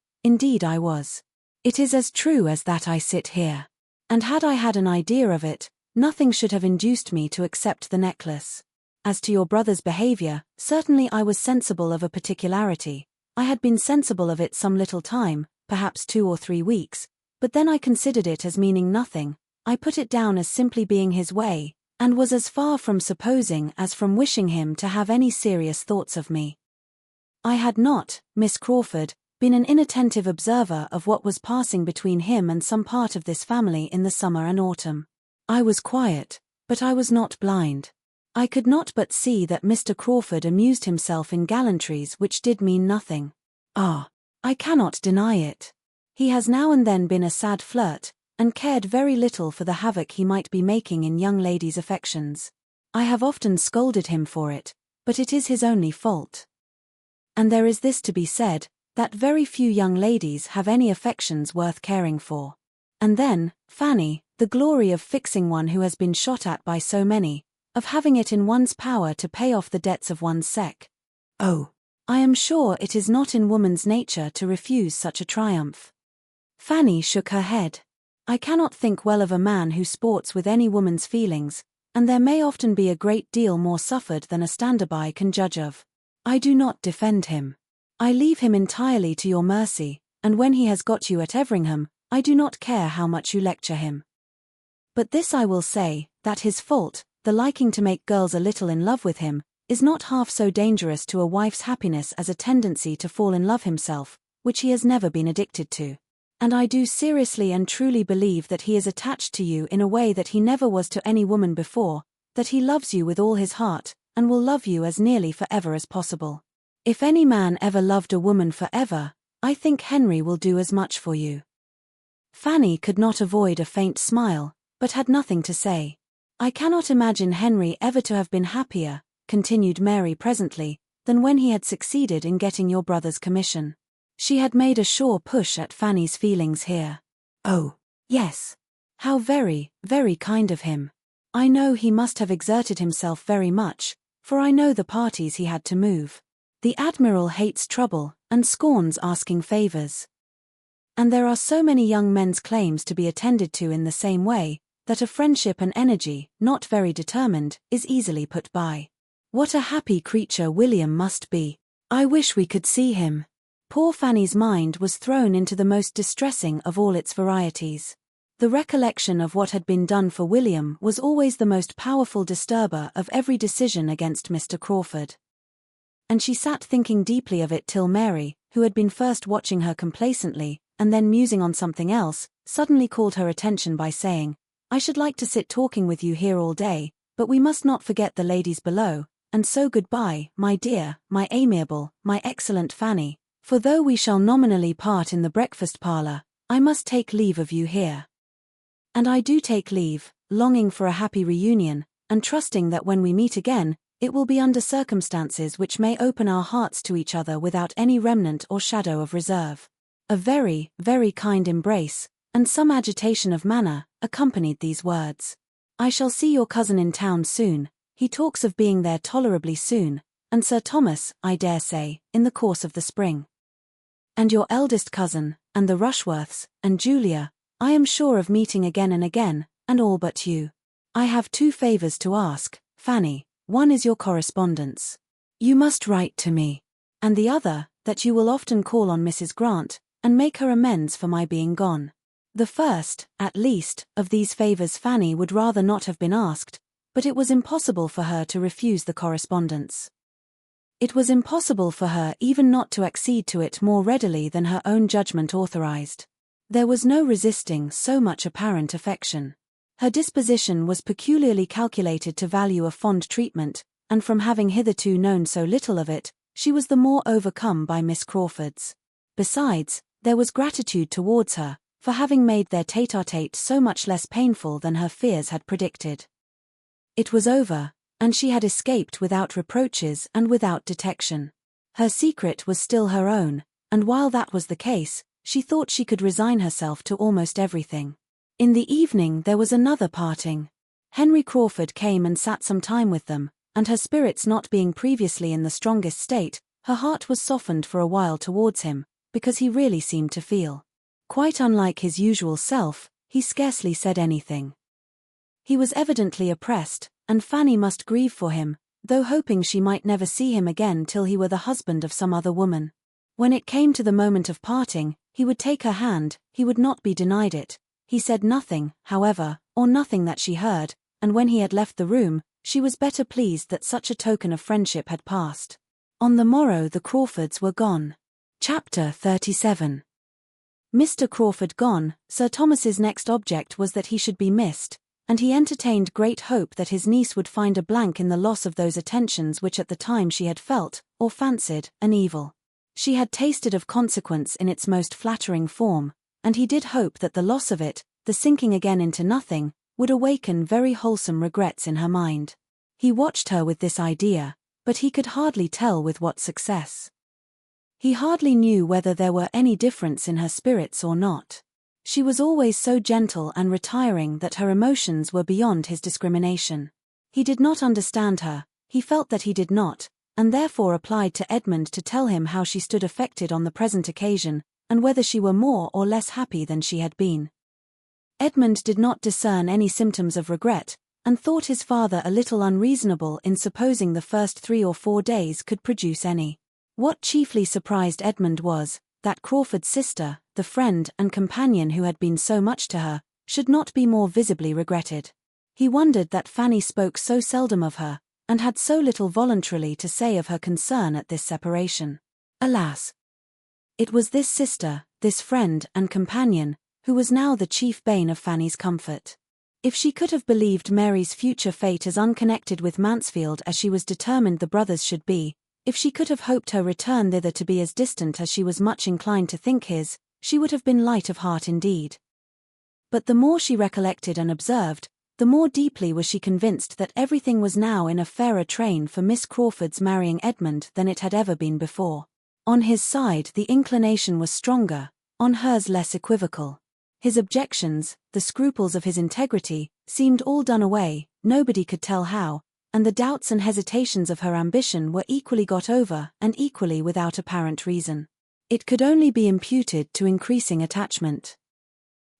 I was. It is as true as that I sit here. And had I had an idea of it, nothing should have induced me to accept the necklace. As to your brother's behavior, certainly I was sensible of a particularity. I had been sensible of it some little time, perhaps 2 or 3 weeks, but then I considered it as meaning nothing. I put it down as simply being his way, and was as far from supposing as from wishing him to have any serious thoughts of me. I had not, Miss Crawford, been an inattentive observer of what was passing between him and some part of this family in the summer and autumn. I was quiet, but I was not blind. I could not but see that Mr. Crawford amused himself in gallantries which did mean nothing. Ah, I cannot deny it. He has now and then been a sad flirt, and cared very little for the havoc he might be making in young ladies' affections. I have often scolded him for it, but it is his only fault. And there is this to be said, that very few young ladies have any affections worth caring for. And then, Fanny, the glory of fixing one who has been shot at by so many, of having it in one's power to pay off the debts of one's sex. Oh, I am sure it is not in woman's nature to refuse such a triumph. Fanny shook her head. I cannot think well of a man who sports with any woman's feelings, and there may often be a great deal more suffered than a stander-by can judge of. I do not defend him. I leave him entirely to your mercy, and when he has got you at Everingham, I do not care how much you lecture him. But this I will say, that his fault, the liking to make girls a little in love with him, is not half so dangerous to a wife's happiness as a tendency to fall in love himself, which he has never been addicted to. And I do seriously and truly believe that he is attached to you in a way that he never was to any woman before, that he loves you with all his heart, and will love you as nearly forever as possible. If any man ever loved a woman forever, I think Henry will do as much for you. Fanny could not avoid a faint smile, but had nothing to say. I cannot imagine Henry ever to have been happier, continued Mary presently, than when he had succeeded in getting your brother's commission. She had made a sure push at Fanny's feelings here. Oh, yes. How very, very kind of him. I know he must have exerted himself very much, for I know the parties he had to move. The Admiral hates trouble, and scorns asking favours. And there are so many young men's claims to be attended to in the same way, that a friendship and energy, not very determined, is easily put by. What a happy creature William must be. I wish we could see him. Poor Fanny's mind was thrown into the most distressing of all its varieties. The recollection of what had been done for William was always the most powerful disturber of every decision against Mr. Crawford. And she sat thinking deeply of it till Mary, who had been first watching her complacently, and then musing on something else, suddenly called her attention by saying, I should like to sit talking with you here all day, but we must not forget the ladies below, and so goodbye, my dear, my amiable, my excellent Fanny, For though we shall nominally part in the breakfast parlour, I must take leave of you here. And I do take leave, longing for a happy reunion, and trusting that when we meet again, it will be under circumstances which may open our hearts to each other without any remnant or shadow of reserve. A very, very kind embrace, and some agitation of manner, accompanied these words. I shall see your cousin in town soon, he talks of being there tolerably soon, and Sir Thomas, I dare say, in the course of the spring. And your eldest cousin, and the Rushworths, and Julia, I am sure of meeting again and again, and all but you. I have 2 favours to ask, Fanny. One is your correspondence. You must write to me. And the other, that you will often call on Mrs. Grant, and make her amends for my being gone. The first, at least, of these favours Fanny would rather not have been asked, but it was impossible for her to refuse the correspondence. It was impossible for her even not to accede to it more readily than her own judgment authorized. There was no resisting so much apparent affection. Her disposition was peculiarly calculated to value a fond treatment, and from having hitherto known so little of it, she was the more overcome by Miss Crawford's. Besides, there was gratitude towards her, for having made their tete-a-tete so much less painful than her fears had predicted. It was over, and she had escaped without reproaches and without detection. Her secret was still her own, and while that was the case, she thought she could resign herself to almost everything. In the evening there was another parting. Henry Crawford came and sat some time with them, and her spirits not being previously in the strongest state, her heart was softened for a while towards him, because he really seemed to feel. Quite unlike his usual self, he scarcely said anything. He was evidently oppressed, and Fanny must grieve for him, though hoping she might never see him again till he were the husband of some other woman. When it came to the moment of parting, he would take her hand, he would not be denied it. He said nothing, however, or nothing that she heard, and when he had left the room, she was better pleased that such a token of friendship had passed. On the morrow the Crawfords were gone. Chapter 37. Mr. Crawford gone, Sir Thomas's next object was that he should be missed, and he entertained great hope that his niece would find a blank in the loss of those attentions which at the time she had felt, or fancied, an evil. She had tasted of consequence in its most flattering form, and he did hope that the loss of it, the sinking again into nothing, would awaken very wholesome regrets in her mind. He watched her with this idea, but he could hardly tell with what success. He hardly knew whether there were any difference in her spirits or not. She was always so gentle and retiring that her emotions were beyond his discrimination. He did not understand her, he felt that he did not, and therefore applied to Edmund to tell him how she stood affected on the present occasion, and whether she were more or less happy than she had been. Edmund did not discern any symptoms of regret, and thought his father a little unreasonable in supposing the first 3 or 4 days could produce any. What chiefly surprised Edmund was, that Crawford's sister, the friend and companion who had been so much to her, should not be more visibly regretted. He wondered that Fanny spoke so seldom of her, and had so little voluntarily to say of her concern at this separation. Alas! It was this sister, this friend and companion, who was now the chief bane of Fanny's comfort. If she could have believed Mary's future fate as unconnected with Mansfield as she was determined the brothers should be, if she could have hoped her return thither to be as distant as she was much inclined to think his, she would have been light of heart indeed. But the more she recollected and observed, the more deeply was she convinced that everything was now in a fairer train for Miss Crawford's marrying Edmund than it had ever been before. On his side the inclination was stronger, on hers less equivocal. His objections, the scruples of his integrity, seemed all done away, nobody could tell how, and the doubts and hesitations of her ambition were equally got over and equally without apparent reason. It could only be imputed to increasing attachment.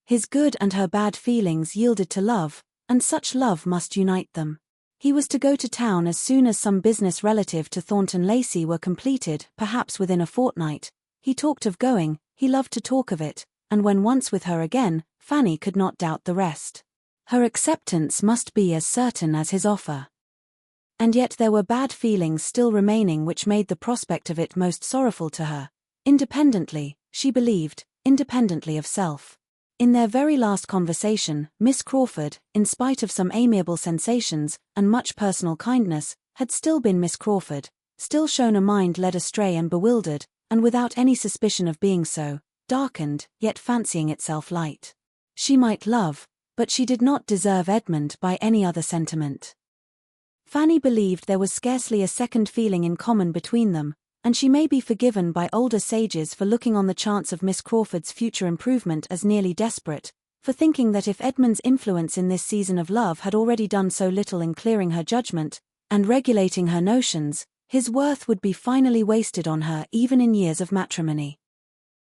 His good and her bad feelings yielded to love, and such love must unite them. He was to go to town as soon as some business relative to Thornton Lacey were completed, perhaps within a fortnight. He talked of going, he loved to talk of it, and when once with her again, Fanny could not doubt the rest. Her acceptance must be as certain as his offer. And yet there were bad feelings still remaining which made the prospect of it most sorrowful to her. Independently, she believed, independently of self. In their very last conversation, Miss Crawford, in spite of some amiable sensations, and much personal kindness, had still been Miss Crawford, still shown a mind led astray and bewildered, and without any suspicion of being so, darkened, yet fancying itself light. She might love, but she did not deserve Edmund by any other sentiment. Fanny believed there was scarcely a second feeling in common between them, and she may be forgiven by older sages for looking on the chance of Miss Crawford's future improvement as nearly desperate, for thinking that if Edmund's influence in this season of love had already done so little in clearing her judgment and regulating her notions, his worth would be finally wasted on her even in years of matrimony.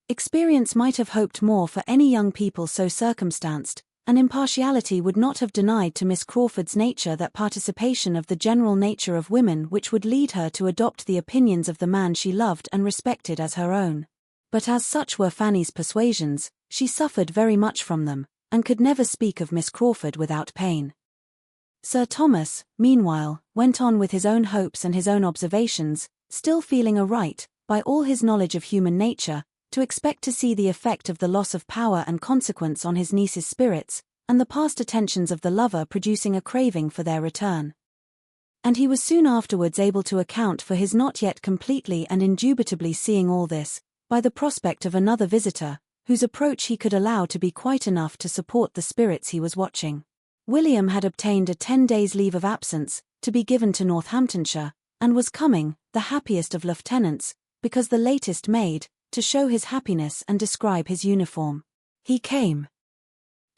Experience might have hoped more for any young people so circumstanced, and impartiality would not have denied to Miss Crawford's nature that participation of the general nature of women which would lead her to adopt the opinions of the man she loved and respected as her own. But as such were Fanny's persuasions, she suffered very much from them, and could never speak of Miss Crawford without pain. Sir Thomas, meanwhile, went on with his own hopes and his own observations, still feeling a right, by all his knowledge of human nature, to expect to see the effect of the loss of power and consequence on his niece's spirits, and the past attentions of the lover producing a craving for their return. And he was soon afterwards able to account for his not yet completely and indubitably seeing all this, by the prospect of another visitor, whose approach he could allow to be quite enough to support the spirits he was watching. William had obtained a 10 days' leave of absence, to be given to Northamptonshire, and was coming, the happiest of lieutenants, because the latest made, to show his happiness and describe his uniform. He came.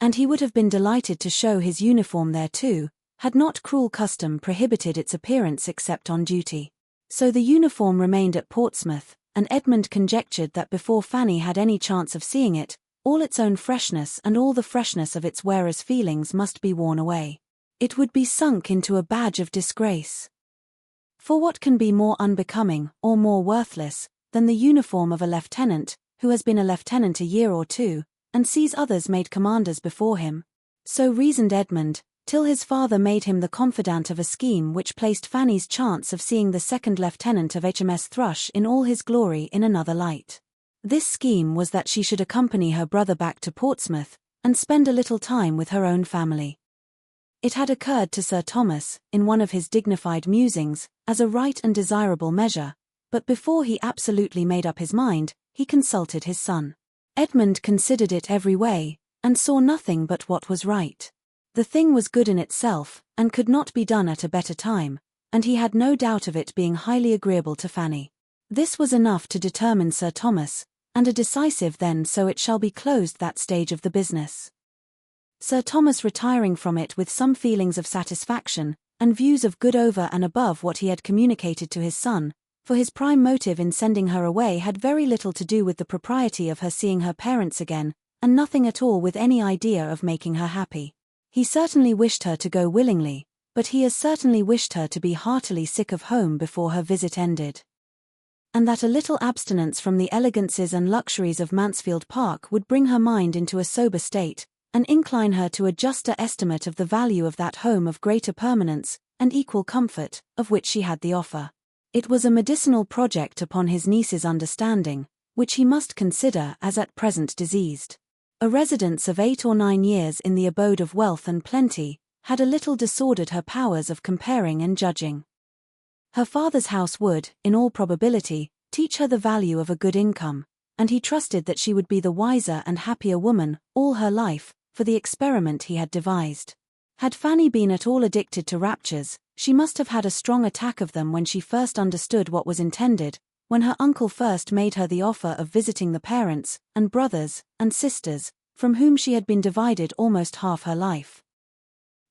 And he would have been delighted to show his uniform there too, had not cruel custom prohibited its appearance except on duty. So the uniform remained at Portsmouth, and Edmund conjectured that before Fanny had any chance of seeing it, all its own freshness and all the freshness of its wearer's feelings must be worn away. It would be sunk into a badge of disgrace. For what can be more unbecoming, or more worthless, than the uniform of a lieutenant, who has been a lieutenant a year or two, and sees others made commanders before him? So reasoned Edmund, till his father made him the confidant of a scheme which placed Fanny's chance of seeing the second lieutenant of HMS Thrush in all his glory in another light. This scheme was that she should accompany her brother back to Portsmouth, and spend a little time with her own family. It had occurred to Sir Thomas, in one of his dignified musings, as a right and desirable measure, but before he absolutely made up his mind, he consulted his son. Edmund considered it every way, and saw nothing but what was right. The thing was good in itself, and could not be done at a better time, and he had no doubt of it being highly agreeable to Fanny. This was enough to determine Sir Thomas, and a decisive then so it shall be closed that stage of the business. Sir Thomas retiring from it with some feelings of satisfaction, and views of good over and above what he had communicated to his son, for his prime motive in sending her away had very little to do with the propriety of her seeing her parents again, and nothing at all with any idea of making her happy. He certainly wished her to go willingly, but he as certainly wished her to be heartily sick of home before her visit ended. And that a little abstinence from the elegances and luxuries of Mansfield Park would bring her mind into a sober state, and incline her to a juster estimate of the value of that home of greater permanence, and equal comfort, of which she had the offer. It was a medicinal project upon his niece's understanding, which he must consider as at present diseased. A residence of 8 or 9 years in the abode of wealth and plenty, had a little disordered her powers of comparing and judging. Her father's house would, in all probability, teach her the value of a good income, and he trusted that she would be the wiser and happier woman, all her life, for the experiment he had devised. Had Fanny been at all addicted to raptures, she must have had a strong attack of them when she first understood what was intended, when her uncle first made her the offer of visiting the parents, and brothers, and sisters, from whom she had been divided almost half her life.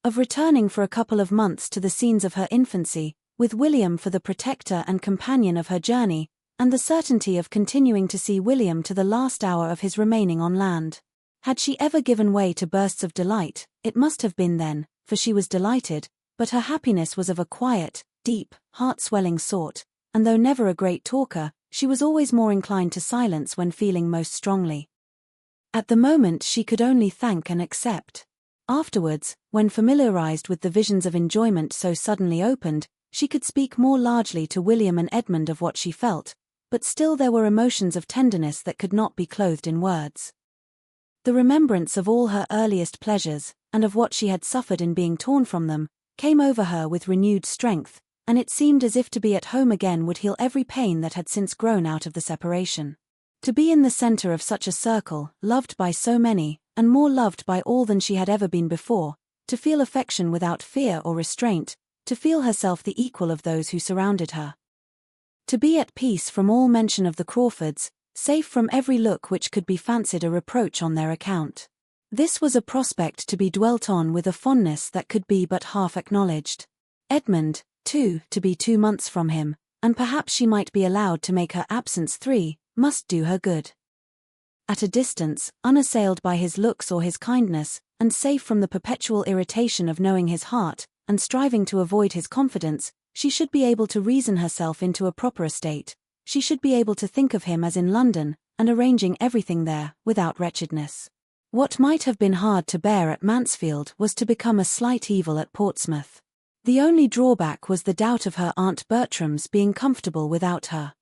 Of returning for a couple of months to the scenes of her infancy, with William for the protector and companion of her journey, and the certainty of continuing to see William to the last hour of his remaining on land. Had she ever given way to bursts of delight, it must have been then, for she was delighted, but her happiness was of a quiet, deep, heart-swelling sort, and though never a great talker, she was always more inclined to silence when feeling most strongly. At the moment she could only thank and accept. Afterwards, when familiarized with the visions of enjoyment so suddenly opened, she could speak more largely to William and Edmund of what she felt, but still there were emotions of tenderness that could not be clothed in words. The remembrance of all her earliest pleasures, and of what she had suffered in being torn from them, came over her with renewed strength, and it seemed as if to be at home again would heal every pain that had since grown out of the separation. To be in the center of such a circle, loved by so many, and more loved by all than she had ever been before, to feel affection without fear or restraint, to feel herself the equal of those who surrounded her. To be at peace from all mention of the Crawfords, safe from every look which could be fancied a reproach on their account. This was a prospect to be dwelt on with a fondness that could be but half acknowledged. Edmund, too, to be 2 months from him, and perhaps she might be allowed to make her absence 3, must do her good. At a distance, unassailed by his looks or his kindness, and safe from the perpetual irritation of knowing his heart, and striving to avoid his confidence, she should be able to reason herself into a proper estate, she should be able to think of him as in London, and arranging everything there, without wretchedness. What might have been hard to bear at Mansfield was to become a slight evil at Portsmouth. The only drawback was the doubt of her Aunt Bertram's being comfortable without her.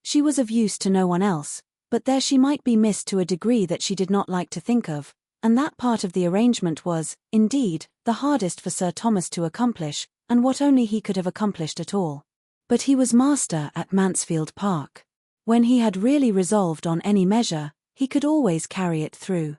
She was of use to no one else, but there she might be missed to a degree that she did not like to think of, and that part of the arrangement was, indeed, the hardest for Sir Thomas to accomplish, and what only he could have accomplished at all. But he was master at Mansfield Park. When he had really resolved on any measure, he could always carry it through.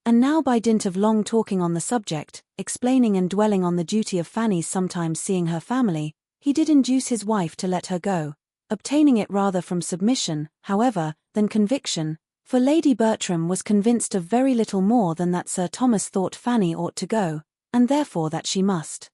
And now by dint of long talking on the subject, explaining and dwelling on the duty of Fanny's sometimes seeing her family, he did induce his wife to let her go, obtaining it rather from submission, however, than conviction, for Lady Bertram was convinced of very little more than that Sir Thomas thought Fanny ought to go, and therefore that she must.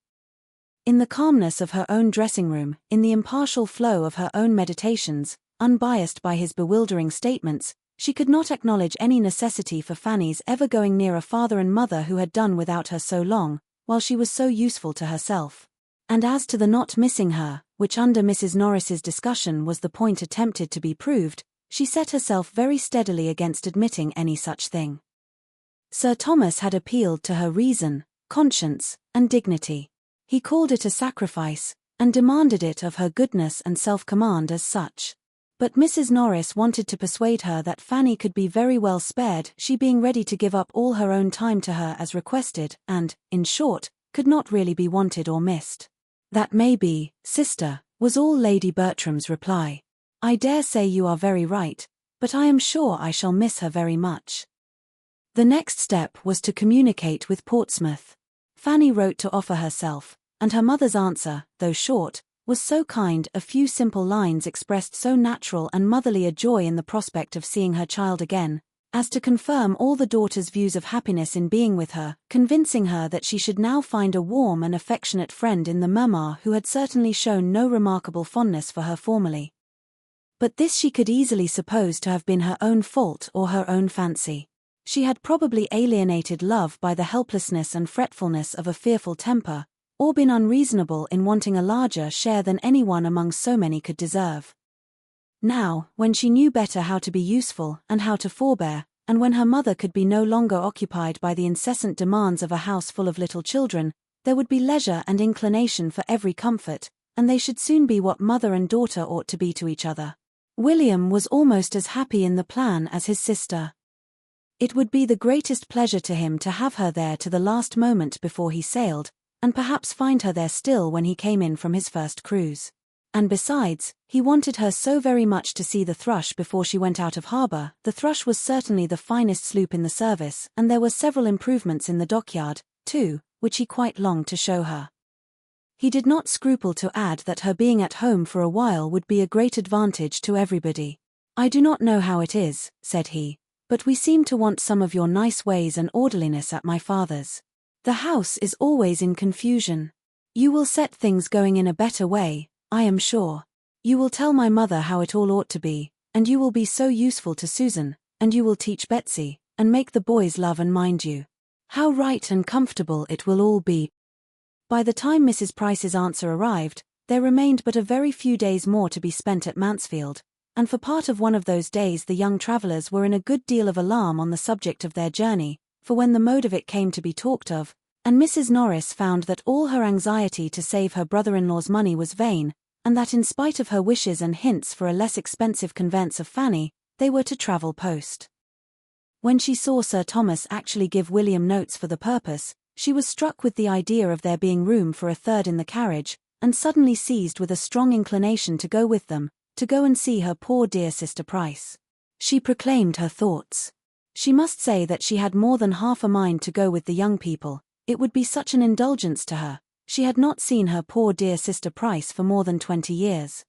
In the calmness of her own dressing-room, in the impartial flow of her own meditations, unbiased by his bewildering statements, she could not acknowledge any necessity for Fanny's ever going near a father and mother who had done without her so long, while she was so useful to herself. And as to the not missing her, which under Mrs. Norris's discussion was the point attempted to be proved, she set herself very steadily against admitting any such thing. Sir Thomas had appealed to her reason, conscience, and dignity. He called it a sacrifice, and demanded it of her goodness and self-command as such. But Mrs. Norris wanted to persuade her that Fanny could be very well spared, she being ready to give up all her own time to her as requested, and, in short, could not really be wanted or missed. "That may be, sister," was all Lady Bertram's reply. "I dare say you are very right, but I am sure I shall miss her very much." The next step was to communicate with Portsmouth. Fanny wrote to offer herself, and her mother's answer, though short, was so kind, a few simple lines expressed so natural and motherly a joy in the prospect of seeing her child again, as to confirm all the daughter's views of happiness in being with her, convincing her that she should now find a warm and affectionate friend in the mamma who had certainly shown no remarkable fondness for her formerly. But this she could easily suppose to have been her own fault or her own fancy. She had probably alienated love by the helplessness and fretfulness of a fearful temper, or been unreasonable in wanting a larger share than anyone among so many could deserve. Now, when she knew better how to be useful and how to forbear, and when her mother could be no longer occupied by the incessant demands of a house full of little children, there would be leisure and inclination for every comfort, and they should soon be what mother and daughter ought to be to each other. William was almost as happy in the plan as his sister. It would be the greatest pleasure to him to have her there to the last moment before he sailed, and perhaps find her there still when he came in from his first cruise. And besides, he wanted her so very much to see the Thrush before she went out of harbour. The Thrush was certainly the finest sloop in the service, and there were several improvements in the dockyard, too, which he quite longed to show her. He did not scruple to add that her being at home for a while would be a great advantage to everybody. "I do not know how it is," said he, "but we seem to want some of your nice ways and orderliness at my father's. The house is always in confusion. You will set things going in a better way, I am sure. You will tell my mother how it all ought to be, and you will be so useful to Susan, and you will teach Betsy, and make the boys love and mind you. How right and comfortable it will all be." By the time Mrs. Price's answer arrived, there remained but a very few days more to be spent at Mansfield, and for part of one of those days the young travellers were in a good deal of alarm on the subject of their journey, for when the mode of it came to be talked of, and Mrs. Norris found that all her anxiety to save her brother-in-law's money was vain, and that in spite of her wishes and hints for a less expensive conveyance of Fanny, they were to travel post. When she saw Sir Thomas actually give William notes for the purpose, she was struck with the idea of there being room for a third in the carriage, and suddenly seized with a strong inclination to go with them, to go and see her poor dear sister Price. She proclaimed her thoughts. She must say that she had more than half a mind to go with the young people. It would be such an indulgence to her. She had not seen her poor dear sister Price for more than 20 years.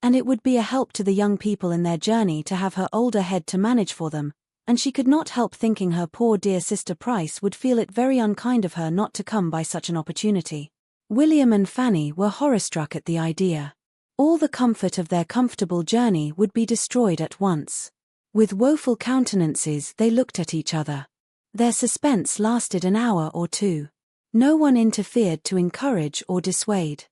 And it would be a help to the young people in their journey to have her older head to manage for them, and she could not help thinking her poor dear sister Price would feel it very unkind of her not to come by such an opportunity. William and Fanny were horror-struck at the idea. All the comfort of their comfortable journey would be destroyed at once. With woeful countenances they looked at each other. Their suspense lasted an hour or two. No one interfered to encourage or dissuade.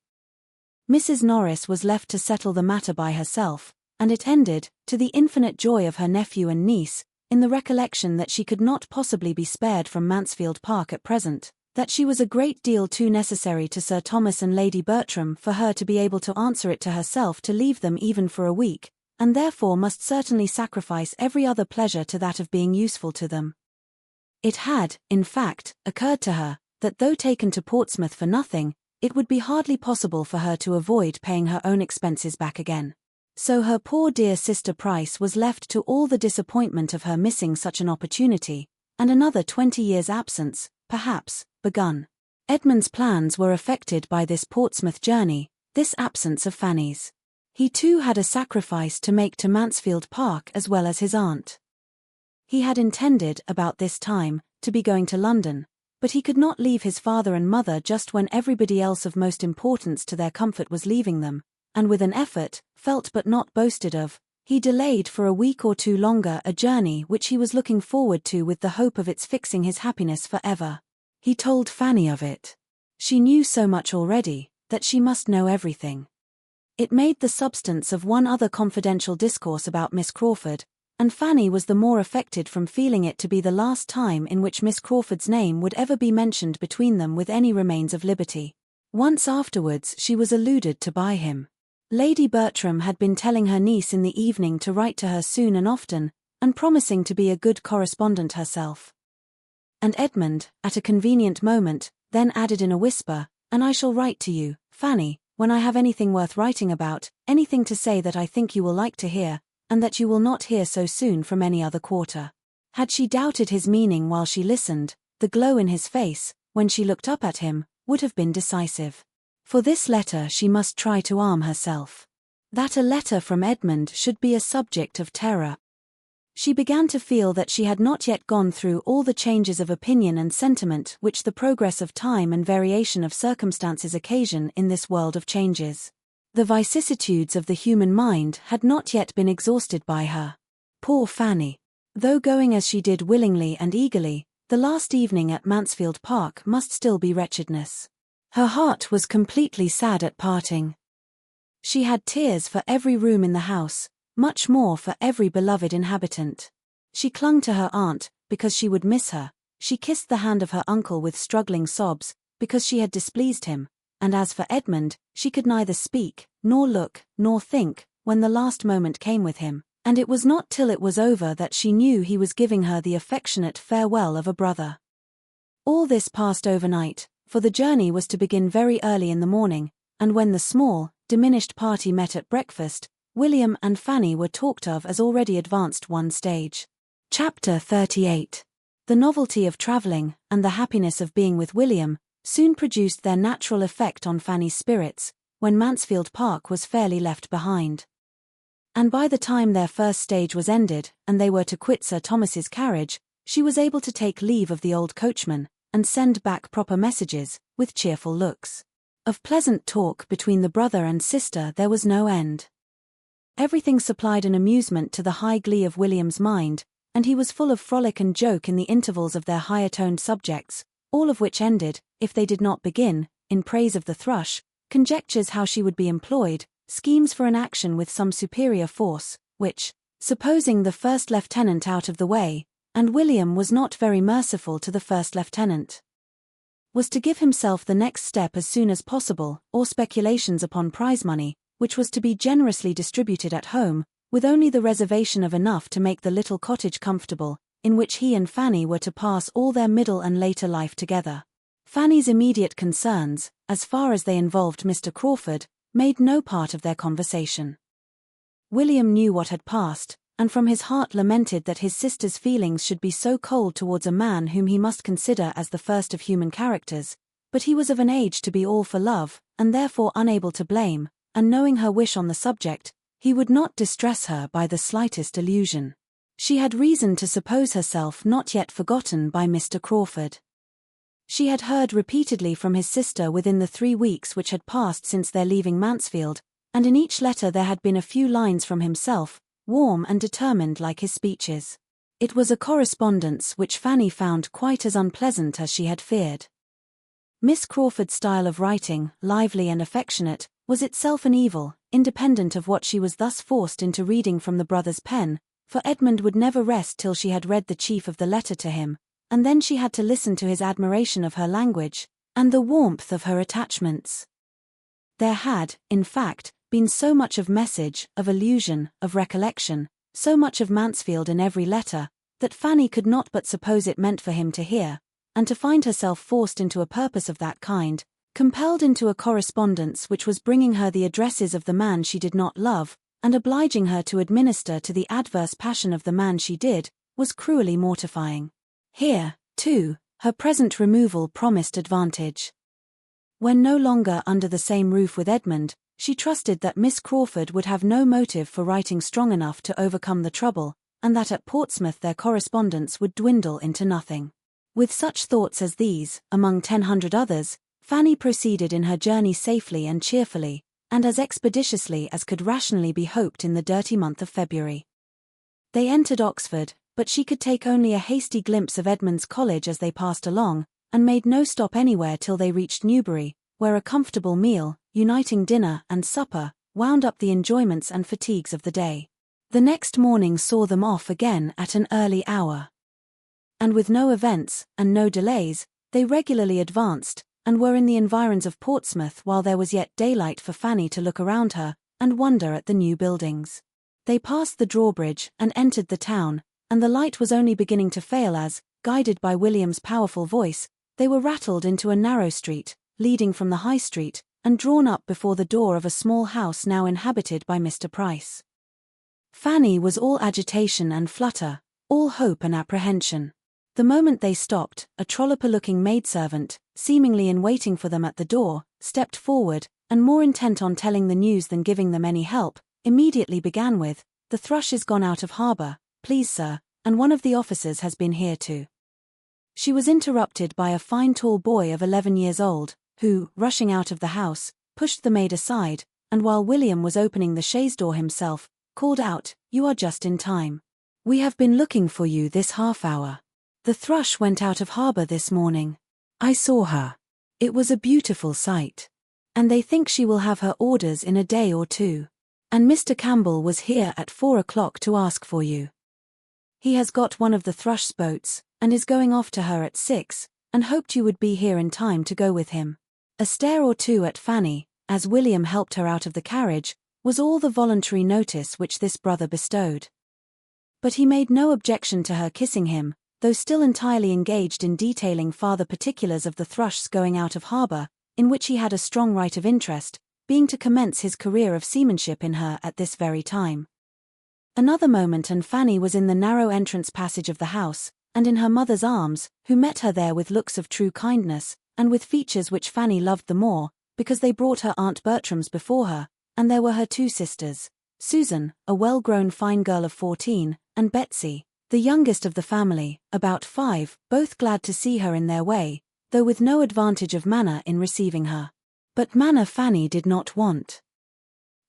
Mrs. Norris was left to settle the matter by herself, and it ended, to the infinite joy of her nephew and niece, in the recollection that she could not possibly be spared from Mansfield Park at present, that she was a great deal too necessary to Sir Thomas and Lady Bertram for her to be able to answer it to herself to leave them even for a week, and therefore must certainly sacrifice every other pleasure to that of being useful to them. It had, in fact, occurred to her, that though taken to Portsmouth for nothing, it would be hardly possible for her to avoid paying her own expenses back again. So her poor dear sister Price was left to all the disappointment of her missing such an opportunity, and another 20 years' absence, perhaps, begun. Edmund's plans were affected by this Portsmouth journey, this absence of Fanny's. He too had a sacrifice to make to Mansfield Park as well as his aunt. He had intended, about this time, to be going to London, but he could not leave his father and mother just when everybody else of most importance to their comfort was leaving them, and with an effort, felt but not boasted of, he delayed for a week or two longer a journey which he was looking forward to with the hope of its fixing his happiness for ever. He told Fanny of it. She knew so much already, that she must know everything. It made the substance of one other confidential discourse about Miss Crawford, and Fanny was the more affected from feeling it to be the last time in which Miss Crawford's name would ever be mentioned between them with any remains of liberty. Once afterwards she was alluded to by him. Lady Bertram had been telling her niece in the evening to write to her soon and often, and promising to be a good correspondent herself. And Edmund, at a convenient moment, then added in a whisper, "And I shall write to you, Fanny, when I have anything worth writing about, anything to say that I think you will like to hear, and that you will not hear so soon from any other quarter." Had she doubted his meaning while she listened, the glow in his face, when she looked up at him, would have been decisive. For this letter she must try to arm herself. That a letter from Edmund should be a subject of terror. She began to feel that she had not yet gone through all the changes of opinion and sentiment which the progress of time and variation of circumstances occasion in this world of changes. The vicissitudes of the human mind had not yet been exhausted by her. Poor Fanny! Though going as she did willingly and eagerly, the last evening at Mansfield Park must still be wretchedness. Her heart was completely sad at parting. She had tears for every room in the house, much more for every beloved inhabitant. She clung to her aunt, because she would miss her. She kissed the hand of her uncle with struggling sobs, because she had displeased him, and as for Edmund, she could neither speak, nor look, nor think, when the last moment came with him, and it was not till it was over that she knew he was giving her the affectionate farewell of a brother. All this passed overnight, for the journey was to begin very early in the morning, and when the small, diminished party met at breakfast, William and Fanny were talked of as already advanced one stage. Chapter 38. The novelty of travelling, and the happiness of being with William, soon produced their natural effect on Fanny's spirits, when Mansfield Park was fairly left behind. And by the time their first stage was ended, and they were to quit Sir Thomas's carriage, she was able to take leave of the old coachman, and send back proper messages, with cheerful looks. Of pleasant talk between the brother and sister there was no end. Everything supplied an amusement to the high glee of William's mind, and he was full of frolic and joke in the intervals of their higher-toned subjects, all of which ended, if they did not begin, in praise of the thrush, conjectures how she would be employed, schemes for an action with some superior force, which, supposing the first lieutenant out of the way, and William was not very merciful to the first lieutenant, was to give himself the next step as soon as possible, or speculations upon prize money, which was to be generously distributed at home, with only the reservation of enough to make the little cottage comfortable, in which he and Fanny were to pass all their middle and later life together. Fanny's immediate concerns, as far as they involved Mr. Crawford, made no part of their conversation. William knew what had passed, and from his heart lamented that his sister's feelings should be so cold towards a man whom he must consider as the first of human characters, but he was of an age to be all for love, and therefore unable to blame, and knowing her wish on the subject, he would not distress her by the slightest allusion. She had reason to suppose herself not yet forgotten by Mr. Crawford. She had heard repeatedly from his sister within the 3 weeks which had passed since their leaving Mansfield, and in each letter there had been a few lines from himself, warm and determined like his speeches. It was a correspondence which Fanny found quite as unpleasant as she had feared. Miss Crawford's style of writing, lively and affectionate, was itself an evil, independent of what she was thus forced into reading from the brother's pen, for Edmund would never rest till she had read the chief of the letter to him, and then she had to listen to his admiration of her language, and the warmth of her attachments. There had, in fact, been so much of message, of allusion, of recollection, so much of Mansfield in every letter, that Fanny could not but suppose it meant for him to hear, and to find herself forced into a purpose of that kind, compelled into a correspondence which was bringing her the addresses of the man she did not love, and obliging her to administer to the adverse passion of the man she did, was cruelly mortifying. Here, too, her present removal promised advantage. When no longer under the same roof with Edmund, she trusted that Miss Crawford would have no motive for writing strong enough to overcome the trouble, and that at Portsmouth their correspondence would dwindle into nothing. With such thoughts as these, among 100 others, Fanny proceeded in her journey safely and cheerfully, and as expeditiously as could rationally be hoped in the dirty month of February. They entered Oxford, but she could take only a hasty glimpse of Edmund's College as they passed along, and made no stop anywhere till they reached Newbury, where a comfortable meal, uniting dinner and supper, wound up the enjoyments and fatigues of the day. The next morning saw them off again at an early hour. And with no events, and no delays, they regularly advanced, and were in the environs of Portsmouth while there was yet daylight for Fanny to look around her, and wonder at the new buildings. They passed the drawbridge and entered the town, and the light was only beginning to fail as, guided by William's powerful voice, they were rattled into a narrow street, leading from the High Street, and drawn up before the door of a small house now inhabited by Mr. Price. Fanny was all agitation and flutter, all hope and apprehension. The moment they stopped, a trolloper-looking maidservant, seemingly in waiting for them at the door, stepped forward, and more intent on telling the news than giving them any help, immediately began with, "The Thrush is gone out of harbour, please sir, and one of the officers has been here too." She was interrupted by a fine tall boy of 11 years old, who, rushing out of the house, pushed the maid aside, and while William was opening the chaise door himself, called out, "You are just in time. We have been looking for you this half-hour. The Thrush went out of harbour this morning. I saw her. It was a beautiful sight. And they think she will have her orders in a day or two. And Mr. Campbell was here at 4 o'clock to ask for you. He has got one of the Thrush's boats, and is going off to her at 6, and hoped you would be here in time to go with him." A stare or two at Fanny, as William helped her out of the carriage, was all the voluntary notice which this brother bestowed. But he made no objection to her kissing him, though still entirely engaged in detailing farther particulars of the Thrush's going out of harbour, in which he had a strong right of interest, being to commence his career of seamanship in her at this very time. Another moment and Fanny was in the narrow entrance passage of the house, and in her mother's arms, who met her there with looks of true kindness, and with features which Fanny loved the more, because they brought her Aunt Bertram's before her, and there were her 2 sisters, Susan, a well-grown fine girl of 14, and Betsy, the youngest of the family, about 5, both glad to see her in their way, though with no advantage of manner in receiving her. But manner Fanny did not want.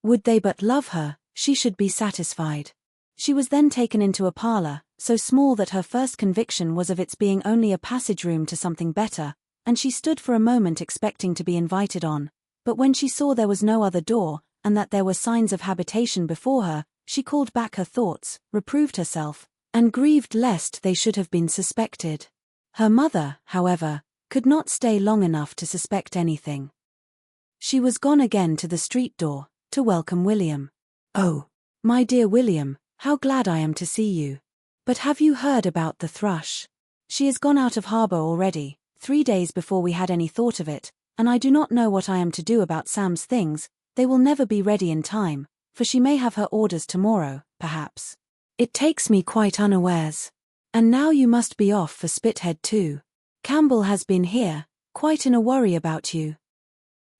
Would they but love her, she should be satisfied. She was then taken into a parlour, so small that her first conviction was of its being only a passage-room to something better, and she stood for a moment expecting to be invited on, but when she saw there was no other door, and that there were signs of habitation before her, she called back her thoughts, reproved herself, and grieved lest they should have been suspected. Her mother, however, could not stay long enough to suspect anything. She was gone again to the street door, to welcome William. "Oh, my dear William, how glad I am to see you. But have you heard about the Thrush? She is gone out of harbour already, 3 days before we had any thought of it, and I do not know what I am to do about Sam's things. They will never be ready in time, for she may have her orders tomorrow, perhaps. It takes me quite unawares. And now you must be off for Spithead too. Campbell has been here, quite in a worry about you.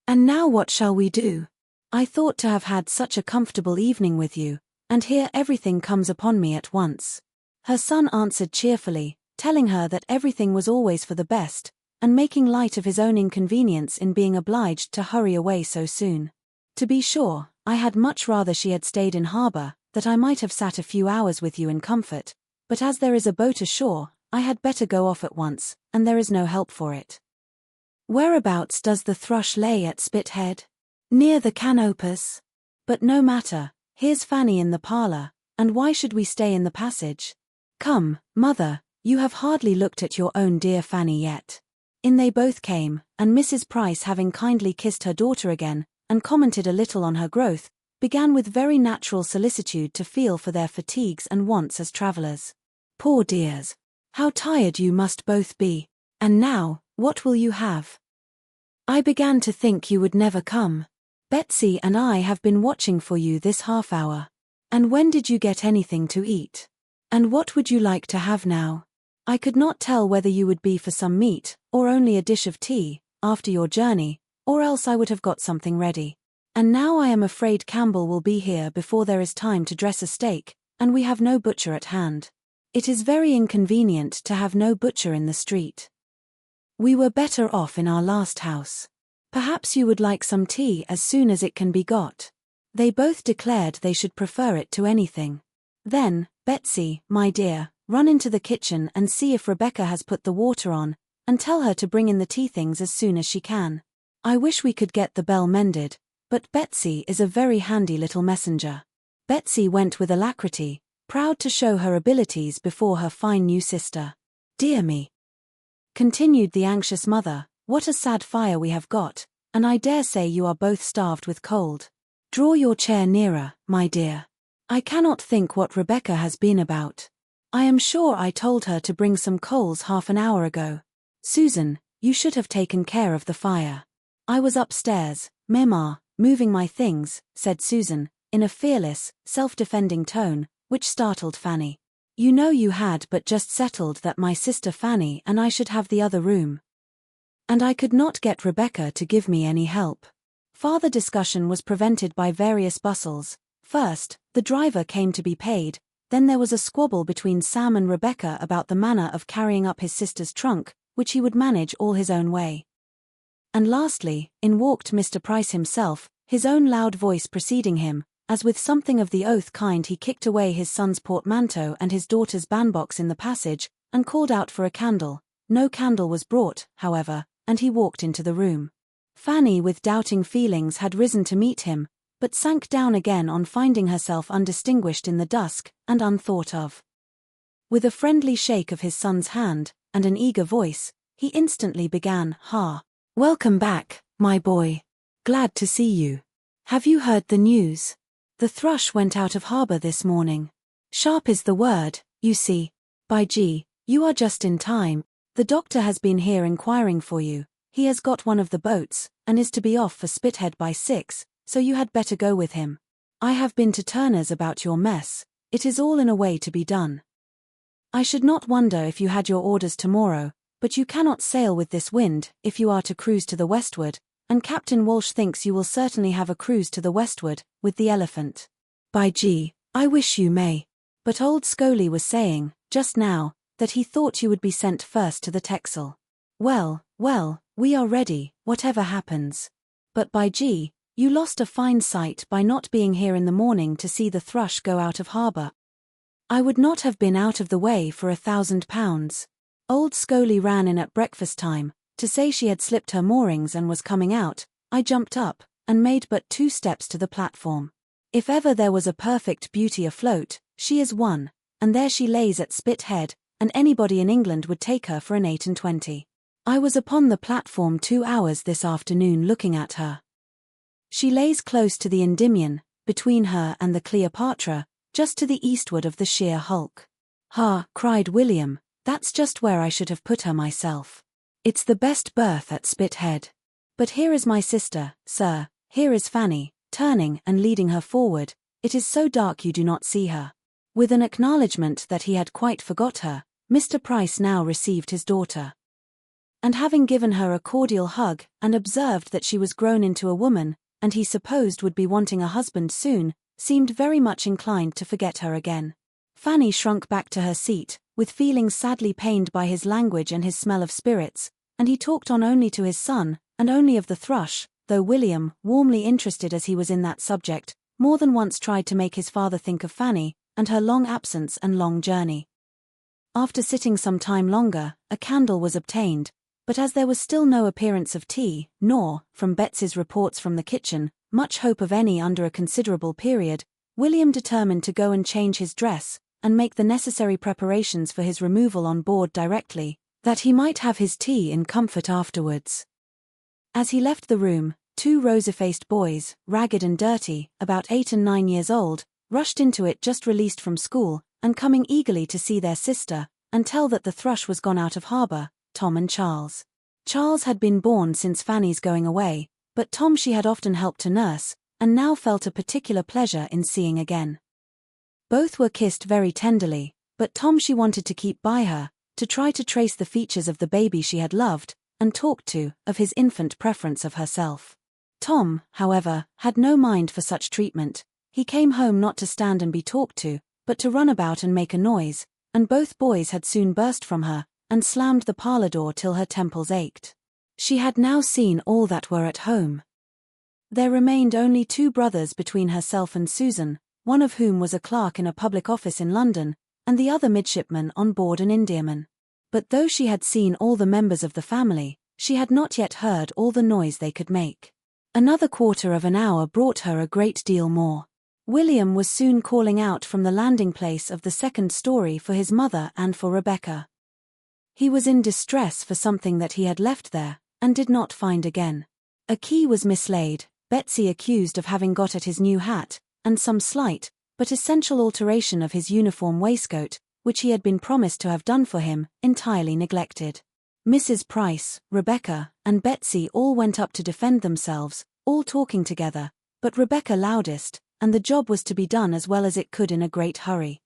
And now what shall we do? I thought to have had such a comfortable evening with you, and here everything comes upon me at once. Her son answered cheerfully, telling her that everything was always for the best, and making light of his own inconvenience in being obliged to hurry away so soon. To be sure, I had much rather she had stayed in harbour, that I might have sat a few hours with you in comfort, but as there is a boat ashore, I had better go off at once, and there is no help for it. Whereabouts does the thrush lay at Spithead? Near the canopus. But no matter, here's Fanny in the parlour, and why should we stay in the passage? Come, mother, you have hardly looked at your own dear Fanny yet. In they both came, and Mrs. Price, having kindly kissed her daughter again, and commented a little on her growth, began with very natural solicitude to feel for their fatigues and wants as travellers. Poor dears! How tired you must both be! And now, what will you have? I began to think you would never come. Betsy and I have been watching for you this half hour. And when did you get anything to eat? And what would you like to have now? I could not tell whether you would be for some meat, or only a dish of tea, after your journey, or else I would have got something ready. And now I am afraid Campbell will be here before there is time to dress a steak, and we have no butcher at hand. It is very inconvenient to have no butcher in the street. We were better off in our last house. Perhaps you would like some tea as soon as it can be got. They both declared they should prefer it to anything. Then, Betsy, my dear, run into the kitchen and see if Rebecca has put the water on, and tell her to bring in the tea things as soon as she can. I wish we could get the bell mended, but Betsy is a very handy little messenger. Betsy went with alacrity, proud to show her abilities before her fine new sister. Dear me, continued the anxious mother, what a sad fire we have got, and I dare say you are both starved with cold. Draw your chair nearer, my dear. I cannot think what Rebecca has been about. I am sure I told her to bring some coals half an hour ago. Susan, you should have taken care of the fire. I was upstairs, Mamma, moving my things, said Susan, in a fearless, self-defending tone, which startled Fanny. You know you had but just settled that my sister Fanny and I should have the other room. And I could not get Rebecca to give me any help. Farther discussion was prevented by various bustles. First, the driver came to be paid, then there was a squabble between Sam and Rebecca about the manner of carrying up his sister's trunk, which he would manage all his own way. And lastly, in walked Mr. Price himself, his own loud voice preceding him, as with something of the oath kind he kicked away his son's portmanteau and his daughter's bandbox in the passage, and called out for a candle. No candle was brought, however, and he walked into the room. Fanny, with doubting feelings, had risen to meet him, but sank down again on finding herself undistinguished in the dusk, and unthought of. With a friendly shake of his son's hand, and an eager voice, he instantly began, Welcome back, my boy. Glad to see you. Have you heard the news? The thrush went out of harbour this morning. Sharp is the word, you see. By G, you are just in time. The doctor has been here inquiring for you. He has got one of the boats, and is to be off for Spithead by 6, so you had better go with him. I have been to Turner's about your mess. It is all in a way to be done. I should not wonder if you had your orders tomorrow, but you cannot sail with this wind if you are to cruise to the westward, and Captain Walsh thinks you will certainly have a cruise to the westward, with the Elephant. By G, I wish you may. But old Scoley was saying, just now, that he thought you would be sent first to the Texel. Well, we are ready, whatever happens. But by G, you lost a fine sight by not being here in the morning to see the thrush go out of harbour. I would not have been out of the way for £1,000. Old Scoley ran in at breakfast time, to say she had slipped her moorings and was coming out. I jumped up, and made but 2 steps to the platform. If ever there was a perfect beauty afloat, she is one, and there she lays at Spithead, and anybody in England would take her for an 8 and 20. I was upon the platform 2 hours this afternoon looking at her. She lays close to the Endymion, between her and the Cleopatra, just to the eastward of the sheer hulk. Ha, cried William, that's just where I should have put her myself. It's the best berth at Spithead. "But here is my sister, sir, here is Fanny," turning and leading her forward. "It is so dark you do not see her." With an acknowledgement that he had quite forgot her, Mr. Price now received his daughter. And having given her a cordial hug, and observed that she was grown into a woman, and he supposed would be wanting a husband soon, seemed very much inclined to forget her again. Fanny shrunk back to her seat, with feelings sadly pained by his language and his smell of spirits, and he talked on only to his son, and only of the thrush, though William, warmly interested as he was in that subject, more than once tried to make his father think of Fanny, and her long absence and long journey. After sitting some time longer, a candle was obtained, but as there was still no appearance of tea, nor, from Betsy's reports from the kitchen, much hope of any under a considerable period, William determined to go and change his dress, and make the necessary preparations for his removal on board directly, that he might have his tea in comfort afterwards. As he left the room, 2 rosy-faced boys, ragged and dirty, about 8 and 9 years old, rushed into it just released from school, and coming eagerly to see their sister, and tell that the thrush was gone out of harbour, Tom and Charles. Charles had been born since Fanny's going away, but Tom she had often helped to nurse, and now felt a particular pleasure in seeing again. Both were kissed very tenderly, but Tom she wanted to keep by her, to try to trace the features of the baby she had loved, and talked to, of his infant preference of herself. Tom, however, had no mind for such treatment. He came home not to stand and be talked to, but to run about and make a noise, and both boys had soon burst from her, and slammed the parlour door till her temples ached. She had now seen all that were at home. There remained only 2 brothers between herself and Susan, one of whom was a clerk in a public office in London, and the other midshipman on board an Indiaman. But though she had seen all the members of the family, she had not yet heard all the noise they could make. Another quarter of an hour brought her a great deal more. William was soon calling out from the landing place of the 2nd story for his mother and for Rebecca. He was in distress for something that he had left there, and did not find again. A key was mislaid, Betsy accused of having got at his new hat, and some slight, but essential alteration of his uniform waistcoat, which he had been promised to have done for him, entirely neglected. Mrs. Price, Rebecca, and Betsy all went up to defend themselves, all talking together, but Rebecca loudest, and the job was to be done as well as it could in a great hurry.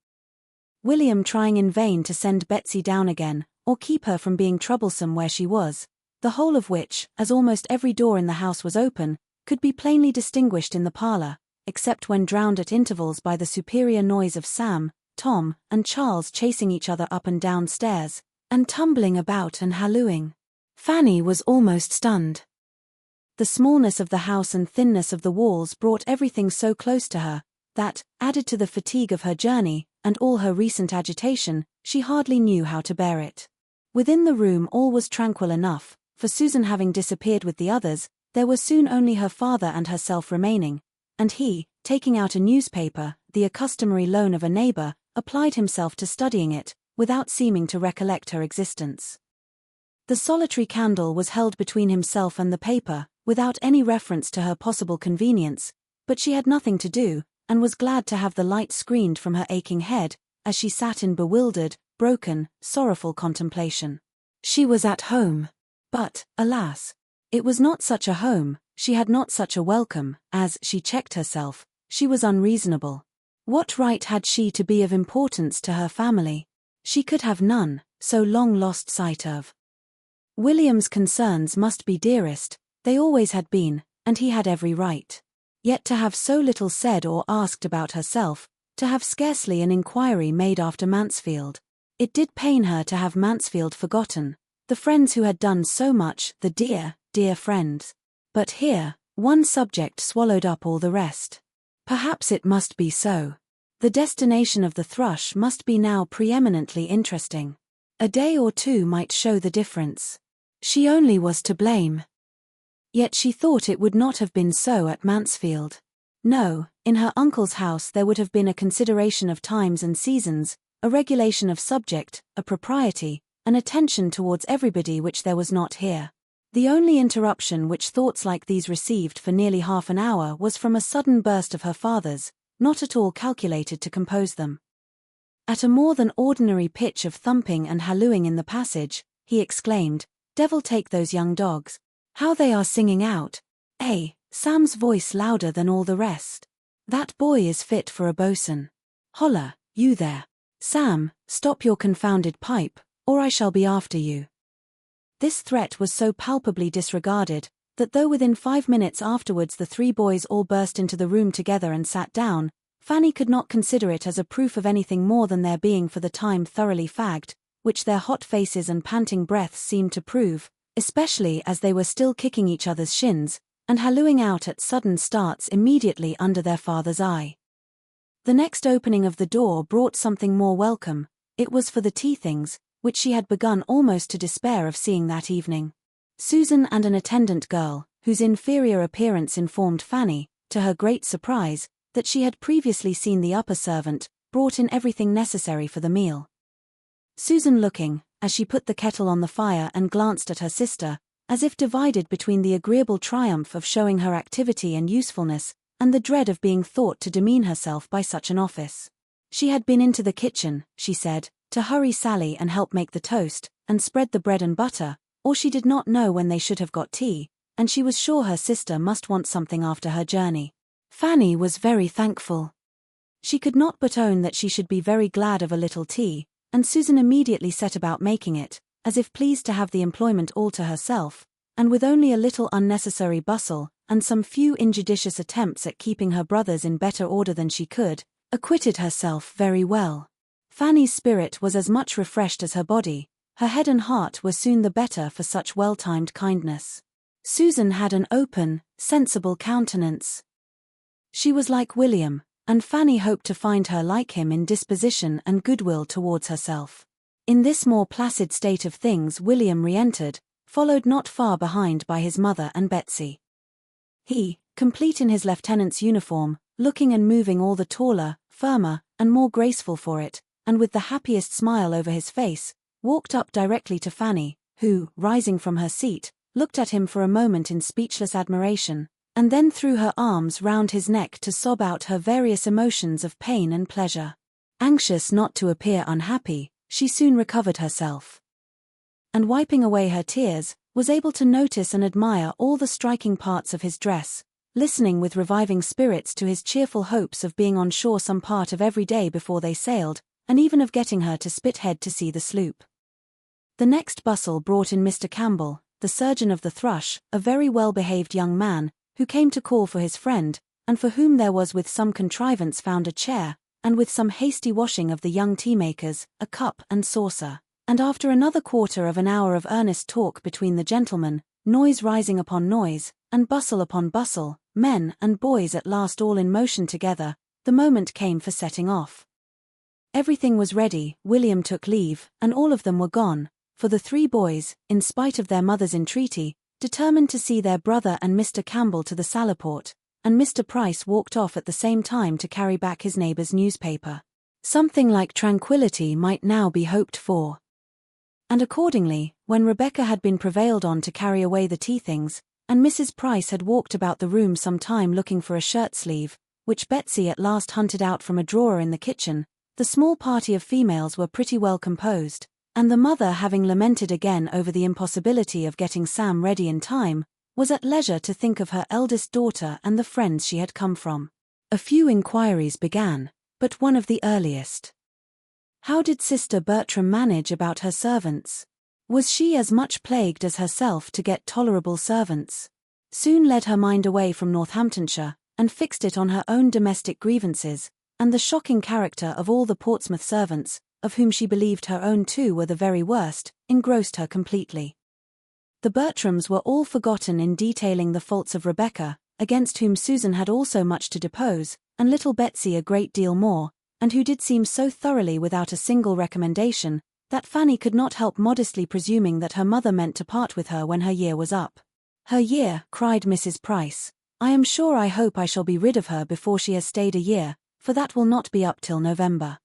William trying in vain to send Betsy down again, or keep her from being troublesome where she was, the whole of which, as almost every door in the house was open, could be plainly distinguished in the parlour, except when drowned at intervals by the superior noise of Sam, Tom, and Charles chasing each other up and down stairs, and tumbling about and hallooing. Fanny was almost stunned. The smallness of the house and thinness of the walls brought everything so close to her, that, added to the fatigue of her journey, and all her recent agitation, she hardly knew how to bear it. Within the room all was tranquil enough, for Susan having disappeared with the others, there were soon only her father and herself remaining, and he, taking out a newspaper, the accustomary loan of a neighbour, applied himself to studying it, without seeming to recollect her existence. The solitary candle was held between himself and the paper, without any reference to her possible convenience, but she had nothing to do, and was glad to have the light screened from her aching head, as she sat in bewildered, broken, sorrowful contemplation. She was at home. But, alas! It was not such a home, she had not such a welcome, as, she checked herself, she was unreasonable. What right had she to be of importance to her family? She could have none, so long lost sight of. William's concerns must be dearest, they always had been, and he had every right. Yet to have so little said or asked about herself, to have scarcely an inquiry made after Mansfield. It did pain her to have Mansfield forgotten, the friends who had done so much, the dear, dear friends. But here, one subject swallowed up all the rest. Perhaps it must be so. The destination of the thrush must be now preeminently interesting. A day or 2 might show the difference. She only was to blame. Yet she thought it would not have been so at Mansfield. No, in her uncle's house there would have been a consideration of times and seasons, a regulation of subject, a propriety, an attention towards everybody which there was not here. The only interruption which thoughts like these received for nearly half an hour was from a sudden burst of her father's, not at all calculated to compose them. At a more than ordinary pitch of thumping and hallooing in the passage, he exclaimed, "Devil take those young dogs! How they are singing out. Sam's voice louder than all the rest. That boy is fit for a bosun. Holla, you there. Sam, stop your confounded pipe, or I shall be after you. This threat was so palpably disregarded, that though within 5 minutes afterwards the 3 boys all burst into the room together and sat down, Fanny could not consider it as a proof of anything more than their being for the time thoroughly fagged, which their hot faces and panting breaths seemed to prove, especially as they were still kicking each other's shins, and hallooing out at sudden starts immediately under their father's eye. The next opening of the door brought something more welcome. It was for the tea things, which she had begun almost to despair of seeing that evening. Susan and an attendant girl, whose inferior appearance informed Fanny, to her great surprise, that she had previously seen the upper servant, brought in everything necessary for the meal. Susan looking, as she put the kettle on the fire and glanced at her sister, as if divided between the agreeable triumph of showing her activity and usefulness, and the dread of being thought to demean herself by such an office. She had been into the kitchen, she said, to hurry Sally and help make the toast, and spread the bread and butter, or she did not know when they should have got tea, and she was sure her sister must want something after her journey. Fanny was very thankful. She could not but own that she should be very glad of a little tea, and Susan immediately set about making it, as if pleased to have the employment all to herself, and with only a little unnecessary bustle, and some few injudicious attempts at keeping her brothers in better order than she could, acquitted herself very well. Fanny's spirit was as much refreshed as her body. Her head and heart were soon the better for such well-timed kindness. Susan had an open, sensible countenance. She was like William, and Fanny hoped to find her like him in disposition and goodwill towards herself. In this more placid state of things William re-entered, followed not far behind by his mother and Betsy. He, complete in his lieutenant's uniform, looking and moving all the taller, firmer, and more graceful for it, and with the happiest smile over his face, walked up directly to Fanny, who, rising from her seat, looked at him for a moment in speechless admiration, and then threw her arms round his neck to sob out her various emotions of pain and pleasure. Anxious not to appear unhappy, she soon recovered herself, and wiping away her tears, was able to notice and admire all the striking parts of his dress, listening with reviving spirits to his cheerful hopes of being on shore some part of every day before they sailed, and even of getting her to Spithead to see the sloop. The next bustle brought in Mr. Campbell, the surgeon of the Thrush, a very well-behaved young man, who came to call for his friend, and for whom there was with some contrivance found a chair, and with some hasty washing of the young tea-makers, a cup and saucer. And after another quarter of an hour of earnest talk between the gentlemen, noise rising upon noise, and bustle upon bustle, men and boys at last all in motion together, the moment came for setting off. Everything was ready, William took leave, and all of them were gone, for the 3 boys, in spite of their mother's entreaty, determined to see their brother and Mr. Campbell to the Saloport, and Mr. Price walked off at the same time to carry back his neighbour's newspaper. Something like tranquillity might now be hoped for. And accordingly, when Rebecca had been prevailed on to carry away the tea things, and Mrs. Price had walked about the room some time looking for a shirt-sleeve, which Betsy at last hunted out from a drawer in the kitchen, the small party of females were pretty well composed, and the mother, having lamented again over the impossibility of getting Sam ready in time, was at leisure to think of her eldest daughter and the friends she had come from. A few inquiries began, but one of the earliest. How did Sister Bertram manage about her servants? Was she as much plagued as herself to get tolerable servants? Soon led her mind away from Northamptonshire, and fixed it on her own domestic grievances, and the shocking character of all the Portsmouth servants, of whom she believed her own 2 were the very worst, engrossed her completely. The Bertrams were all forgotten in detailing the faults of Rebecca, against whom Susan had also much to depose, and little Betsy a great deal more, and who did seem so thoroughly without a single recommendation, that Fanny could not help modestly presuming that her mother meant to part with her when her year was up. Her year, cried Mrs. Price. I am sure I hope I shall be rid of her before she has stayed a year, for that will not be up till November.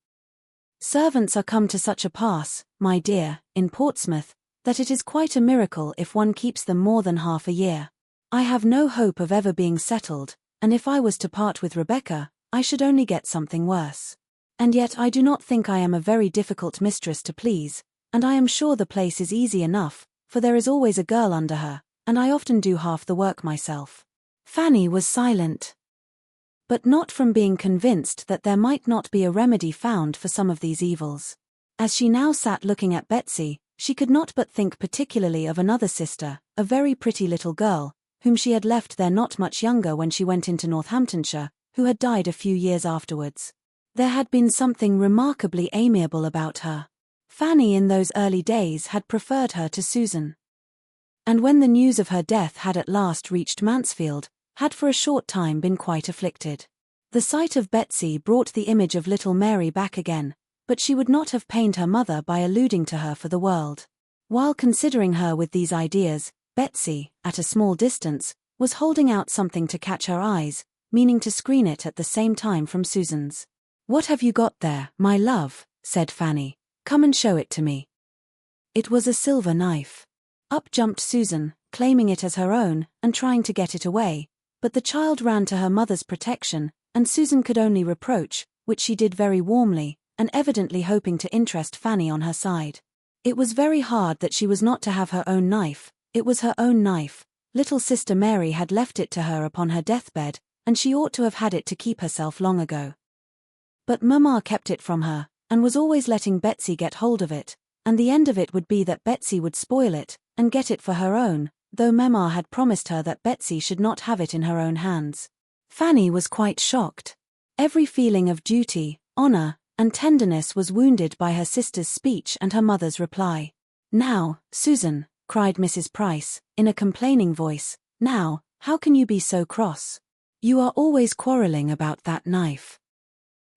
Servants are come to such a pass, my dear, in Portsmouth, that it is quite a miracle if one keeps them more than half a year. I have no hope of ever being settled, and if I was to part with Rebecca, I should only get something worse. And yet I do not think I am a very difficult mistress to please, and I am sure the place is easy enough, for there is always a girl under her, and I often do half the work myself." Fanny was silent, but not from being convinced that there might not be a remedy found for some of these evils. As she now sat looking at Betsy, she could not but think particularly of another sister, a very pretty little girl, whom she had left there not much younger when she went into Northamptonshire, who had died a few years afterwards. There had been something remarkably amiable about her. Fanny in those early days had preferred her to Susan, and when the news of her death had at last reached Mansfield, had for a short time been quite afflicted. The sight of Betsy brought the image of little Mary back again, but she would not have pained her mother by alluding to her for the world. While considering her with these ideas, Betsy, at a small distance, was holding out something to catch her eyes, meaning to screen it at the same time from Susan's. "What have you got there, my love?" said Fanny. "Come and show it to me." It was a silver knife. Up jumped Susan, claiming it as her own, and trying to get it away, but the child ran to her mother's protection, and Susan could only reproach, which she did very warmly, and evidently hoping to interest Fanny on her side. It was very hard that she was not to have her own knife. It was her own knife. Little sister Mary had left it to her upon her deathbed, and she ought to have had it to keep herself long ago. But Mamma kept it from her, and was always letting Betsy get hold of it, and the end of it would be that Betsy would spoil it, and get it for her own, though Mamma had promised her that Betsy should not have it in her own hands. Fanny was quite shocked. Every feeling of duty, honor, and tenderness was wounded by her sister's speech and her mother's reply. "Now, Susan," cried Mrs. Price, in a complaining voice, "now, how can you be so cross? You are always quarreling about that knife.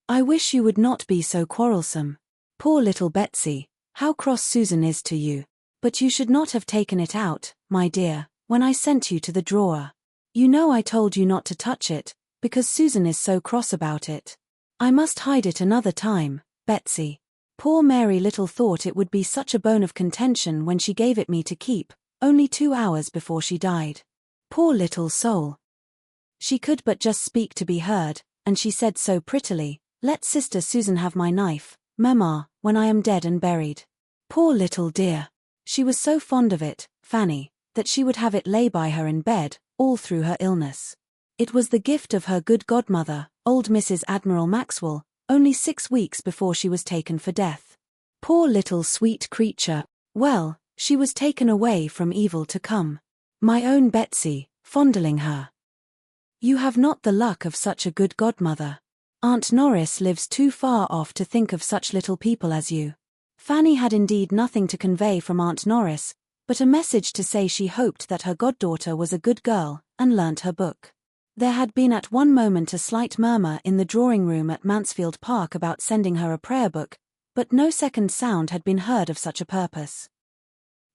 I wish you would not be so quarrelsome. Poor little Betsy, how cross Susan is to you. But you should not have taken it out, my dear, when I sent you to the drawer. You know I told you not to touch it, because Susan is so cross about it. I must hide it another time, Betsy. Poor Mary little thought it would be such a bone of contention when she gave it me to keep, only 2 hours before she died. Poor little soul. She could but just speak to be heard, and she said so prettily, 'Let sister Susan have my knife, Mamma, when I am dead and buried.' Poor little dear. She was so fond of it, Fanny, that she would have it lay by her in bed, all through her illness. It was the gift of her good godmother, old Mrs. Admiral Maxwell, only 6 weeks before she was taken for death. Poor little sweet creature. Well, she was taken away from evil to come. My own Betsy, fondling her. You have not the luck of such a good godmother. Aunt Norris lives too far off to think of such little people as you." Fanny had indeed nothing to convey from Aunt Norris, but a message to say she hoped that her goddaughter was a good girl, and learnt her book. There had been at one moment a slight murmur in the drawing-room at Mansfield Park about sending her a prayer book, but no second sound had been heard of such a purpose.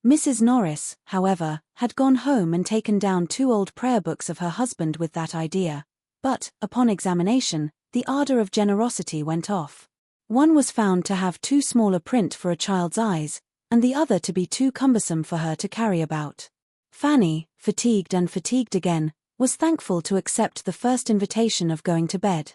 Mrs. Norris, however, had gone home and taken down 2 old prayer books of her husband with that idea, but, upon examination, the ardor of generosity went off. One was found to have too small a print for a child's eyes, and the other to be too cumbersome for her to carry about. Fanny, fatigued and fatigued again, was thankful to accept the first invitation of going to bed.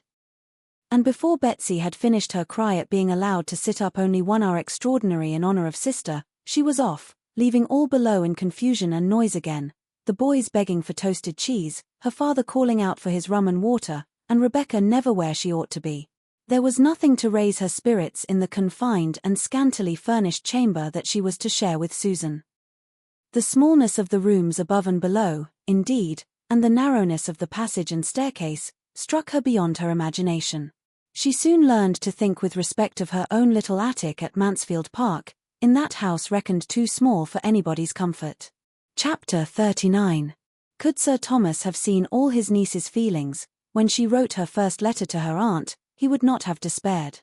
And before Betsy had finished her cry at being allowed to sit up only 1 hour extraordinary in honor of sister, she was off, leaving all below in confusion and noise again, the boys begging for toasted cheese, her father calling out for his rum and water, and Rebecca never where she ought to be. There was nothing to raise her spirits in the confined and scantily furnished chamber that she was to share with Susan. The smallness of the rooms above and below, indeed, and the narrowness of the passage and staircase, struck her beyond her imagination. She soon learned to think with respect of her own little attic at Mansfield Park, in that house reckoned too small for anybody's comfort. Chapter 39. Could Sir Thomas have seen all his niece's feelings, when she wrote her first letter to her aunt, he would not have despaired.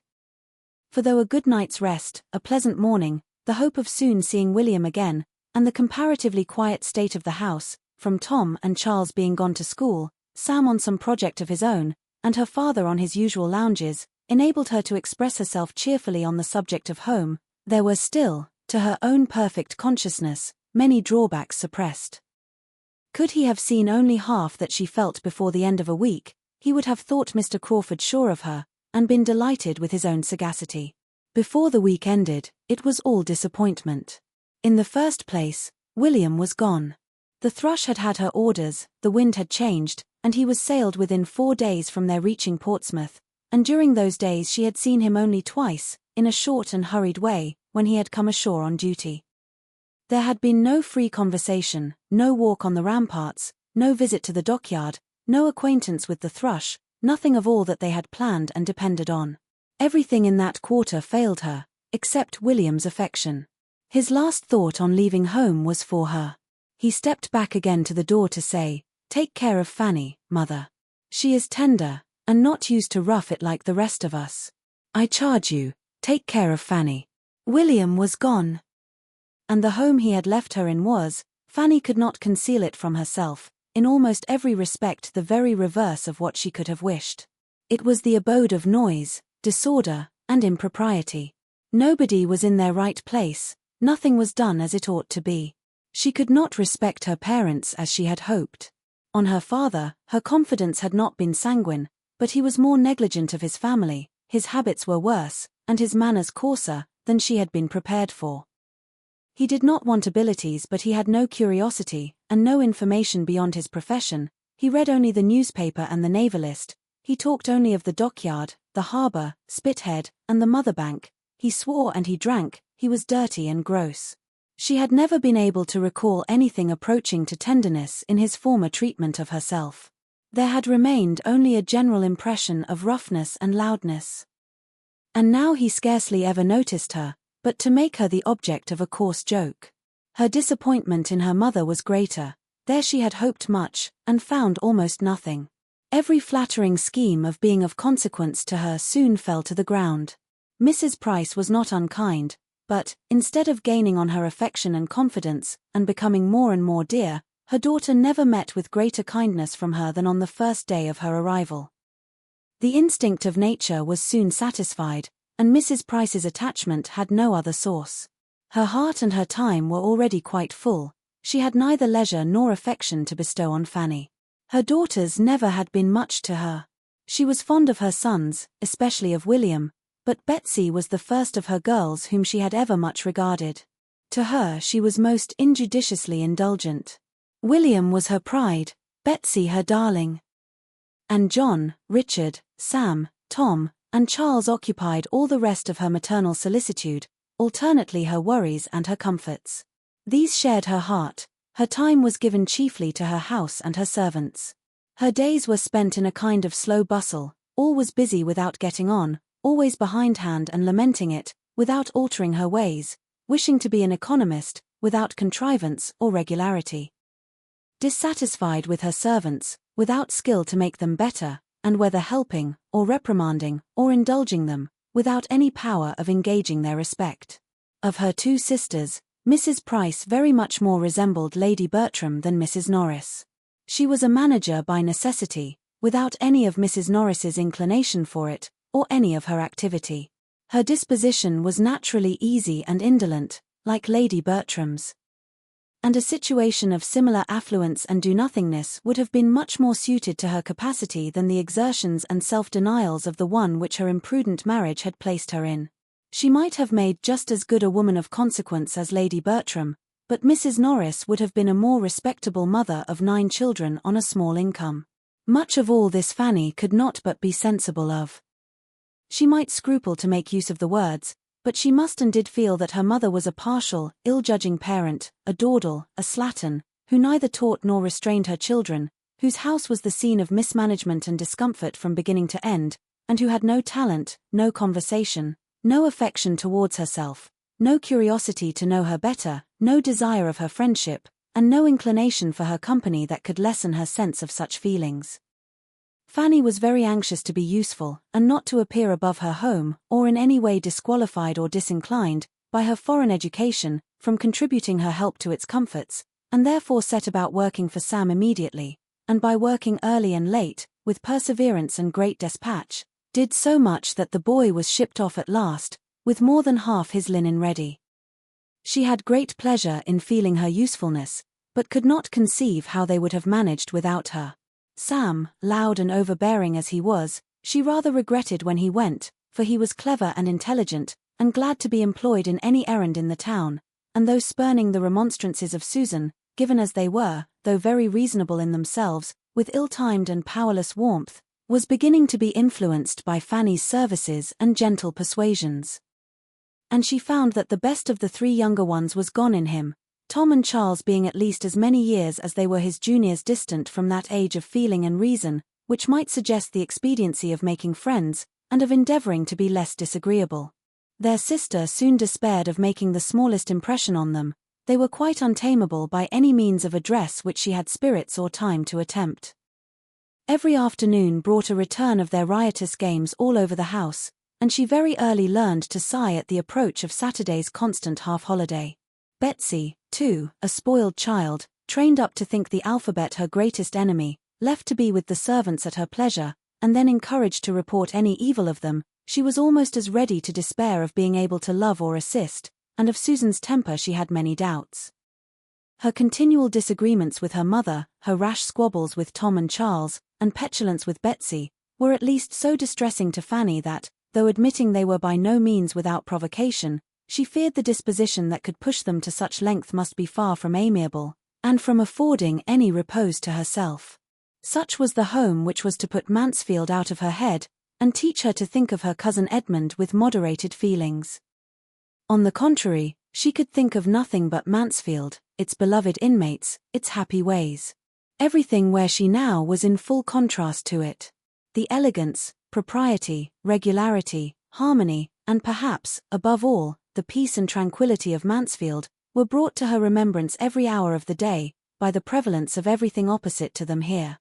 For though a good night's rest, a pleasant morning, the hope of soon seeing William again, and the comparatively quiet state of the house, from Tom and Charles being gone to school, Sam on some project of his own, and her father on his usual lounges, enabled her to express herself cheerfully on the subject of home, there were still, to her own perfect consciousness, many drawbacks suppressed. Could he have seen only half that she felt before the end of a week, he would have thought Mr. Crawford sure of her, and been delighted with his own sagacity. Before the week ended, it was all disappointment. In the first place, William was gone. The thrush had had her orders, the wind had changed, and he was sailed within 4 days from their reaching Portsmouth, and during those days she had seen him only twice, in a short and hurried way, when he had come ashore on duty. There had been no free conversation, no walk on the ramparts, no visit to the dockyard, no acquaintance with the thrush, nothing of all that they had planned and depended on. Everything in that quarter failed her, except William's affection. His last thought on leaving home was for her. He stepped back again to the door to say, "Take care of Fanny, mother. She is tender, and not used to rough it like the rest of us. I charge you, take care of Fanny." William was gone. And the home he had left her in was, Fanny could not conceal it from herself, in almost every respect the very reverse of what she could have wished. It was the abode of noise, disorder, and impropriety. Nobody was in their right place, nothing was done as it ought to be. She could not respect her parents as she had hoped. On her father, her confidence had not been sanguine, but he was more negligent of his family, his habits were worse, and his manners coarser, than she had been prepared for. He did not want abilities, but he had no curiosity, and no information beyond his profession. He read only the newspaper and the Navalist. He talked only of the dockyard, the harbour, Spithead, and the Mother Bank. He swore and he drank, he was dirty and gross. She had never been able to recall anything approaching to tenderness in his former treatment of herself. There had remained only a general impression of roughness and loudness. And now he scarcely ever noticed her, but to make her the object of a coarse joke. Her disappointment in her mother was greater. There she had hoped much, and found almost nothing. Every flattering scheme of being of consequence to her soon fell to the ground. Mrs. Price was not unkind, but, instead of gaining on her affection and confidence, and becoming more and more dear, her daughter never met with greater kindness from her than on the first day of her arrival. The instinct of nature was soon satisfied, and Mrs. Price's attachment had no other source. Her heart and her time were already quite full. She had neither leisure nor affection to bestow on Fanny. Her daughters never had been much to her. She was fond of her sons, especially of William, but Betsy was the first of her girls whom she had ever much regarded. To her she was most injudiciously indulgent. William was her pride, Betsy her darling. And John, Richard, Sam, Tom, and Charles occupied all the rest of her maternal solicitude, alternately her worries and her comforts. These shared her heart. Her time was given chiefly to her house and her servants. Her days were spent in a kind of slow bustle, all was busy without getting on, always behindhand and lamenting it, without altering her ways, wishing to be an economist, without contrivance or regularity. Dissatisfied with her servants, without skill to make them better, and whether helping, or reprimanding, or indulging them, without any power of engaging their respect. Of her 2 sisters, Mrs. Price very much more resembled Lady Bertram than Mrs. Norris. She was a manager by necessity, without any of Mrs. Norris's inclination for it, or any of her activity. Her disposition was naturally easy and indolent, like Lady Bertram's. And a situation of similar affluence and do-nothingness would have been much more suited to her capacity than the exertions and self-denials of the one which her imprudent marriage had placed her in. She might have made just as good a woman of consequence as Lady Bertram, but Mrs. Norris would have been a more respectable mother of 9 children on a small income. Much of all this Fanny could not but be sensible of. She might scruple to make use of the words, but she must and did feel that her mother was a partial, ill-judging parent, a dawdle, a slattern, who neither taught nor restrained her children, whose house was the scene of mismanagement and discomfort from beginning to end, and who had no talent, no conversation, no affection towards herself, no curiosity to know her better, no desire of her friendship, and no inclination for her company that could lessen her sense of such feelings. Fanny was very anxious to be useful, and not to appear above her home, or in any way disqualified or disinclined, by her foreign education, from contributing her help to its comforts, and therefore set about working for Sam immediately, and by working early and late, with perseverance and great despatch, did so much that the boy was shipped off at last, with more than half his linen ready. She had great pleasure in feeling her usefulness, but could not conceive how they would have managed without her. Sam, loud and overbearing as he was, she rather regretted when he went, for he was clever and intelligent, and glad to be employed in any errand in the town, and though spurning the remonstrances of Susan, given as they were, though very reasonable in themselves, with ill-timed and powerless warmth, was beginning to be influenced by Fanny's services and gentle persuasions. And she found that the best of the three younger ones was gone in him, Tom and Charles being at least as many years as they were his juniors distant from that age of feeling and reason, which might suggest the expediency of making friends, and of endeavoring to be less disagreeable. Their sister soon despaired of making the smallest impression on them. They were quite untamable by any means of address which she had spirits or time to attempt. Every afternoon brought a return of their riotous games all over the house, and she very early learned to sigh at the approach of Saturday's constant half-holiday. Betsy, too, a spoiled child, trained up to think the alphabet her greatest enemy, left to be with the servants at her pleasure, and then encouraged to report any evil of them, she was almost as ready to despair of being able to love or assist, and of Susan's temper she had many doubts. Her continual disagreements with her mother, her rash squabbles with Tom and Charles, and petulance with Betsy, were at least so distressing to Fanny that, though admitting they were by no means without provocation, she feared the disposition that could push them to such length must be far from amiable, and from affording any repose to herself. Such was the home which was to put Mansfield out of her head, and teach her to think of her cousin Edmund with moderated feelings. On the contrary, she could think of nothing but Mansfield, its beloved inmates, its happy ways. Everything where she now was in full contrast to it. The elegance, propriety, regularity, harmony, and perhaps, above all, the peace and tranquillity of Mansfield, were brought to her remembrance every hour of the day, by the prevalence of everything opposite to them here.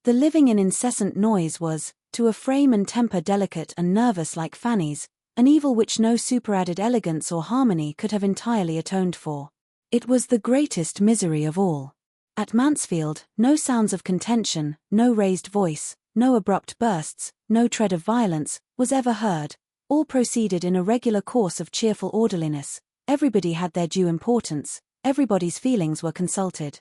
The living in incessant noise was, to a frame and temper delicate and nervous like Fanny's, an evil which no superadded elegance or harmony could have entirely atoned for. It was the greatest misery of all. At Mansfield, no sounds of contention, no raised voice, no abrupt bursts, no tread of violence, was ever heard. All proceeded in a regular course of cheerful orderliness, everybody had their due importance, everybody's feelings were consulted.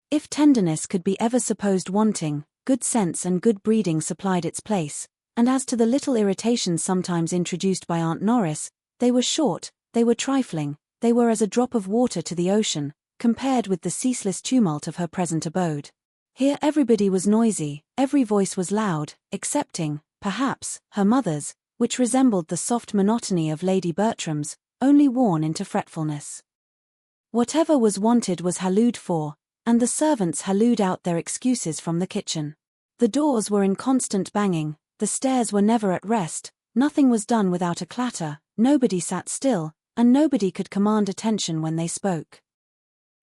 If tenderness could be ever supposed wanting, good sense and good breeding supplied its place, and as to the little irritations sometimes introduced by Aunt Norris, they were short, they were trifling, they were as a drop of water to the ocean, compared with the ceaseless tumult of her present abode. Here everybody was noisy, every voice was loud, excepting, perhaps, her mother's, which resembled the soft monotony of Lady Bertram's, only worn into fretfulness. Whatever was wanted was hallooed for, and the servants hallooed out their excuses from the kitchen. The doors were in constant banging, the stairs were never at rest, nothing was done without a clatter, nobody sat still, and nobody could command attention when they spoke.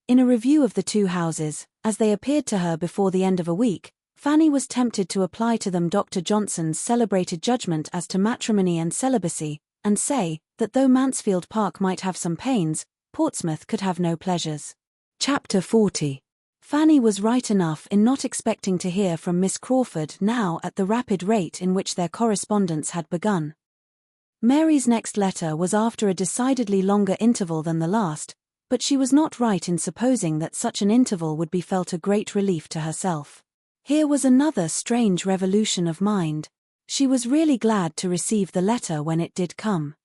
In a review of the two houses, as they appeared to her before the end of a week, Fanny was tempted to apply to them Dr. Johnson's celebrated judgment as to matrimony and celibacy, and say, that though Mansfield Park might have some pains, Portsmouth could have no pleasures. Chapter 40. Fanny was right enough in not expecting to hear from Miss Crawford now at the rapid rate in which their correspondence had begun. Mary's next letter was after a decidedly longer interval than the last, but she was not right in supposing that such an interval would be felt a great relief to herself. Here was another strange revolution of mind. She was really glad to receive the letter when it did come.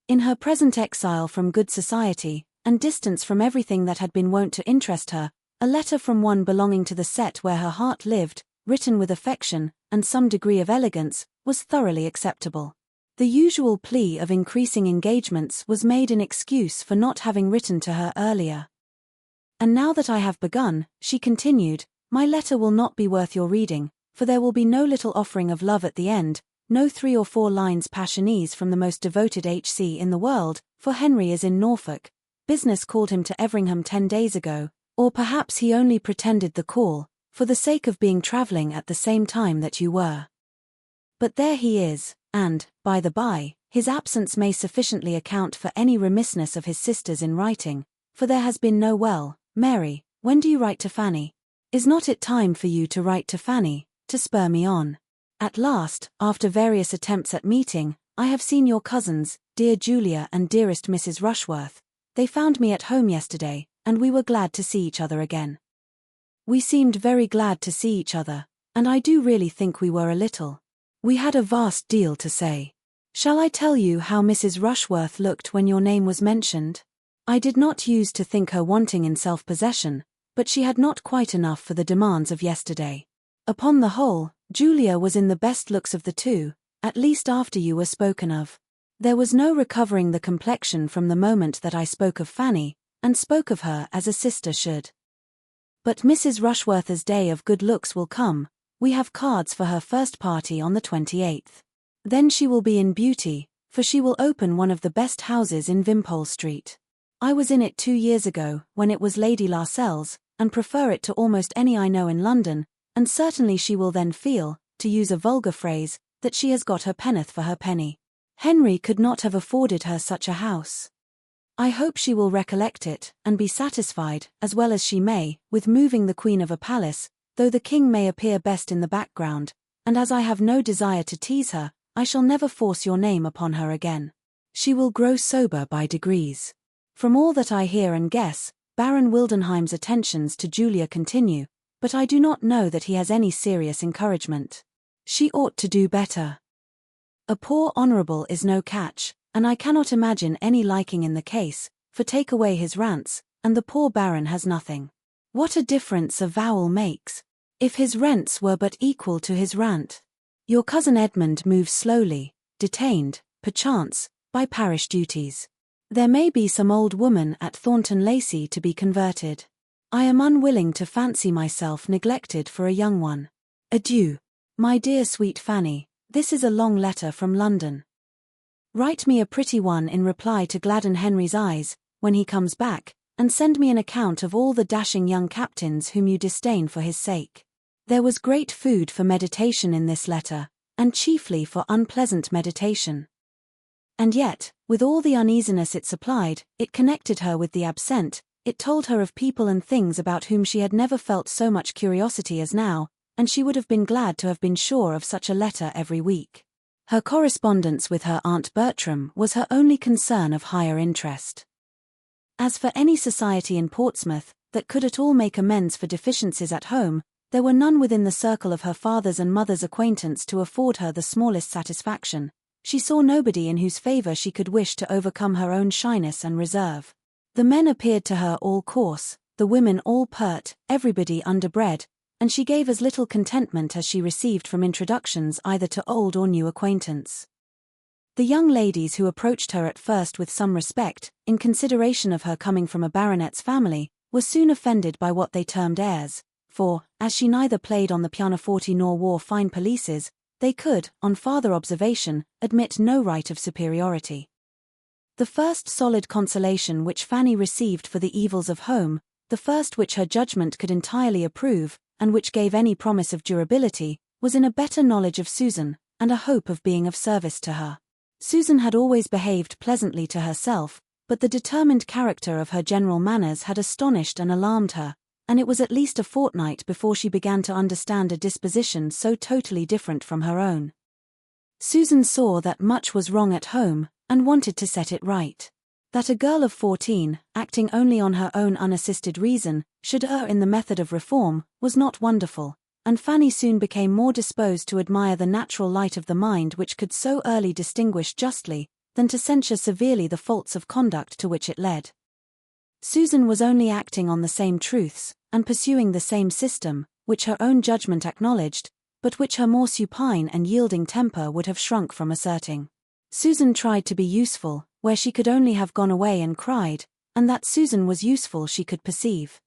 In her present exile from good society, and distance from everything that had been wont to interest her, a letter from one belonging to the set where her heart lived, written with affection, and some degree of elegance, was thoroughly acceptable. The usual plea of increasing engagements was made in excuse for not having written to her earlier. And now that I have begun, she continued, my letter will not be worth your reading, for there will be no little offering of love at the end, no 3 or 4 lines passionese from the most devoted H.C. in the world, for Henry is in Norfolk. Business called him to Everingham 10 days ago, or perhaps he only pretended the call, for the sake of being travelling at the same time that you were. But there he is, and, by the by, his absence may sufficiently account for any remissness of his sisters in writing, for there has been no Mary, when do you write to Fanny? Is not it time for you to write to Fanny, to spur me on? At last, after various attempts at meeting, I have seen your cousins, dear Julia and dearest Mrs. Rushworth. They found me at home yesterday, and we were glad to see each other again. We seemed very glad to see each other, and I do really think we were a little. We had a vast deal to say. Shall I tell you how Mrs. Rushworth looked when your name was mentioned? I did not use to think her wanting in self-possession, but she had not quite enough for the demands of yesterday. Upon the whole, Julia was in the best looks of the two, at least after you were spoken of. There was no recovering the complexion from the moment that I spoke of Fanny, and spoke of her as a sister should. But Mrs. Rushworth's day of good looks will come. We have cards for her first party on the 28th. Then she will be in beauty, for she will open one of the best houses in Wimpole Street. I was in it 2 years ago, when it was Lady Lascelles, and prefer it to almost any I know in London, and certainly she will then feel, to use a vulgar phrase, that she has got her penn'orth for her penny. Henry could not have afforded her such a house. I hope she will recollect it, and be satisfied, as well as she may, with moving the Queen of a palace, though the King may appear best in the background, and as I have no desire to tease her, I shall never force your name upon her again. She will grow sober by degrees. From all that I hear and guess, Baron Wildenheim's attentions to Julia continue, but I do not know that he has any serious encouragement. She ought to do better. A poor honourable is no catch, and I cannot imagine any liking in the case, for take away his rants, and the poor Baron has nothing. What a difference a vowel makes! If his rents were but equal to his rant. Your cousin Edmund moves slowly, detained, perchance, by parish duties. There may be some old woman at Thornton Lacey to be converted. I am unwilling to fancy myself neglected for a young one. Adieu. My dear sweet Fanny, this is a long letter from London. Write me a pretty one in reply to gladden Henry's eyes, when he comes back, and send me an account of all the dashing young captains whom you disdain for his sake. There was great food for meditation in this letter, and chiefly for unpleasant meditation. And yet, with all the uneasiness it supplied, it connected her with the absent, it told her of people and things about whom she had never felt so much curiosity as now, and she would have been glad to have been sure of such a letter every week. Her correspondence with her Aunt Bertram was her only concern of higher interest. As for any society in Portsmouth that could at all make amends for deficiencies at home, there were none within the circle of her father's and mother's acquaintance to afford her the smallest satisfaction. She saw nobody in whose favour she could wish to overcome her own shyness and reserve. The men appeared to her all coarse, the women all pert, everybody underbred, and she gave as little contentment as she received from introductions either to old or new acquaintance. The young ladies who approached her at first with some respect, in consideration of her coming from a baronet's family, were soon offended by what they termed airs, for, as she neither played on the pianoforte nor wore fine pelisses, they could, on farther observation, admit no right of superiority. The first solid consolation which Fanny received for the evils of home, the first which her judgment could entirely approve, and which gave any promise of durability, was in a better knowledge of Susan, and a hope of being of service to her. Susan had always behaved pleasantly to herself, but the determined character of her general manners had astonished and alarmed her, and it was at least a fortnight before she began to understand a disposition so totally different from her own. Susan saw that much was wrong at home, and wanted to set it right. That a girl of 14, acting only on her own unassisted reason, should err in the method of reform, was not wonderful, and Fanny soon became more disposed to admire the natural light of the mind which could so early distinguish justly, than to censure severely the faults of conduct to which it led. Susan was only acting on the same truths, and pursuing the same system, which her own judgment acknowledged, but which her more supine and yielding temper would have shrunk from asserting. Susan tried to be useful, where she could only have gone away and cried, and that Susan was useful she could perceive.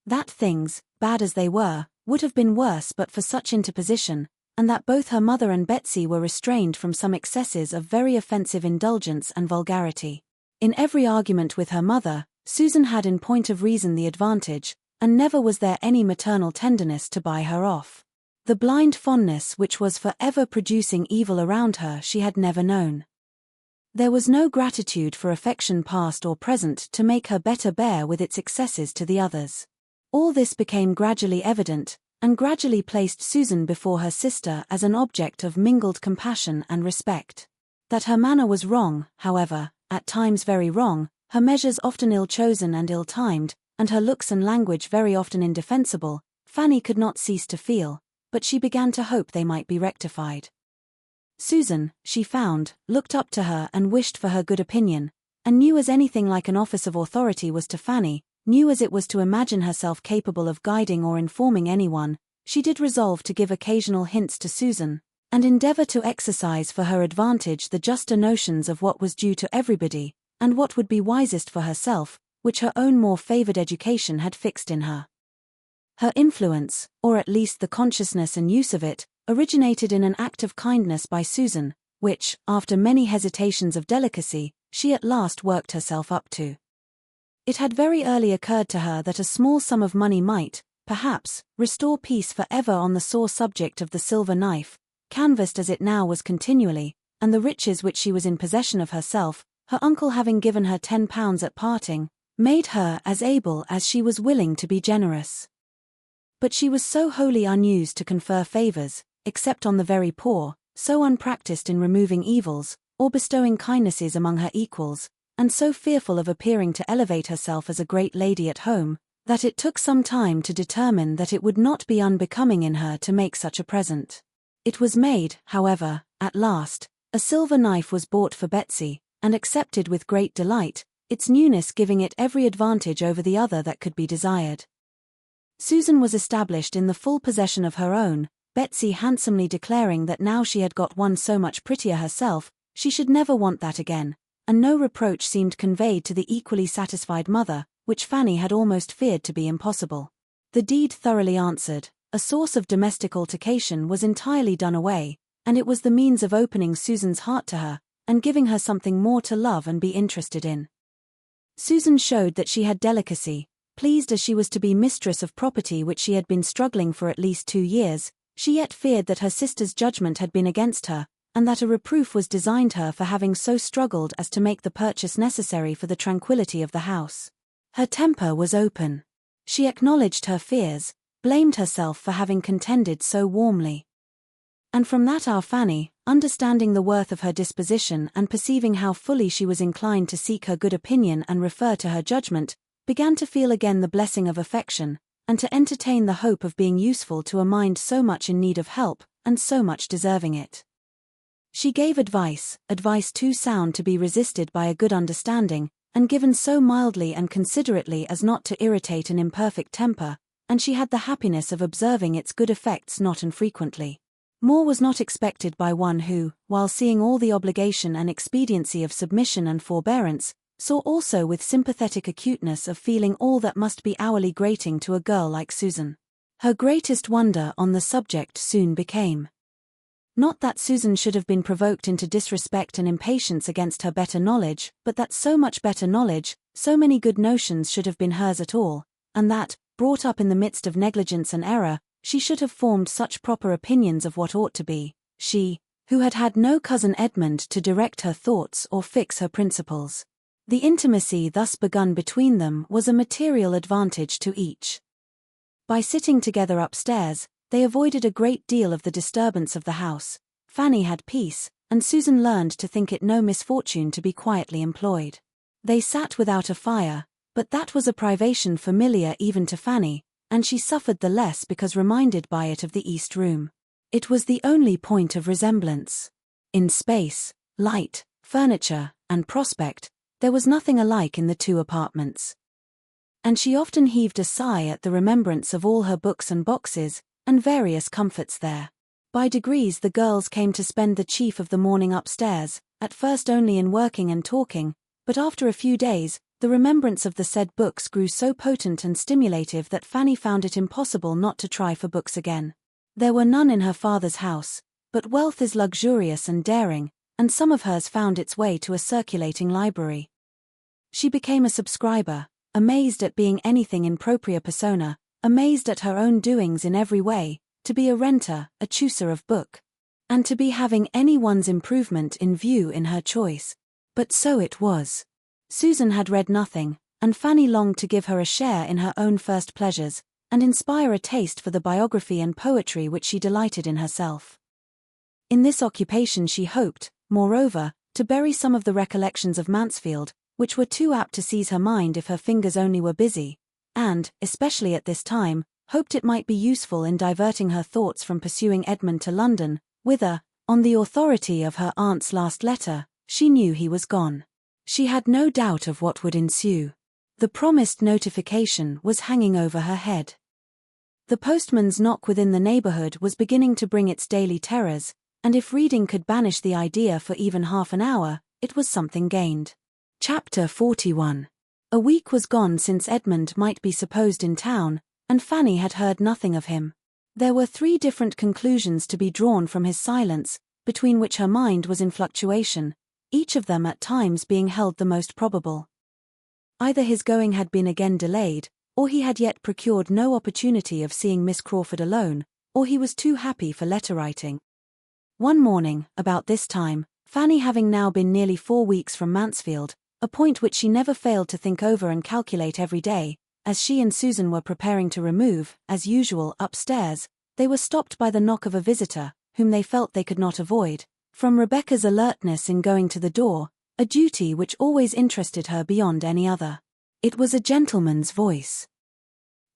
That things, bad as they were, would have been worse but for such interposition, and that both her mother and Betsy were restrained from some excesses of very offensive indulgence and vulgarity. In every argument with her mother, Susan had in point of reason the advantage, and never was there any maternal tenderness to buy her off. The blind fondness which was for ever producing evil around her she had never known. There was no gratitude for affection past or present to make her better bear with its excesses to the others. All this became gradually evident, and gradually placed Susan before her sister as an object of mingled compassion and respect. That her manner was wrong, however, at times very wrong, her measures often ill-chosen and ill-timed, and her looks and language very often indefensible, Fanny could not cease to feel, but she began to hope they might be rectified. Susan, she found, looked up to her and wished for her good opinion, and new as anything like an office of authority was to Fanny, new as it was to imagine herself capable of guiding or informing anyone, she did resolve to give occasional hints to Susan, and endeavour to exercise for her advantage the juster notions of what was due to everybody, and what would be wisest for herself, which her own more favoured education had fixed in her. Her influence, or at least the consciousness and use of it, originated in an act of kindness by Susan, which, after many hesitations of delicacy, she at last worked herself up to. It had very early occurred to her that a small sum of money might, perhaps, restore peace for ever on the sore subject of the silver knife, canvassed as it now was continually, and the riches which she was in possession of herself, her uncle having given her £10 at parting, made her as able as she was willing to be generous. But she was so wholly unused to confer favours, except on the very poor, so unpractised in removing evils, or bestowing kindnesses among her equals, and so fearful of appearing to elevate herself as a great lady at home, that it took some time to determine that it would not be unbecoming in her to make such a present. It was made, however, at last. A silver knife was bought for Betsy, and accepted with great delight, its newness giving it every advantage over the other that could be desired. Susan was established in the full possession of her own, Betsy handsomely declaring that now she had got one so much prettier herself, she should never want that again, and no reproach seemed conveyed to the equally satisfied mother, which Fanny had almost feared to be impossible. The deed thoroughly answered, a source of domestic altercation was entirely done away, and it was the means of opening Susan's heart to her, and giving her something more to love and be interested in. Susan showed that she had delicacy, pleased as she was to be mistress of property which she had been struggling for at least 2 years, she yet feared that her sister's judgment had been against her, and that a reproof was designed her for having so struggled as to make the purchase necessary for the tranquillity of the house. Her temper was open. She acknowledged her fears, blamed herself for having contended so warmly. And from that hour Fanny, understanding the worth of her disposition and perceiving how fully she was inclined to seek her good opinion and refer to her judgment, began to feel again the blessing of affection, and to entertain the hope of being useful to a mind so much in need of help, and so much deserving it. She gave advice too sound to be resisted by a good understanding, and given so mildly and considerately as not to irritate an imperfect temper, and she had the happiness of observing its good effects not infrequently. More was not expected by one who, while seeing all the obligation and expediency of submission and forbearance, saw also with sympathetic acuteness of feeling all that must be hourly grating to a girl like Susan. Her greatest wonder on the subject soon became not that Susan should have been provoked into disrespect and impatience against her better knowledge, but that so much better knowledge, so many good notions should have been hers at all, and that, brought up in the midst of negligence and error, she should have formed such proper opinions of what ought to be, she, who had had no cousin Edmund to direct her thoughts or fix her principles. The intimacy thus begun between them was a material advantage to each. By sitting together upstairs, they avoided a great deal of the disturbance of the house. Fanny had peace, and Susan learned to think it no misfortune to be quietly employed. They sat without a fire, but that was a privation familiar even to Fanny, and she suffered the less because reminded by it of the east room. It was the only point of resemblance. In space, light, furniture, and prospect, there was nothing alike in the 2 apartments. And she often heaved a sigh at the remembrance of all her books and boxes, and various comforts there. By degrees the girls came to spend the chief of the morning upstairs, at first only in working and talking, but after a few days, the remembrance of the said books grew so potent and stimulative that Fanny found it impossible not to try for books again. There were none in her father's house, but wealth is luxurious and daring, and some of hers found its way to a circulating library. She became a subscriber, amazed at being anything in propria persona, amazed at her own doings in every way, to be a renter, a chooser of book, and to be having any one's improvement in view in her choice. But so it was. Susan had read nothing, and Fanny longed to give her a share in her own first pleasures, and inspire a taste for the biography and poetry which she delighted in herself. In this occupation she hoped, moreover, to bury some of the recollections of Mansfield, which were too apt to seize her mind if her fingers only were busy, and, especially at this time, hoped it might be useful in diverting her thoughts from pursuing Edmund to London, whither, on the authority of her aunt's last letter, she knew he was gone. She had no doubt of what would ensue. The promised notification was hanging over her head. The postman's knock within the neighborhood was beginning to bring its daily terrors, and if reading could banish the idea for even half an hour, it was something gained. Chapter 41. A week was gone since Edmund might be supposed in town, and Fanny had heard nothing of him. There were 3 different conclusions to be drawn from his silence, between which her mind was in fluctuation, each of them at times being held the most probable. Either his going had been again delayed, or he had yet procured no opportunity of seeing Miss Crawford alone, or he was too happy for letter-writing. One morning, about this time, Fanny having now been nearly 4 weeks from Mansfield, a point which she never failed to think over and calculate every day, as she and Susan were preparing to remove, as usual, upstairs, they were stopped by the knock of a visitor, whom they felt they could not avoid. From Rebecca's alertness in going to the door, a duty which always interested her beyond any other. It was a gentleman's voice.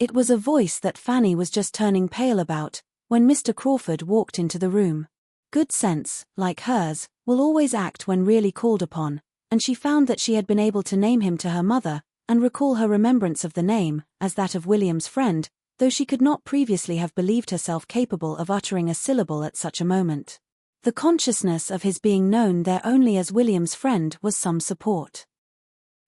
It was a voice that Fanny was just turning pale about, when Mr. Crawford walked into the room. Good sense, like hers, will always act when really called upon, and she found that she had been able to name him to her mother, and recall her remembrance of the name, as that of William's friend, though she could not previously have believed herself capable of uttering a syllable at such a moment. The consciousness of his being known there only as William's friend was some support.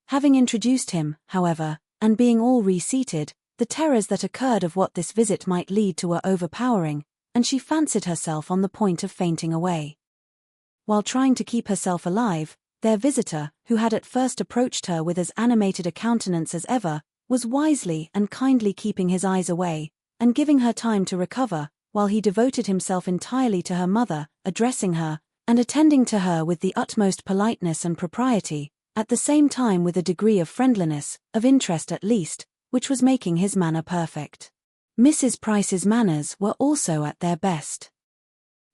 Having introduced him, however, and being all reseated, the terrors that occurred of what this visit might lead to were overpowering, and she fancied herself on the point of fainting away. While trying to keep herself alive, their visitor, who had at first approached her with as animated a countenance as ever, was wisely and kindly keeping his eyes away, and giving her time to recover, while he devoted himself entirely to her mother, addressing her, and attending to her with the utmost politeness and propriety, at the same time with a degree of friendliness, of interest at least, which was making his manner perfect. Mrs. Price's manners were also at their best.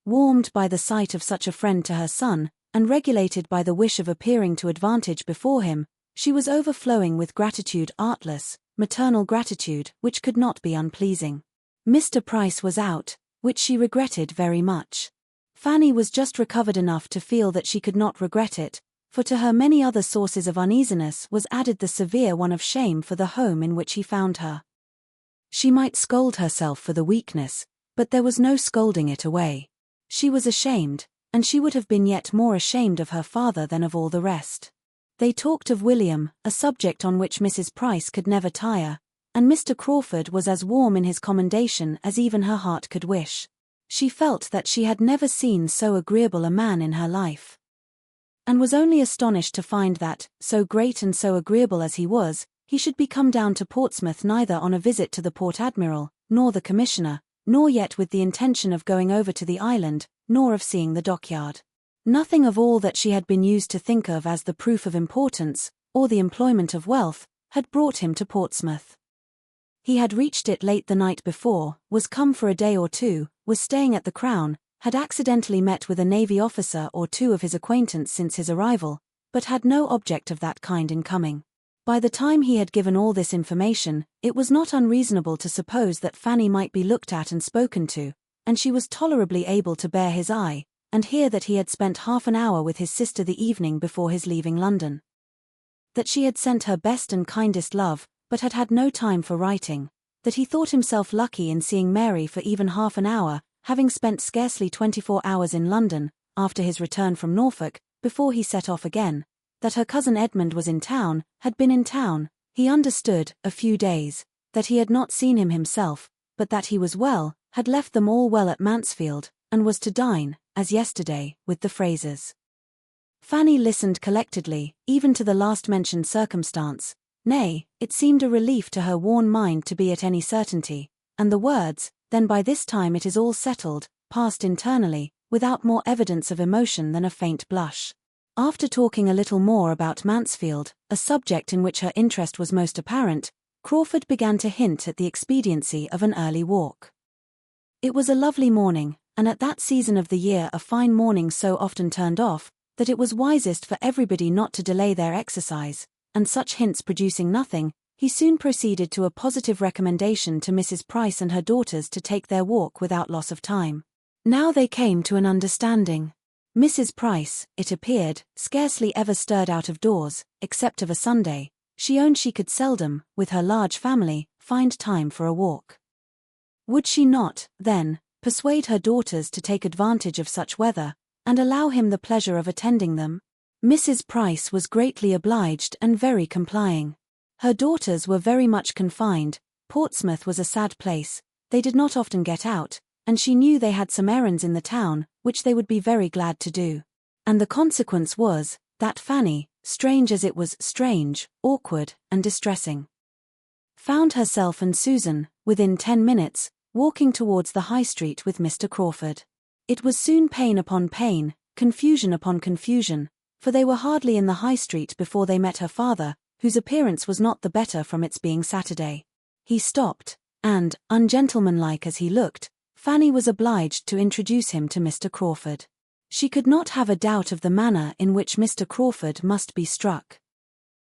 Warmed by the sight of such a friend to her son, and regulated by the wish of appearing to advantage before him, she was overflowing with gratitude, artless, maternal gratitude, which could not be unpleasing. Mr. Price was out, which she regretted very much. Fanny was just recovered enough to feel that she could not regret it, for to her many other sources of uneasiness was added the severe one of shame for the home in which he found her. She might scold herself for the weakness, but there was no scolding it away. She was ashamed, and she would have been yet more ashamed of her father than of all the rest. They talked of William, a subject on which Mrs. Price could never tire, and Mr. Crawford was as warm in his commendation as even her heart could wish. She felt that she had never seen so agreeable a man in her life, and was only astonished to find that, so great and so agreeable as he was, he should be come down to Portsmouth neither on a visit to the Port Admiral, nor the Commissioner, nor yet with the intention of going over to the island, nor of seeing the dockyard. Nothing of all that she had been used to think of as the proof of importance, or the employment of wealth, had brought him to Portsmouth. He had reached it late the night before, was come for a day or 2, was staying at the Crown, had accidentally met with a navy officer or 2 of his acquaintance since his arrival, but had no object of that kind in coming. By the time he had given all this information, it was not unreasonable to suppose that Fanny might be looked at and spoken to, and she was tolerably able to bear his eye, and hear that he had spent half an hour with his sister the evening before his leaving London. That she had sent her best and kindest love, but had had no time for writing, that he thought himself lucky in seeing Mary for even half an hour, having spent scarcely 24 hours in London, after his return from Norfolk, before he set off again, that her cousin Edmund was in town, had been in town, he understood, a few days, that he had not seen him himself, but that he was well, had left them all well at Mansfield, and was to dine, as yesterday, with the Frasers. Fanny listened collectedly, even to the last-mentioned circumstance. Nay, it seemed a relief to her worn mind to be at any certainty, and the words, "Then by this time it is all settled," passed internally, without more evidence of emotion than a faint blush. After talking a little more about Mansfield, a subject in which her interest was most apparent, Crawford began to hint at the expediency of an early walk. It was a lovely morning, and at that season of the year a fine morning so often turned off, that it was wisest for everybody not to delay their exercise, and such hints producing nothing, he soon proceeded to a positive recommendation to Mrs. Price and her daughters to take their walk without loss of time. Now they came to an understanding. Mrs. Price, it appeared, scarcely ever stirred out of doors, except of a Sunday. She owned she could seldom, with her large family, find time for a walk. Would she not, then, persuade her daughters to take advantage of such weather, and allow him the pleasure of attending them? Mrs. Price was greatly obliged and very complying. Her daughters were very much confined. Portsmouth was a sad place, they did not often get out, and she knew they had some errands in the town, which they would be very glad to do. And the consequence was, that Fanny, strange as it was strange, awkward, and distressing, found herself and Susan, within 10 minutes, walking towards the High Street with Mr. Crawford. It was soon pain upon pain, confusion upon confusion, for they were hardly in the High Street before they met her father, whose appearance was not the better from its being Saturday. He stopped, and, ungentlemanlike as he looked, Fanny was obliged to introduce him to Mr. Crawford. She could not have a doubt of the manner in which Mr. Crawford must be struck.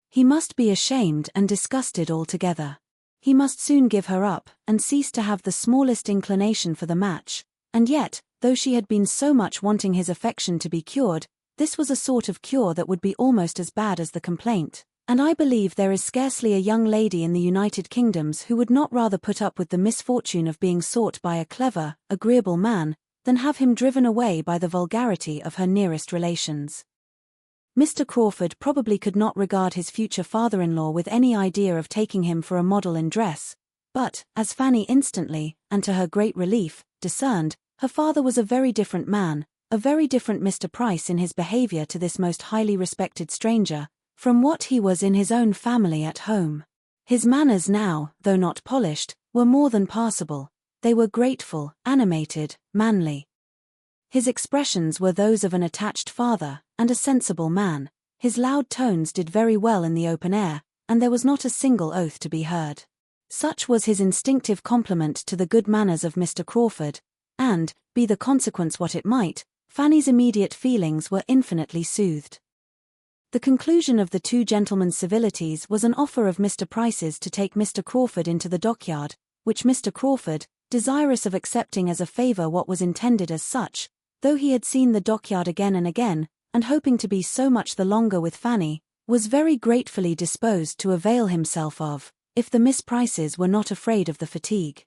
He must be ashamed and disgusted altogether. He must soon give her up, and cease to have the smallest inclination for the match, and yet, though she had been so much wanting his affection to be cured, this was a sort of cure that would be almost as bad as the complaint. And I believe there is scarcely a young lady in the United Kingdoms who would not rather put up with the misfortune of being sought by a clever, agreeable man, than have him driven away by the vulgarity of her nearest relations. Mr. Crawford probably could not regard his future father-in-law with any idea of taking him for a model in dress, but, as Fanny instantly, and to her great relief, discerned, her father was a very different man, a very different Mr. Price in his behaviour to this most highly respected stranger, from what he was in his own family at home. His manners now, though not polished, were more than passable. They were grateful, animated, manly. His expressions were those of an attached father, and a sensible man. His loud tones did very well in the open air, and there was not a single oath to be heard. Such was his instinctive compliment to the good manners of Mr. Crawford, and, be the consequence what it might, Fanny's immediate feelings were infinitely soothed. The conclusion of the two gentlemen's civilities was an offer of Mr. Price's to take Mr. Crawford into the dockyard, which Mr. Crawford, desirous of accepting as a favour what was intended as such, though he had seen the dockyard again and again, and hoping to be so much the longer with Fanny, was very gratefully disposed to avail himself of, if the Miss Prices were not afraid of the fatigue.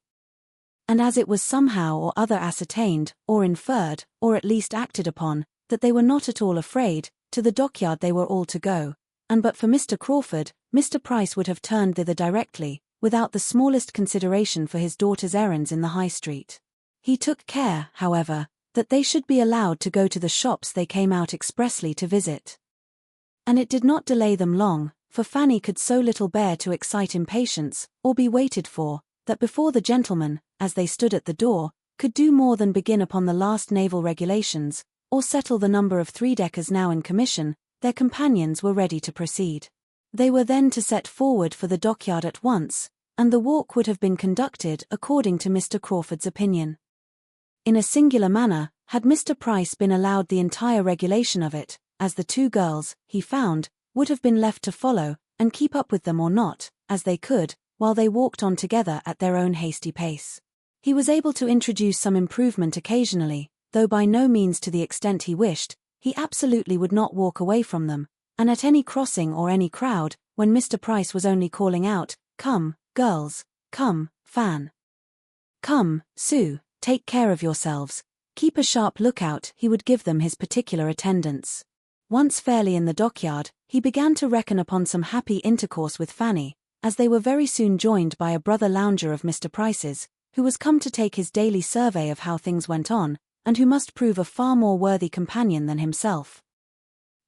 And as it was somehow or other ascertained, or inferred, or at least acted upon, that they were not at all afraid, to the dockyard they were all to go, and but for Mr. Crawford, Mr. Price would have turned thither directly, without the smallest consideration for his daughter's errands in the High Street. He took care, however, that they should be allowed to go to the shops they came out expressly to visit. And it did not delay them long, for Fanny could so little bear to excite impatience, or be waited for, that before the gentlemen, as they stood at the door, could do more than begin upon the last naval regulations, or settle the number of three-deckers now in commission, their companions were ready to proceed. They were then to set forward for the dockyard at once, and the walk would have been conducted according to Mr. Crawford's opinion. In a singular manner, had Mr. Price been allowed the entire regulation of it, as the two girls, he found, would have been left to follow, and keep up with them or not, as they could, while they walked on together at their own hasty pace. He was able to introduce some improvement occasionally, though by no means to the extent he wished. He absolutely would not walk away from them, and at any crossing or any crowd, when Mr. Price was only calling out, "Come, girls, come, Fan. Come, Sue, take care of yourselves, keep a sharp lookout," he would give them his particular attendance. Once fairly in the dockyard, he began to reckon upon some happy intercourse with Fanny, as they were very soon joined by a brother lounger of Mr. Price's, who was come to take his daily survey of how things went on, and who must prove a far more worthy companion than himself.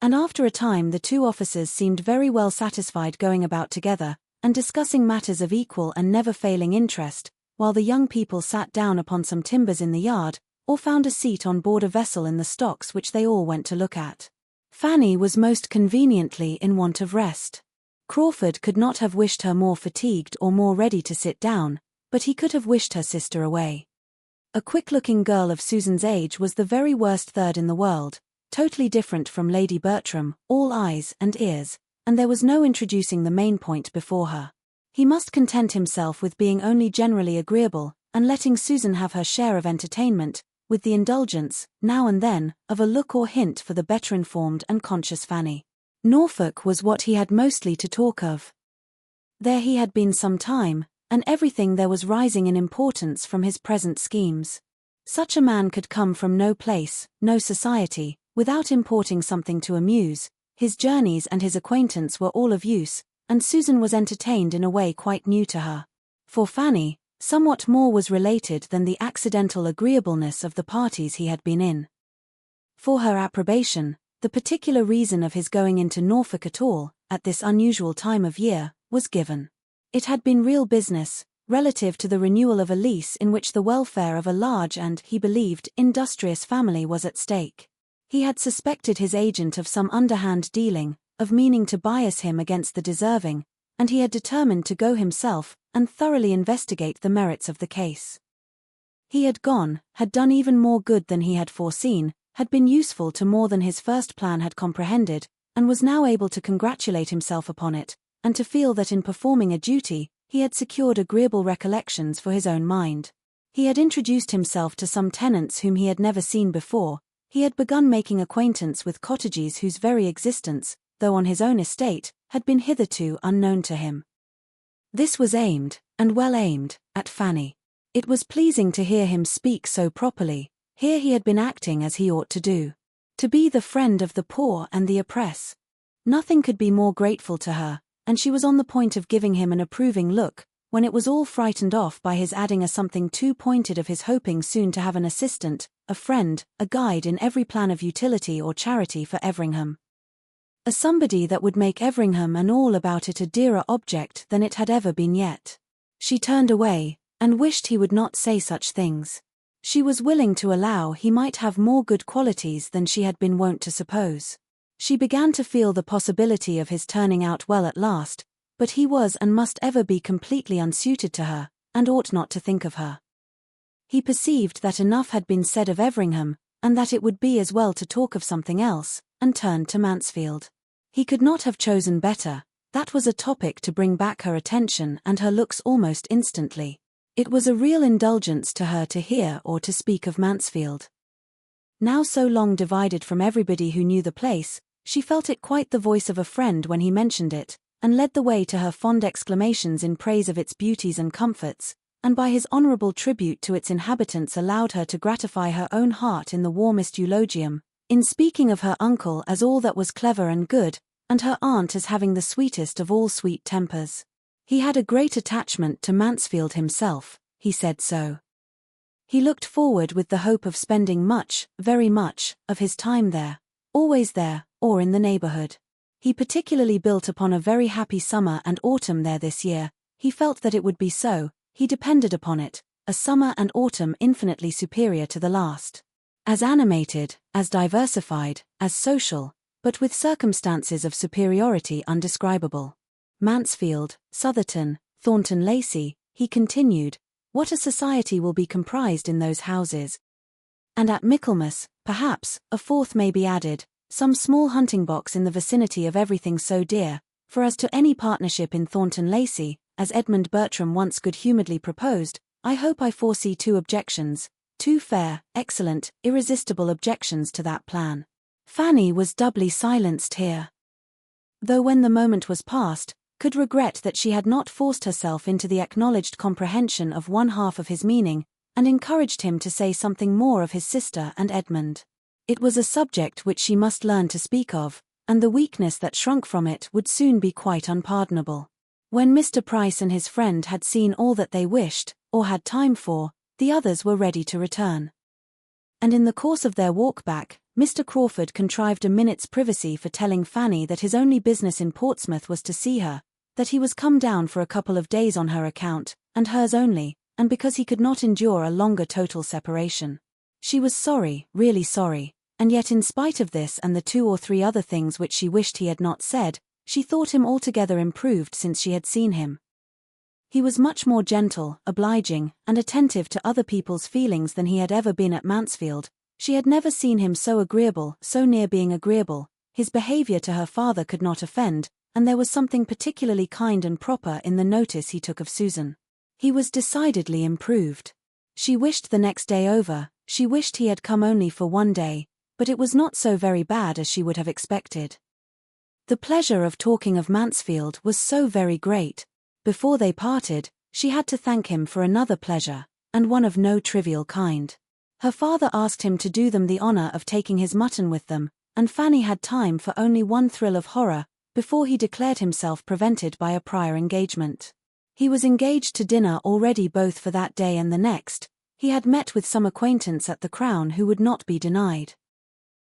And after a time the two officers seemed very well satisfied going about together, and discussing matters of equal and never-failing interest, while the young people sat down upon some timbers in the yard, or found a seat on board a vessel in the stocks which they all went to look at. Fanny was most conveniently in want of rest. Crawford could not have wished her more fatigued or more ready to sit down, but he could have wished her sister away. A quick-looking girl of Susan's age was the very worst third in the world, totally different from Lady Bertram, all eyes and ears, and there was no introducing the main point before her. He must content himself with being only generally agreeable, and letting Susan have her share of entertainment, with the indulgence, now and then, of a look or hint for the better-informed and conscious Fanny. Norfolk was what he had mostly to talk of. There he had been some time, and everything there was rising in importance from his present schemes. Such a man could come from no place, no society, without importing something to amuse. His journeys and his acquaintance were all of use, and Susan was entertained in a way quite new to her. For Fanny, somewhat more was related than the accidental agreeableness of the parties he had been in. For her approbation, the particular reason of his going into Norfolk at all, at this unusual time of year, was given. It had been real business, relative to the renewal of a lease in which the welfare of a large and, he believed, industrious family was at stake. He had suspected his agent of some underhand dealing, of meaning to bias him against the deserving, and he had determined to go himself and thoroughly investigate the merits of the case. He had gone, had done even more good than he had foreseen, had been useful to more than his first plan had comprehended, and was now able to congratulate himself upon it, and to feel that in performing a duty, he had secured agreeable recollections for his own mind. He had introduced himself to some tenants whom he had never seen before. He had begun making acquaintance with cottages whose very existence, though on his own estate, had been hitherto unknown to him. This was aimed, and well aimed, at Fanny. It was pleasing to hear him speak so properly. Here he had been acting as he ought to do. To be the friend of the poor and the oppressed. Nothing could be more grateful to her, and she was on the point of giving him an approving look, when it was all frightened off by his adding a something too pointed of his hoping soon to have an assistant, a friend, a guide in every plan of utility or charity for Everingham. A somebody that would make Everingham and all about it a dearer object than it had ever been yet. She turned away, and wished he would not say such things. She was willing to allow he might have more good qualities than she had been wont to suppose. She began to feel the possibility of his turning out well at last, but he was and must ever be completely unsuited to her, and ought not to think of her. He perceived that enough had been said of Everingham, and that it would be as well to talk of something else, and turned to Mansfield. He could not have chosen better. That was a topic to bring back her attention and her looks almost instantly. It was a real indulgence to her to hear or to speak of Mansfield. Now so long divided from everybody who knew the place, she felt it quite the voice of a friend when he mentioned it, and led the way to her fond exclamations in praise of its beauties and comforts, and by his honourable tribute to its inhabitants allowed her to gratify her own heart in the warmest eulogium, in speaking of her uncle as all that was clever and good, and her aunt as having the sweetest of all sweet tempers. He had a great attachment to Mansfield himself, he said so. He looked forward with the hope of spending much, very much, of his time there, always there, or in the neighbourhood. He particularly built upon a very happy summer and autumn there this year. He felt that it would be so, he depended upon it, a summer and autumn infinitely superior to the last. As animated, as diversified, as social, but with circumstances of superiority undescribable. Mansfield, Southerton, Thornton Lacey, he continued, what a society will be comprised in those houses. And at Michaelmas, perhaps, a fourth may be added, some small hunting box in the vicinity of everything so dear, for as to any partnership in Thornton Lacey, as Edmund Bertram once good-humouredly proposed, I hope I foresee two objections, two fair, excellent, irresistible objections to that plan. Fanny was doubly silenced here. Though when the moment was past, could regret that she had not forced herself into the acknowledged comprehension of one half of his meaning, and encouraged him to say something more of his sister and Edmund. It was a subject which she must learn to speak of, and the weakness that shrunk from it would soon be quite unpardonable. When Mr. Price and his friend had seen all that they wished, or had time for, the others were ready to return. And in the course of their walk back, Mr. Crawford contrived a minute's privacy for telling Fanny that his only business in Portsmouth was to see her, that he was come down for a couple of days on her account, and hers only, and because he could not endure a longer total separation. She was sorry, really sorry. And yet in spite of this and the 2 or 3 other things which she wished he had not said, she thought him altogether improved since she had seen him. He was much more gentle, obliging, and attentive to other people's feelings than he had ever been at Mansfield. She had never seen him so agreeable, so near being agreeable. His behaviour to her father could not offend, and there was something particularly kind and proper in the notice he took of Susan. He was decidedly improved. She wished the next day over. She wished he had come only for one day, but it was not so very bad as she would have expected. The pleasure of talking of Mansfield was so very great. Before they parted, she had to thank him for another pleasure, and one of no trivial kind. Her father asked him to do them the honor of taking his mutton with them, and Fanny had time for only one thrill of horror, before he declared himself prevented by a prior engagement. He was engaged to dinner already both for that day and the next. He had met with some acquaintance at the Crown who would not be denied.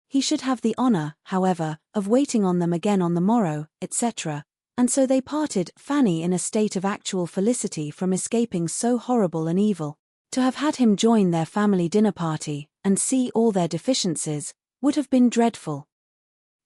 He should have the honor, however, of waiting on them again on the morrow, etc., and so they parted, Fanny in a state of actual felicity from escaping so horrible an evil. To have had him join their family dinner party, and see all their deficiencies, would have been dreadful.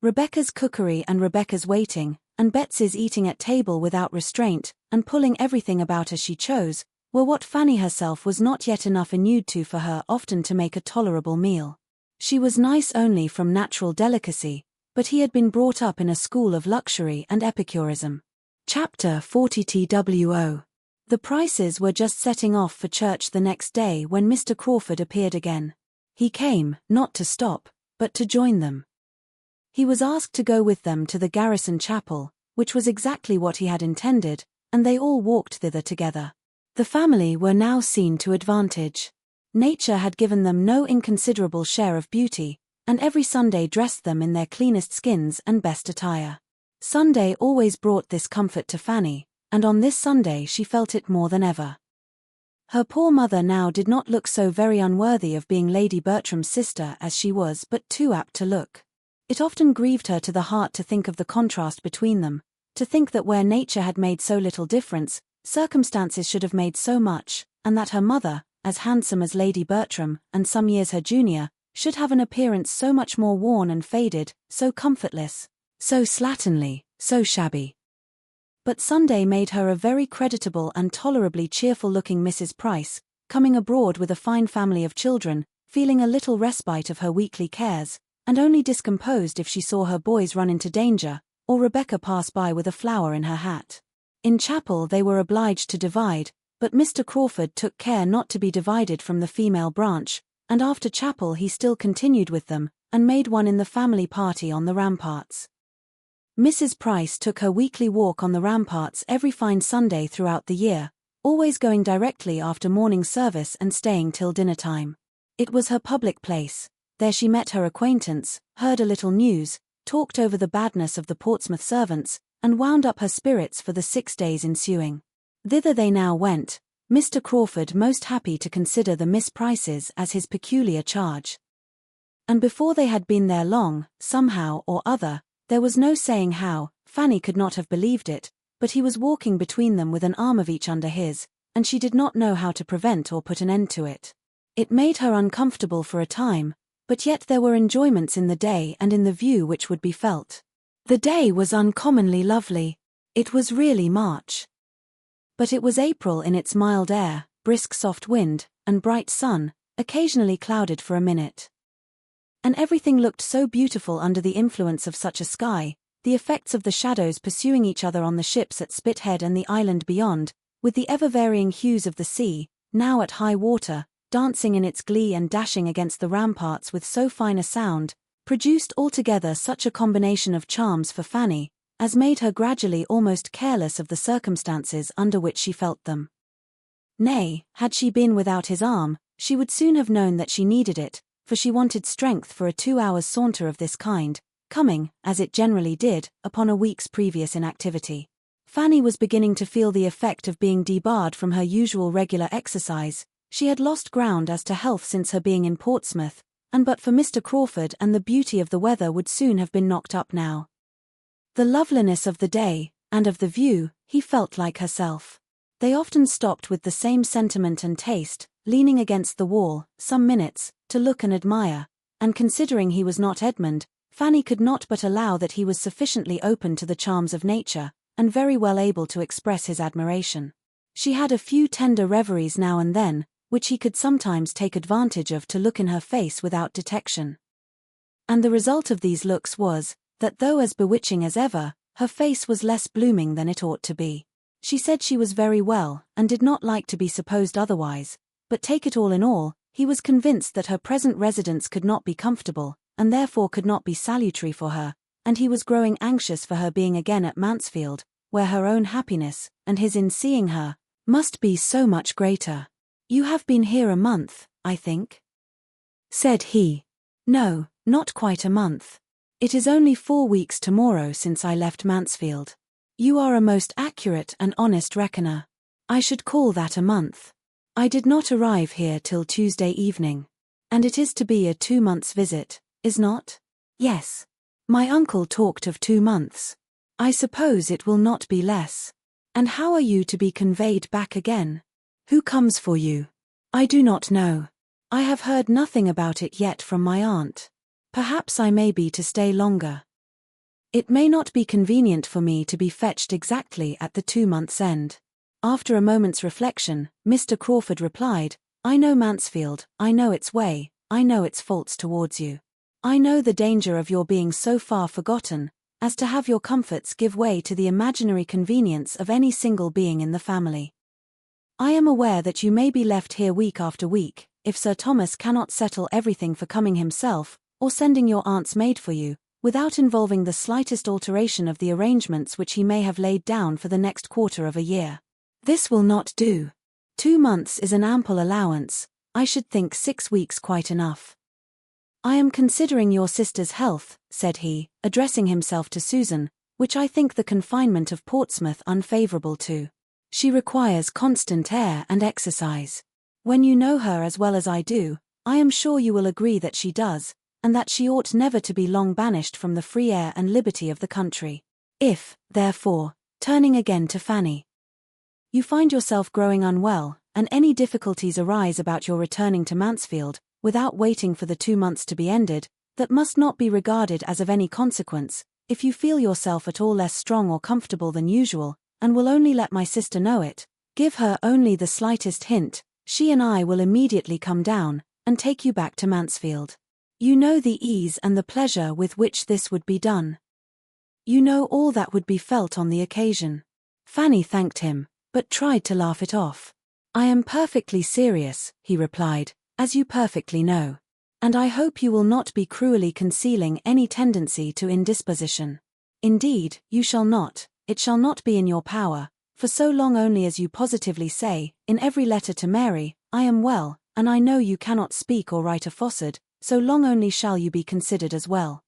Rebecca's cookery and Rebecca's waiting, and Betsy's eating at table without restraint, and pulling everything about as she chose, were what Fanny herself was not yet enough inured to for her often to make a tolerable meal. She was nice only from natural delicacy, but he had been brought up in a school of luxury and epicurism. Chapter 40 TWO. The Prices were just setting off for church the next day when Mr. Crawford appeared again. He came, not to stop, but to join them. He was asked to go with them to the garrison chapel, which was exactly what he had intended, and they all walked thither together. The family were now seen to advantage. Nature had given them no inconsiderable share of beauty, and every Sunday dressed them in their cleanest skins and best attire. Sunday always brought this comfort to Fanny, and on this Sunday she felt it more than ever. Her poor mother now did not look so very unworthy of being Lady Bertram's sister as she was but too apt to look. It often grieved her to the heart to think of the contrast between them, to think that where nature had made so little difference, circumstances should have made so much, and that her mother, as handsome as Lady Bertram, and some years her junior, should have an appearance so much more worn and faded, so comfortless, so slatternly, so shabby. But Sunday made her a very creditable and tolerably cheerful-looking Mrs. Price, coming abroad with a fine family of children, feeling a little respite of her weekly cares, and only discomposed if she saw her boys run into danger, or Rebecca pass by with a flower in her hat. In chapel they were obliged to divide, but Mr. Crawford took care not to be divided from the female branch, and after chapel he still continued with them, and made one in the family party on the ramparts. Mrs. Price took her weekly walk on the ramparts every fine Sunday throughout the year, always going directly after morning service and staying till dinner time. It was her public place. There she met her acquaintance, heard a little news, talked over the badness of the Portsmouth servants, and wound up her spirits for the 6 days ensuing. Thither they now went, Mr. Crawford most happy to consider the Miss Prices as his peculiar charge. And before they had been there long, somehow or other, there was no saying how, Fanny could not have believed it, but he was walking between them with an arm of each under his, and she did not know how to prevent or put an end to it. It made her uncomfortable for a time, but yet there were enjoyments in the day and in the view which would be felt. The day was uncommonly lovely. It was really March. But it was April in its mild air, brisk soft wind, and bright sun, occasionally clouded for a minute. And everything looked so beautiful under the influence of such a sky, the effects of the shadows pursuing each other on the ships at Spithead and the island beyond, with the ever-varying hues of the sea, now at high water, dancing in its glee and dashing against the ramparts with so fine a sound, produced altogether such a combination of charms for Fanny, as made her gradually almost careless of the circumstances under which she felt them. Nay, had she been without his arm, she would soon have known that she needed it, for she wanted strength for a 2 hours' saunter of this kind, coming, as it generally did, upon a week's previous inactivity. Fanny was beginning to feel the effect of being debarred from her usual regular exercise. She had lost ground as to health since her being in Portsmouth, and but for Mr. Crawford and the beauty of the weather would soon have been knocked up now. The loveliness of the day, and of the view, he felt like herself. They often stopped with the same sentiment and taste, leaning against the wall, some minutes, to look and admire, and considering he was not Edmund, Fanny could not but allow that he was sufficiently open to the charms of nature, and very well able to express his admiration. She had a few tender reveries now and then, which he could sometimes take advantage of to look in her face without detection. And the result of these looks was, that though as bewitching as ever, her face was less blooming than it ought to be. She said she was very well, and did not like to be supposed otherwise, but take it all in all, He was convinced that her present residence could not be comfortable, and therefore could not be salutary for her, and he was growing anxious for her being again at Mansfield, where her own happiness, and his in seeing her, must be so much greater. "You have been here a month, I think?" said he. "No, not quite a month. It is only 4 weeks tomorrow since I left Mansfield." "You are a most accurate and honest reckoner. I should call that a month. I did not arrive here till Tuesday evening. And it is to be a 2 months' visit, is not?" "Yes. My uncle talked of 2 months. I suppose it will not be less." "And how are you to be conveyed back again? Who comes for you?" "I do not know. I have heard nothing about it yet from my aunt. Perhaps I may be to stay longer. It may not be convenient for me to be fetched exactly at the 2 months' end." After a moment's reflection, Mr. Crawford replied, "I know Mansfield, I know its way, I know its faults towards you. I know the danger of your being so far forgotten, as to have your comforts give way to the imaginary convenience of any single being in the family. I am aware that you may be left here week after week, if Sir Thomas cannot settle everything for coming himself, or sending your aunt's maid for you, without involving the slightest alteration of the arrangements which he may have laid down for the next quarter of a year. This will not do. 2 months is an ample allowance. I should think 6 weeks quite enough. I am considering your sister's health," said he, addressing himself to Susan, "which I think the confinement of Portsmouth unfavourable to. She requires constant air and exercise. When you know her as well as I do, I am sure you will agree that she does, and that she ought never to be long banished from the free air and liberty of the country. If, therefore, turning again to Fanny, you find yourself growing unwell, and any difficulties arise about your returning to Mansfield, without waiting for the 2 months to be ended, that must not be regarded as of any consequence. If you feel yourself at all less strong or comfortable than usual, and will only let my sister know it, give her only the slightest hint, she and I will immediately come down, and take you back to Mansfield. You know the ease and the pleasure with which this would be done. You know all that would be felt on the occasion." Fanny thanked him, but tried to laugh it off. "I am perfectly serious," he replied, "as you perfectly know. And I hope you will not be cruelly concealing any tendency to indisposition. Indeed, you shall not, it shall not be in your power, for so long only as you positively say, in every letter to Mary, 'I am well,' and I know you cannot speak or write a falsehood, so long only shall you be considered as well."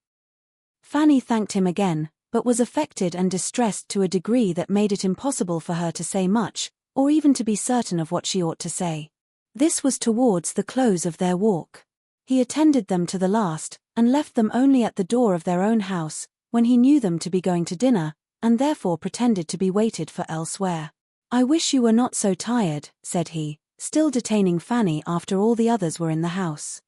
Fanny thanked him again, but was affected and distressed to a degree that made it impossible for her to say much, or even to be certain of what she ought to say. This was towards the close of their walk. He attended them to the last, and left them only at the door of their own house, when he knew them to be going to dinner, and therefore pretended to be waited for elsewhere. "I wish you were not so tired," said he, still detaining Fanny after all the others were in the house.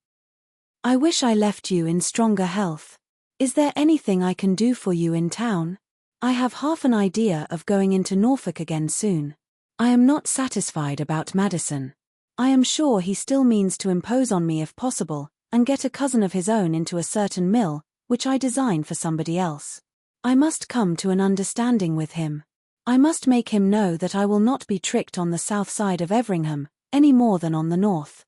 "I wish I left you in stronger health. Is there anything I can do for you in town? I have half an idea of going into Norfolk again soon. I am not satisfied about Madison. I am sure he still means to impose on me if possible, and get a cousin of his own into a certain mill, which I design for somebody else. I must come to an understanding with him. I must make him know that I will not be tricked on the south side of Everingham, any more than on the north.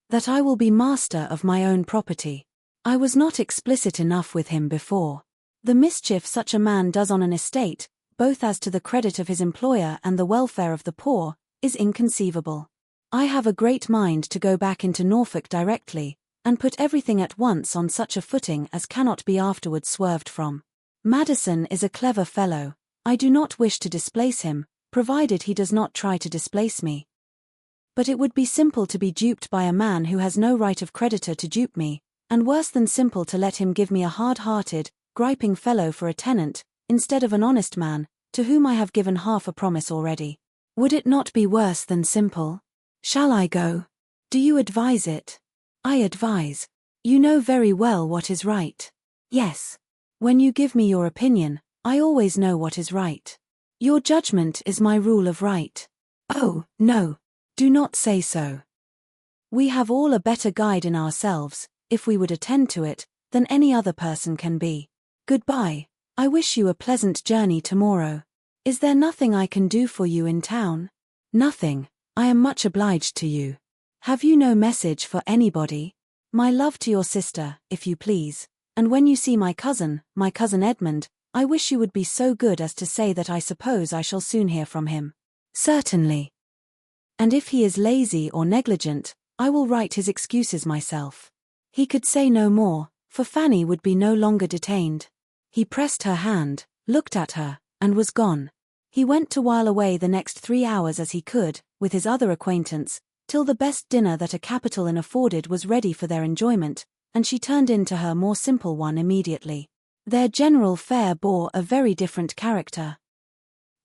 That I will be master of my own property. I was not explicit enough with him before. The mischief such a man does on an estate, both as to the credit of his employer and the welfare of the poor, is inconceivable. I have a great mind to go back into Norfolk directly, and put everything at once on such a footing as cannot be afterwards swerved from. Madison is a clever fellow. I do not wish to displace him, provided he does not try to displace me. But it would be simple to be duped by a man who has no right of creditor to dupe me, and worse than simple to let him give me a hard-hearted, griping fellow for a tenant, instead of an honest man, to whom I have given half a promise already. Would it not be worse than simple? Shall I go? Do you advise it? I advise. You know very well what is right. Yes. When you give me your opinion, I always know what is right. Your judgment is my rule of right. Oh, no. Do not say so. We have all a better guide in ourselves, if we would attend to it, than any other person can be. Goodbye. I wish you a pleasant journey tomorrow. Is there nothing I can do for you in town? Nothing. I am much obliged to you. Have you no message for anybody? My love to your sister, if you please. And when you see my cousin Edmund, I wish you would be so good as to say that I suppose I shall soon hear from him. Certainly. And if he is lazy or negligent, I will write his excuses myself. He could say no more, for Fanny would be no longer detained. He pressed her hand, looked at her, and was gone. He went to while away the next 3 hours as he could, with his other acquaintance, till the best dinner that a capital inn afforded was ready for their enjoyment, and she turned in to her more simple one immediately. Their general fare bore a very different character.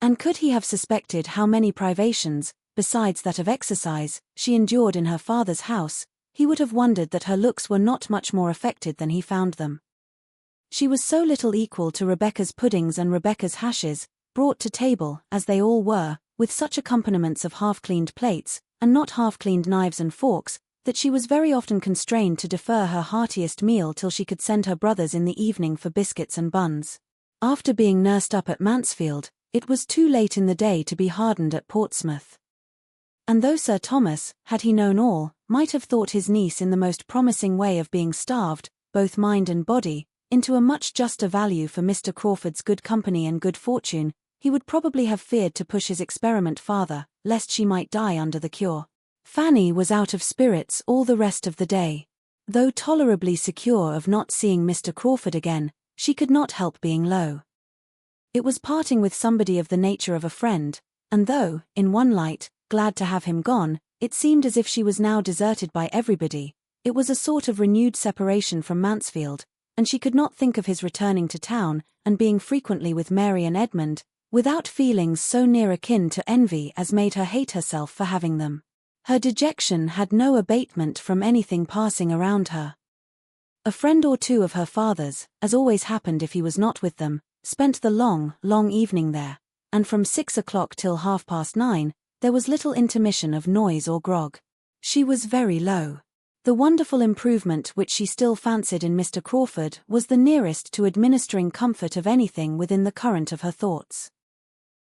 And could he have suspected how many privations, besides that of exercise, she endured in her father's house, he would have wondered that her looks were not much more affected than he found them. She was so little equal to Rebecca's puddings and Rebecca's hashes, brought to table, as they all were, with such accompaniments of half-cleaned plates, and not half-cleaned knives and forks, that she was very often constrained to defer her heartiest meal till she could send her brothers in the evening for biscuits and buns. After being nursed up at Mansfield, it was too late in the day to be hardened at Portsmouth. And though Sir Thomas, had he known all, might have thought his niece in the most promising way of being starved, both mind and body, into a much juster value for Mr. Crawford's good company and good fortune, he would probably have feared to push his experiment farther, lest she might die under the cure. Fanny was out of spirits all the rest of the day. Though tolerably secure of not seeing Mr. Crawford again, she could not help being low. It was parting with somebody of the nature of a friend, and though, in one light, glad to have him gone, it seemed as if she was now deserted by everybody. It was a sort of renewed separation from Mansfield, and she could not think of his returning to town, and being frequently with Mary and Edmund, without feelings so near akin to envy as made her hate herself for having them. Her dejection had no abatement from anything passing around her. A friend or two of her father's, as always happened if he was not with them, spent the long evening there, and from 6 o'clock till 9:30, there was little intermission of noise or grog. She was very low. The wonderful improvement which she still fancied in Mr. Crawford was the nearest to administering comfort of anything within the current of her thoughts.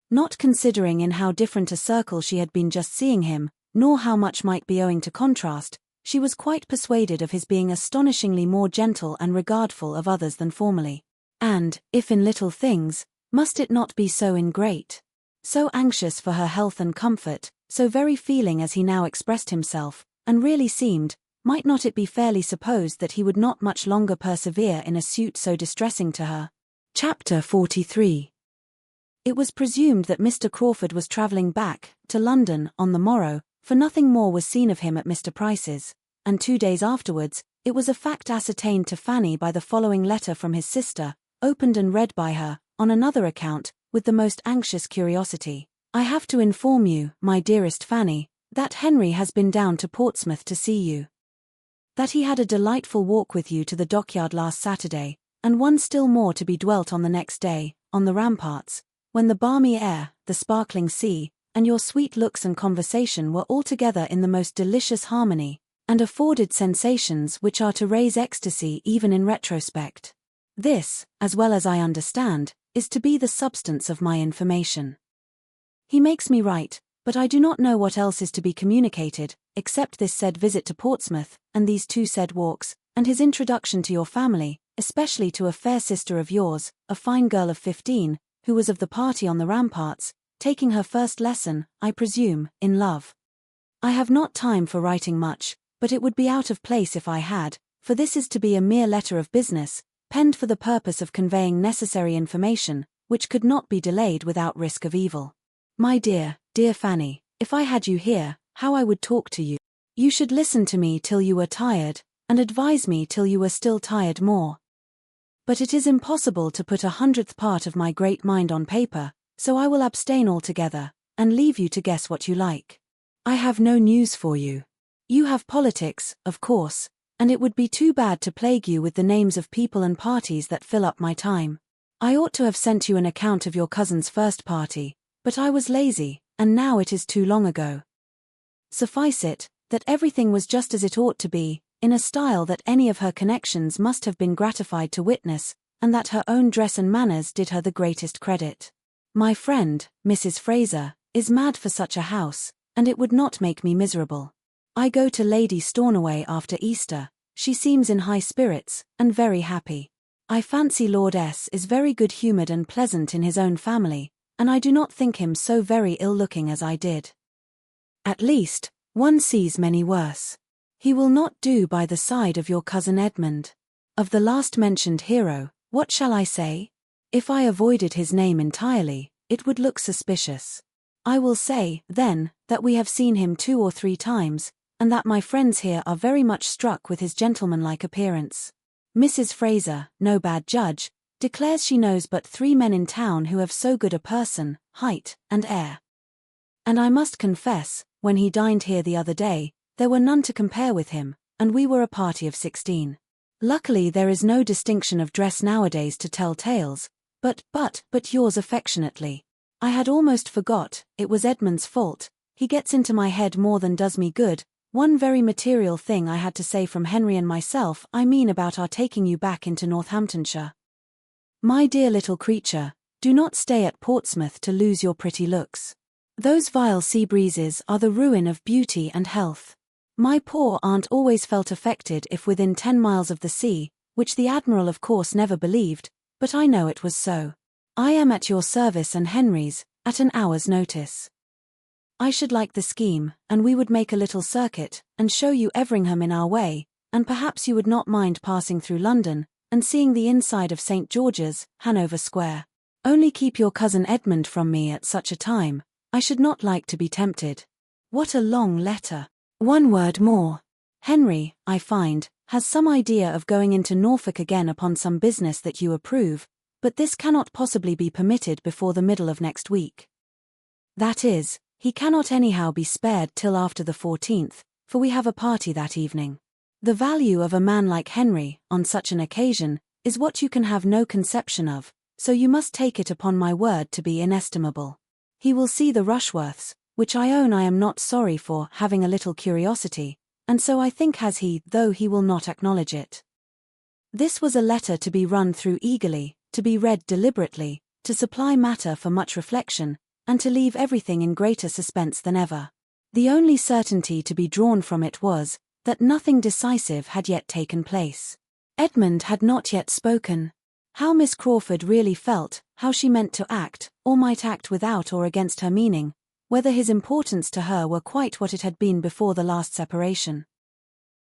Not considering in how different a circle she had been just seeing him, nor how much might be owing to contrast, she was quite persuaded of his being astonishingly more gentle and regardful of others than formerly. And, if in little things, must it not be so in great? So anxious for her health and comfort, so very feeling as he now expressed himself, and really seemed, might not it be fairly supposed that he would not much longer persevere in a suit so distressing to her? Chapter 43. It was presumed that Mr. Crawford was travelling back to London on the morrow, for nothing more was seen of him at Mr. Price's, and 2 days afterwards, it was a fact ascertained to Fanny by the following letter from his sister, opened and read by her, on another account, with the most anxious curiosity. I have to inform you, my dearest Fanny, that Henry has been down to Portsmouth to see you. That he had a delightful walk with you to the dockyard last Saturday, and one still more to be dwelt on the next day, on the ramparts, when the balmy air, the sparkling sea, and your sweet looks and conversation were altogether in the most delicious harmony, and afforded sensations which are to raise ecstasy even in retrospect. This, as well as I understand, is to be the substance of my information. He makes me write, but I do not know what else is to be communicated, except this said visit to Portsmouth, and these 2 said walks, and his introduction to your family, especially to a fair sister of yours, a fine girl of 15, who was of the party on the ramparts, taking her first lesson, I presume, in love. I have not time for writing much, but it would be out of place if I had, for this is to be a mere letter of business, penned for the purpose of conveying necessary information, which could not be delayed without risk of evil. My dear, dear Fanny, if I had you here, how I would talk to you. You should listen to me till you were tired, and advise me till you were still tired more. But it is impossible to put 100th part of my great mind on paper, so I will abstain altogether, and leave you to guess what you like. I have no news for you. You have politics, of course, and it would be too bad to plague you with the names of people and parties that fill up my time. I ought to have sent you an account of your cousin's first party, but I was lazy, and now it is too long ago. Suffice it, that everything was just as it ought to be, in a style that any of her connections must have been gratified to witness, and that her own dress and manners did her the greatest credit. My friend, Mrs. Fraser, is mad for such a house, and it would not make me miserable. I go to Lady Stornoway after Easter. She seems in high spirits, and very happy. I fancy Lord S. is very good-humoured and pleasant in his own family, and I do not think him so very ill-looking as I did. At least, one sees many worse. He will not do by the side of your cousin Edmund. Of the last-mentioned hero, what shall I say? If I avoided his name entirely, it would look suspicious. I will say, then, that we have seen him 2 or 3 times, and that my friends here are very much struck with his gentlemanlike appearance. Mrs. Fraser, no bad judge, declares she knows but 3 men in town who have so good a person, height, and air. And I must confess, when he dined here the other day, there were none to compare with him, and we were a party of 16. Luckily there is no distinction of dress nowadays to tell tales, but yours affectionately. I had almost forgot, it was Edmund's fault. He gets into my head more than does me good. One very material thing I had to say from Henry and myself, I mean about our taking you back into Northamptonshire. My dear little creature, do not stay at Portsmouth to lose your pretty looks. Those vile sea breezes are the ruin of beauty and health. My poor aunt always felt affected if within 10 miles of the sea, which the Admiral of course never believed, but I know it was so. I am at your service and Henry's, at an hour's notice. I should like the scheme, and we would make a little circuit, and show you Everingham in our way, and perhaps you would not mind passing through London, and seeing the inside of St. George's, Hanover Square. Only keep your cousin Edmund from me at such a time. I should not like to be tempted. What a long letter. One word more. Henry, I find, has some idea of going into Norfolk again upon some business that you approve, but this cannot possibly be permitted before the middle of next week. That is, he cannot anyhow be spared till after the 14th, for we have a party that evening. The value of a man like Henry, on such an occasion, is what you can have no conception of, so you must take it upon my word to be inestimable. He will see the Rushworths, which I own I am not sorry for having a little curiosity, and so I think has he, though he will not acknowledge it. This was a letter to be run through eagerly, to be read deliberately, to supply matter for much reflection, and to leave everything in greater suspense than ever. The only certainty to be drawn from it was, that nothing decisive had yet taken place. Edmund had not yet spoken. How Miss Crawford really felt, how she meant to act, or might act without or against her meaning, whether his importance to her were quite what it had been before the last separation.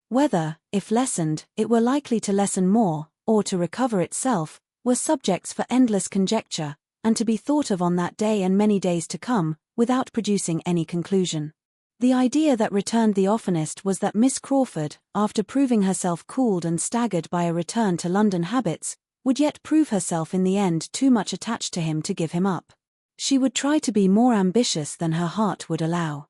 Whether, if lessened, it were likely to lessen more, or to recover itself, were subjects for endless conjecture, and to be thought of on that day and many days to come, without producing any conclusion. The idea that returned the oftenest was that Miss Crawford, after proving herself cooled and staggered by a return to London habits, would yet prove herself in the end too much attached to him to give him up. She would try to be more ambitious than her heart would allow.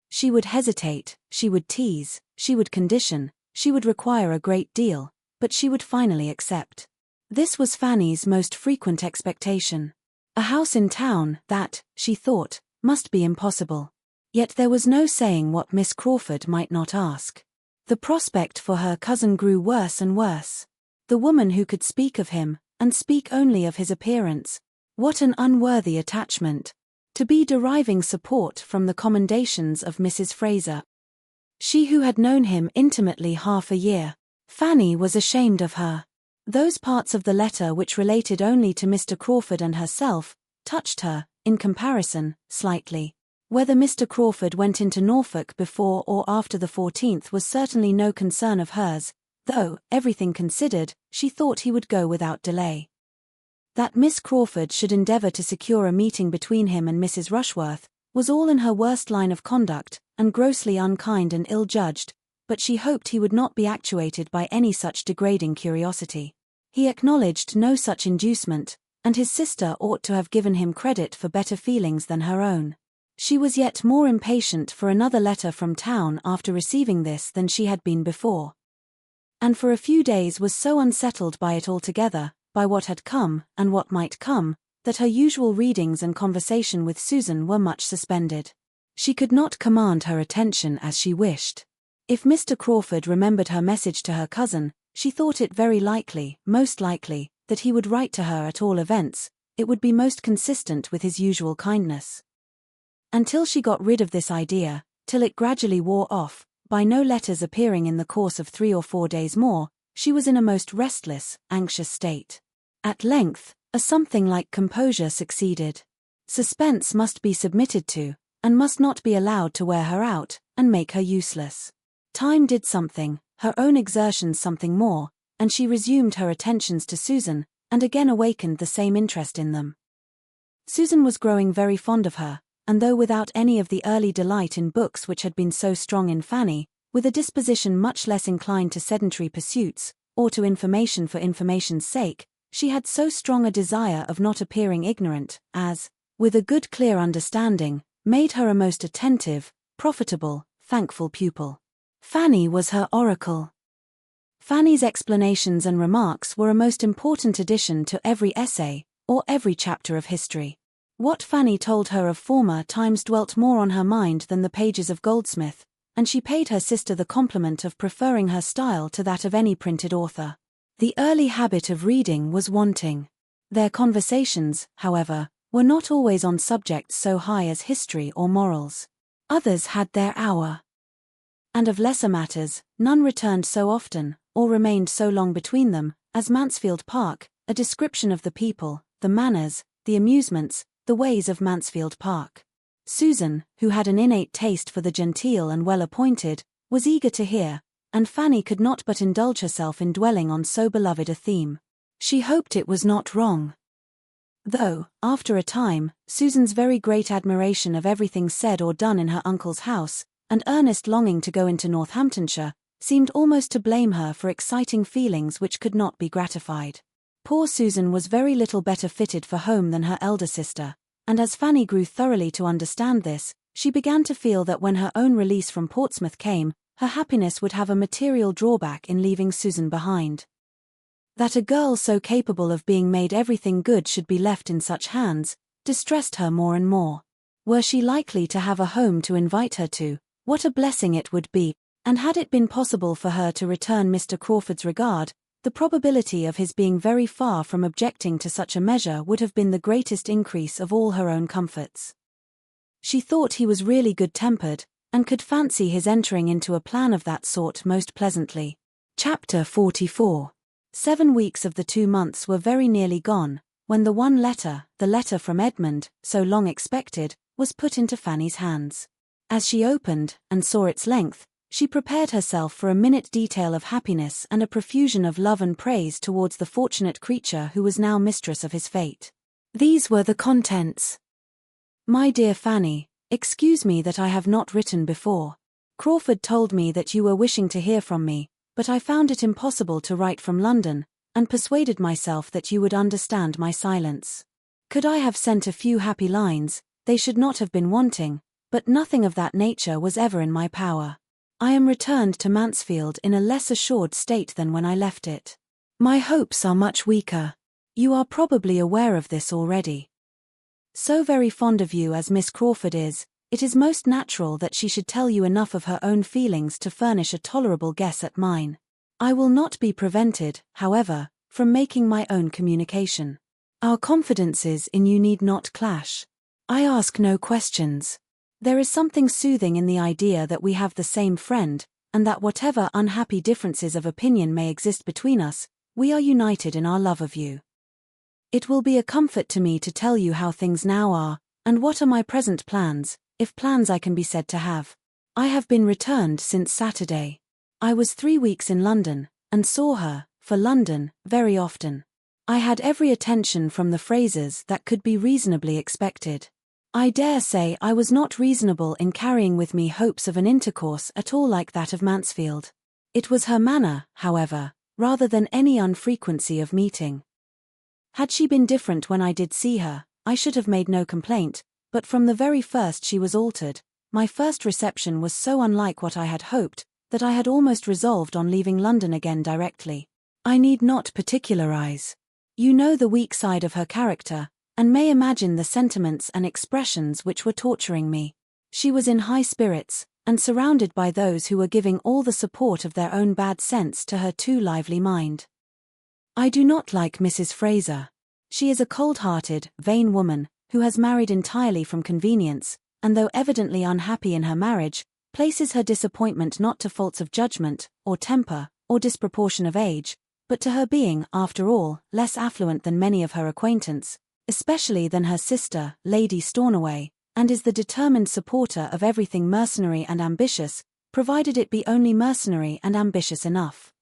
She would hesitate, she would tease, she would condition, she would require a great deal, but she would finally accept. This was Fanny's most frequent expectation. A house in town, that, she thought, must be impossible. Yet there was no saying what Miss Crawford might not ask. The prospect for her cousin grew worse and worse. The woman who could speak of him, and speak only of his appearance. What an unworthy attachment. To be deriving support from the commendations of Mrs. Fraser. She who had known him intimately half a year. Fanny was ashamed of her. Those parts of the letter which related only to Mr. Crawford and herself, touched her, in comparison, slightly. Whether Mr. Crawford went into Norfolk before or after the 14th was certainly no concern of hers, though, everything considered, she thought he would go without delay. That Miss Crawford should endeavour to secure a meeting between him and Mrs. Rushworth, was all in her worst line of conduct, and grossly unkind and ill-judged, but she hoped he would not be actuated by any such degrading curiosity. He acknowledged no such inducement, and his sister ought to have given him credit for better feelings than her own. She was yet more impatient for another letter from town after receiving this than she had been before. And for a few days was so unsettled by it altogether, by what had come, and what might come, that her usual readings and conversation with Susan were much suspended. She could not command her attention as she wished. If Mr. Crawford remembered her message to her cousin, she thought it very likely, most likely, that he would write to her at all events. It would be most consistent with his usual kindness. Until she got rid of this idea, till it gradually wore off, by no letters appearing in the course of 3 or 4 days more, she was in a most restless, anxious state. At length, a something like composure succeeded. Suspense must be submitted to, and must not be allowed to wear her out, and make her useless. Time did something, her own exertions something more, and she resumed her attentions to Susan, and again awakened the same interest in them. Susan was growing very fond of her, and though without any of the early delight in books which had been so strong in Fanny, with a disposition much less inclined to sedentary pursuits, or to information for information's sake, she had so strong a desire of not appearing ignorant, as, with a good clear understanding, made her a most attentive, profitable, thankful pupil. Fanny was her oracle. Fanny's explanations and remarks were a most important addition to every essay, or every chapter of history. What Fanny told her of former times dwelt more on her mind than the pages of Goldsmith, and she paid her sister the compliment of preferring her style to that of any printed author. The early habit of reading was wanting. Their conversations, however, were not always on subjects so high as history or morals. Others had their hour. And of lesser matters, none returned so often, or remained so long between them, as Mansfield Park, a description of the people, the manners, the amusements, the ways of Mansfield Park. Susan, who had an innate taste for the genteel and well-appointed, was eager to hear, and Fanny could not but indulge herself in dwelling on so beloved a theme. She hoped it was not wrong. Though, after a time, Susan's very great admiration of everything said or done in her uncle's house, and earnest longing to go into Northamptonshire, seemed almost to blame her for exciting feelings which could not be gratified. Poor Susan was very little better fitted for home than her elder sister, and as Fanny grew thoroughly to understand this, she began to feel that when her own release from Portsmouth came, her happiness would have a material drawback in leaving Susan behind. That a girl so capable of being made everything good should be left in such hands, distressed her more and more. Were she likely to have a home to invite her to, what a blessing it would be, and had it been possible for her to return Mr. Crawford's regard, the probability of his being very far from objecting to such a measure would have been the greatest increase of all her own comforts. She thought he was really good-tempered, and could fancy his entering into a plan of that sort most pleasantly. Chapter 44. 7 weeks of the 2 months were very nearly gone, when the one letter, the letter from Edmund, so long expected, was put into Fanny's hands. As she opened, and saw its length, she prepared herself for a minute detail of happiness and a profusion of love and praise towards the fortunate creature who was now mistress of his fate. These were the contents. My dear Fanny, excuse me that I have not written before. Crawford told me that you were wishing to hear from me, but I found it impossible to write from London, and persuaded myself that you would understand my silence. Could I have sent a few happy lines, they should not have been wanting, but nothing of that nature was ever in my power. I am returned to Mansfield in a less assured state than when I left it. My hopes are much weaker. You are probably aware of this already. So very fond of you as Miss Crawford is, it is most natural that she should tell you enough of her own feelings to furnish a tolerable guess at mine. I will not be prevented, however, from making my own communication. Our confidences in you need not clash. I ask no questions. There is something soothing in the idea that we have the same friend, and that whatever unhappy differences of opinion may exist between us, we are united in our love of you. It will be a comfort to me to tell you how things now are, and what are my present plans, if plans I can be said to have. I have been returned since Saturday. I was 3 weeks in London, and saw her, for London, very often. I had every attention from the Frasers that could be reasonably expected. I dare say I was not reasonable in carrying with me hopes of an intercourse at all like that of Mansfield. It was her manner, however, rather than any unfrequency of meeting. Had she been different when I did see her, I should have made no complaint, but from the very first she was altered. My first reception was so unlike what I had hoped, that I had almost resolved on leaving London again directly. I need not particularize. You know the weak side of her character, and may imagine the sentiments and expressions which were torturing me. She was in high spirits, and surrounded by those who were giving all the support of their own bad sense to her too lively mind. I do not like Mrs. Fraser. She is a cold-hearted, vain woman, who has married entirely from convenience, and though evidently unhappy in her marriage, places her disappointment not to faults of judgment, or temper, or disproportion of age, but to her being, after all, less affluent than many of her acquaintance, especially than her sister, Lady Stornoway, and is the determined supporter of everything mercenary and ambitious, provided it be only mercenary and ambitious enough.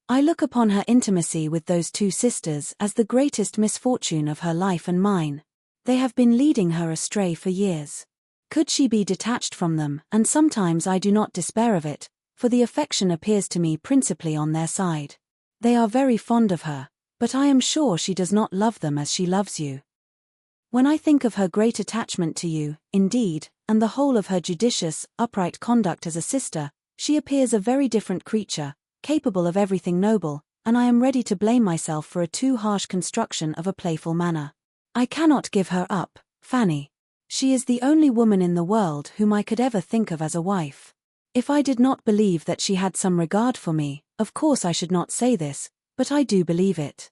I look upon her intimacy with those two sisters as the greatest misfortune of her life and mine. They have been leading her astray for years. Could she be detached from them, and sometimes I do not despair of it, for the affection appears to me principally on their side. They are very fond of her, but I am sure she does not love them as she loves you. When I think of her great attachment to you, indeed, and the whole of her judicious, upright conduct as a sister, she appears a very different creature, capable of everything noble, and I am ready to blame myself for a too harsh construction of a playful manner. I cannot give her up, Fanny. She is the only woman in the world whom I could ever think of as a wife. If I did not believe that she had some regard for me, of course I should not say this, but I do believe it.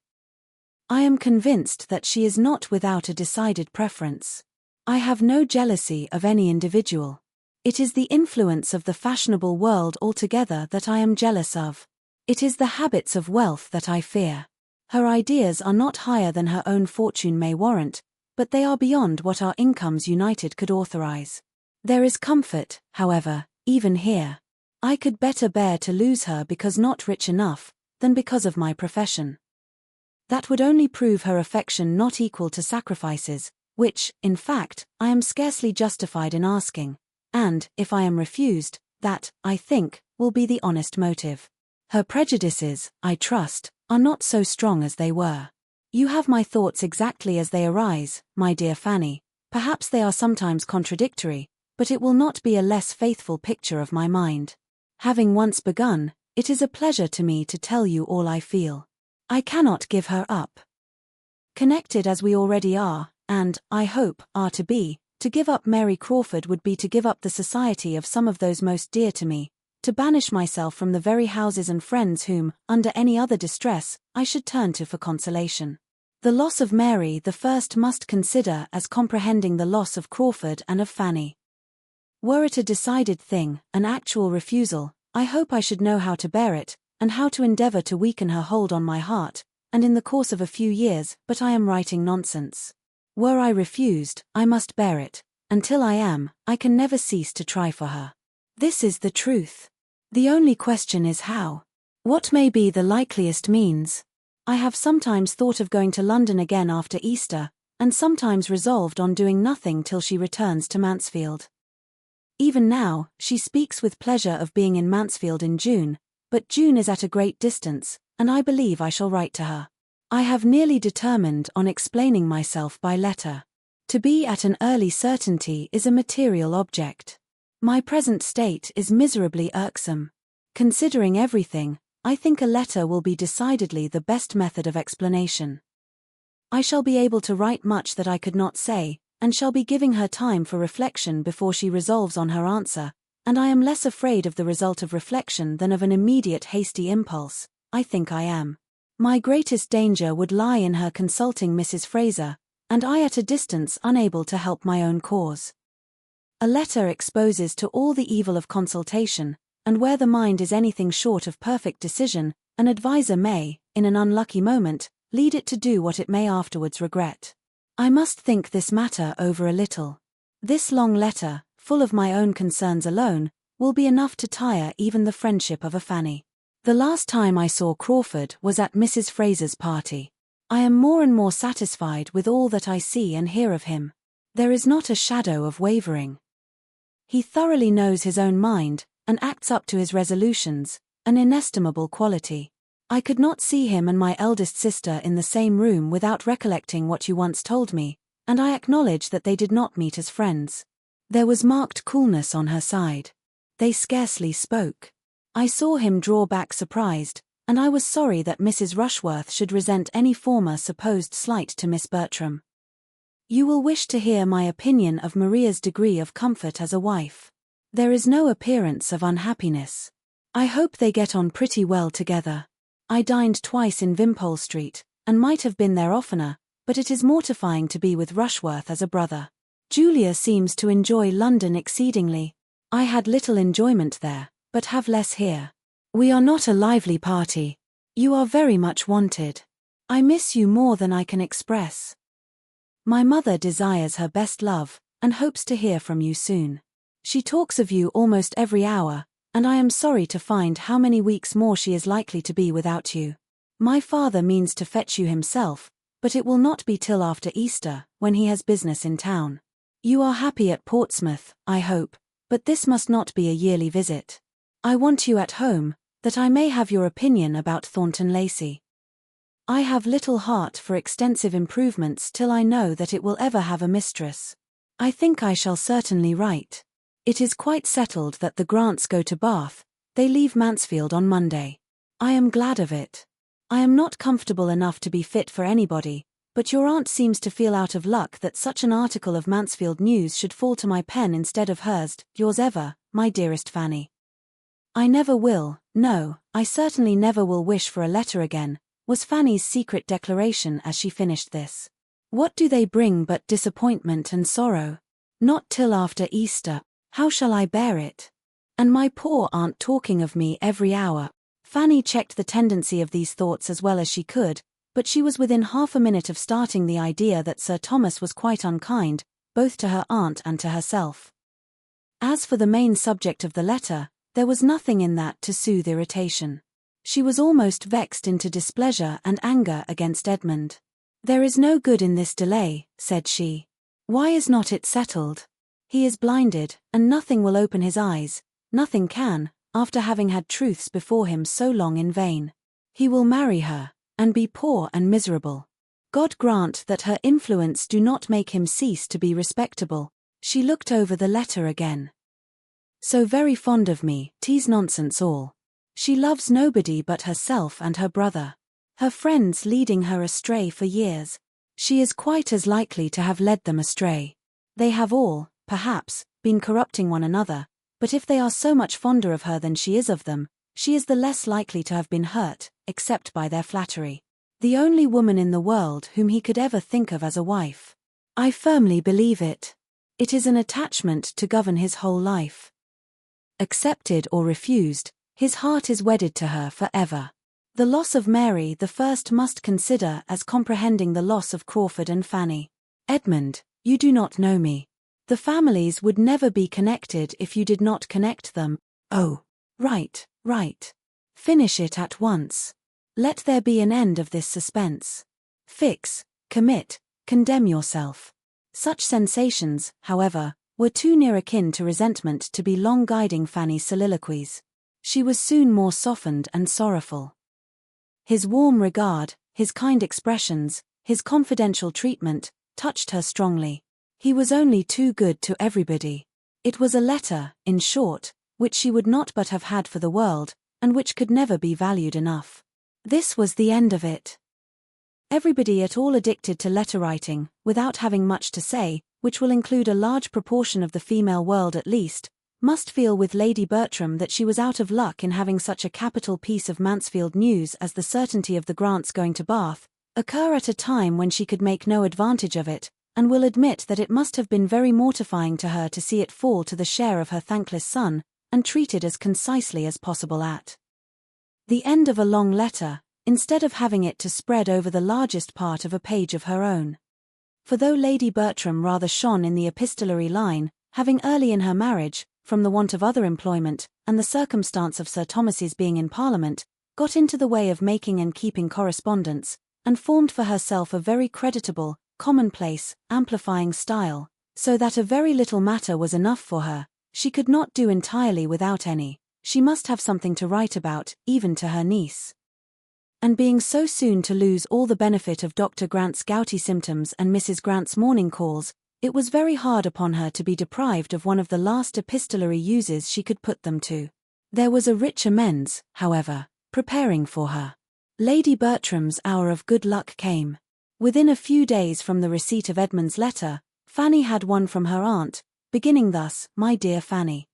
I am convinced that she is not without a decided preference. I have no jealousy of any individual. It is the influence of the fashionable world altogether that I am jealous of. It is the habits of wealth that I fear. Her ideas are not higher than her own fortune may warrant, but they are beyond what our incomes united could authorize. There is comfort, however, even here. I could better bear to lose her because not rich enough, than because of my profession. That would only prove her affection not equal to sacrifices, which, in fact, I am scarcely justified in asking, and, if I am refused, that, I think, will be the honest motive. Her prejudices, I trust, are not so strong as they were. You have my thoughts exactly as they arise, my dear Fanny. Perhaps they are sometimes contradictory, but it will not be a less faithful picture of my mind. Having once begun, it is a pleasure to me to tell you all I feel. I cannot give her up. Connected as we already are, and, I hope, are to give up Mary Crawford would be to give up the society of some of those most dear to me, to banish myself from the very houses and friends whom, under any other distress, I should turn to for consolation. The loss of Mary the first must consider as comprehending the loss of Crawford and of Fanny. Were it a decided thing, an actual refusal, I hope I should know how to bear it, and how to endeavor to weaken her hold on my heart, and in the course of a few years, but I am writing nonsense. Were I refused, I must bear it. Until I am, I can never cease to try for her. This is the truth. The only question is how. What may be the likeliest means? I have sometimes thought of going to London again after Easter, and sometimes resolved on doing nothing till she returns to Mansfield. Even now, she speaks with pleasure of being in Mansfield in June, but June is at a great distance, and I believe I shall write to her. I have nearly determined on explaining myself by letter. To be at an early certainty is a material object. My present state is miserably irksome. Considering everything, I think a letter will be decidedly the best method of explanation. I shall be able to write much that I could not say, and shall be giving her time for reflection before she resolves on her answer, and I am less afraid of the result of reflection than of an immediate hasty impulse. I think I am. My greatest danger would lie in her consulting Mrs. Fraser, and I at a distance unable to help my own cause. A letter exposes to all the evil of consultation, and where the mind is anything short of perfect decision, an adviser may, in an unlucky moment, lead it to do what it may afterwards regret. I must think this matter over a little. This long letter, full of my own concerns alone, will be enough to tire even the friendship of a Fanny. The last time I saw Crawford was at Mrs. Fraser's party. I am more and more satisfied with all that I see and hear of him. There is not a shadow of wavering. He thoroughly knows his own mind, and acts up to his resolutions, an inestimable quality. I could not see him and my eldest sister in the same room without recollecting what you once told me, and I acknowledge that they did not meet as friends. There was marked coolness on her side. They scarcely spoke. I saw him draw back surprised, and I was sorry that Mrs. Rushworth should resent any former supposed slight to Miss Bertram. You will wish to hear my opinion of Maria's degree of comfort as a wife. There is no appearance of unhappiness. I hope they get on pretty well together. I dined twice in Wimpole Street, and might have been there oftener, but it is mortifying to be with Rushworth as a brother. Julia seems to enjoy London exceedingly. I had little enjoyment there, but have less here. We are not a lively party. You are very much wanted. I miss you more than I can express. My mother desires her best love, and hopes to hear from you soon. She talks of you almost every hour, and I am sorry to find how many weeks more she is likely to be without you. My father means to fetch you himself, but it will not be till after Easter, when he has business in town. You are happy at Portsmouth, I hope, but this must not be a yearly visit. I want you at home, that I may have your opinion about Thornton Lacey. I have little heart for extensive improvements till I know that it will ever have a mistress. I think I shall certainly write. It is quite settled that the Grants go to Bath. They leave Mansfield on Monday. I am glad of it. I am not comfortable enough to be fit for anybody, but your aunt seems to feel out of luck that such an article of Mansfield news should fall to my pen instead of hers. Yours ever, my dearest Fanny. I never will, no, I certainly never will wish for a letter again, was Fanny's secret declaration as she finished this. What do they bring but disappointment and sorrow? Not till after Easter. How shall I bear it? And my poor aunt talking of me every hour. Fanny checked the tendency of these thoughts as well as she could, but she was within half a minute of starting the idea that Sir Thomas was quite unkind, both to her aunt and to herself. As for the main subject of the letter, there was nothing in that to soothe irritation. She was almost vexed into displeasure and anger against Edmund. There is no good in this delay, said she. Why is not it settled? He is blinded, and nothing will open his eyes, nothing can, after having had truths before him so long in vain. He will marry her, and be poor and miserable. God grant that her influence do not make him cease to be respectable. She looked over the letter again. So very fond of me, 'tis nonsense all. She loves nobody but herself and her brother. Her friends leading her astray for years. She is quite as likely to have led them astray. They have all, perhaps, been corrupting one another, but if they are so much fonder of her than she is of them, she is the less likely to have been hurt, except by their flattery. The only woman in the world whom he could ever think of as a wife. I firmly believe it. It is an attachment to govern his whole life. Accepted or refused, his heart is wedded to her for ever. The loss of Mary the first must consider as comprehending the loss of Crawford and Fanny. Edmund, you do not know me. The families would never be connected if you did not connect them. Oh, right. Finish it at once. Let there be an end of this suspense. Fix, commit, condemn yourself. Such sensations, however, were too near akin to resentment to be long guiding Fanny's soliloquies. She was soon more softened and sorrowful. His warm regard, his kind expressions, his confidential treatment, touched her strongly. He was only too good to everybody. It was a letter, in short, which she would not but have had for the world, and which could never be valued enough. This was the end of it. Everybody at all addicted to letter writing, without having much to say, which will include a large proportion of the female world at least, must feel with Lady Bertram that she was out of luck in having such a capital piece of Mansfield news as the certainty of the Grants going to Bath occur at a time when she could make no advantage of it, and will admit that it must have been very mortifying to her to see it fall to the share of her thankless son, and treated as concisely as possible at the end of a long letter, instead of having it to spread over the largest part of a page of her own. For though Lady Bertram rather shone in the epistolary line, having early in her marriage, from the want of other employment, and the circumstance of Sir Thomas's being in Parliament, got into the way of making and keeping correspondence, and formed for herself a very creditable, commonplace, amplifying style, so that a very little matter was enough for her. She could not do entirely without any. She must have something to write about, even to her niece. And being so soon to lose all the benefit of Dr. Grant's gouty symptoms and Mrs. Grant's morning calls, it was very hard upon her to be deprived of one of the last epistolary uses she could put them to. There was a rich amends, however, preparing for her. Lady Bertram's hour of good luck came. Within a few days from the receipt of Edmund's letter, Fanny had one from her aunt, beginning thus, "My dear Fanny,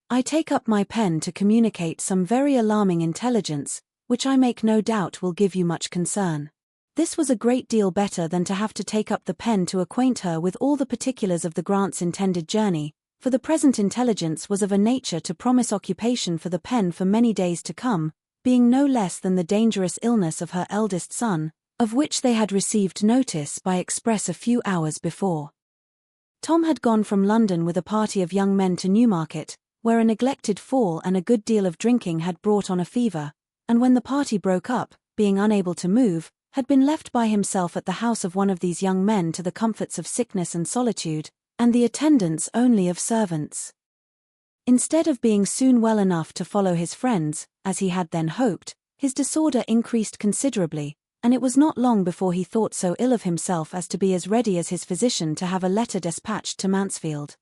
I take up my pen to communicate some very alarming intelligence, which I make no doubt will give you much concern." This was a great deal better than to have to take up the pen to acquaint her with all the particulars of the Grants' intended journey, for the present intelligence was of a nature to promise occupation for the pen for many days to come, being no less than the dangerous illness of her eldest son, of which they had received notice by express a few hours before. Tom had gone from London with a party of young men to Newmarket, where a neglected fall and a good deal of drinking had brought on a fever, and when the party broke up, being unable to move, had been left by himself at the house of one of these young men to the comforts of sickness and solitude, and the attendance only of servants. Instead of being soon well enough to follow his friends, as he had then hoped, his disorder increased considerably, and it was not long before he thought so ill of himself as to be as ready as his physician to have a letter despatched to Mansfield.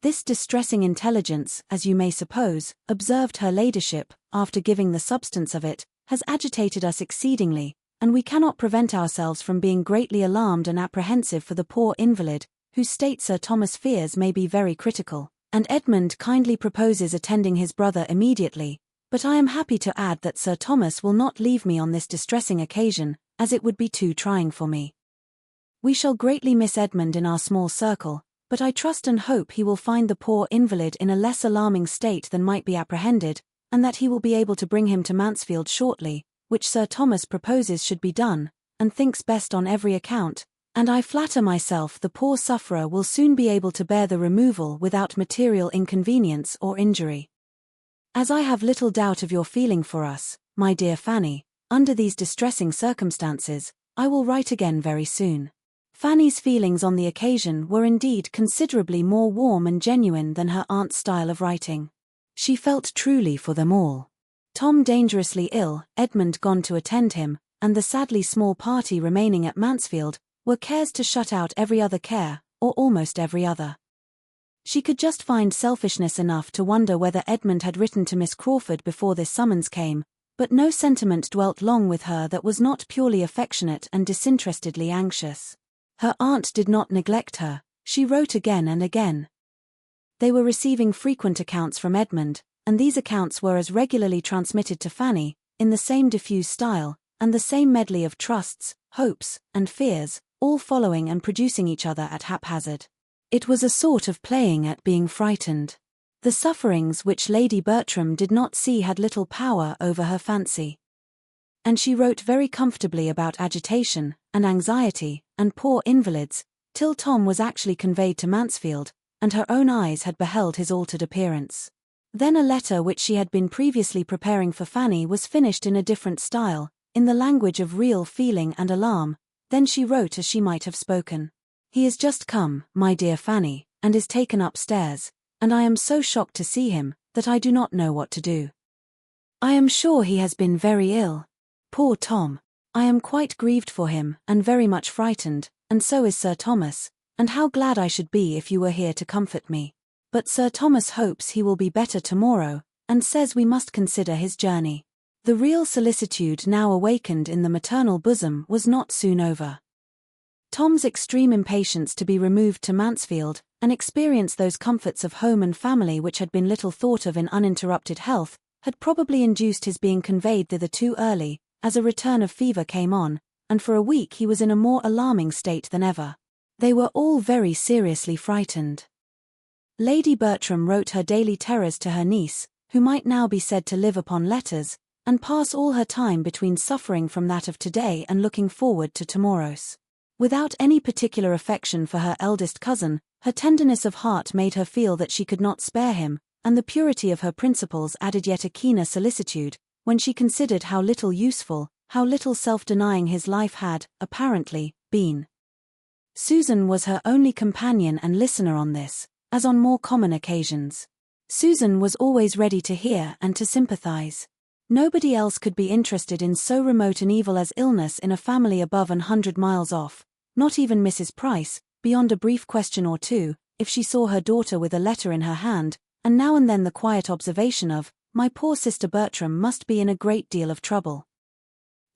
This distressing intelligence, as you may suppose, observed her ladyship, after giving the substance of it, has agitated us exceedingly, and we cannot prevent ourselves from being greatly alarmed and apprehensive for the poor invalid, whose state Sir Thomas fears may be very critical, and Edmund kindly proposes attending his brother immediately, but I am happy to add that Sir Thomas will not leave me on this distressing occasion, as it would be too trying for me. We shall greatly miss Edmund in our small circle, but I trust and hope he will find the poor invalid in a less alarming state than might be apprehended, and that he will be able to bring him to Mansfield shortly, which Sir Thomas proposes should be done, and thinks best on every account, and I flatter myself the poor sufferer will soon be able to bear the removal without material inconvenience or injury. As I have little doubt of your feeling for us, my dear Fanny, under these distressing circumstances, I will write again very soon. Fanny's feelings on the occasion were indeed considerably more warm and genuine than her aunt's style of writing. She felt truly for them all. Tom dangerously ill, Edmund gone to attend him, and the sadly small party remaining at Mansfield, were cares to shut out every other care, or almost every other. She could just find selfishness enough to wonder whether Edmund had written to Miss Crawford before this summons came, but no sentiment dwelt long with her that was not purely affectionate and disinterestedly anxious. Her aunt did not neglect her, she wrote again and again. They were receiving frequent accounts from Edmund, and these accounts were as regularly transmitted to Fanny, in the same diffuse style, and the same medley of trusts, hopes, and fears, all following and producing each other at haphazard. It was a sort of playing at being frightened. The sufferings which Lady Bertram did not see had little power over her fancy. And she wrote very comfortably about agitation, and anxiety, and poor invalids, till Tom was actually conveyed to Mansfield, and her own eyes had beheld his altered appearance. Then a letter which she had been previously preparing for Fanny was finished in a different style, in the language of real feeling and alarm. Then she wrote as she might have spoken. He is just come, my dear Fanny, and is taken upstairs, and I am so shocked to see him, that I do not know what to do. I am sure he has been very ill. Poor Tom. I am quite grieved for him, and very much frightened, and so is Sir Thomas, and how glad I should be if you were here to comfort me. But Sir Thomas hopes he will be better tomorrow, and says we must consider his journey. The real solicitude now awakened in the maternal bosom was not soon over. Tom's extreme impatience to be removed to Mansfield, and experience those comforts of home and family which had been little thought of in uninterrupted health, had probably induced his being conveyed thither too early, as a return of fever came on, and for a week he was in a more alarming state than ever. They were all very seriously frightened. Lady Bertram wrote her daily terrors to her niece, who might now be said to live upon letters, and pass all her time between suffering from that of today and looking forward to tomorrow's. Without any particular affection for her eldest cousin, her tenderness of heart made her feel that she could not spare him, and the purity of her principles added yet a keener solicitude, when she considered how little useful, how little self-denying his life had, apparently, been. Susan was her only companion and listener on this, as on more common occasions. Susan was always ready to hear and to sympathize. Nobody else could be interested in so remote an evil as illness in a family above 100 miles off, not even Mrs. Price, beyond a brief question or two, if she saw her daughter with a letter in her hand, and now and then the quiet observation of, "My poor sister Bertram must be in a great deal of trouble."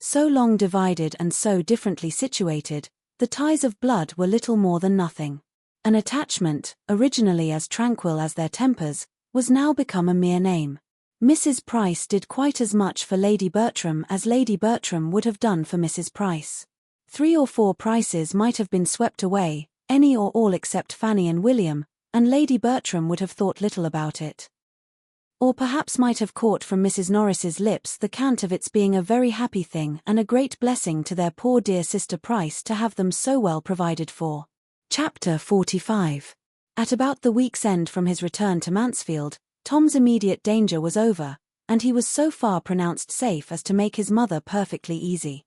So long divided and so differently situated, the ties of blood were little more than nothing. An attachment, originally as tranquil as their tempers, was now become a mere name. Mrs. Price did quite as much for Lady Bertram as Lady Bertram would have done for Mrs. Price. 3 or 4 Prices might have been swept away, any or all except Fanny and William, and Lady Bertram would have thought little about it. Or perhaps might have caught from Mrs. Norris's lips the cant of its being a very happy thing and a great blessing to their poor dear sister Price to have them so well provided for. Chapter 45. At about the week's end from his return to Mansfield, Tom's immediate danger was over, and he was so far pronounced safe as to make his mother perfectly easy.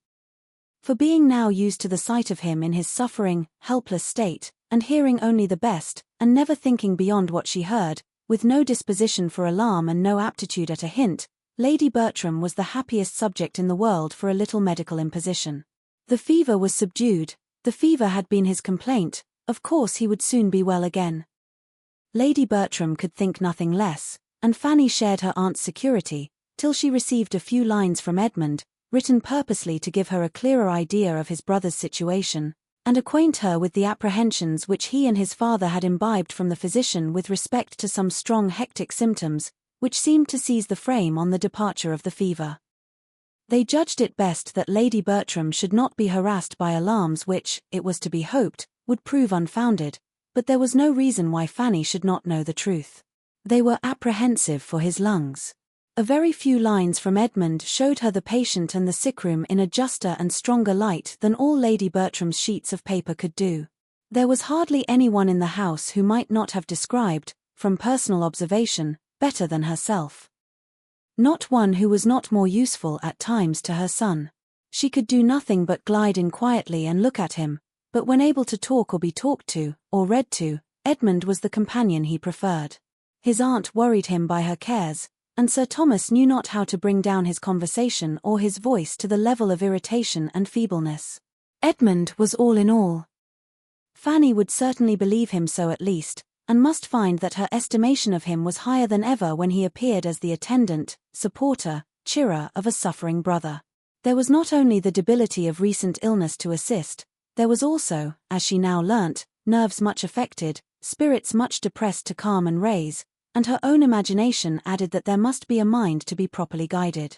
For being now used to the sight of him in his suffering, helpless state, and hearing only the best, and never thinking beyond what she heard, with no disposition for alarm and no aptitude at a hint, Lady Bertram was the happiest subject in the world for a little medical imposition. The fever was subdued, the fever had been his complaint, of course he would soon be well again. Lady Bertram could think nothing less, and Fanny shared her aunt's security, till she received a few lines from Edmund, written purposely to give her a clearer idea of his brother's situation, and acquaint her with the apprehensions which he and his father had imbibed from the physician with respect to some strong hectic symptoms, which seemed to seize the frame on the departure of the fever. They judged it best that Lady Bertram should not be harassed by alarms which, it was to be hoped, would prove unfounded, but there was no reason why Fanny should not know the truth. They were apprehensive for his lungs. A very few lines from Edmund showed her the patient and the sick-room in a juster and stronger light than all Lady Bertram's sheets of paper could do. There was hardly anyone in the house who might not have described, from personal observation, better than herself. Not one who was not more useful at times to her son. She could do nothing but glide in quietly and look at him, but when able to talk or be talked to, or read to, Edmund was the companion he preferred. His aunt worried him by her cares, and Sir Thomas knew not how to bring down his conversation or his voice to the level of irritation and feebleness. Edmund was all in all. Fanny would certainly believe him so at least, and must find that her estimation of him was higher than ever when he appeared as the attendant, supporter, cheerer of a suffering brother. There was not only the debility of recent illness to assist, there was also, as she now learnt, nerves much affected, spirits much depressed to calm and raise, and her own imagination added that there must be a mind to be properly guided.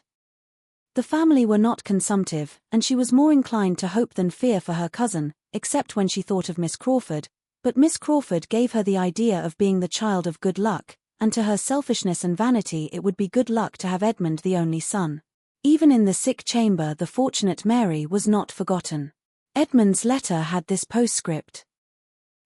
The family were not consumptive, and she was more inclined to hope than fear for her cousin, except when she thought of Miss Crawford, but Miss Crawford gave her the idea of being the child of good luck, and to her selfishness and vanity it would be good luck to have Edmund the only son. Even in the sick chamber the fortunate Mary was not forgotten. Edmund's letter had this postscript.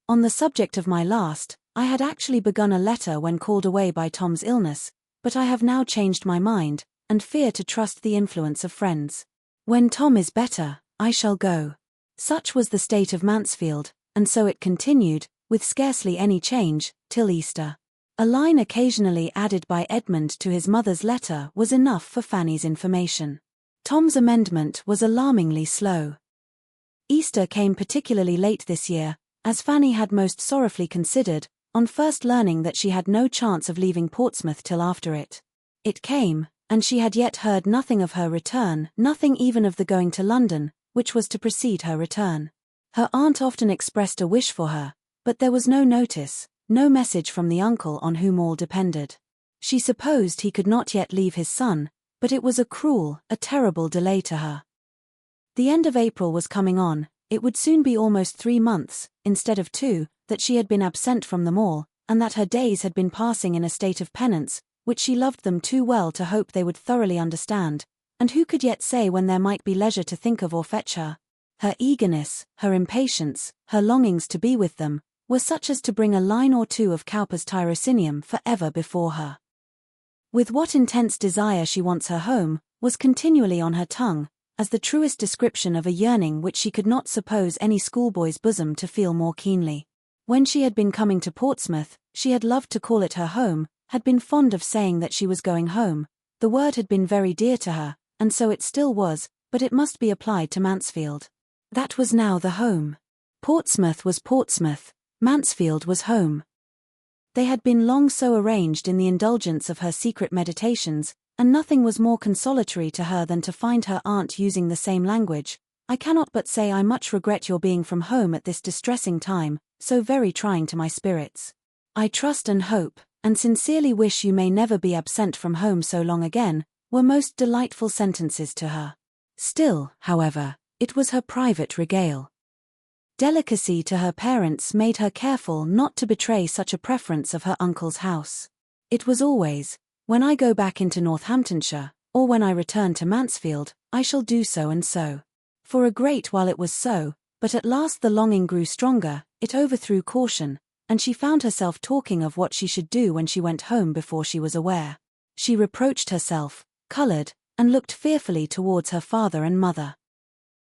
On the subject of my last, I had actually begun a letter when called away by Tom's illness, but I have now changed my mind, and fear to trust the influence of friends. When Tom is better, I shall go. Such was the state of Mansfield, and so it continued, with scarcely any change, till Easter. A line occasionally added by Edmund to his mother's letter was enough for Fanny's information. Tom's amendment was alarmingly slow. Easter came particularly late this year, as Fanny had most sorrowfully considered, on first learning that she had no chance of leaving Portsmouth till after it. It came, and she had yet heard nothing of her return, nothing even of the going to London, which was to precede her return. Her aunt often expressed a wish for her, but there was no notice, no message from the uncle on whom all depended. She supposed he could not yet leave his son, but it was a cruel, a terrible delay to her. The end of April was coming on, it would soon be almost 3 months, instead of 2, that she had been absent from them all, and that her days had been passing in a state of penance, which she loved them too well to hope they would thoroughly understand, and who could yet say when there might be leisure to think of or fetch her? Her eagerness, her impatience, her longings to be with them, were such as to bring a line or two of Cowper's Tirocinium for ever before her. With what intense desire she wants her home, was continually on her tongue, as the truest description of a yearning which she could not suppose any schoolboy's bosom to feel more keenly. When she had been coming to Portsmouth, she had loved to call it her home, had been fond of saying that she was going home. The word had been very dear to her, and so it still was, but it must be applied to Mansfield. That was now the home. Portsmouth was Portsmouth, Mansfield was home. They had been long so arranged in the indulgence of her secret meditations, and nothing was more consolatory to her than to find her aunt using the same language. I cannot but say I much regret your being from home at this distressing time, so very trying to my spirits. I trust and hope, and sincerely wish you may never be absent from home so long again, were most delightful sentences to her. Still, however, it was her private regale. delicacy to her parents made her careful not to betray such a preference of her uncle's house. It was always, when I go back into Northamptonshire, or when I return to Mansfield, I shall do so and so. For a great while it was so, but at last the longing grew stronger, it overthrew caution, and she found herself talking of what she should do when she went home before she was aware. She reproached herself, coloured, and looked fearfully towards her father and mother.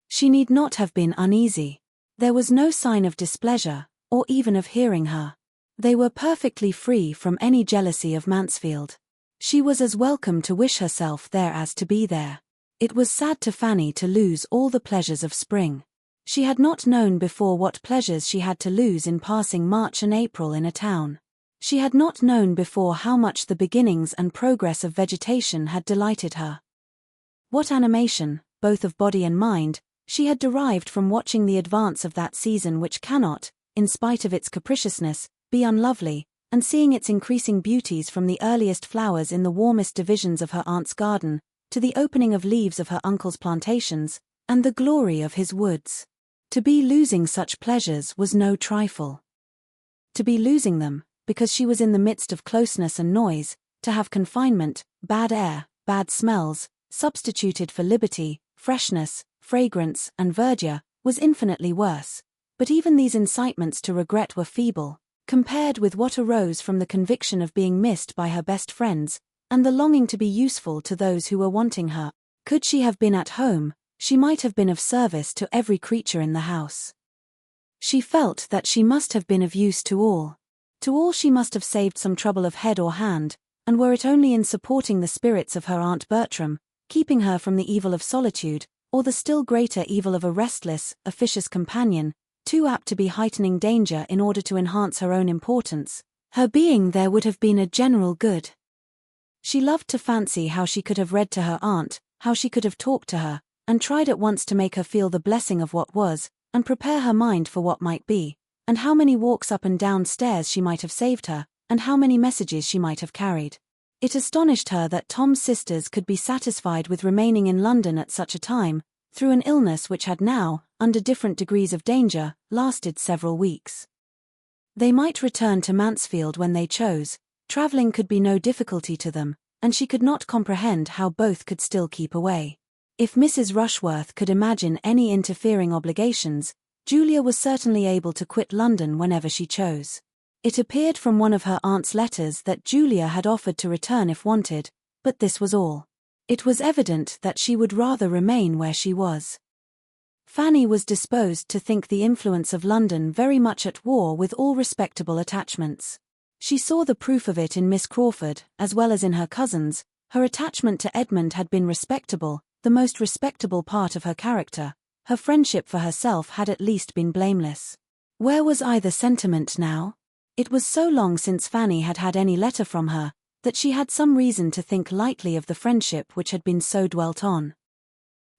She need not have been uneasy. There was no sign of displeasure, or even of hearing her. They were perfectly free from any jealousy of Mansfield. She was as welcome to wish herself there as to be there. It was sad to Fanny to lose all the pleasures of spring. She had not known before what pleasures she had to lose in passing March and April in a town. She had not known before how much the beginnings and progress of vegetation had delighted her. What animation, both of body and mind, she had derived from watching the advance of that season which cannot, in spite of its capriciousness, be unlovely, and seeing its increasing beauties from the earliest flowers in the warmest divisions of her aunt's garden, to the opening of leaves of her uncle's plantations, and the glory of his woods. To be losing such pleasures was no trifle. To be losing them, because she was in the midst of closeness and noise, to have confinement, bad air, bad smells, substituted for liberty, freshness, fragrance, and verdure, was infinitely worse, but even these incitements to regret were feeble, compared with what arose from the conviction of being missed by her best friends, and the longing to be useful to those who were wanting her. Could she have been at home, she might have been of service to every creature in the house. She felt that she must have been of use to all. To all she must have saved some trouble of head or hand, and were it only in supporting the spirits of her Aunt Bertram, keeping her from the evil of solitude, or the still greater evil of a restless, officious companion, too apt to be heightening danger in order to enhance her own importance, her being there would have been a general good. She loved to fancy how she could have read to her aunt, how she could have talked to her, and tried at once to make her feel the blessing of what was, and prepare her mind for what might be, and how many walks up and down stairs she might have saved her, and how many messages she might have carried. It astonished her that Tom's sisters could be satisfied with remaining in London at such a time, through an illness which had now, under different degrees of danger, lasted several weeks. They might return to Mansfield when they chose, travelling could be no difficulty to them, and she could not comprehend how both could still keep away. If Mrs. Rushworth could imagine any interfering obligations, Julia was certainly able to quit London whenever she chose. It appeared from one of her aunt's letters that Julia had offered to return if wanted, but this was all. It was evident that she would rather remain where she was. Fanny was disposed to think the influence of London very much at war with all respectable attachments. She saw the proof of it in Miss Crawford, as well as in her cousins. Her attachment to Edmund had been respectable, the most respectable part of her character. Her friendship for herself had at least been blameless. Where was either sentiment now? It was so long since Fanny had had any letter from her, that she had some reason to think lightly of the friendship which had been so dwelt on.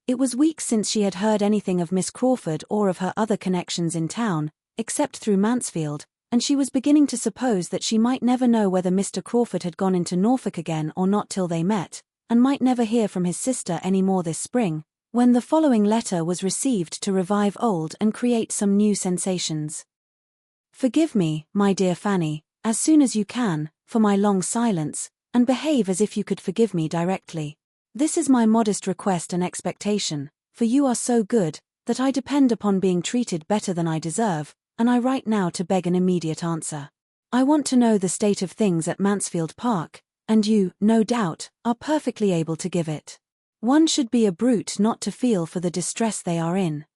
It was weeks since she had heard anything of Miss Crawford or of her other connections in town, except through Mansfield, and she was beginning to suppose that she might never know whether Mr. Crawford had gone into Norfolk again or not till they met, and might never hear from his sister any more this spring, when the following letter was received to revive old and create some new sensations. Forgive me, my dear Fanny, as soon as you can, for my long silence, and behave as if you could forgive me directly. This is my modest request and expectation, for you are so good, that I depend upon being treated better than I deserve, and I write now to beg an immediate answer. I want to know the state of things at Mansfield Park, and you, no doubt, are perfectly able to give it. One should be a brute not to feel for the distress they are in.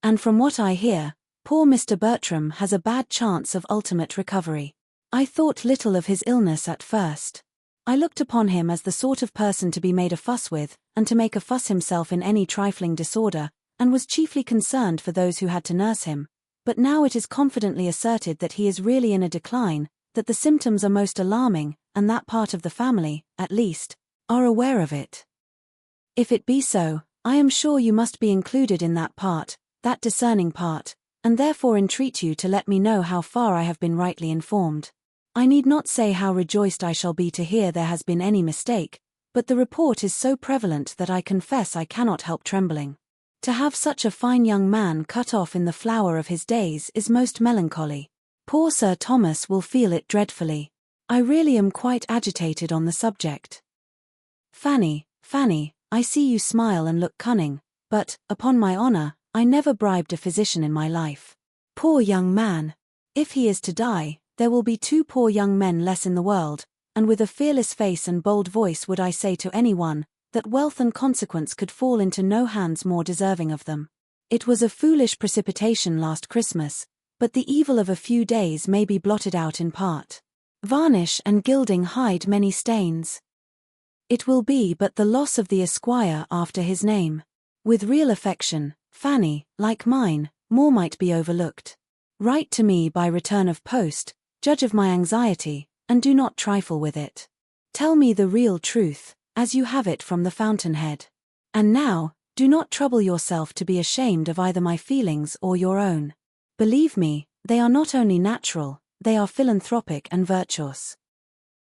And from what I hear, poor Mr. Bertram has a bad chance of ultimate recovery. I thought little of his illness at first. I looked upon him as the sort of person to be made a fuss with, and to make a fuss himself in any trifling disorder, and was chiefly concerned for those who had to nurse him. But now it is confidently asserted that he is really in a decline, that the symptoms are most alarming, and that part of the family, at least, are aware of it. If it be so, I am sure you must be included in that part, that discerning part, and therefore entreat you to let me know how far I have been rightly informed. I need not say how rejoiced I shall be to hear there has been any mistake, but the report is so prevalent that I confess I cannot help trembling. To have such a fine young man cut off in the flower of his days is most melancholy. Poor Sir Thomas will feel it dreadfully. I really am quite agitated on the subject. Fanny, I see you smile and look cunning, but, upon my honor, I never bribed a physician in my life. Poor young man! If he is to die, there will be 2 poor young men less in the world, and with a fearless face and bold voice would I say to anyone, that wealth and consequence could fall into no hands more deserving of them. It was a foolish precipitation last Christmas, but the evil of a few days may be blotted out in part. Varnish and gilding hide many stains. It will be but the loss of the esquire after his name. With real affection, Fanny, like mine, more might be overlooked. Write to me by return of post, judge of my anxiety, and do not trifle with it. Tell me the real truth, as you have it from the fountainhead. And now, do not trouble yourself to be ashamed of either my feelings or your own. Believe me, they are not only natural, they are philanthropic and virtuous.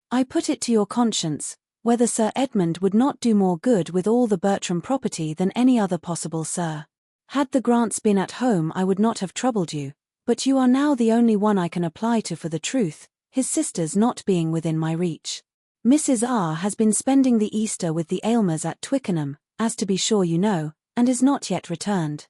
I put it to your conscience, whether Sir Edmund would not do more good with all the Bertram property than any other possible Sir. Had the Grants been at home I would not have troubled you, but you are now the only one I can apply to for the truth, his sisters not being within my reach. Mrs. R. has been spending the Easter with the Aylmers at Twickenham, as to be sure you know, and is not yet returned.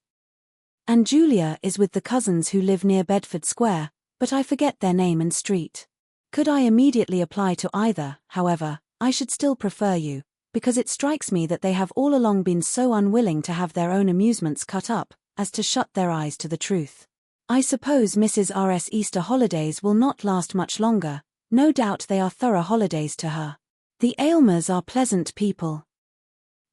And Julia is with the cousins who live near Bedford Square, but I forget their name and street. Could I immediately apply to either, however, I should still prefer you, because it strikes me that they have all along been so unwilling to have their own amusements cut up, as to shut their eyes to the truth. I suppose Mrs. R.'s Easter holidays will not last much longer, no doubt they are thorough holidays to her. The Aylmers are pleasant people.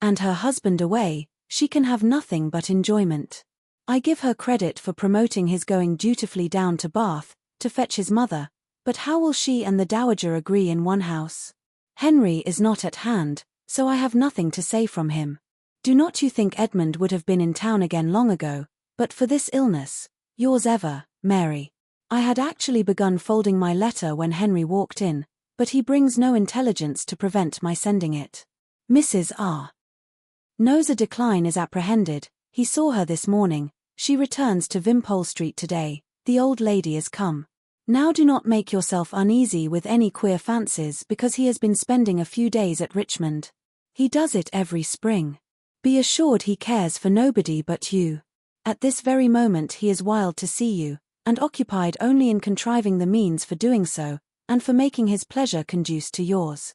And her husband away, she can have nothing but enjoyment. I give her credit for promoting his going dutifully down to Bath, to fetch his mother, but how will she and the Dowager agree in one house? Henry is not at hand, so I have nothing to say from him. Do not you think Edmund would have been in town again long ago, but for this illness? Yours ever, Mary. I had actually begun folding my letter when Henry walked in, but he brings no intelligence to prevent my sending it. Mrs. R. knows a decline is apprehended. He saw her this morning. She returns to Wimpole Street today. The old lady is come. Now do not make yourself uneasy with any queer fancies because he has been spending a few days at Richmond. He does it every spring. Be assured he cares for nobody but you. At this very moment he is wild to see you, and occupied only in contriving the means for doing so, and for making his pleasure conduce to yours.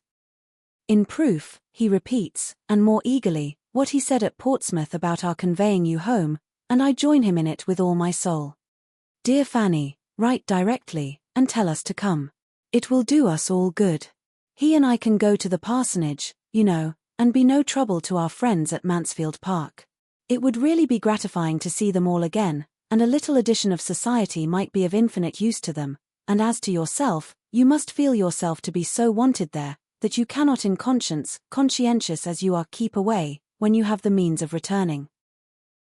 In proof, he repeats, and more eagerly, what he said at Portsmouth about our conveying you home, and I join him in it with all my soul. Dear Fanny, write directly, and tell us to come. It will do us all good. He and I can go to the parsonage, you know, and be no trouble to our friends at Mansfield Park. It would really be gratifying to see them all again, and a little addition of society might be of infinite use to them, and as to yourself, you must feel yourself to be so wanted there, that you cannot in conscience, conscientious as you are, keep away, when you have the means of returning.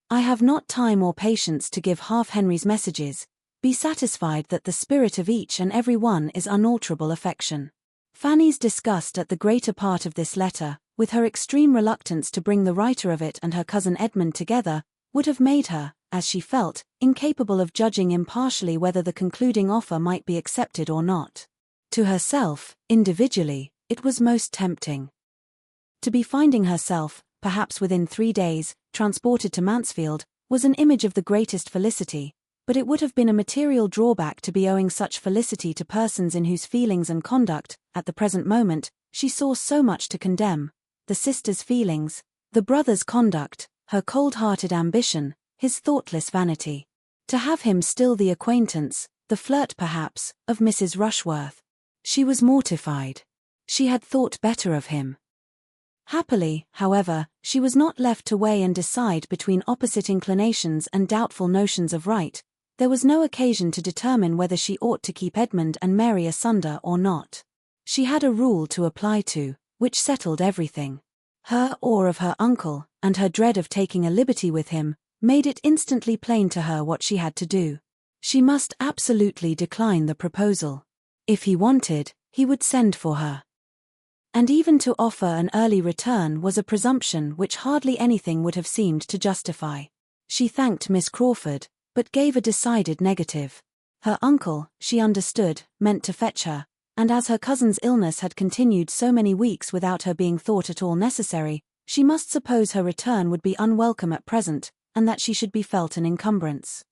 I have not time or patience to give half Henry's messages. Be satisfied that the spirit of each and every one is unalterable affection. Fanny's disgust at the greater part of this letter, with her extreme reluctance to bring the writer of it and her cousin Edmund together, would have made her, as she felt, incapable of judging impartially whether the concluding offer might be accepted or not. To herself, individually, it was most tempting. To be finding herself, perhaps within 3 days, transported to Mansfield, was an image of the greatest felicity, but it would have been a material drawback to be owing such felicity to persons in whose feelings and conduct, at the present moment, she saw so much to condemn: the sister's feelings, the brother's conduct, her cold-hearted ambition, his thoughtless vanity. To have him still the acquaintance, the flirt perhaps, of Mrs. Rushworth. She was mortified. She had thought better of him. Happily, however, she was not left to weigh and decide between opposite inclinations and doubtful notions of right. There was no occasion to determine whether she ought to keep Edmund and Mary asunder or not. She had a rule to apply to, which settled everything. Her awe of her uncle, and her dread of taking a liberty with him, made it instantly plain to her what she had to do. She must absolutely decline the proposal. If he wanted, he would send for her. And even to offer an early return was a presumption which hardly anything would have seemed to justify. She thanked Miss Crawford, but gave a decided negative. Her uncle, she understood, meant to fetch her, and as her cousin's illness had continued so many weeks without her being thought at all necessary, she must suppose her return would be unwelcome at present, and that she should be felt an encumbrance.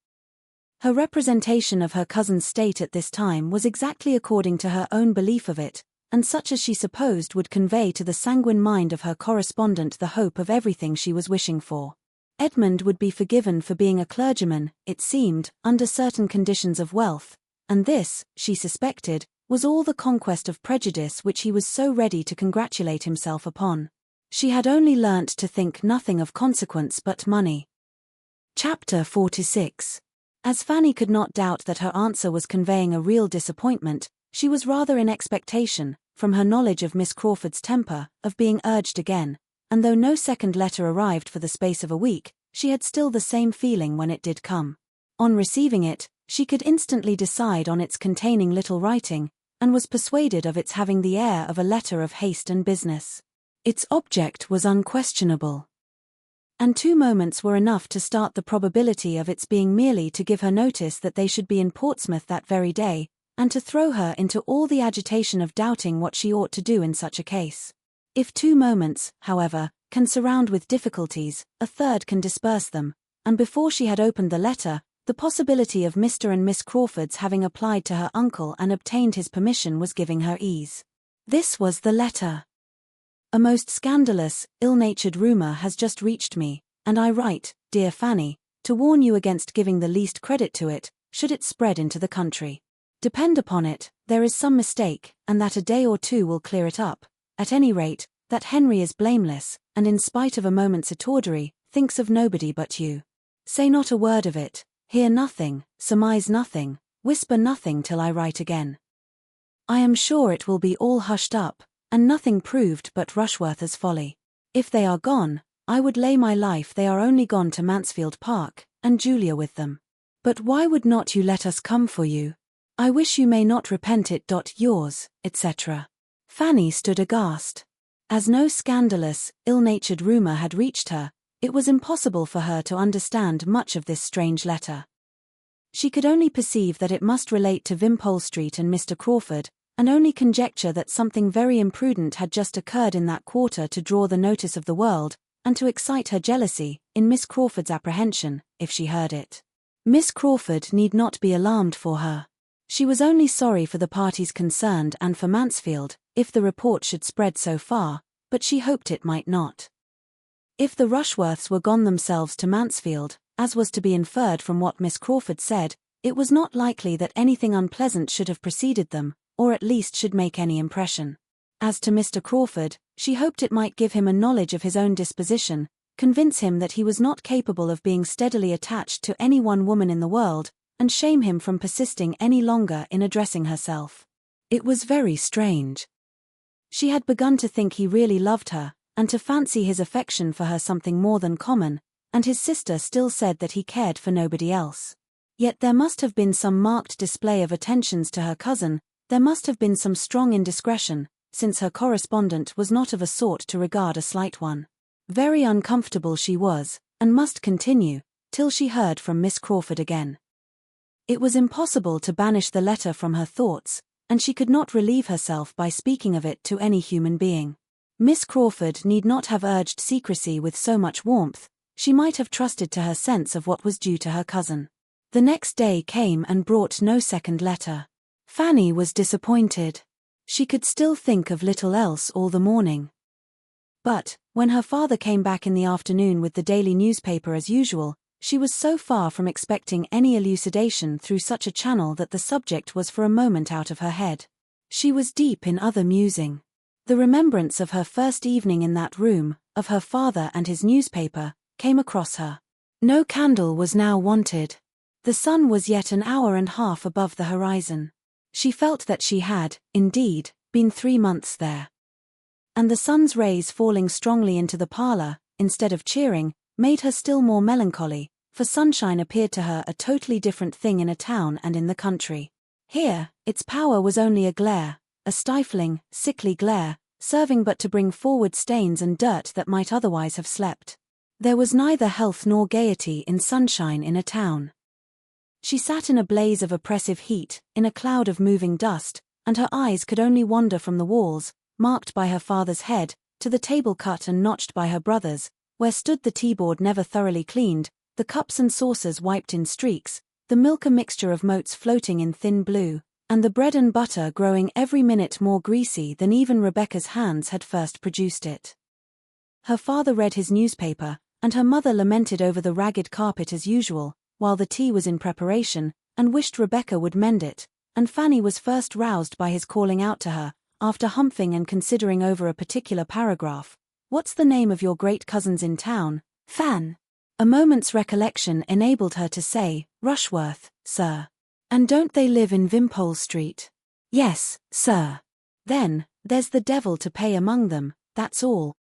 Her representation of her cousin's state at this time was exactly according to her own belief of it, and such as she supposed would convey to the sanguine mind of her correspondent the hope of everything she was wishing for. Edmund would be forgiven for being a clergyman, it seemed, under certain conditions of wealth, and this, she suspected, was all the conquest of prejudice which he was so ready to congratulate himself upon. She had only learnt to think nothing of consequence but money. Chapter 46. As Fanny could not doubt that her answer was conveying a real disappointment, she was rather in expectation, from her knowledge of Miss Crawford's temper, of being urged again, and though no second letter arrived for the space of a week, she had still the same feeling when it did come. On receiving it, she could instantly decide on its containing little writing, and was persuaded of its having the air of a letter of haste and business. Its object was unquestionable, and 2 moments were enough to start the probability of its being merely to give her notice that they should be in Portsmouth that very day, and to throw her into all the agitation of doubting what she ought to do in such a case. If 2 moments, however, can surround with difficulties, a third can disperse them, and before she had opened the letter, the possibility of Mr. and Miss Crawford's having applied to her uncle and obtained his permission was giving her ease. This was the letter. A most scandalous, ill-natured rumour has just reached me, and I write, dear Fanny, to warn you against giving the least credit to it, should it spread into the country. Depend upon it, there is some mistake, and that a day or 2 will clear it up. At any rate, that Henry is blameless, and in spite of a moment's etaudery, thinks of nobody but you. Say not a word of it, hear nothing, surmise nothing, whisper nothing till I write again. I am sure it will be all hushed up, and nothing proved but Rushworth's folly. If they are gone, I would lay my life they are only gone to Mansfield Park, and Julia with them. But why would not you let us come for you? I wish you may not repent it. Yours, etc. Fanny stood aghast. As no scandalous, ill-natured rumour had reached her, it was impossible for her to understand much of this strange letter. She could only perceive that it must relate to Wimpole Street and Mr. Crawford, and only conjecture that something very imprudent had just occurred in that quarter to draw the notice of the world, and to excite her jealousy, in Miss Crawford's apprehension, if she heard it. Miss Crawford need not be alarmed for her. She was only sorry for the parties concerned and for Mansfield, if the report should spread so far, but she hoped it might not. If the Rushworths were gone themselves to Mansfield, as was to be inferred from what Miss Crawford said, it was not likely that anything unpleasant should have preceded them, or at least should make any impression. As to Mr. Crawford, she hoped it might give him a knowledge of his own disposition, convince him that he was not capable of being steadily attached to any one woman in the world, and shame him from persisting any longer in addressing herself. It was very strange. She had begun to think he really loved her, and to fancy his affection for her something more than common, and his sister still said that he cared for nobody else. Yet there must have been some marked display of attentions to her cousin, there must have been some strong indiscretion, since her correspondent was not of a sort to regard a slight one. Very uncomfortable she was, and must continue, till she heard from Miss Crawford again. It was impossible to banish the letter from her thoughts, and she could not relieve herself by speaking of it to any human being. Miss Crawford need not have urged secrecy with so much warmth, she might have trusted to her sense of what was due to her cousin. The next day came and brought no second letter. Fanny was disappointed. She could still think of little else all the morning. But, when her father came back in the afternoon with the daily newspaper as usual, she was so far from expecting any elucidation through such a channel that the subject was for a moment out of her head. She was deep in other musing. The remembrance of her first evening in that room, of her father and his newspaper, came across her. No candle was now wanted. The sun was yet an hour and a half above the horizon. She felt that she had, indeed, been 3 months there. And the sun's rays falling strongly into the parlour, instead of cheering, made her still more melancholy, for sunshine appeared to her a totally different thing in a town and in the country. Here, its power was only a glare, a stifling, sickly glare, serving but to bring forward stains and dirt that might otherwise have slept. There was neither health nor gaiety in sunshine in a town. She sat in a blaze of oppressive heat, in a cloud of moving dust, and her eyes could only wander from the walls, marked by her father's head, to the table cut and notched by her brother's, where stood the teaboard never thoroughly cleaned, the cups and saucers wiped in streaks, the milk a mixture of motes floating in thin blue, and the bread and butter growing every minute more greasy than even Rebecca's hands had first produced it. Her father read his newspaper, and her mother lamented over the ragged carpet as usual, while the tea was in preparation, and wished Rebecca would mend it, and Fanny was first roused by his calling out to her, after humphing and considering over a particular paragraph, "What's the name of your great cousins in town, Fan?" A moment's recollection enabled her to say, "Rushworth, sir." "And don't they live in Wimpole Street?" "Yes, sir." "Then, there's the devil to pay among them, that's all."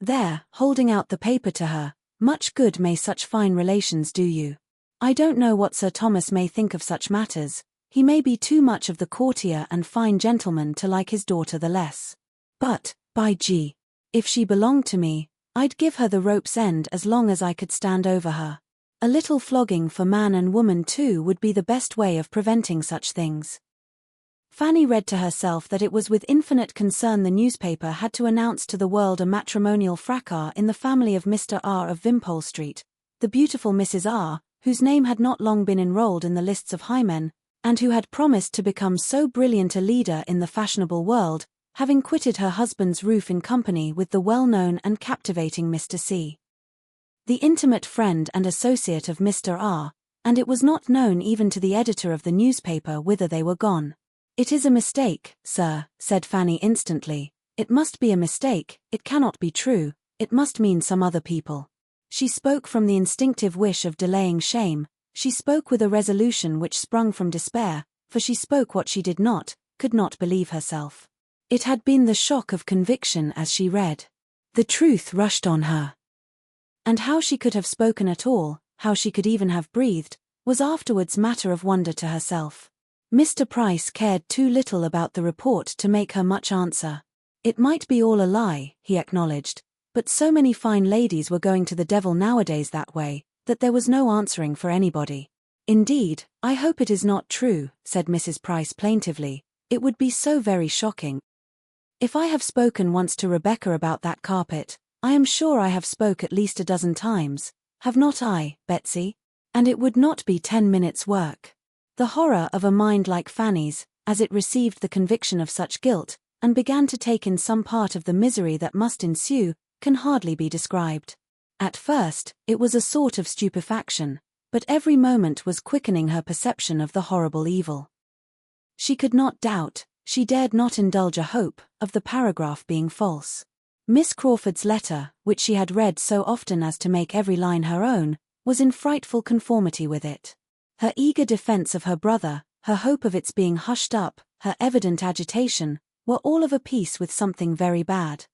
There, holding out the paper to her, "Much good may such fine relations do you. I don't know what Sir Thomas may think of such matters, he may be too much of the courtier and fine gentleman to like his daughter the less. But, by G, if she belonged to me, I'd give her the rope's end as long as I could stand over her. A little flogging for man and woman too would be the best way of preventing such things." Fanny read to herself that it was with infinite concern the newspaper had to announce to the world a matrimonial fracas in the family of Mr. R. of Wimpole Street, the beautiful Mrs. R., whose name had not long been enrolled in the lists of highmen, and who had promised to become so brilliant a leader in the fashionable world, having quitted her husband's roof in company with the well-known and captivating Mr. C., the intimate friend and associate of Mr. R., and it was not known even to the editor of the newspaper whither they were gone. "It is a mistake, sir," said Fanny instantly. "It must be a mistake, it cannot be true, it must mean some other people." She spoke from the instinctive wish of delaying shame, she spoke with a resolution which sprung from despair, for she spoke what she did not, could not believe herself. It had been the shock of conviction as she read. The truth rushed on her. And how she could have spoken at all, how she could even have breathed, was afterwards matter of wonder to herself. Mr. Price cared too little about the report to make her much answer. It might be all a lie, he acknowledged, but so many fine ladies were going to the devil nowadays that way, that there was no answering for anybody. "Indeed, I hope it is not true," said Mrs. Price plaintively. "It would be so very shocking. If I have spoken once to Rebecca about that carpet, I am sure I have spoke at least a dozen times, have not I, Betsy? And it would not be 10 minutes' work." The horror of a mind like Fanny's, as it received the conviction of such guilt, and began to take in some part of the misery that must ensue, can hardly be described. At first, it was a sort of stupefaction, but every moment was quickening her perception of the horrible evil. She could not doubt, she dared not indulge a hope, of the paragraph being false. Miss Crawford's letter, which she had read so often as to make every line her own, was in frightful conformity with it. Her eager defense of her brother, her hope of its being hushed up, her evident agitation, were all of a piece with something very bad.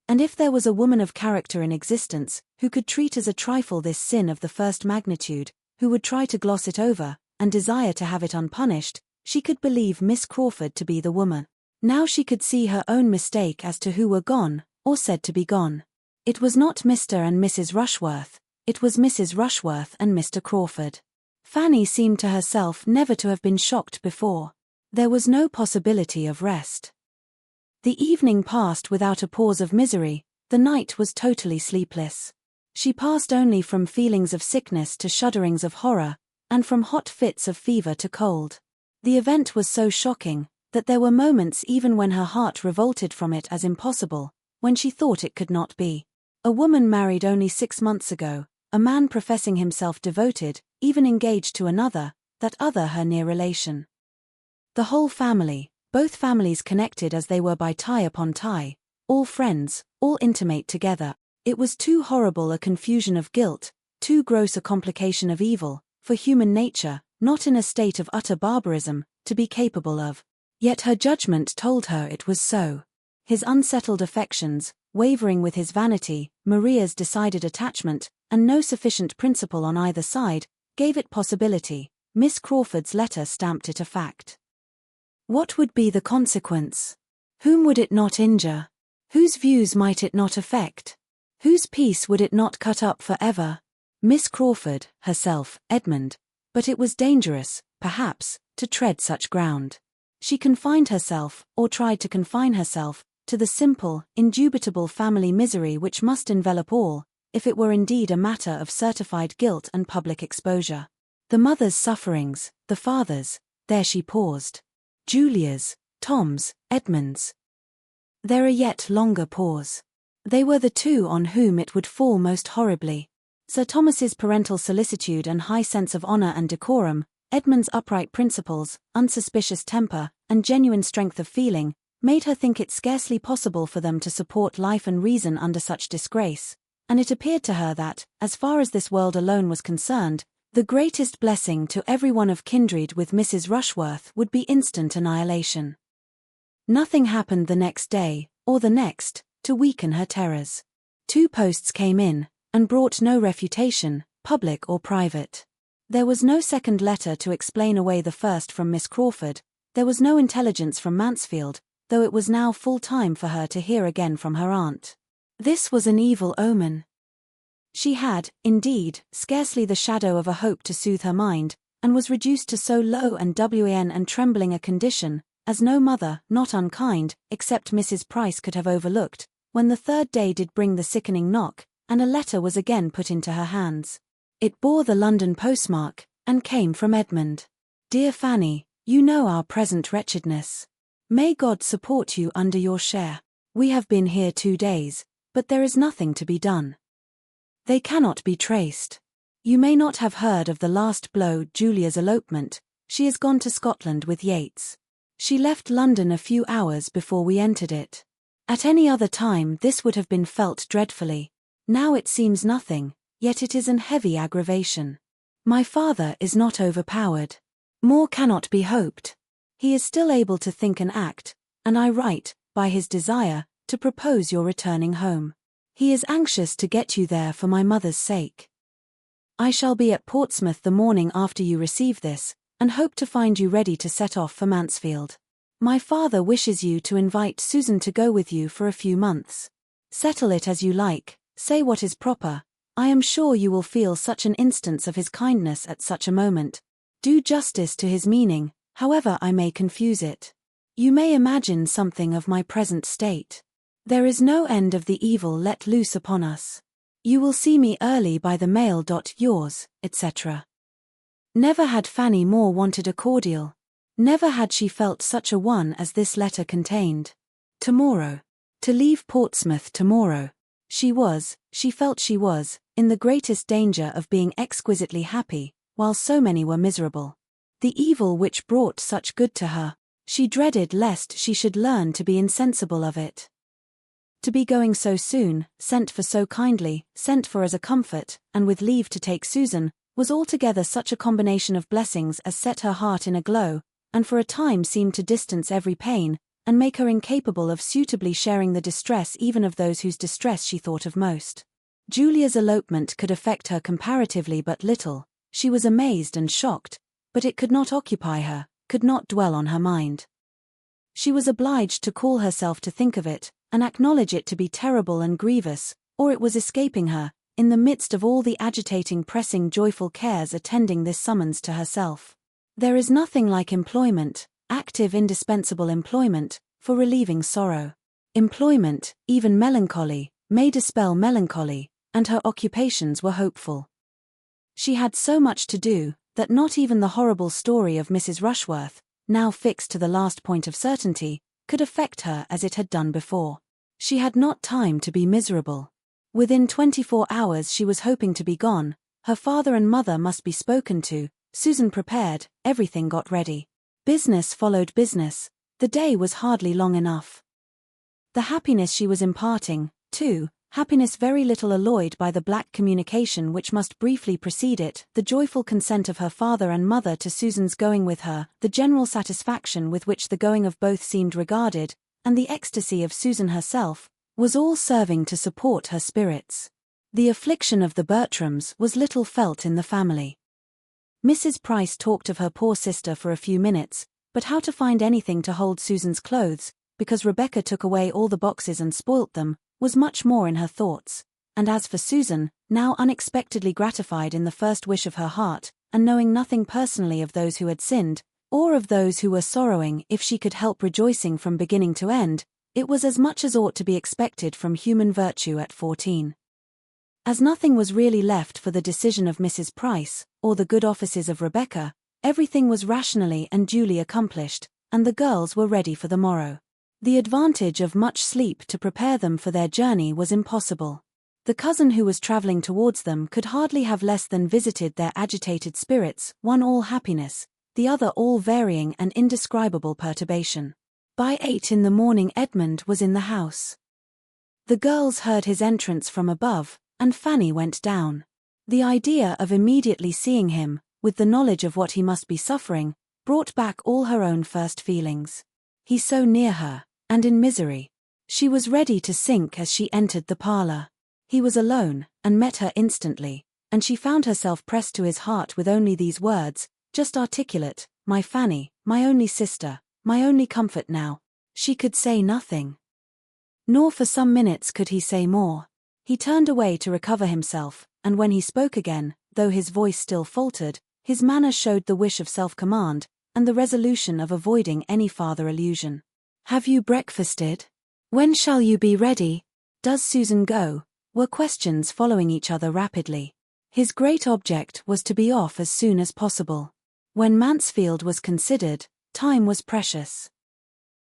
And if there was a woman of character in existence, who could treat as a trifle this sin of the first magnitude, who would try to gloss it over, and desire to have it unpunished, she could believe Miss Crawford to be the woman. Now she could see her own mistake as to who were gone, or said to be gone. It was not Mr. and Mrs. Rushworth, it was Mrs. Rushworth and Mr. Crawford. Fanny seemed to herself never to have been shocked before. There was no possibility of rest. The evening passed without a pause of misery, the night was totally sleepless. She passed only from feelings of sickness to shudderings of horror, and from hot fits of fever to cold. The event was so shocking, that there were moments even when her heart revolted from it as impossible, when she thought it could not be. A woman married only 6 months ago, a man professing himself devoted, even engaged to another, that other her near relation. The whole family, both families connected as they were by tie upon tie, all friends, all intimate together, it was too horrible a confusion of guilt, too gross a complication of evil, for human nature, not in a state of utter barbarism, to be capable of. Yet her judgment told her it was so. His unsettled affections, wavering with his vanity, Maria's decided attachment, and no sufficient principle on either side, gave it possibility. Miss Crawford's letter stamped it a fact. What would be the consequence? Whom would it not injure? Whose views might it not affect? Whose peace would it not cut up for ever? Miss Crawford, herself, Edmund. But it was dangerous, perhaps, to tread such ground. She confined herself, or tried to confine herself, to the simple, indubitable family misery which must envelop all, if it were indeed a matter of certified guilt and public exposure. The mother's sufferings, the father's, there she paused. Julia's, Tom's, Edmund's. There a yet longer pause. They were the two on whom it would fall most horribly. Sir Thomas's parental solicitude and high sense of honour and decorum, Edmund's upright principles, unsuspicious temper, and genuine strength of feeling, made her think it scarcely possible for them to support life and reason under such disgrace, and it appeared to her that, as far as this world alone was concerned, the greatest blessing to every one of kindred with Mrs. Rushworth would be instant annihilation. Nothing happened the next day, or the next, to weaken her terrors. 2 posts came in, and brought no refutation, public or private. There was no second letter to explain away the first from Miss Crawford, there was no intelligence from Mansfield, though it was now full time for her to hear again from her aunt. This was an evil omen. She had, indeed, scarcely the shadow of a hope to soothe her mind, and was reduced to so low and wan and trembling a condition, as no mother, not unkind, except Mrs. Price could have overlooked, when the 3rd day did bring the sickening knock, and a letter was again put into her hands. It bore the London postmark, and came from Edmund. Dear Fanny, you know our present wretchedness. May God support you under your share. We have been here 2 days, but there is nothing to be done. They cannot be traced. You may not have heard of the last blow, Julia's elopement. She is gone to Scotland with Yates. She left London a few hours before we entered it. At any other time this would have been felt dreadfully. Now it seems nothing, yet it is an heavy aggravation. My father is not overpowered. More cannot be hoped. He is still able to think and act, and I write, by his desire, to propose your returning home. He is anxious to get you there for my mother's sake. I shall be at Portsmouth the morning after you receive this, and hope to find you ready to set off for Mansfield. My father wishes you to invite Susan to go with you for a few months. Settle it as you like, say what is proper. I am sure you will feel such an instance of his kindness at such a moment. Do justice to his meaning, however I may confuse it. You may imagine something of my present state. There is no end of the evil let loose upon us. You will see me early by the mail. Yours, etc. Never had Fanny more wanted a cordial. Never had she felt such a one as this letter contained. Tomorrow. To leave Portsmouth tomorrow. She felt she was, in the greatest danger of being exquisitely happy, while so many were miserable. The evil which brought such good to her, she dreaded lest she should learn to be insensible of it. To be going so soon, sent for so kindly, sent for as a comfort, and with leave to take Susan, was altogether such a combination of blessings as set her heart in a glow, and for a time seemed to distance every pain, and make her incapable of suitably sharing the distress even of those whose distress she thought of most. Julia's elopement could affect her comparatively but little. She was amazed and shocked, but it could not occupy her, could not dwell on her mind. She was obliged to call herself to think of it, and acknowledge it to be terrible and grievous, or it was escaping her, in the midst of all the agitating, pressing, joyful cares attending this summons to herself. There is nothing like employment, active, indispensable employment, for relieving sorrow. Employment, even melancholy, may dispel melancholy, and her occupations were hopeful. She had so much to do, that not even the horrible story of Mrs. Rushworth, now fixed to the last point of certainty, could affect her as it had done before. She had not time to be miserable. Within 24 hours she was hoping to be gone, her father and mother must be spoken to, Susan prepared, everything got ready. Business followed business, the day was hardly long enough. The happiness she was imparting, too, happiness very little alloyed by the black communication which must briefly precede it, the joyful consent of her father and mother to Susan's going with her, the general satisfaction with which the going of both seemed regarded, and the ecstasy of Susan herself, was all serving to support her spirits. The affliction of the Bertrams was little felt in the family. Mrs. Price talked of her poor sister for a few minutes, but how to find anything to hold Susan's clothes, because Rebecca took away all the boxes and spoilt them, was much more in her thoughts. and as for Susan, now unexpectedly gratified in the first wish of her heart, and knowing nothing personally of those who had sinned, or of those who were sorrowing, if she could help rejoicing from beginning to end, it was as much as ought to be expected from human virtue at 14. As nothing was really left for the decision of Mrs. Price, or the good offices of Rebecca, everything was rationally and duly accomplished, and the girls were ready for the morrow. The advantage of much sleep to prepare them for their journey was impossible. The cousin who was travelling towards them could hardly have less than visited their agitated spirits, one all happiness, the other all varying and indescribable perturbation. By 8 in the morning Edmund was in the house. The girls heard his entrance from above, and Fanny went down. The idea of immediately seeing him, with the knowledge of what he must be suffering, brought back all her own first feelings. He so near her, and in misery. She was ready to sink as she entered the parlour. He was alone, and met her instantly, and she found herself pressed to his heart with only these words, just articulate, "My Fanny, my only sister, my only comfort now." She could say nothing. Nor for some minutes could he say more. He turned away to recover himself, and when he spoke again, though his voice still faltered, his manner showed the wish of self-command, and the resolution of avoiding any farther allusion. "Have you breakfasted? When shall you be ready? Does Susan go?" were questions following each other rapidly. His great object was to be off as soon as possible. When Mansfield was considered, time was precious.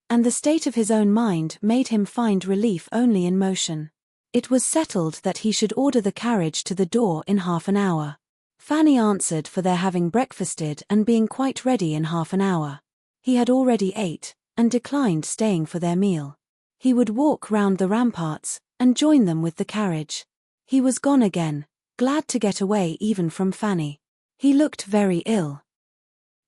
And the state of his own mind made him find relief only in motion. It was settled that he should order the carriage to the door in half an hour. Fanny answered for their having breakfasted and being quite ready in half an hour. He had already ate, and declined staying for their meal. He would walk round the ramparts, and join them with the carriage. He was gone again, glad to get away even from Fanny. He looked very ill,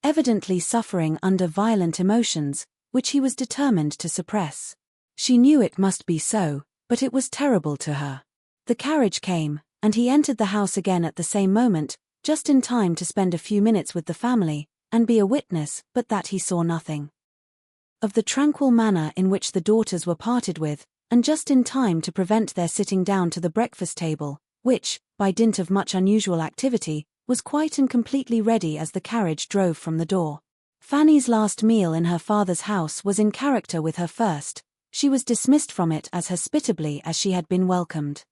evidently suffering under violent emotions, which he was determined to suppress. She knew it must be so, but it was terrible to her. The carriage came, and he entered the house again at the same moment, just in time to spend a few minutes with the family, and be a witness, but that he saw nothing of the tranquil manner in which the daughters were parted with, and just in time to prevent their sitting down to the breakfast table, which, by dint of much unusual activity, was quite and completely ready as the carriage drove from the door. Fanny's last meal in her father's house was in character with her first. She was dismissed from it as hospitably as she had been welcomed.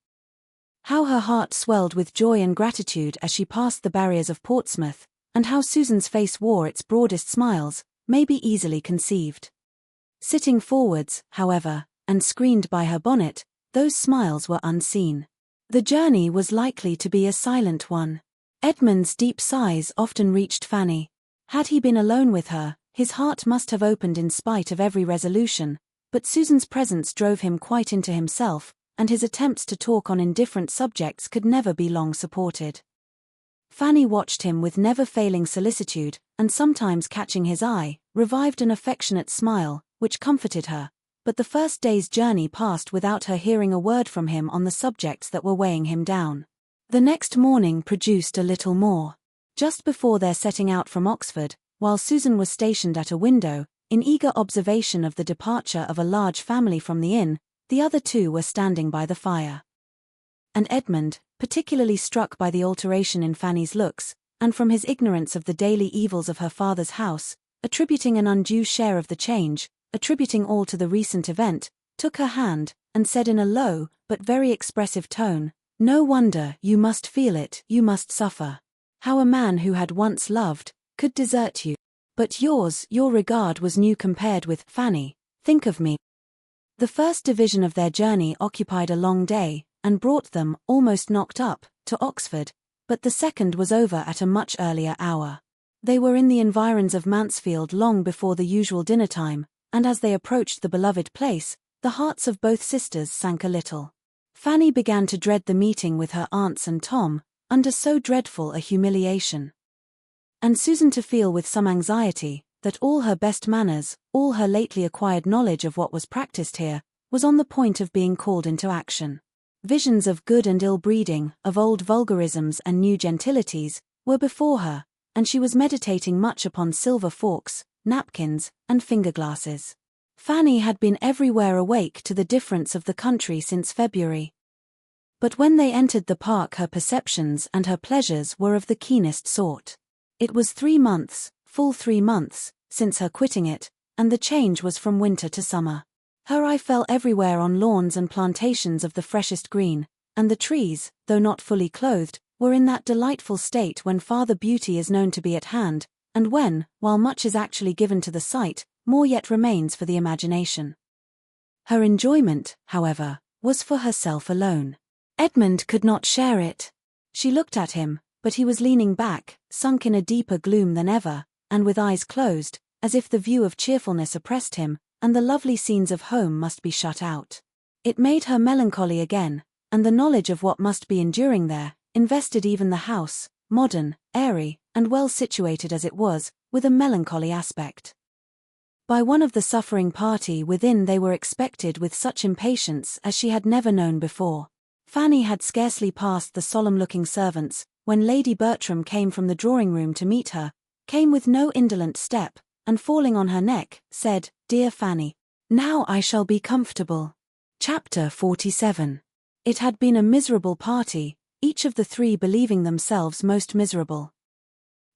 How her heart swelled with joy and gratitude as she passed the barriers of Portsmouth, and how Susan's face wore its broadest smiles, may be easily conceived. Sitting forwards, however, and screened by her bonnet, those smiles were unseen. The journey was likely to be a silent one. Edmund's deep sighs often reached Fanny. Had he been alone with her, his heart must have opened in spite of every resolution, but Susan's presence drove him quite into himself, and his attempts to talk on indifferent subjects could never be long supported. Fanny watched him with never-failing solicitude, and sometimes catching his eye, revived an affectionate smile, which comforted her, but the first day's journey passed without her hearing a word from him on the subjects that were weighing him down. The next morning produced a little more. Just before their setting out from Oxford, while Susan was stationed at a window, in eager observation of the departure of a large family from the inn, the other two were standing by the fire. And Edmund, particularly struck by the alteration in Fanny's looks, and from his ignorance of the daily evils of her father's house, attributing an undue share of the change, attributing all to the recent event, took her hand, and said in a low, but very expressive tone, "No wonder you must feel it, you must suffer. How a man who had once loved, could desert you. But your regard was new compared with, Fanny, think of me." The first division of their journey occupied a long day, and brought them, almost knocked up, to Oxford, but the second was over at a much earlier hour. They were in the environs of Mansfield long before the usual dinner time, and as they approached the beloved place, the hearts of both sisters sank a little. Fanny began to dread the meeting with her aunts and Tom, under so dreadful a humiliation. And Susan to feel with some anxiety, that all her best manners, all her lately acquired knowledge of what was practiced here, was on the point of being called into action. Visions of good and ill breeding, of old vulgarisms and new gentilities, were before her, and she was meditating much upon silver forks, napkins, and finger-glasses. Fanny had been everywhere awake to the difference of the country since February. But when they entered the park, her perceptions and her pleasures were of the keenest sort. It was 3 months, full 3 months, since her quitting it, and the change was from winter to summer. Her eye fell everywhere on lawns and plantations of the freshest green, and the trees, though not fully clothed, were in that delightful state when farther beauty is known to be at hand, and when, while much is actually given to the sight, more yet remains for the imagination. Her enjoyment, however, was for herself alone. Edmund could not share it. She looked at him, but he was leaning back, sunk in a deeper gloom than ever, and with eyes closed, as if the view of cheerfulness oppressed him, and the lovely scenes of home must be shut out. It made her melancholy again, and the knowledge of what must be enduring there, invested even the house, modern, airy, and well situated as it was, with a melancholy aspect. By one of the suffering party within they were expected with such impatience as she had never known before. Fanny had scarcely passed the solemn-looking servants, when Lady Bertram came from the drawing-room to meet her, came with no indolent step, and falling on her neck, said, "Dear Fanny, now I shall be comfortable." Chapter 47. It had been a miserable party, each of the three believing themselves most miserable.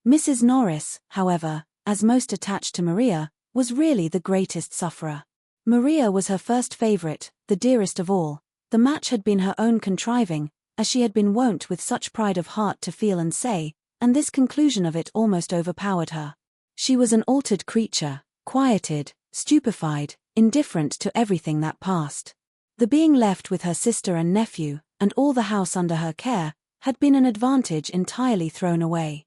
Mrs. Norris, however, as most attached to Maria, was really the greatest sufferer. Maria was her first favourite, the dearest of all. The match had been her own contriving, as she had been wont with such pride of heart to feel and say, and this conclusion of it almost overpowered her. She was an altered creature, quieted, stupefied, indifferent to everything that passed. The being left with her sister and nephew, and all the house under her care, had been an advantage entirely thrown away.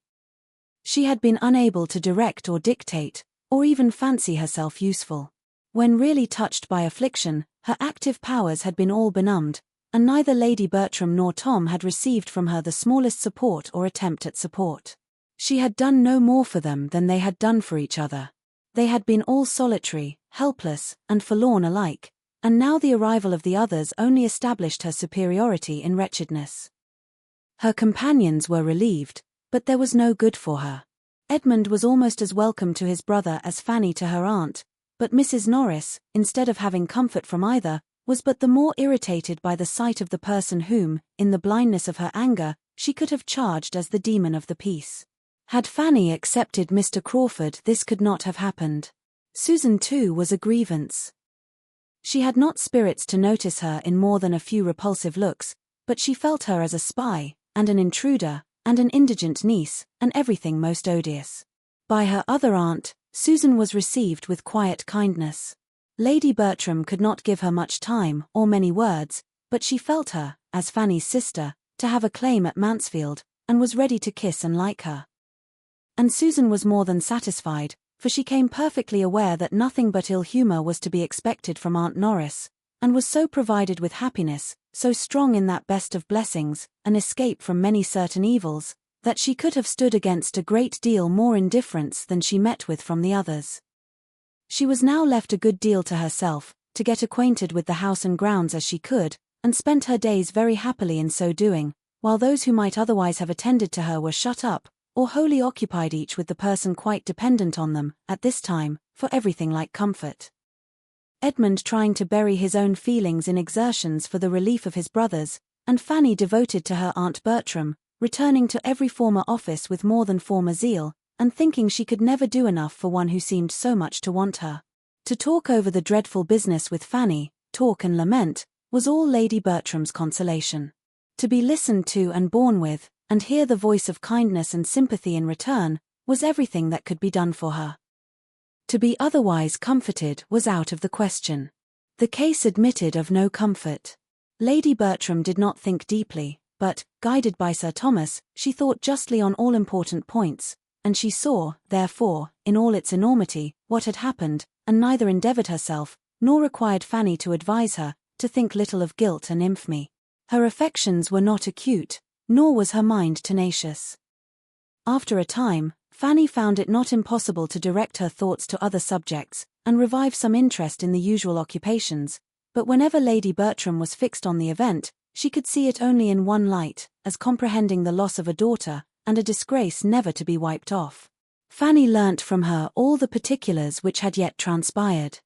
She had been unable to direct or dictate, or even fancy herself useful. When really touched by affliction, her active powers had been all benumbed, and neither Lady Bertram nor Tom had received from her the smallest support or attempt at support. She had done no more for them than they had done for each other. They had been all solitary, helpless, and forlorn alike, and now the arrival of the others only established her superiority in wretchedness. Her companions were relieved, but there was no good for her. Edmund was almost as welcome to his brother as Fanny to her aunt, but Mrs. Norris, instead of having comfort from either, was but the more irritated by the sight of the person whom, in the blindness of her anger, she could have charged as the demon of the piece. Had Fanny accepted Mr. Crawford, this could not have happened. Susan, too, was a grievance. She had not spirits to notice her in more than a few repulsive looks, but she felt her as a spy, and an intruder, and an indigent niece, and everything most odious. By her other aunt, Susan was received with quiet kindness. Lady Bertram could not give her much time or many words, but she felt her, as Fanny's sister, to have a claim at Mansfield, and was ready to kiss and like her. And Susan was more than satisfied, for she came perfectly aware that nothing but ill humour was to be expected from Aunt Norris, and was so provided with happiness, so strong in that best of blessings, an escape from many certain evils, that she could have stood against a great deal more indifference than she met with from the others. She was now left a good deal to herself, to get acquainted with the house and grounds as she could, and spent her days very happily in so doing, while those who might otherwise have attended to her were shut up, or wholly occupied each with the person quite dependent on them, at this time, for everything like comfort. Edmund trying to bury his own feelings in exertions for the relief of his brothers, and Fanny devoted to her Aunt Bertram, returning to every former office with more than former zeal, and thinking she could never do enough for one who seemed so much to want her. To talk over the dreadful business with Fanny, talk and lament, was all Lady Bertram's consolation. To be listened to and borne with, and hear the voice of kindness and sympathy in return, was everything that could be done for her. To be otherwise comforted was out of the question. The case admitted of no comfort. Lady Bertram did not think deeply, but, guided by Sir Thomas, she thought justly on all important points, and she saw, therefore, in all its enormity, what had happened, and neither endeavoured herself, nor required Fanny to advise her, to think little of guilt and infamy. Her affections were not acute, nor was her mind tenacious. After a time, Fanny found it not impossible to direct her thoughts to other subjects, and revive some interest in the usual occupations, but whenever Lady Bertram was fixed on the event, she could see it only in one light, as comprehending the loss of a daughter, and a disgrace never to be wiped off. Fanny learnt from her all the particulars which had yet transpired.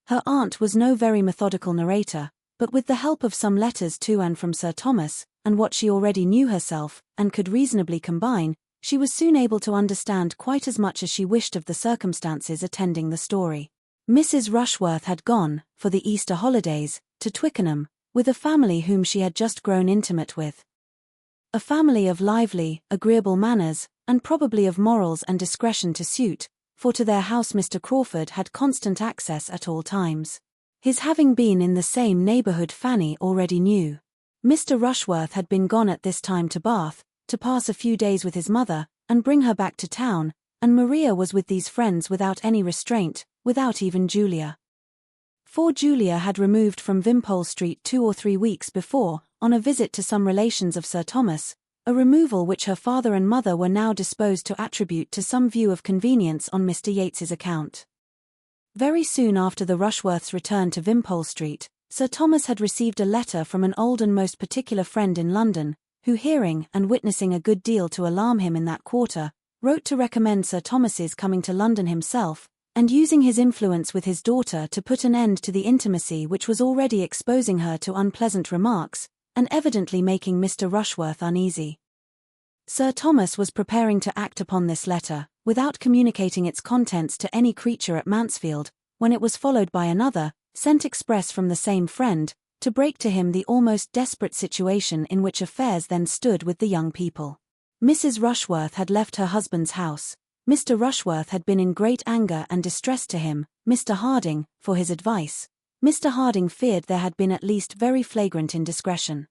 Her aunt was no very methodical narrator, But with the help of some letters to and from Sir Thomas, and what she already knew herself, and could reasonably combine, she was soon able to understand quite as much as she wished of the circumstances attending the story. Mrs. Rushworth had gone, for the Easter holidays, to Twickenham, with a family whom she had just grown intimate with. A family of lively, agreeable manners, and probably of morals and discretion to suit, for to their house Mr. Crawford had constant access at all times. His having been in the same neighbourhood Fanny already knew. Mr. Rushworth had been gone at this time to Bath, to pass a few days with his mother, and bring her back to town, and Maria was with these friends without any restraint, without even Julia. For Julia had removed from Wimpole Street 2 or 3 weeks before, on a visit to some relations of Sir Thomas, a removal which her father and mother were now disposed to attribute to some view of convenience on Mr. Yates's account. Very soon after the Rushworths' return to Wimpole Street, Sir Thomas had received a letter from an old and most particular friend in London, who, hearing and witnessing a good deal to alarm him in that quarter, wrote to recommend Sir Thomas's coming to London himself, and using his influence with his daughter to put an end to the intimacy which was already exposing her to unpleasant remarks, and evidently making Mr. Rushworth uneasy. Sir Thomas was preparing to act upon this letter, without communicating its contents to any creature at Mansfield, when it was followed by another, sent express from the same friend, to break to him the almost desperate situation in which affairs then stood with the young people. Mrs. Rushworth had left her husband's house. Mr. Rushworth had been in great anger and distress to him, Mr. Harding, for his advice. Mr. Harding feared there had been at least very flagrant indiscretion.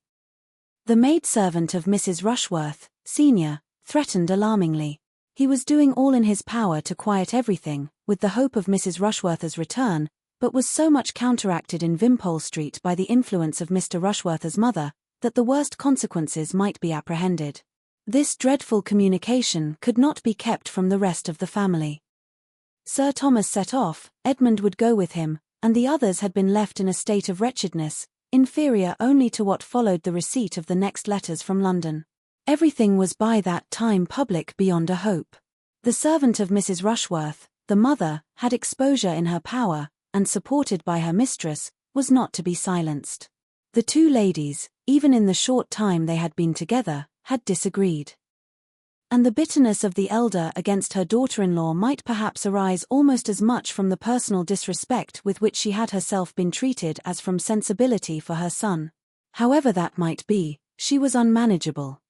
The maidservant of Mrs. Rushworth, senior, threatened alarmingly. He was doing all in his power to quiet everything, with the hope of Mrs. Rushworth's return, but was so much counteracted in Wimpole Street by the influence of Mr. Rushworth's mother, that the worst consequences might be apprehended. This dreadful communication could not be kept from the rest of the family. Sir Thomas set off, Edmund would go with him, and the others had been left in a state of wretchedness, inferior only to what followed the receipt of the next letters from London. Everything was by that time public beyond a hope. The servant of Mrs. Rushworth, the mother, had exposure in her power, and supported by her mistress, was not to be silenced. The two ladies, even in the short time they had been together, had disagreed. And the bitterness of the elder against her daughter-in-law might perhaps arise almost as much from the personal disrespect with which she had herself been treated as from sensibility for her son. However that might be, she was unmanageable.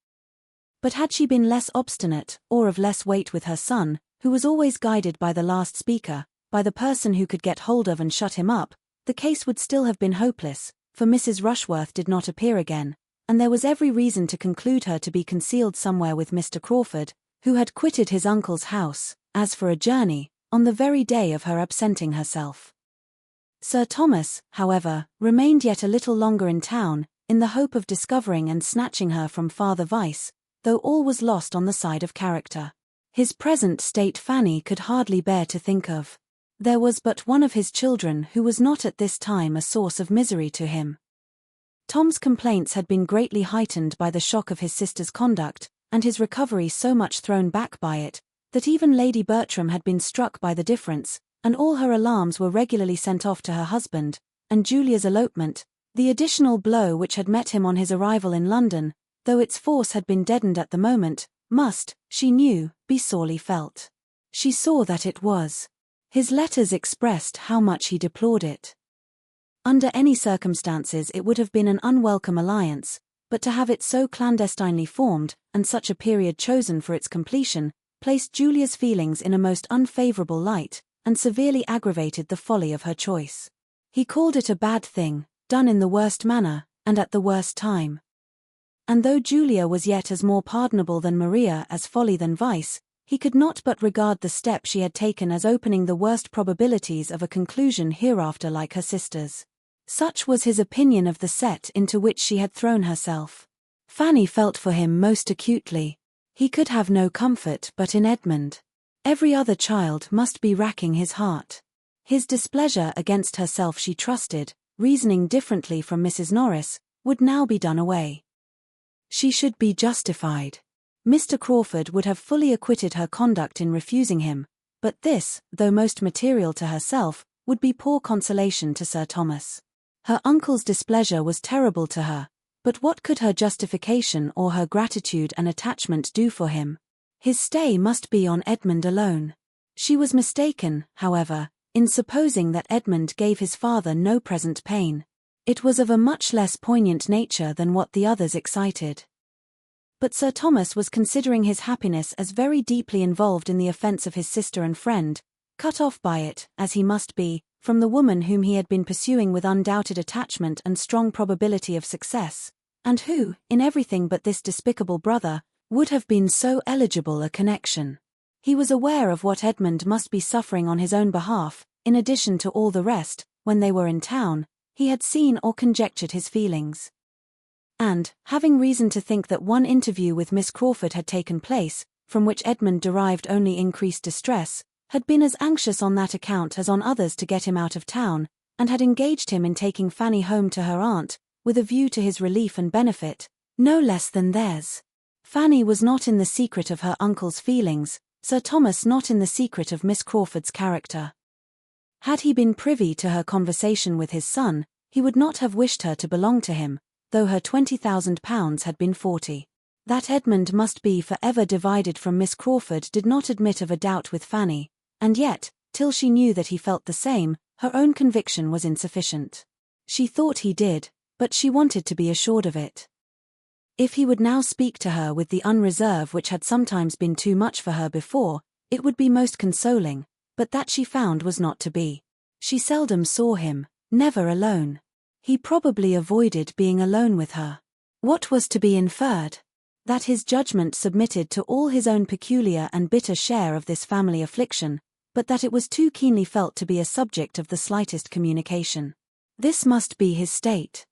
But had she been less obstinate, or of less weight with her son, who was always guided by the last speaker, by the person who could get hold of and shut him up, the case would still have been hopeless, for Mrs. Rushworth did not appear again, and there was every reason to conclude her to be concealed somewhere with Mr. Crawford, who had quitted his uncle's house, as for a journey, on the very day of her absenting herself. Sir Thomas, however, remained yet a little longer in town, in the hope of discovering and snatching her from Father Vice, though all was lost on the side of character. His present state Fanny could hardly bear to think of. There was but one of his children who was not at this time a source of misery to him. Tom's complaints had been greatly heightened by the shock of his sister's conduct, and his recovery so much thrown back by it, that even Lady Bertram had been struck by the difference, and all her alarms were regularly sent off to her husband, and Julia's elopement, the additional blow which had met him on his arrival in London, though its force had been deadened at the moment, must, she knew, be sorely felt. She saw that it was. His letters expressed how much he deplored it. Under any circumstances it would have been an unwelcome alliance, but to have it so clandestinely formed, and such a period chosen for its completion, placed Julia's feelings in a most unfavourable light, and severely aggravated the folly of her choice. He called it a bad thing, done in the worst manner, and at the worst time. And though Julia was yet as more pardonable than Maria as folly than vice, he could not but regard the step she had taken as opening the worst probabilities of a conclusion hereafter like her sister's. Such was his opinion of the set into which she had thrown herself. Fanny felt for him most acutely. He could have no comfort but in Edmund. Every other child must be racking his heart. His displeasure against herself, she trusted, reasoning differently from Mrs. Norris, would now be done away. She should be justified. Mr. Crawford would have fully acquitted her conduct in refusing him, but this, though most material to herself, would be poor consolation to Sir Thomas. Her uncle's displeasure was terrible to her, but what could her justification or her gratitude and attachment do for him? His stay must be on Edmund alone. She was mistaken, however, in supposing that Edmund gave his father no present pain. It was of a much less poignant nature than what the others excited. But Sir Thomas was considering his happiness as very deeply involved in the offence of his sister and friend, cut off by it, as he must be, from the woman whom he had been pursuing with undoubted attachment and strong probability of success, and who, in everything but this despicable brother, would have been so eligible a connection. He was aware of what Edmund must be suffering on his own behalf. In addition to all the rest, when they were in town, he had seen or conjectured his feelings. And, having reason to think that one interview with Miss Crawford had taken place, from which Edmund derived only increased distress, had been as anxious on that account as on others to get him out of town, and had engaged him in taking Fanny home to her aunt, with a view to his relief and benefit, no less than theirs. Fanny was not in the secret of her uncle's feelings, Sir Thomas not in the secret of Miss Crawford's character. Had he been privy to her conversation with his son, he would not have wished her to belong to him, though her £20,000 had been 40. That Edmund must be for ever divided from Miss Crawford did not admit of a doubt with Fanny, and yet, till she knew that he felt the same, her own conviction was insufficient. She thought he did, but she wanted to be assured of it. If he would now speak to her with the unreserve which had sometimes been too much for her before, it would be most consoling, but that she found was not to be. She seldom saw him, never alone. He probably avoided being alone with her. What was to be inferred? That his judgment submitted to all his own peculiar and bitter share of this family affliction, but that it was too keenly felt to be a subject of the slightest communication. This must be his state.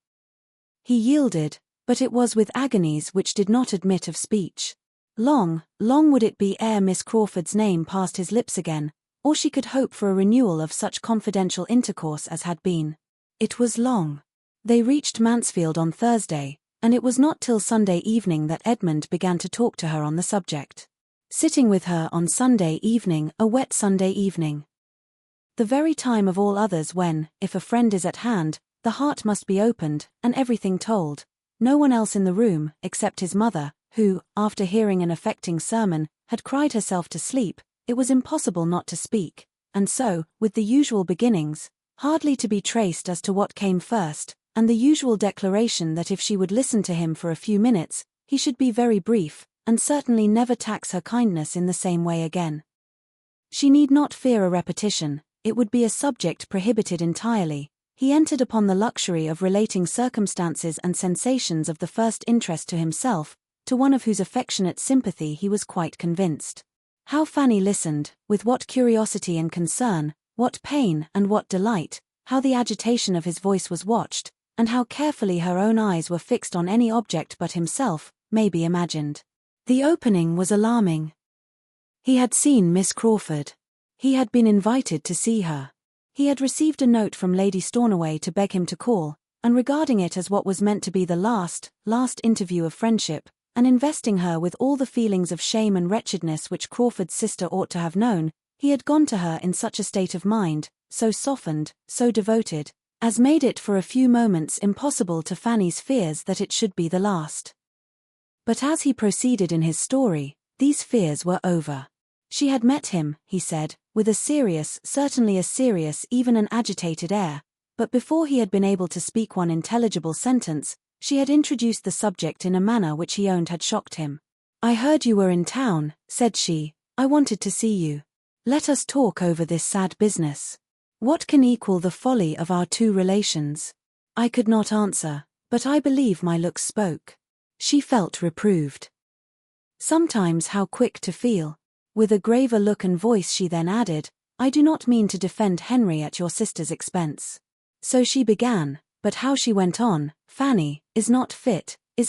He yielded, but it was with agonies which did not admit of speech. Long would it be ere Miss Crawford's name passed his lips again, or she could hope for a renewal of such confidential intercourse as had been. It was long. They reached Mansfield on Thursday, and it was not till Sunday evening that Edmund began to talk to her on the subject. Sitting with her on Sunday evening, a wet Sunday evening. The very time of all others when, if a friend is at hand, the heart must be opened, and everything told. No one else in the room, except his mother, who, after hearing an affecting sermon, had cried herself to sleep. It was impossible not to speak, and so, with the usual beginnings, hardly to be traced as to what came first, and the usual declaration that if she would listen to him for a few minutes, he should be very brief, and certainly never tax her kindness in the same way again. She need not fear a repetition, it would be a subject prohibited entirely. He entered upon the luxury of relating circumstances and sensations of the first interest to himself, to one of whose affectionate sympathy he was quite convinced. How Fanny listened, with what curiosity and concern, what pain and what delight, how the agitation of his voice was watched, and how carefully her own eyes were fixed on any object but himself, may be imagined. The opening was alarming. He had seen Miss Crawford. He had been invited to see her. He had received a note from Lady Stornoway to beg him to call, and regarding it as what was meant to be the last interview of friendship, and investing her with all the feelings of shame and wretchedness which Crawford's sister ought to have known, he had gone to her in such a state of mind, so softened, so devoted, as made it for a few moments impossible to Fanny's fears that it should be the last. But as he proceeded in his story, these fears were over. She had met him, he said, with a serious, certainly a serious, even an agitated air, but before he had been able to speak one intelligible sentence, she had introduced the subject in a manner which he owned had shocked him. "I heard you were in town," said she. "I wanted to see you. Let us talk over this sad business. What can equal the folly of our two relations?" I could not answer, but I believe my looks spoke. She felt reproved. Sometimes how quick to feel. With a graver look and voice she then added, "I do not mean to defend Henry at your sister's expense." So she began, but how she went on, Fanny, is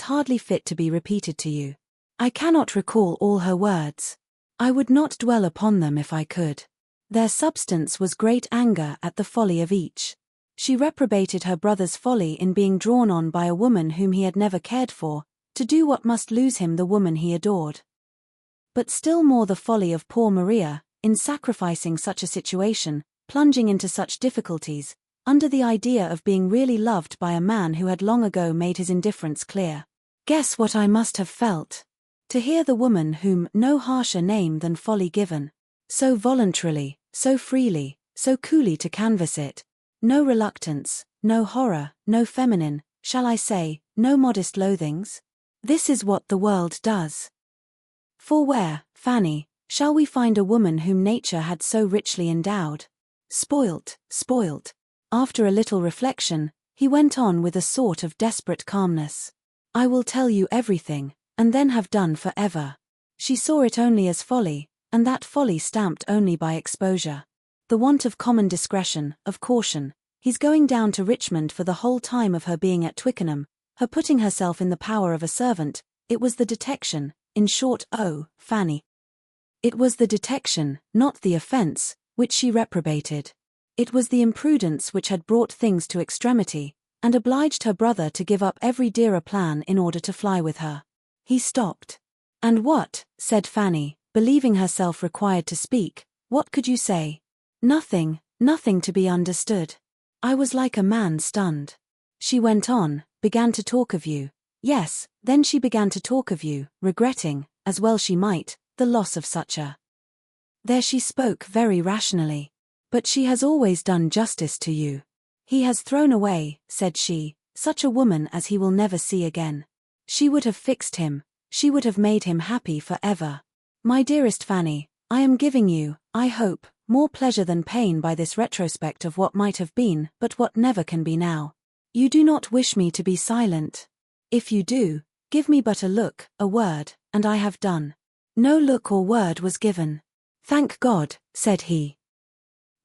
hardly fit to be repeated to you. I cannot recall all her words. I would not dwell upon them if I could. Their substance was great anger at the folly of each. She reprobated her brother's folly in being drawn on by a woman whom he had never cared for, to do what must lose him the woman he adored. But still more the folly of poor Maria, in sacrificing such a situation, plunging into such difficulties, under the idea of being really loved by a man who had long ago made his indifference clear. Guess what I must have felt? To hear the woman whom no harsher name than folly given, so voluntarily, so freely, so coolly to canvass it. No reluctance, no horror, no feminine, shall I say, no modest loathings? This is what the world does. For where, Fanny, shall we find a woman whom nature had so richly endowed? Spoilt. After a little reflection, he went on with a sort of desperate calmness. I will tell you everything, and then have done for ever. She saw it only as folly, and that folly stamped only by exposure. The want of common discretion, of caution, his going down to Richmond for the whole time of her being at Twickenham, her putting herself in the power of a servant, it was the detection, in short, oh, Fanny. It was the detection, not the offence, which she reprobated. It was the imprudence which had brought things to extremity, and obliged her brother to give up every dearer plan in order to fly with her. He stopped. And what, said Fanny, believing herself required to speak, what could you say? Nothing to be understood. I was like a man stunned. She went on, began to talk of you. Yes, then she began to talk of you, regretting, as well she might, the loss of such a. There she spoke very rationally. But she has always done justice to you. He has thrown away, said she, such a woman as he will never see again. She would have fixed him, she would have made him happy for ever. My dearest Fanny, I am giving you, I hope, more pleasure than pain by this retrospect of what might have been but what never can be now. You do not wish me to be silent. If you do, give me but a look, a word, and I have done. No look or word was given. Thank God, said he.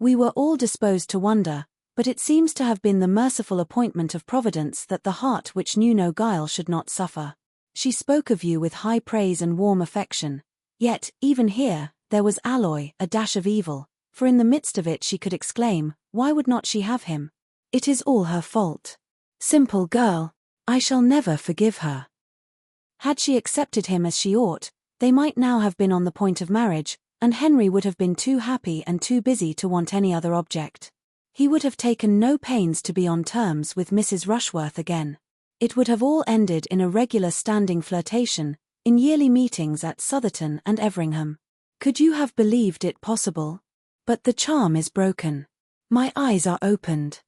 We were all disposed to wonder, but it seems to have been the merciful appointment of Providence that the heart which knew no guile should not suffer. She spoke of you with high praise and warm affection. Yet, even here, there was alloy, a dash of evil, for in the midst of it she could exclaim, why would not she have him? It is all her fault. Simple girl, I shall never forgive her. Had she accepted him as she ought, they might now have been on the point of marriage, and Henry would have been too happy and too busy to want any other object. He would have taken no pains to be on terms with Mrs. Rushworth again. It would have all ended in a regular standing flirtation, in yearly meetings at Southerton and Everingham. Could you have believed it possible? But the charm is broken. My eyes are opened.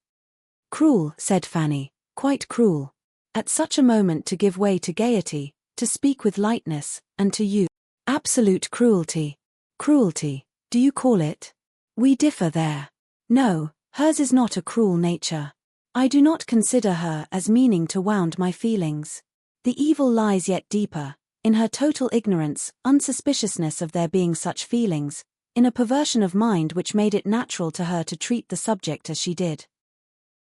Cruel, said Fanny, quite cruel. At such a moment to give way to gaiety, to speak with lightness, and to you. Absolute cruelty. Cruelty, do you call it? We differ there. No, hers is not a cruel nature. I do not consider her as meaning to wound my feelings. The evil lies yet deeper, in her total ignorance, unsuspiciousness of there being such feelings, in a perversion of mind which made it natural to her to treat the subject as she did.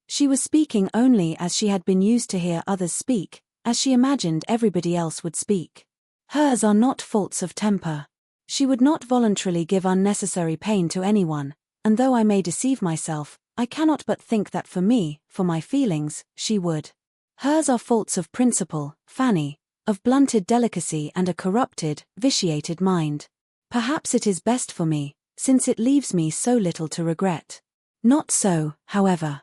She was speaking only as she had been used to hear others speak, as she imagined everybody else would speak. Hers are not faults of temper. She would not voluntarily give unnecessary pain to anyone, and though I may deceive myself, I cannot but think that for me, for my feelings, she would. Hers are faults of principle, Fanny, of blunted delicacy and a corrupted, vitiated mind. Perhaps it is best for me, since it leaves me so little to regret. Not so, however.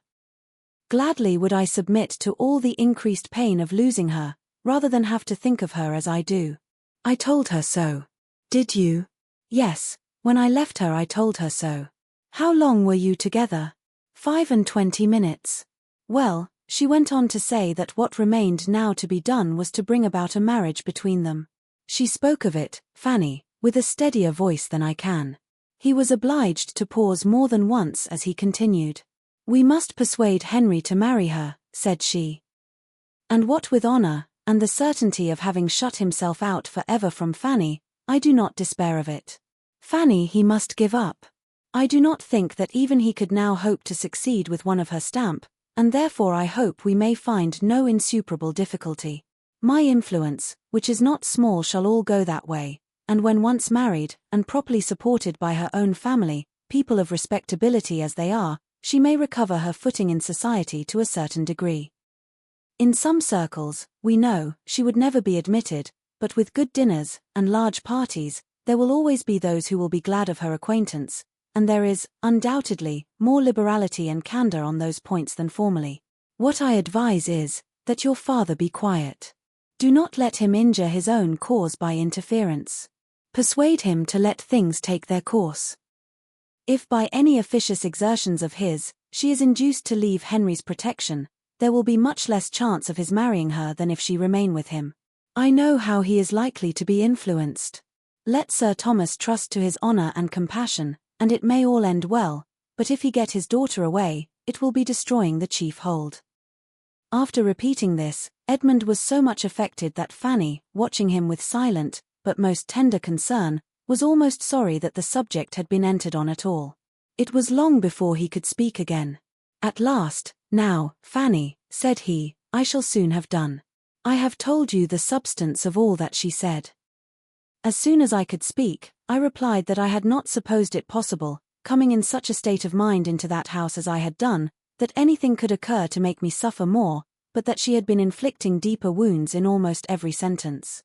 Gladly would I submit to all the increased pain of losing her, rather than have to think of her as I do. I told her so. Did you? Yes, when I left her I told her so. How long were you together? 25 minutes. Well, she went on to say that what remained now to be done was to bring about a marriage between them. She spoke of it, Fanny, with a steadier voice than I can. He was obliged to pause more than once as he continued. We must persuade Henry to marry her, said she. And what with honour, and the certainty of having shut himself out for ever from Fanny, I do not despair of it. Fanny he must give up. I do not think that even he could now hope to succeed with one of her stamp, and therefore I hope we may find no insuperable difficulty. My influence, which is not small, shall all go that way, and when once married, and properly supported by her own family, people of respectability as they are, she may recover her footing in society to a certain degree. In some circles, we know, she would never be admitted, but with good dinners, and large parties, there will always be those who will be glad of her acquaintance, and there is, undoubtedly, more liberality and candor on those points than formerly. What I advise is, that your father be quiet. Do not let him injure his own cause by interference. Persuade him to let things take their course. If by any officious exertions of his, she is induced to leave Henry's protection, there will be much less chance of his marrying her than if she remain with him. I know how he is likely to be influenced. Let Sir Thomas trust to his honour and compassion, and it may all end well, but if he get his daughter away, it will be destroying the chief hold. After repeating this, Edmund was so much affected that Fanny, watching him with silent, but most tender concern, was almost sorry that the subject had been entered on at all. It was long before he could speak again. At last, "Now, Fanny," said he, "I shall soon have done. I have told you the substance of all that she said." As soon as I could speak, I replied that I had not supposed it possible, coming in such a state of mind into that house as I had done, that anything could occur to make me suffer more, but that she had been inflicting deeper wounds in almost every sentence.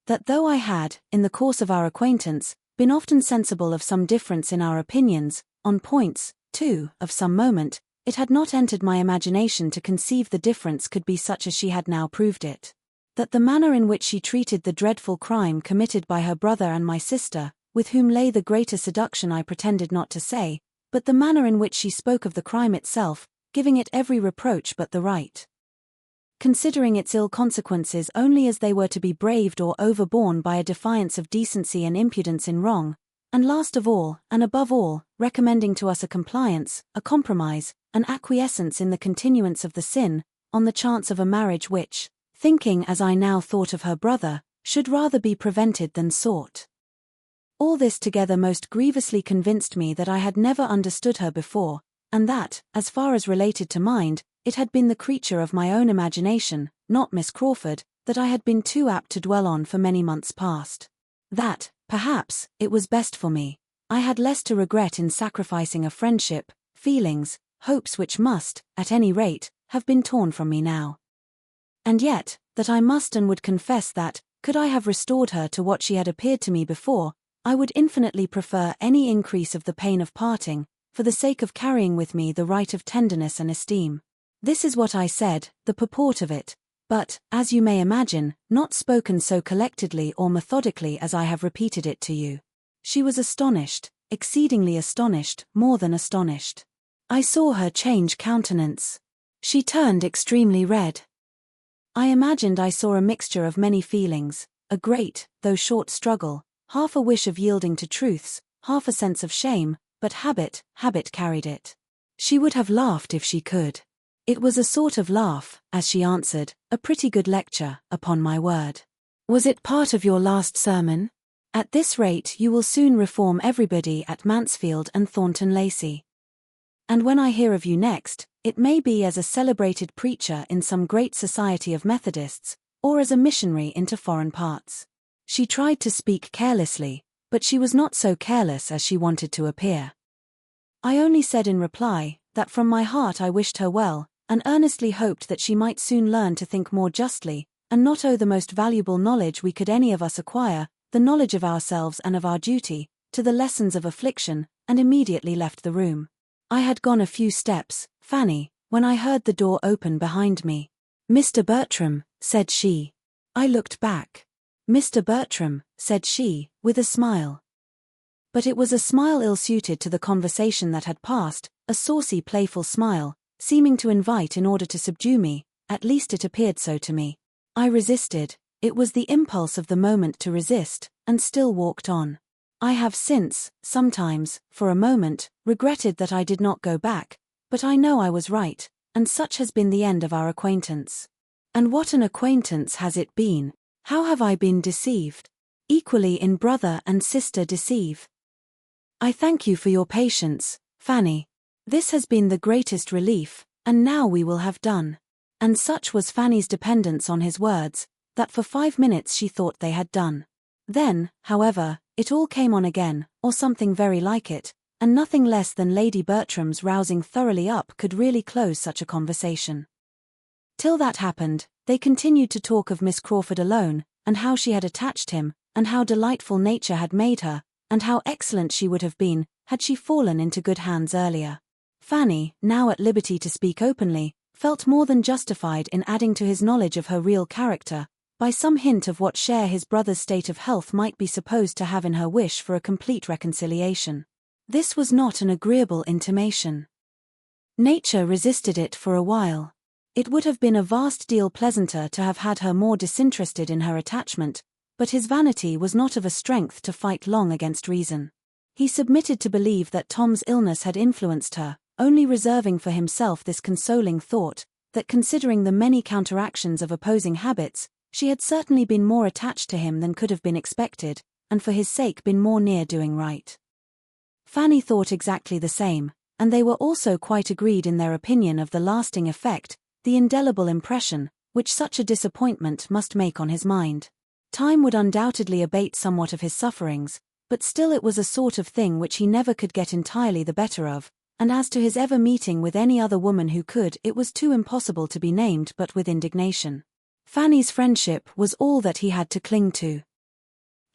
That though I had, in the course of our acquaintance, been often sensible of some difference in our opinions, on points, too, of some moment, it had not entered my imagination to conceive the difference could be such as she had now proved it. That the manner in which she treated the dreadful crime committed by her brother and my sister, with whom lay the greater seduction I pretended not to say, but the manner in which she spoke of the crime itself, giving it every reproach but the right. Considering its ill consequences only as they were to be braved or overborne by a defiance of decency and impudence in wrong, and last of all, and above all, recommending to us a compliance, a compromise, an acquiescence in the continuance of the sin, on the chance of a marriage which, thinking as I now thought of her brother, should rather be prevented than sought. All this together most grievously convinced me that I had never understood her before, and that, as far as related to mind, it had been the creature of my own imagination, not Miss Crawford, that I had been too apt to dwell on for many months past. That, perhaps, it was best for me. I had less to regret in sacrificing a friendship, feelings, hopes which must, at any rate, have been torn from me now. And yet, that I must and would confess that, could I have restored her to what she had appeared to me before, I would infinitely prefer any increase of the pain of parting, for the sake of carrying with me the right of tenderness and esteem. This is what I said, the purport of it, but, as you may imagine, not spoken so collectedly or methodically as I have repeated it to you. She was astonished, exceedingly astonished, more than astonished. I saw her change countenance. She turned extremely red. I imagined I saw a mixture of many feelings, a great, though short struggle, half a wish of yielding to truths, half a sense of shame, but habit carried it. She would have laughed if she could. It was a sort of laugh, as she answered, "A pretty good lecture, upon my word. Was it part of your last sermon? At this rate you will soon reform everybody at Mansfield and Thornton Lacey. And when I hear of you next, it may be as a celebrated preacher in some great society of Methodists, or as a missionary into foreign parts." She tried to speak carelessly, but she was not so careless as she wanted to appear. I only said in reply, that from my heart I wished her well, and earnestly hoped that she might soon learn to think more justly, and not owe the most valuable knowledge we could any of us acquire, the knowledge of ourselves and of our duty, to the lessons of affliction, and immediately left the room. I had gone a few steps, Fanny, when I heard the door open behind me. "Mr. Bertram," said she. I looked back. "Mr. Bertram," said she, with a smile. But it was a smile ill-suited to the conversation that had passed, a saucy playful smile, seeming to invite in order to subdue me, at least it appeared so to me. I resisted, it was the impulse of the moment to resist, and still walked on. I have since, sometimes, for a moment, regretted that I did not go back, but I know I was right, and such has been the end of our acquaintance. And what an acquaintance has it been! How have I been deceived! Equally in brother and sister deceive. I thank you for your patience, Fanny. This has been the greatest relief, and now we will have done. And such was Fanny's dependence on his words, that for 5 minutes she thought they had done. Then, however, it all came on again, or something very like it, and nothing less than Lady Bertram's rousing thoroughly up could really close such a conversation. Till that happened, they continued to talk of Miss Crawford alone, and how she had attached him, and how delightful nature had made her, and how excellent she would have been, had she fallen into good hands earlier. Fanny, now at liberty to speak openly, felt more than justified in adding to his knowledge of her real character, by some hint of what share his brother's state of health might be supposed to have in her wish for a complete reconciliation. This was not an agreeable intimation. Nature resisted it for a while. It would have been a vast deal pleasanter to have had her more disinterested in her attachment, but his vanity was not of a strength to fight long against reason. He submitted to believe that Tom's illness had influenced her, only reserving for himself this consoling thought, that considering the many counteractions of opposing habits, she had certainly been more attached to him than could have been expected, and for his sake been more near doing right. Fanny thought exactly the same, and they were also quite agreed in their opinion of the lasting effect, the indelible impression, which such a disappointment must make on his mind. Time would undoubtedly abate somewhat of his sufferings, but still it was a sort of thing which he never could get entirely the better of, and as to his ever meeting with any other woman who could, it was too impossible to be named but with indignation. Fanny's friendship was all that he had to cling to.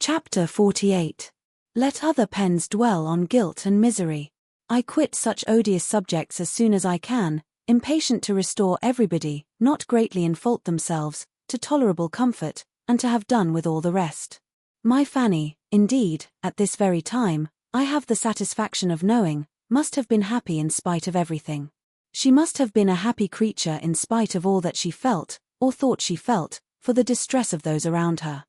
Chapter 48. Let other pens dwell on guilt and misery. I quit such odious subjects as soon as I can, impatient to restore everybody, not greatly in fault themselves, to tolerable comfort, and to have done with all the rest. My Fanny, indeed, at this very time, I have the satisfaction of knowing, must have been happy in spite of everything. She must have been a happy creature in spite of all that she felt, or thought she felt, for the distress of those around her.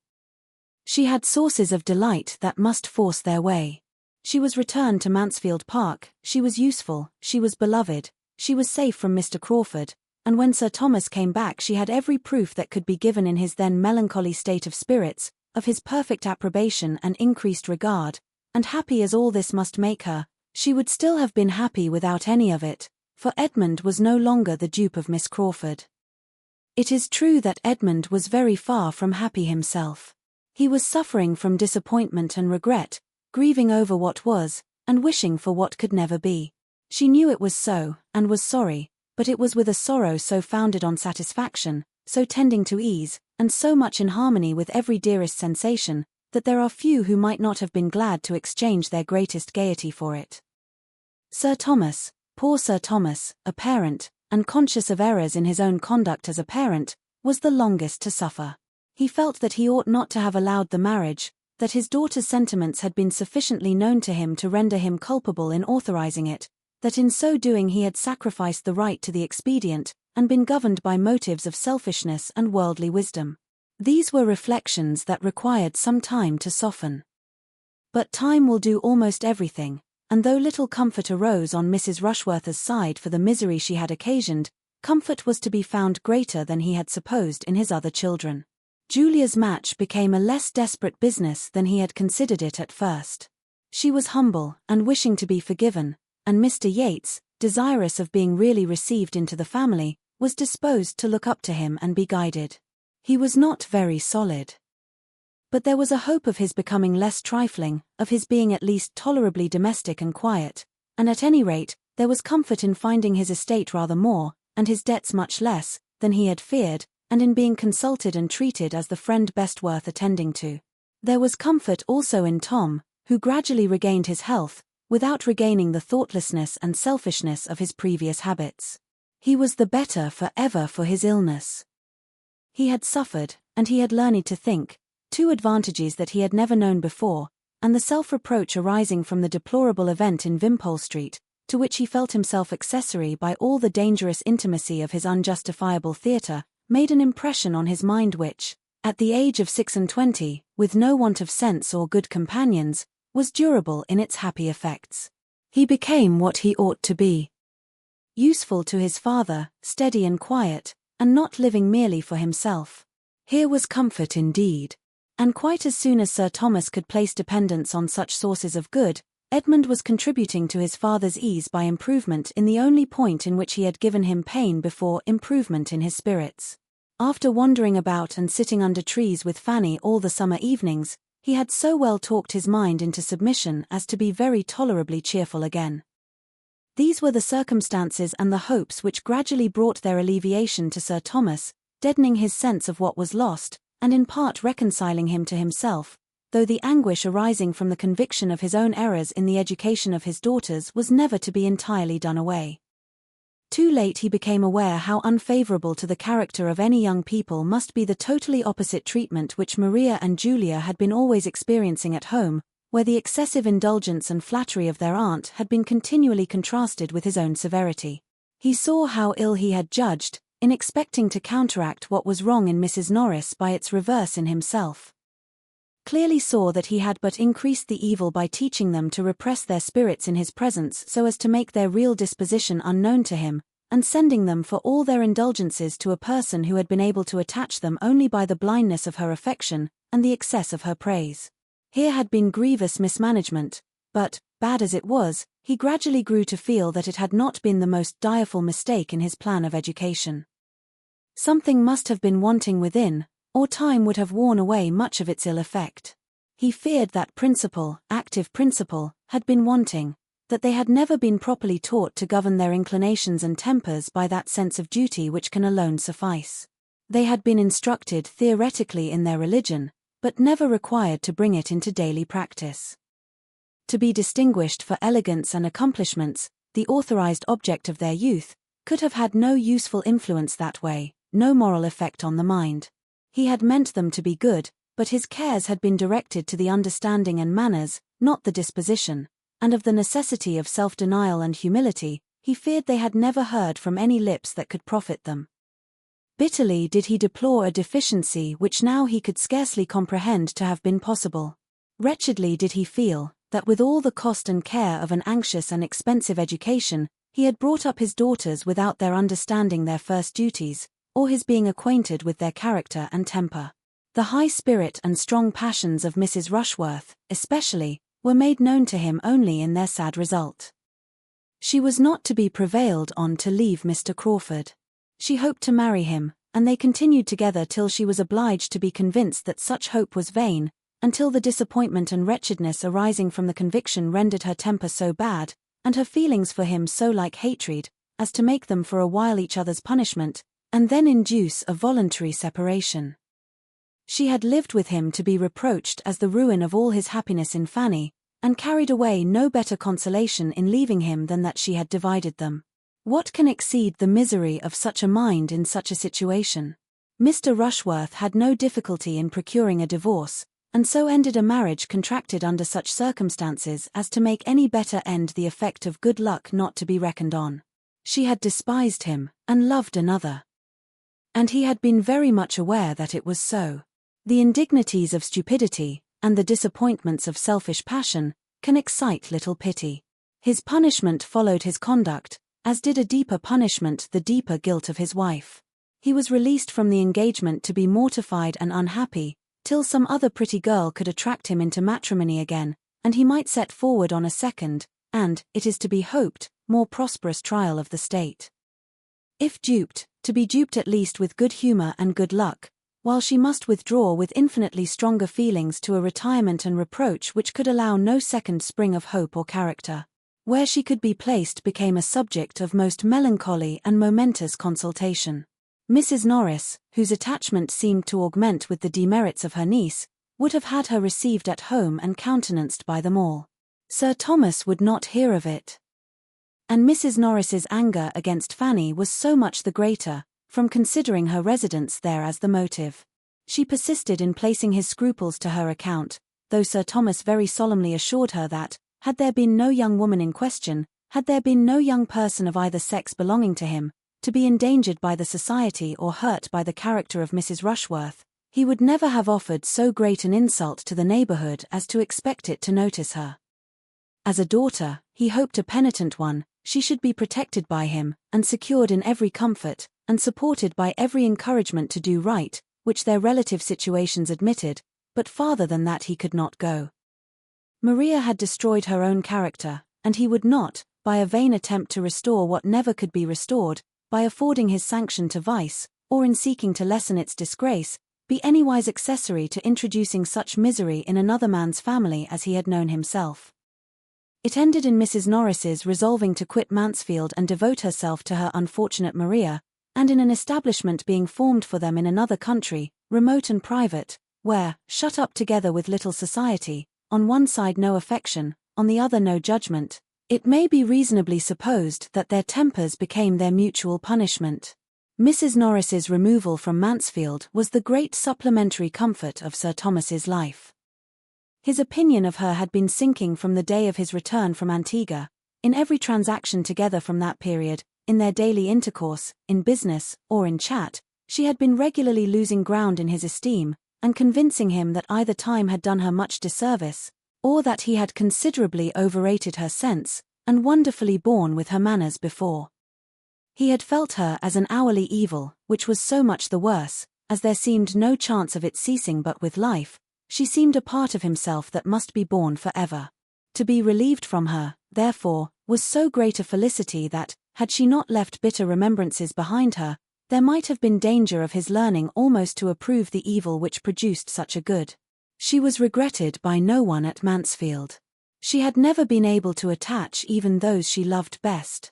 She had sources of delight that must force their way. She was returned to Mansfield Park, she was useful, she was beloved, she was safe from Mr. Crawford, and when Sir Thomas came back she had every proof that could be given in his then melancholy state of spirits, of his perfect approbation and increased regard, and happy as all this must make her, she would still have been happy without any of it, for Edmund was no longer the dupe of Miss Crawford. It is true that Edmund was very far from happy himself. He was suffering from disappointment and regret, grieving over what was, and wishing for what could never be. She knew it was so, and was sorry, but it was with a sorrow so founded on satisfaction, so tending to ease, and so much in harmony with every dearest sensation, that there are few who might not have been glad to exchange their greatest gaiety for it. Sir Thomas, poor Sir Thomas, a parent, and conscious of errors in his own conduct as a parent, was the longest to suffer. He felt that he ought not to have allowed the marriage, that his daughter's sentiments had been sufficiently known to him to render him culpable in authorizing it, that in so doing he had sacrificed the right to the expedient, and been governed by motives of selfishness and worldly wisdom. These were reflections that required some time to soften. But time will do almost everything, and though little comfort arose on Mrs. Rushworth's side for the misery she had occasioned, comfort was to be found greater than he had supposed in his other children. Julia's match became a less desperate business than he had considered it at first. She was humble, and wishing to be forgiven, and Mr. Yates, desirous of being really received into the family, was disposed to look up to him and be guided. He was not very solid. But there was a hope of his becoming less trifling, of his being at least tolerably domestic and quiet, and at any rate, there was comfort in finding his estate rather more, and his debts much less, than he had feared, and in being consulted and treated as the friend best worth attending to. There was comfort also in Tom, who gradually regained his health, without regaining the thoughtlessness and selfishness of his previous habits. He was the better for ever for his illness. He had suffered, and he had learned to think, two advantages that he had never known before, and the self-reproach arising from the deplorable event in Wimpole Street, to which he felt himself accessory by all the dangerous intimacy of his unjustifiable theatre, made an impression on his mind which, at the age of 26, with no want of sense or good companions, was durable in its happy effects. He became what he ought to be. Useful to his father, steady and quiet, and not living merely for himself. Here was comfort indeed. And quite as soon as Sir Thomas could place dependence on such sources of good, Edmund was contributing to his father's ease by improvement in the only point in which he had given him pain before, improvement in his spirits. After wandering about and sitting under trees with Fanny all the summer evenings, he had so well talked his mind into submission as to be very tolerably cheerful again. These were the circumstances and the hopes which gradually brought their alleviation to Sir Thomas, deadening his sense of what was lost, and in part reconciling him to himself, though the anguish arising from the conviction of his own errors in the education of his daughters was never to be entirely done away. Too late he became aware how unfavorable to the character of any young people must be the totally opposite treatment which Maria and Julia had been always experiencing at home, where the excessive indulgence and flattery of their aunt had been continually contrasted with his own severity. He saw how ill he had judged, in expecting to counteract what was wrong in Mrs. Norris by its reverse in himself. Clearly saw that he had but increased the evil by teaching them to repress their spirits in his presence so as to make their real disposition unknown to him, and sending them for all their indulgences to a person who had been able to attach them only by the blindness of her affection, and the excess of her praise. Here had been grievous mismanagement, but, bad as it was, he gradually grew to feel that it had not been the most direful mistake in his plan of education. Something must have been wanting within, or time would have worn away much of its ill effect. He feared that principle, active principle, had been wanting, that they had never been properly taught to govern their inclinations and tempers by that sense of duty which can alone suffice. They had been instructed theoretically in their religion, but never required to bring it into daily practice. To be distinguished for elegance and accomplishments, the authorized object of their youth, could have had no useful influence that way, no moral effect on the mind. He had meant them to be good, but his cares had been directed to the understanding and manners, not the disposition, and of the necessity of self-denial and humility, he feared they had never heard from any lips that could profit them. Bitterly did he deplore a deficiency which now he could scarcely comprehend to have been possible. Wretchedly did he feel, that with all the cost and care of an anxious and expensive education, he had brought up his daughters without their understanding their first duties, or his being acquainted with their character and temper. The high spirit and strong passions of Mrs. Rushworth, especially, were made known to him only in their sad result. She was not to be prevailed on to leave Mr. Crawford. She hoped to marry him, and they continued together till she was obliged to be convinced that such hope was vain, until the disappointment and wretchedness arising from the conviction rendered her temper so bad, and her feelings for him so like hatred, as to make them for a while each other's punishment, and then induce a voluntary separation. She had lived with him to be reproached as the ruin of all his happiness in Fanny, and carried away no better consolation in leaving him than that she had divided them. What can exceed the misery of such a mind in such a situation? Mr. Rushworth had no difficulty in procuring a divorce, and so ended a marriage contracted under such circumstances as to make any better end the effect of good luck not to be reckoned on. She had despised him, and loved another. And he had been very much aware that it was so. The indignities of stupidity, and the disappointments of selfish passion, can excite little pity. His punishment followed his conduct, as did a deeper punishment the deeper guilt of his wife. He was released from the engagement to be mortified and unhappy, till some other pretty girl could attract him into matrimony again, and he might set forward on a second, and, it is to be hoped, more prosperous trial of the state. If duped, to be duped at least with good humour and good luck, while she must withdraw with infinitely stronger feelings to a retirement and reproach which could allow no second spring of hope or character. Where she could be placed became a subject of most melancholy and momentous consultation. Mrs. Norris, whose attachment seemed to augment with the demerits of her niece, would have had her received at home and countenanced by them all. Sir Thomas would not hear of it. And Mrs. Norris's anger against Fanny was so much the greater, from considering her residence there as the motive. She persisted in placing his scruples to her account, though Sir Thomas very solemnly assured her that, had there been no young woman in question, had there been no young person of either sex belonging to him, to be endangered by the society or hurt by the character of Mrs. Rushworth, he would never have offered so great an insult to the neighbourhood as to expect it to notice her. As a daughter, he hoped a penitent one, she should be protected by him, and secured in every comfort, and supported by every encouragement to do right, which their relative situations admitted, but farther than that he could not go. Maria had destroyed her own character, and he would not, by a vain attempt to restore what never could be restored, by affording his sanction to vice, or in seeking to lessen its disgrace, be anywise accessory to introducing such misery in another man's family as he had known himself. It ended in Mrs. Norris's resolving to quit Mansfield and devote herself to her unfortunate Maria, and in an establishment being formed for them in another country, remote and private, where, shut up together with little society, on one side no affection, on the other no judgment, it may be reasonably supposed that their tempers became their mutual punishment. Mrs. Norris's removal from Mansfield was the great supplementary comfort of Sir Thomas's life. His opinion of her had been sinking from the day of his return from Antigua. In every transaction together from that period, in their daily intercourse, in business, or in chat, she had been regularly losing ground in his esteem, and convincing him that either time had done her much disservice, or that he had considerably overrated her sense, and wonderfully borne with her manners before. He had felt her as an hourly evil, which was so much the worse, as there seemed no chance of its ceasing but with life. She seemed a part of himself that must be borne forever. To be relieved from her, therefore, was so great a felicity that, had she not left bitter remembrances behind her, there might have been danger of his learning almost to approve the evil which produced such a good. She was regretted by no one at Mansfield. She had never been able to attach even those she loved best.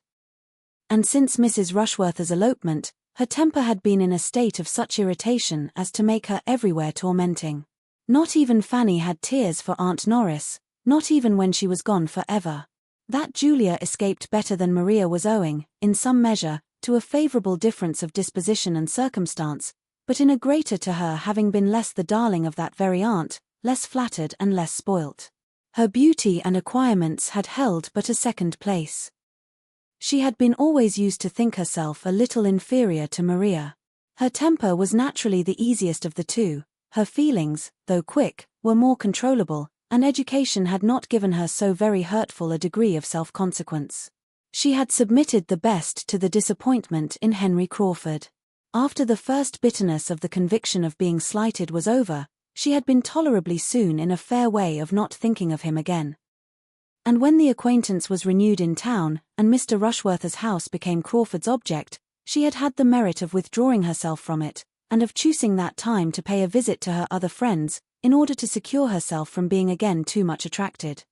And since Mrs. Rushworth's elopement, her temper had been in a state of such irritation as to make her everywhere tormenting. Not even Fanny had tears for Aunt Norris, not even when she was gone forever. That Julia escaped better than Maria was owing, in some measure, to a favourable difference of disposition and circumstance, but in a greater to her having been less the darling of that very aunt, less flattered and less spoilt. Her beauty and acquirements had held but a second place. She had been always used to think herself a little inferior to Maria. Her temper was naturally the easiest of the two. Her feelings, though quick, were more controllable, and education had not given her so very hurtful a degree of self-consequence. She had submitted the best to the disappointment in Henry Crawford. After the first bitterness of the conviction of being slighted was over, she had been tolerably soon in a fair way of not thinking of him again. And when the acquaintance was renewed in town, and Mr. Rushworth's house became Crawford's object, she had had the merit of withdrawing herself from it, and of choosing that time to pay a visit to her other friends, in order to secure herself from being again too much attracted.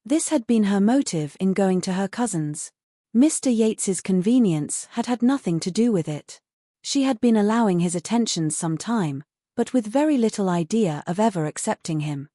This had been her motive in going to her cousin's. Mr. Yates's convenience had had nothing to do with it. She had been allowing his attentions some time, but with very little idea of ever accepting him.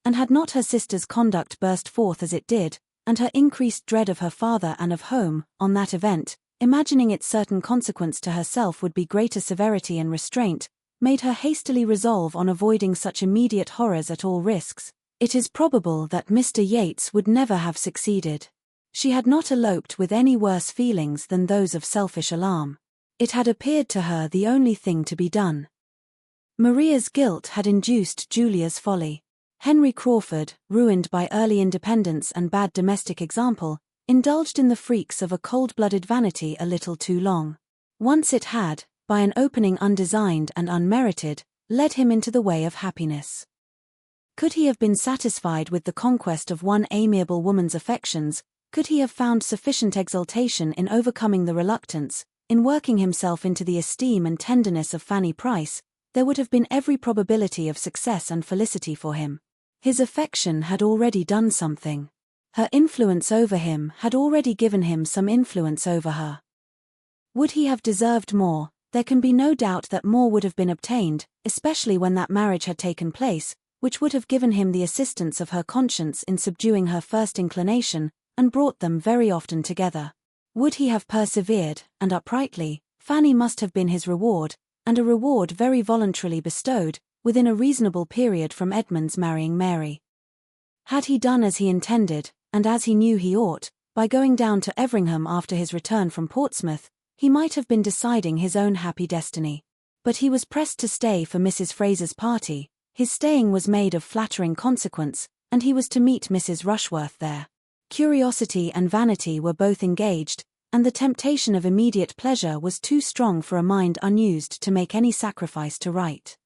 And had not her sister's conduct burst forth as it did, and her increased dread of her father and of home, on that event, imagining its certain consequence to herself would be greater severity and restraint, made her hastily resolve on avoiding such immediate horrors at all risks, it is probable that Mr. Yates would never have succeeded. She had not eloped with any worse feelings than those of selfish alarm. It had appeared to her the only thing to be done. Maria's guilt had induced Julia's folly. Henry Crawford, ruined by early independence and bad domestic example, indulged in the freaks of a cold-blooded vanity a little too long. Once it had, by an opening undesigned and unmerited, led him into the way of happiness. Could he have been satisfied with the conquest of one amiable woman's affections, could he have found sufficient exultation in overcoming the reluctance, in working himself into the esteem and tenderness of Fanny Price, there would have been every probability of success and felicity for him. His affection had already done something. Her influence over him had already given him some influence over her. Would he have deserved more? There can be no doubt that more would have been obtained, especially when that marriage had taken place, which would have given him the assistance of her conscience in subduing her first inclination, and brought them very often together. Would he have persevered, and uprightly, Fanny must have been his reward, and a reward very voluntarily bestowed, within a reasonable period from Edmund's marrying Mary. Had he done as he intended, and as he knew he ought, by going down to Everingham after his return from Portsmouth, he might have been deciding his own happy destiny. But he was pressed to stay for Mrs. Fraser's party, his staying was made of flattering consequence, and he was to meet Mrs. Rushworth there. Curiosity and vanity were both engaged, and the temptation of immediate pleasure was too strong for a mind unused to make any sacrifice to write.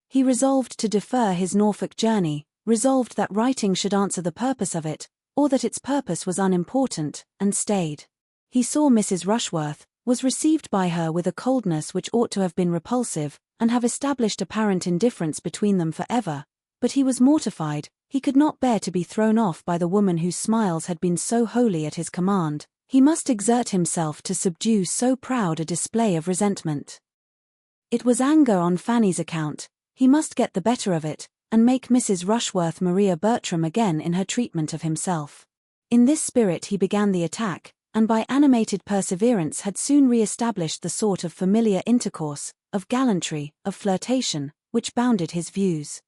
He resolved to defer his Norfolk journey, resolved that writing should answer the purpose of it, or that its purpose was unimportant, and stayed. He saw Mrs. Rushworth, was received by her with a coldness which ought to have been repulsive, and have established apparent indifference between them for ever, but he was mortified, he could not bear to be thrown off by the woman whose smiles had been so wholly at his command, he must exert himself to subdue so proud a display of resentment. It was anger on Fanny's account, He must get the better of it, and make Mrs. Rushworth Maria Bertram again in her treatment of himself. In this spirit he began the attack, and by animated perseverance had soon re-established the sort of familiar intercourse, of gallantry, of flirtation, which bounded his views.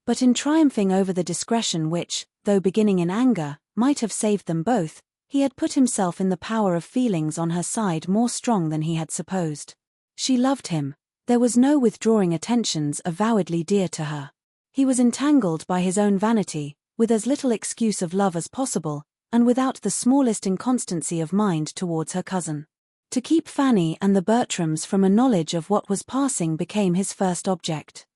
But in triumphing over the discretion which, though beginning in anger, might have saved them both, he had put himself in the power of feelings on her side more strong than he had supposed. She loved him. There was no withdrawing attentions avowedly dear to her. He was entangled by his own vanity, with as little excuse of love as possible, and without the smallest inconstancy of mind towards her cousin. To keep Fanny and the Bertrams from a knowledge of what was passing became his first object.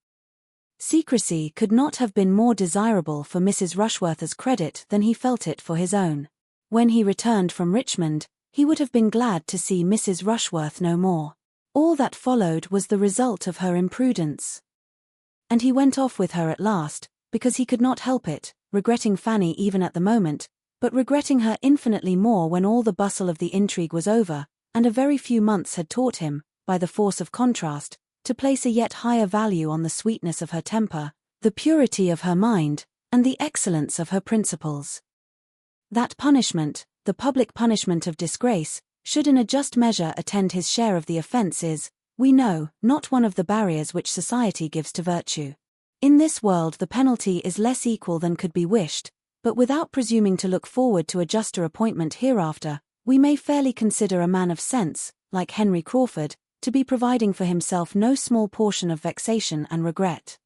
Secrecy could not have been more desirable for Mrs. Rushworth's credit than he felt it for his own. When he returned from Richmond, he would have been glad to see Mrs. Rushworth no more. All that followed was the result of her imprudence. And he went off with her at last, because he could not help it, regretting Fanny even at the moment, but regretting her infinitely more when all the bustle of the intrigue was over, and a very few months had taught him, by the force of contrast, to place a yet higher value on the sweetness of her temper, the purity of her mind, and the excellence of her principles. That punishment, the public punishment of disgrace, should in a just measure attend his share of the offence is, we know, not one of the barriers which society gives to virtue. In this world the penalty is less equal than could be wished, but without presuming to look forward to a juster appointment hereafter, we may fairly consider a man of sense, like Henry Crawford, to be providing for himself no small portion of vexation and regret.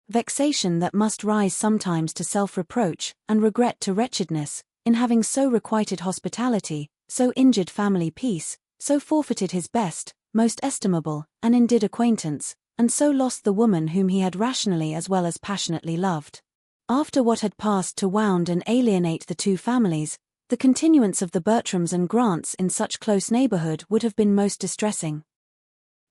Vexation that must rise sometimes to self-reproach, and regret to wretchedness, in having so requited hospitality, so injured family peace, so forfeited his best, most estimable, and indeed acquaintance, and so lost the woman whom he had rationally as well as passionately loved. After what had passed to wound and alienate the two families, the continuance of the Bertrams and Grants in such close neighborhood would have been most distressing.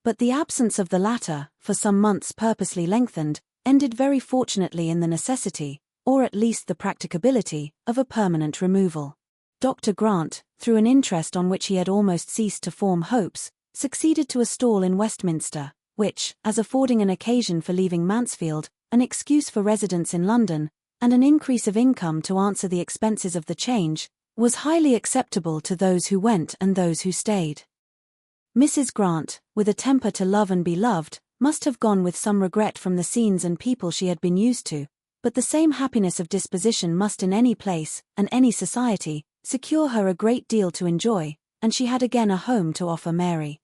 But the absence of the latter, for some months purposely lengthened, ended very fortunately in the necessity, or at least the practicability, of a permanent removal. Dr. Grant, through an interest on which he had almost ceased to form hopes, succeeded to a stall in Westminster, which, as affording an occasion for leaving Mansfield, an excuse for residence in London, and an increase of income to answer the expenses of the change, was highly acceptable to those who went and those who stayed. Mrs. Grant, with a temper to love and be loved, must have gone with some regret from the scenes and people she had been used to, but the same happiness of disposition must in any place, and any society, secure her a great deal to enjoy, and she had again a home to offer Mary.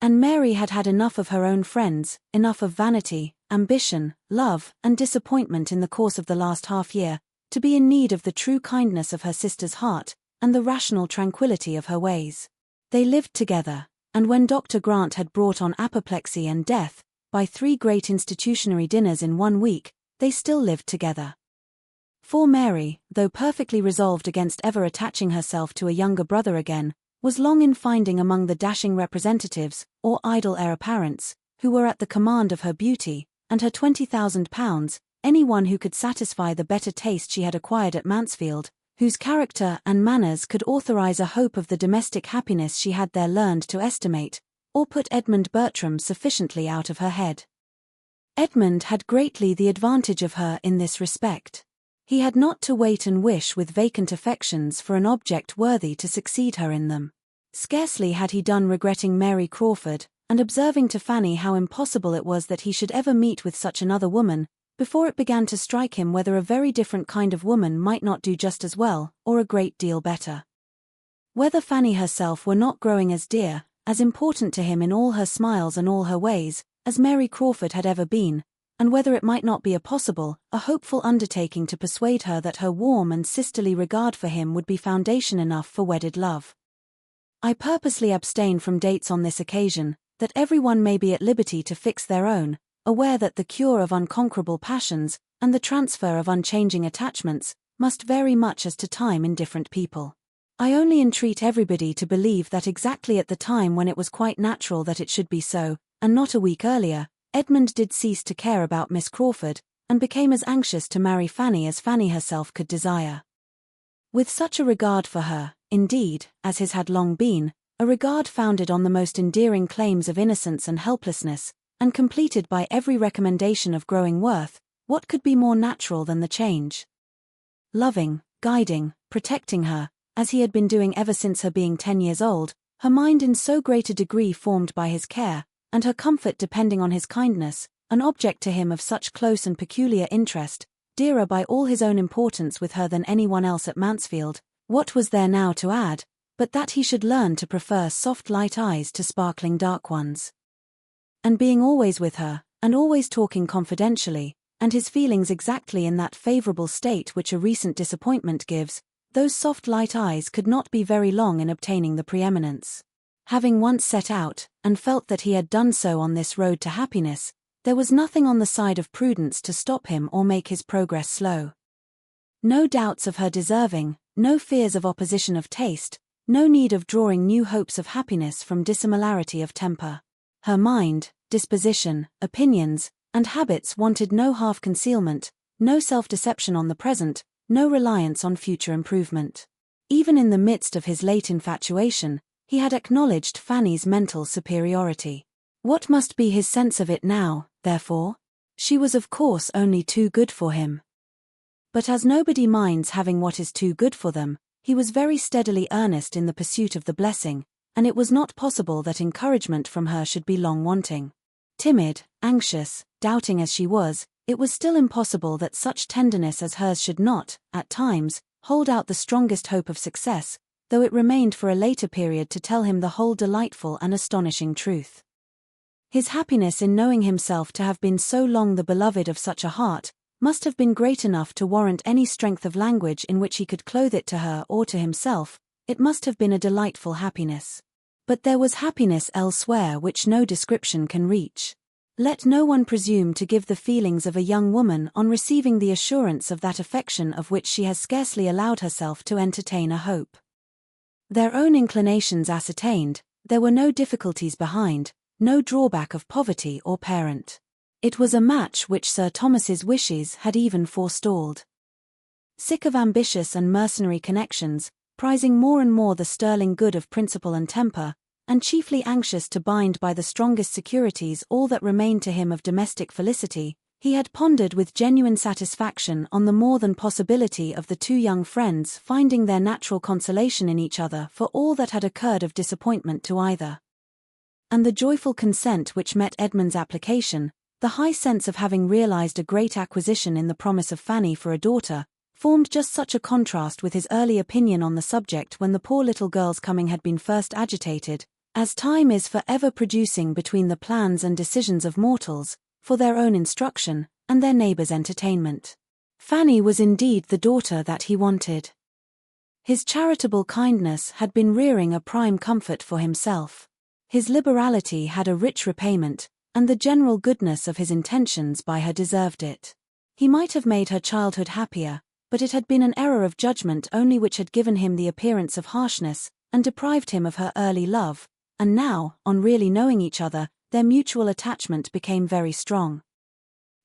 And Mary had had enough of her own friends, enough of vanity, ambition, love, and disappointment in the course of the last half-year, to be in need of the true kindness of her sister's heart, and the rational tranquillity of her ways. They lived together, and when Dr. Grant had brought on apoplexy and death, by 3 great institutionary dinners in 1 week, they still lived together. For Mary, though perfectly resolved against ever attaching herself to a younger brother again, was long in finding among the dashing representatives, or idle heir apparents, who were at the command of her beauty, and her £20,000, any one who could satisfy the better taste she had acquired at Mansfield, whose character and manners could authorize a hope of the domestic happiness she had there learned to estimate, or put Edmund Bertram sufficiently out of her head. Edmund had greatly the advantage of her in this respect. He had not to wait and wish with vacant affections for an object worthy to succeed her in them. Scarcely had he done regretting Mary Crawford, and observing to Fanny how impossible it was that he should ever meet with such another woman, before it began to strike him whether a very different kind of woman might not do just as well, or a great deal better. Whether Fanny herself were not growing as dear, as important to him in all her smiles and all her ways, as Mary Crawford had ever been, and whether it might not be a possible, a hopeful undertaking to persuade her that her warm and sisterly regard for him would be foundation enough for wedded love. I purposely abstain from dates on this occasion, that every one may be at liberty to fix their own, aware that the cure of unconquerable passions, and the transfer of unchanging attachments, must vary much as to time in different people. I only entreat everybody to believe that exactly at the time when it was quite natural that it should be so, and not a week earlier, Edmund did cease to care about Miss Crawford, and became as anxious to marry Fanny as Fanny herself could desire. With such a regard for her, indeed, as his had long been, a regard founded on the most endearing claims of innocence and helplessness, and completed by every recommendation of growing worth, what could be more natural than the change? Loving, guiding, protecting her, as he had been doing ever since her being 10 years old, her mind in so great a degree formed by his care, and her comfort depending on his kindness, an object to him of such close and peculiar interest, dearer by all his own importance with her than anyone else at Mansfield, what was there now to add, but that he should learn to prefer soft light eyes to sparkling dark ones? And being always with her, and always talking confidentially, and his feelings exactly in that favourable state which a recent disappointment gives, those soft light eyes could not be very long in obtaining the preeminence. Having once set out, and felt that he had done so on this road to happiness, there was nothing on the side of prudence to stop him or make his progress slow. No doubts of her deserving, no fears of opposition of taste, no need of drawing new hopes of happiness from dissimilarity of temper. Her mind, disposition, opinions, and habits wanted no half-concealment, no self-deception on the present, no reliance on future improvement. Even in the midst of his late infatuation, he had acknowledged Fanny's mental superiority. What must be his sense of it now, therefore? She was of course only too good for him. But as nobody minds having what is too good for them, he was very steadily earnest in the pursuit of the blessing, and it was not possible that encouragement from her should be long wanting. Timid, anxious, doubting as she was, it was still impossible that such tenderness as hers should not, at times, hold out the strongest hope of success, though it remained for a later period to tell him the whole delightful and astonishing truth. His happiness in knowing himself to have been so long the beloved of such a heart, must have been great enough to warrant any strength of language in which he could clothe it to her or to himself. It must have been a delightful happiness. But there was happiness elsewhere which no description can reach. Let no one presume to give the feelings of a young woman on receiving the assurance of that affection of which she has scarcely allowed herself to entertain a hope. Their own inclinations ascertained, there were no difficulties behind, no drawback of poverty or parent. It was a match which Sir Thomas's wishes had even forestalled. Sick of ambitious and mercenary connections, prizing more and more the sterling good of principle and temper, and chiefly anxious to bind by the strongest securities all that remained to him of domestic felicity, he had pondered with genuine satisfaction on the more than possibility of the two young friends finding their natural consolation in each other for all that had occurred of disappointment to either. And the joyful consent which met Edmund's application, the high sense of having realized a great acquisition in the promise of Fanny for a daughter, formed just such a contrast with his early opinion on the subject when the poor little girl's coming had been first agitated, as time is for ever producing between the plans and decisions of mortals, for their own instruction, and their neighbours' entertainment. Fanny was indeed the daughter that he wanted. His charitable kindness had been rearing a prime comfort for himself. His liberality had a rich repayment, and the general goodness of his intentions by her deserved it. He might have made her childhood happier, but it had been an error of judgment only which had given him the appearance of harshness, and deprived him of her early love, and now, on really knowing each other, their mutual attachment became very strong.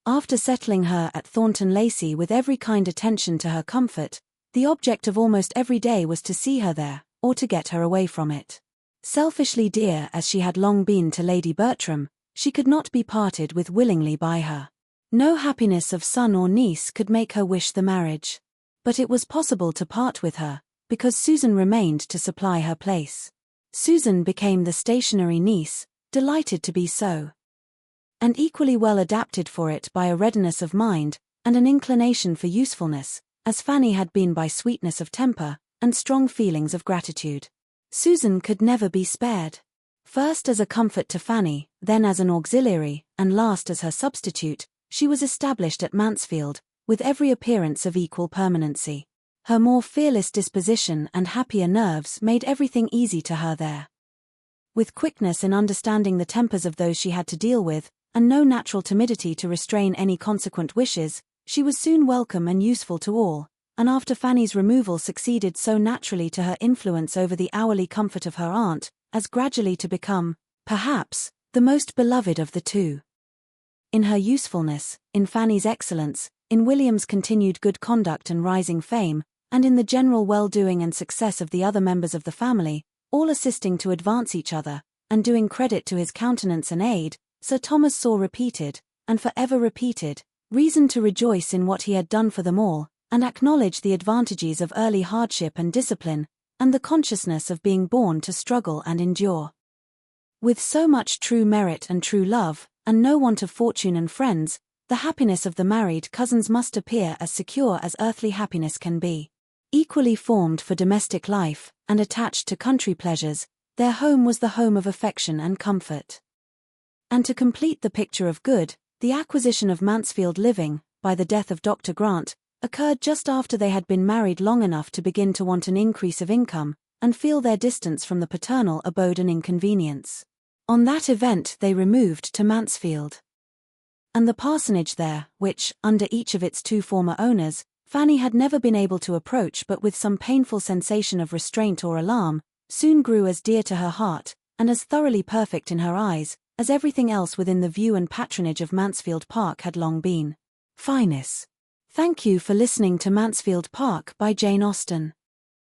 After settling her at Thornton Lacey with every kind attention to her comfort, the object of almost every day was to see her there, or to get her away from it. Selfishly dear as she had long been to Lady Bertram, she could not be parted with willingly by her. No happiness of son or niece could make her wish the marriage. But it was possible to part with her, because Susan remained to supply her place. Susan became the stationary niece, delighted to be so. And equally well adapted for it by a readiness of mind, and an inclination for usefulness, as Fanny had been by sweetness of temper, and strong feelings of gratitude. Susan could never be spared. First as a comfort to Fanny, then as an auxiliary, and last as her substitute, she was established at Mansfield, with every appearance of equal permanency. Her more fearless disposition and happier nerves made everything easy to her there. With quickness in understanding the tempers of those she had to deal with, and no natural timidity to restrain any consequent wishes, she was soon welcome and useful to all, and after Fanny's removal succeeded so naturally to her influence over the hourly comfort of her aunt, as gradually to become, perhaps, the most beloved of the two. In her usefulness, in Fanny's excellence, in William's continued good conduct and rising fame, and in the general well-doing and success of the other members of the family, all assisting to advance each other, and doing credit to his countenance and aid, Sir Thomas saw repeated, and forever repeated, reason to rejoice in what he had done for them all, and acknowledge the advantages of early hardship and discipline, and the consciousness of being born to struggle and endure. With so much true merit and true love, and no want of fortune and friends, the happiness of the married cousins must appear as secure as earthly happiness can be. Equally formed for domestic life, and attached to country pleasures, their home was the home of affection and comfort. And to complete the picture of good, the acquisition of Mansfield living, by the death of Dr. Grant, occurred just after they had been married long enough to begin to want an increase of income, and feel their distance from the paternal abode an inconvenience. On that event they removed to Mansfield. And the parsonage there, which, under each of its two former owners, Fanny had never been able to approach but with some painful sensation of restraint or alarm, soon grew as dear to her heart, and as thoroughly perfect in her eyes, as everything else within the view and patronage of Mansfield Park had long been. Finis. Thank you for listening to Mansfield Park by Jane Austen.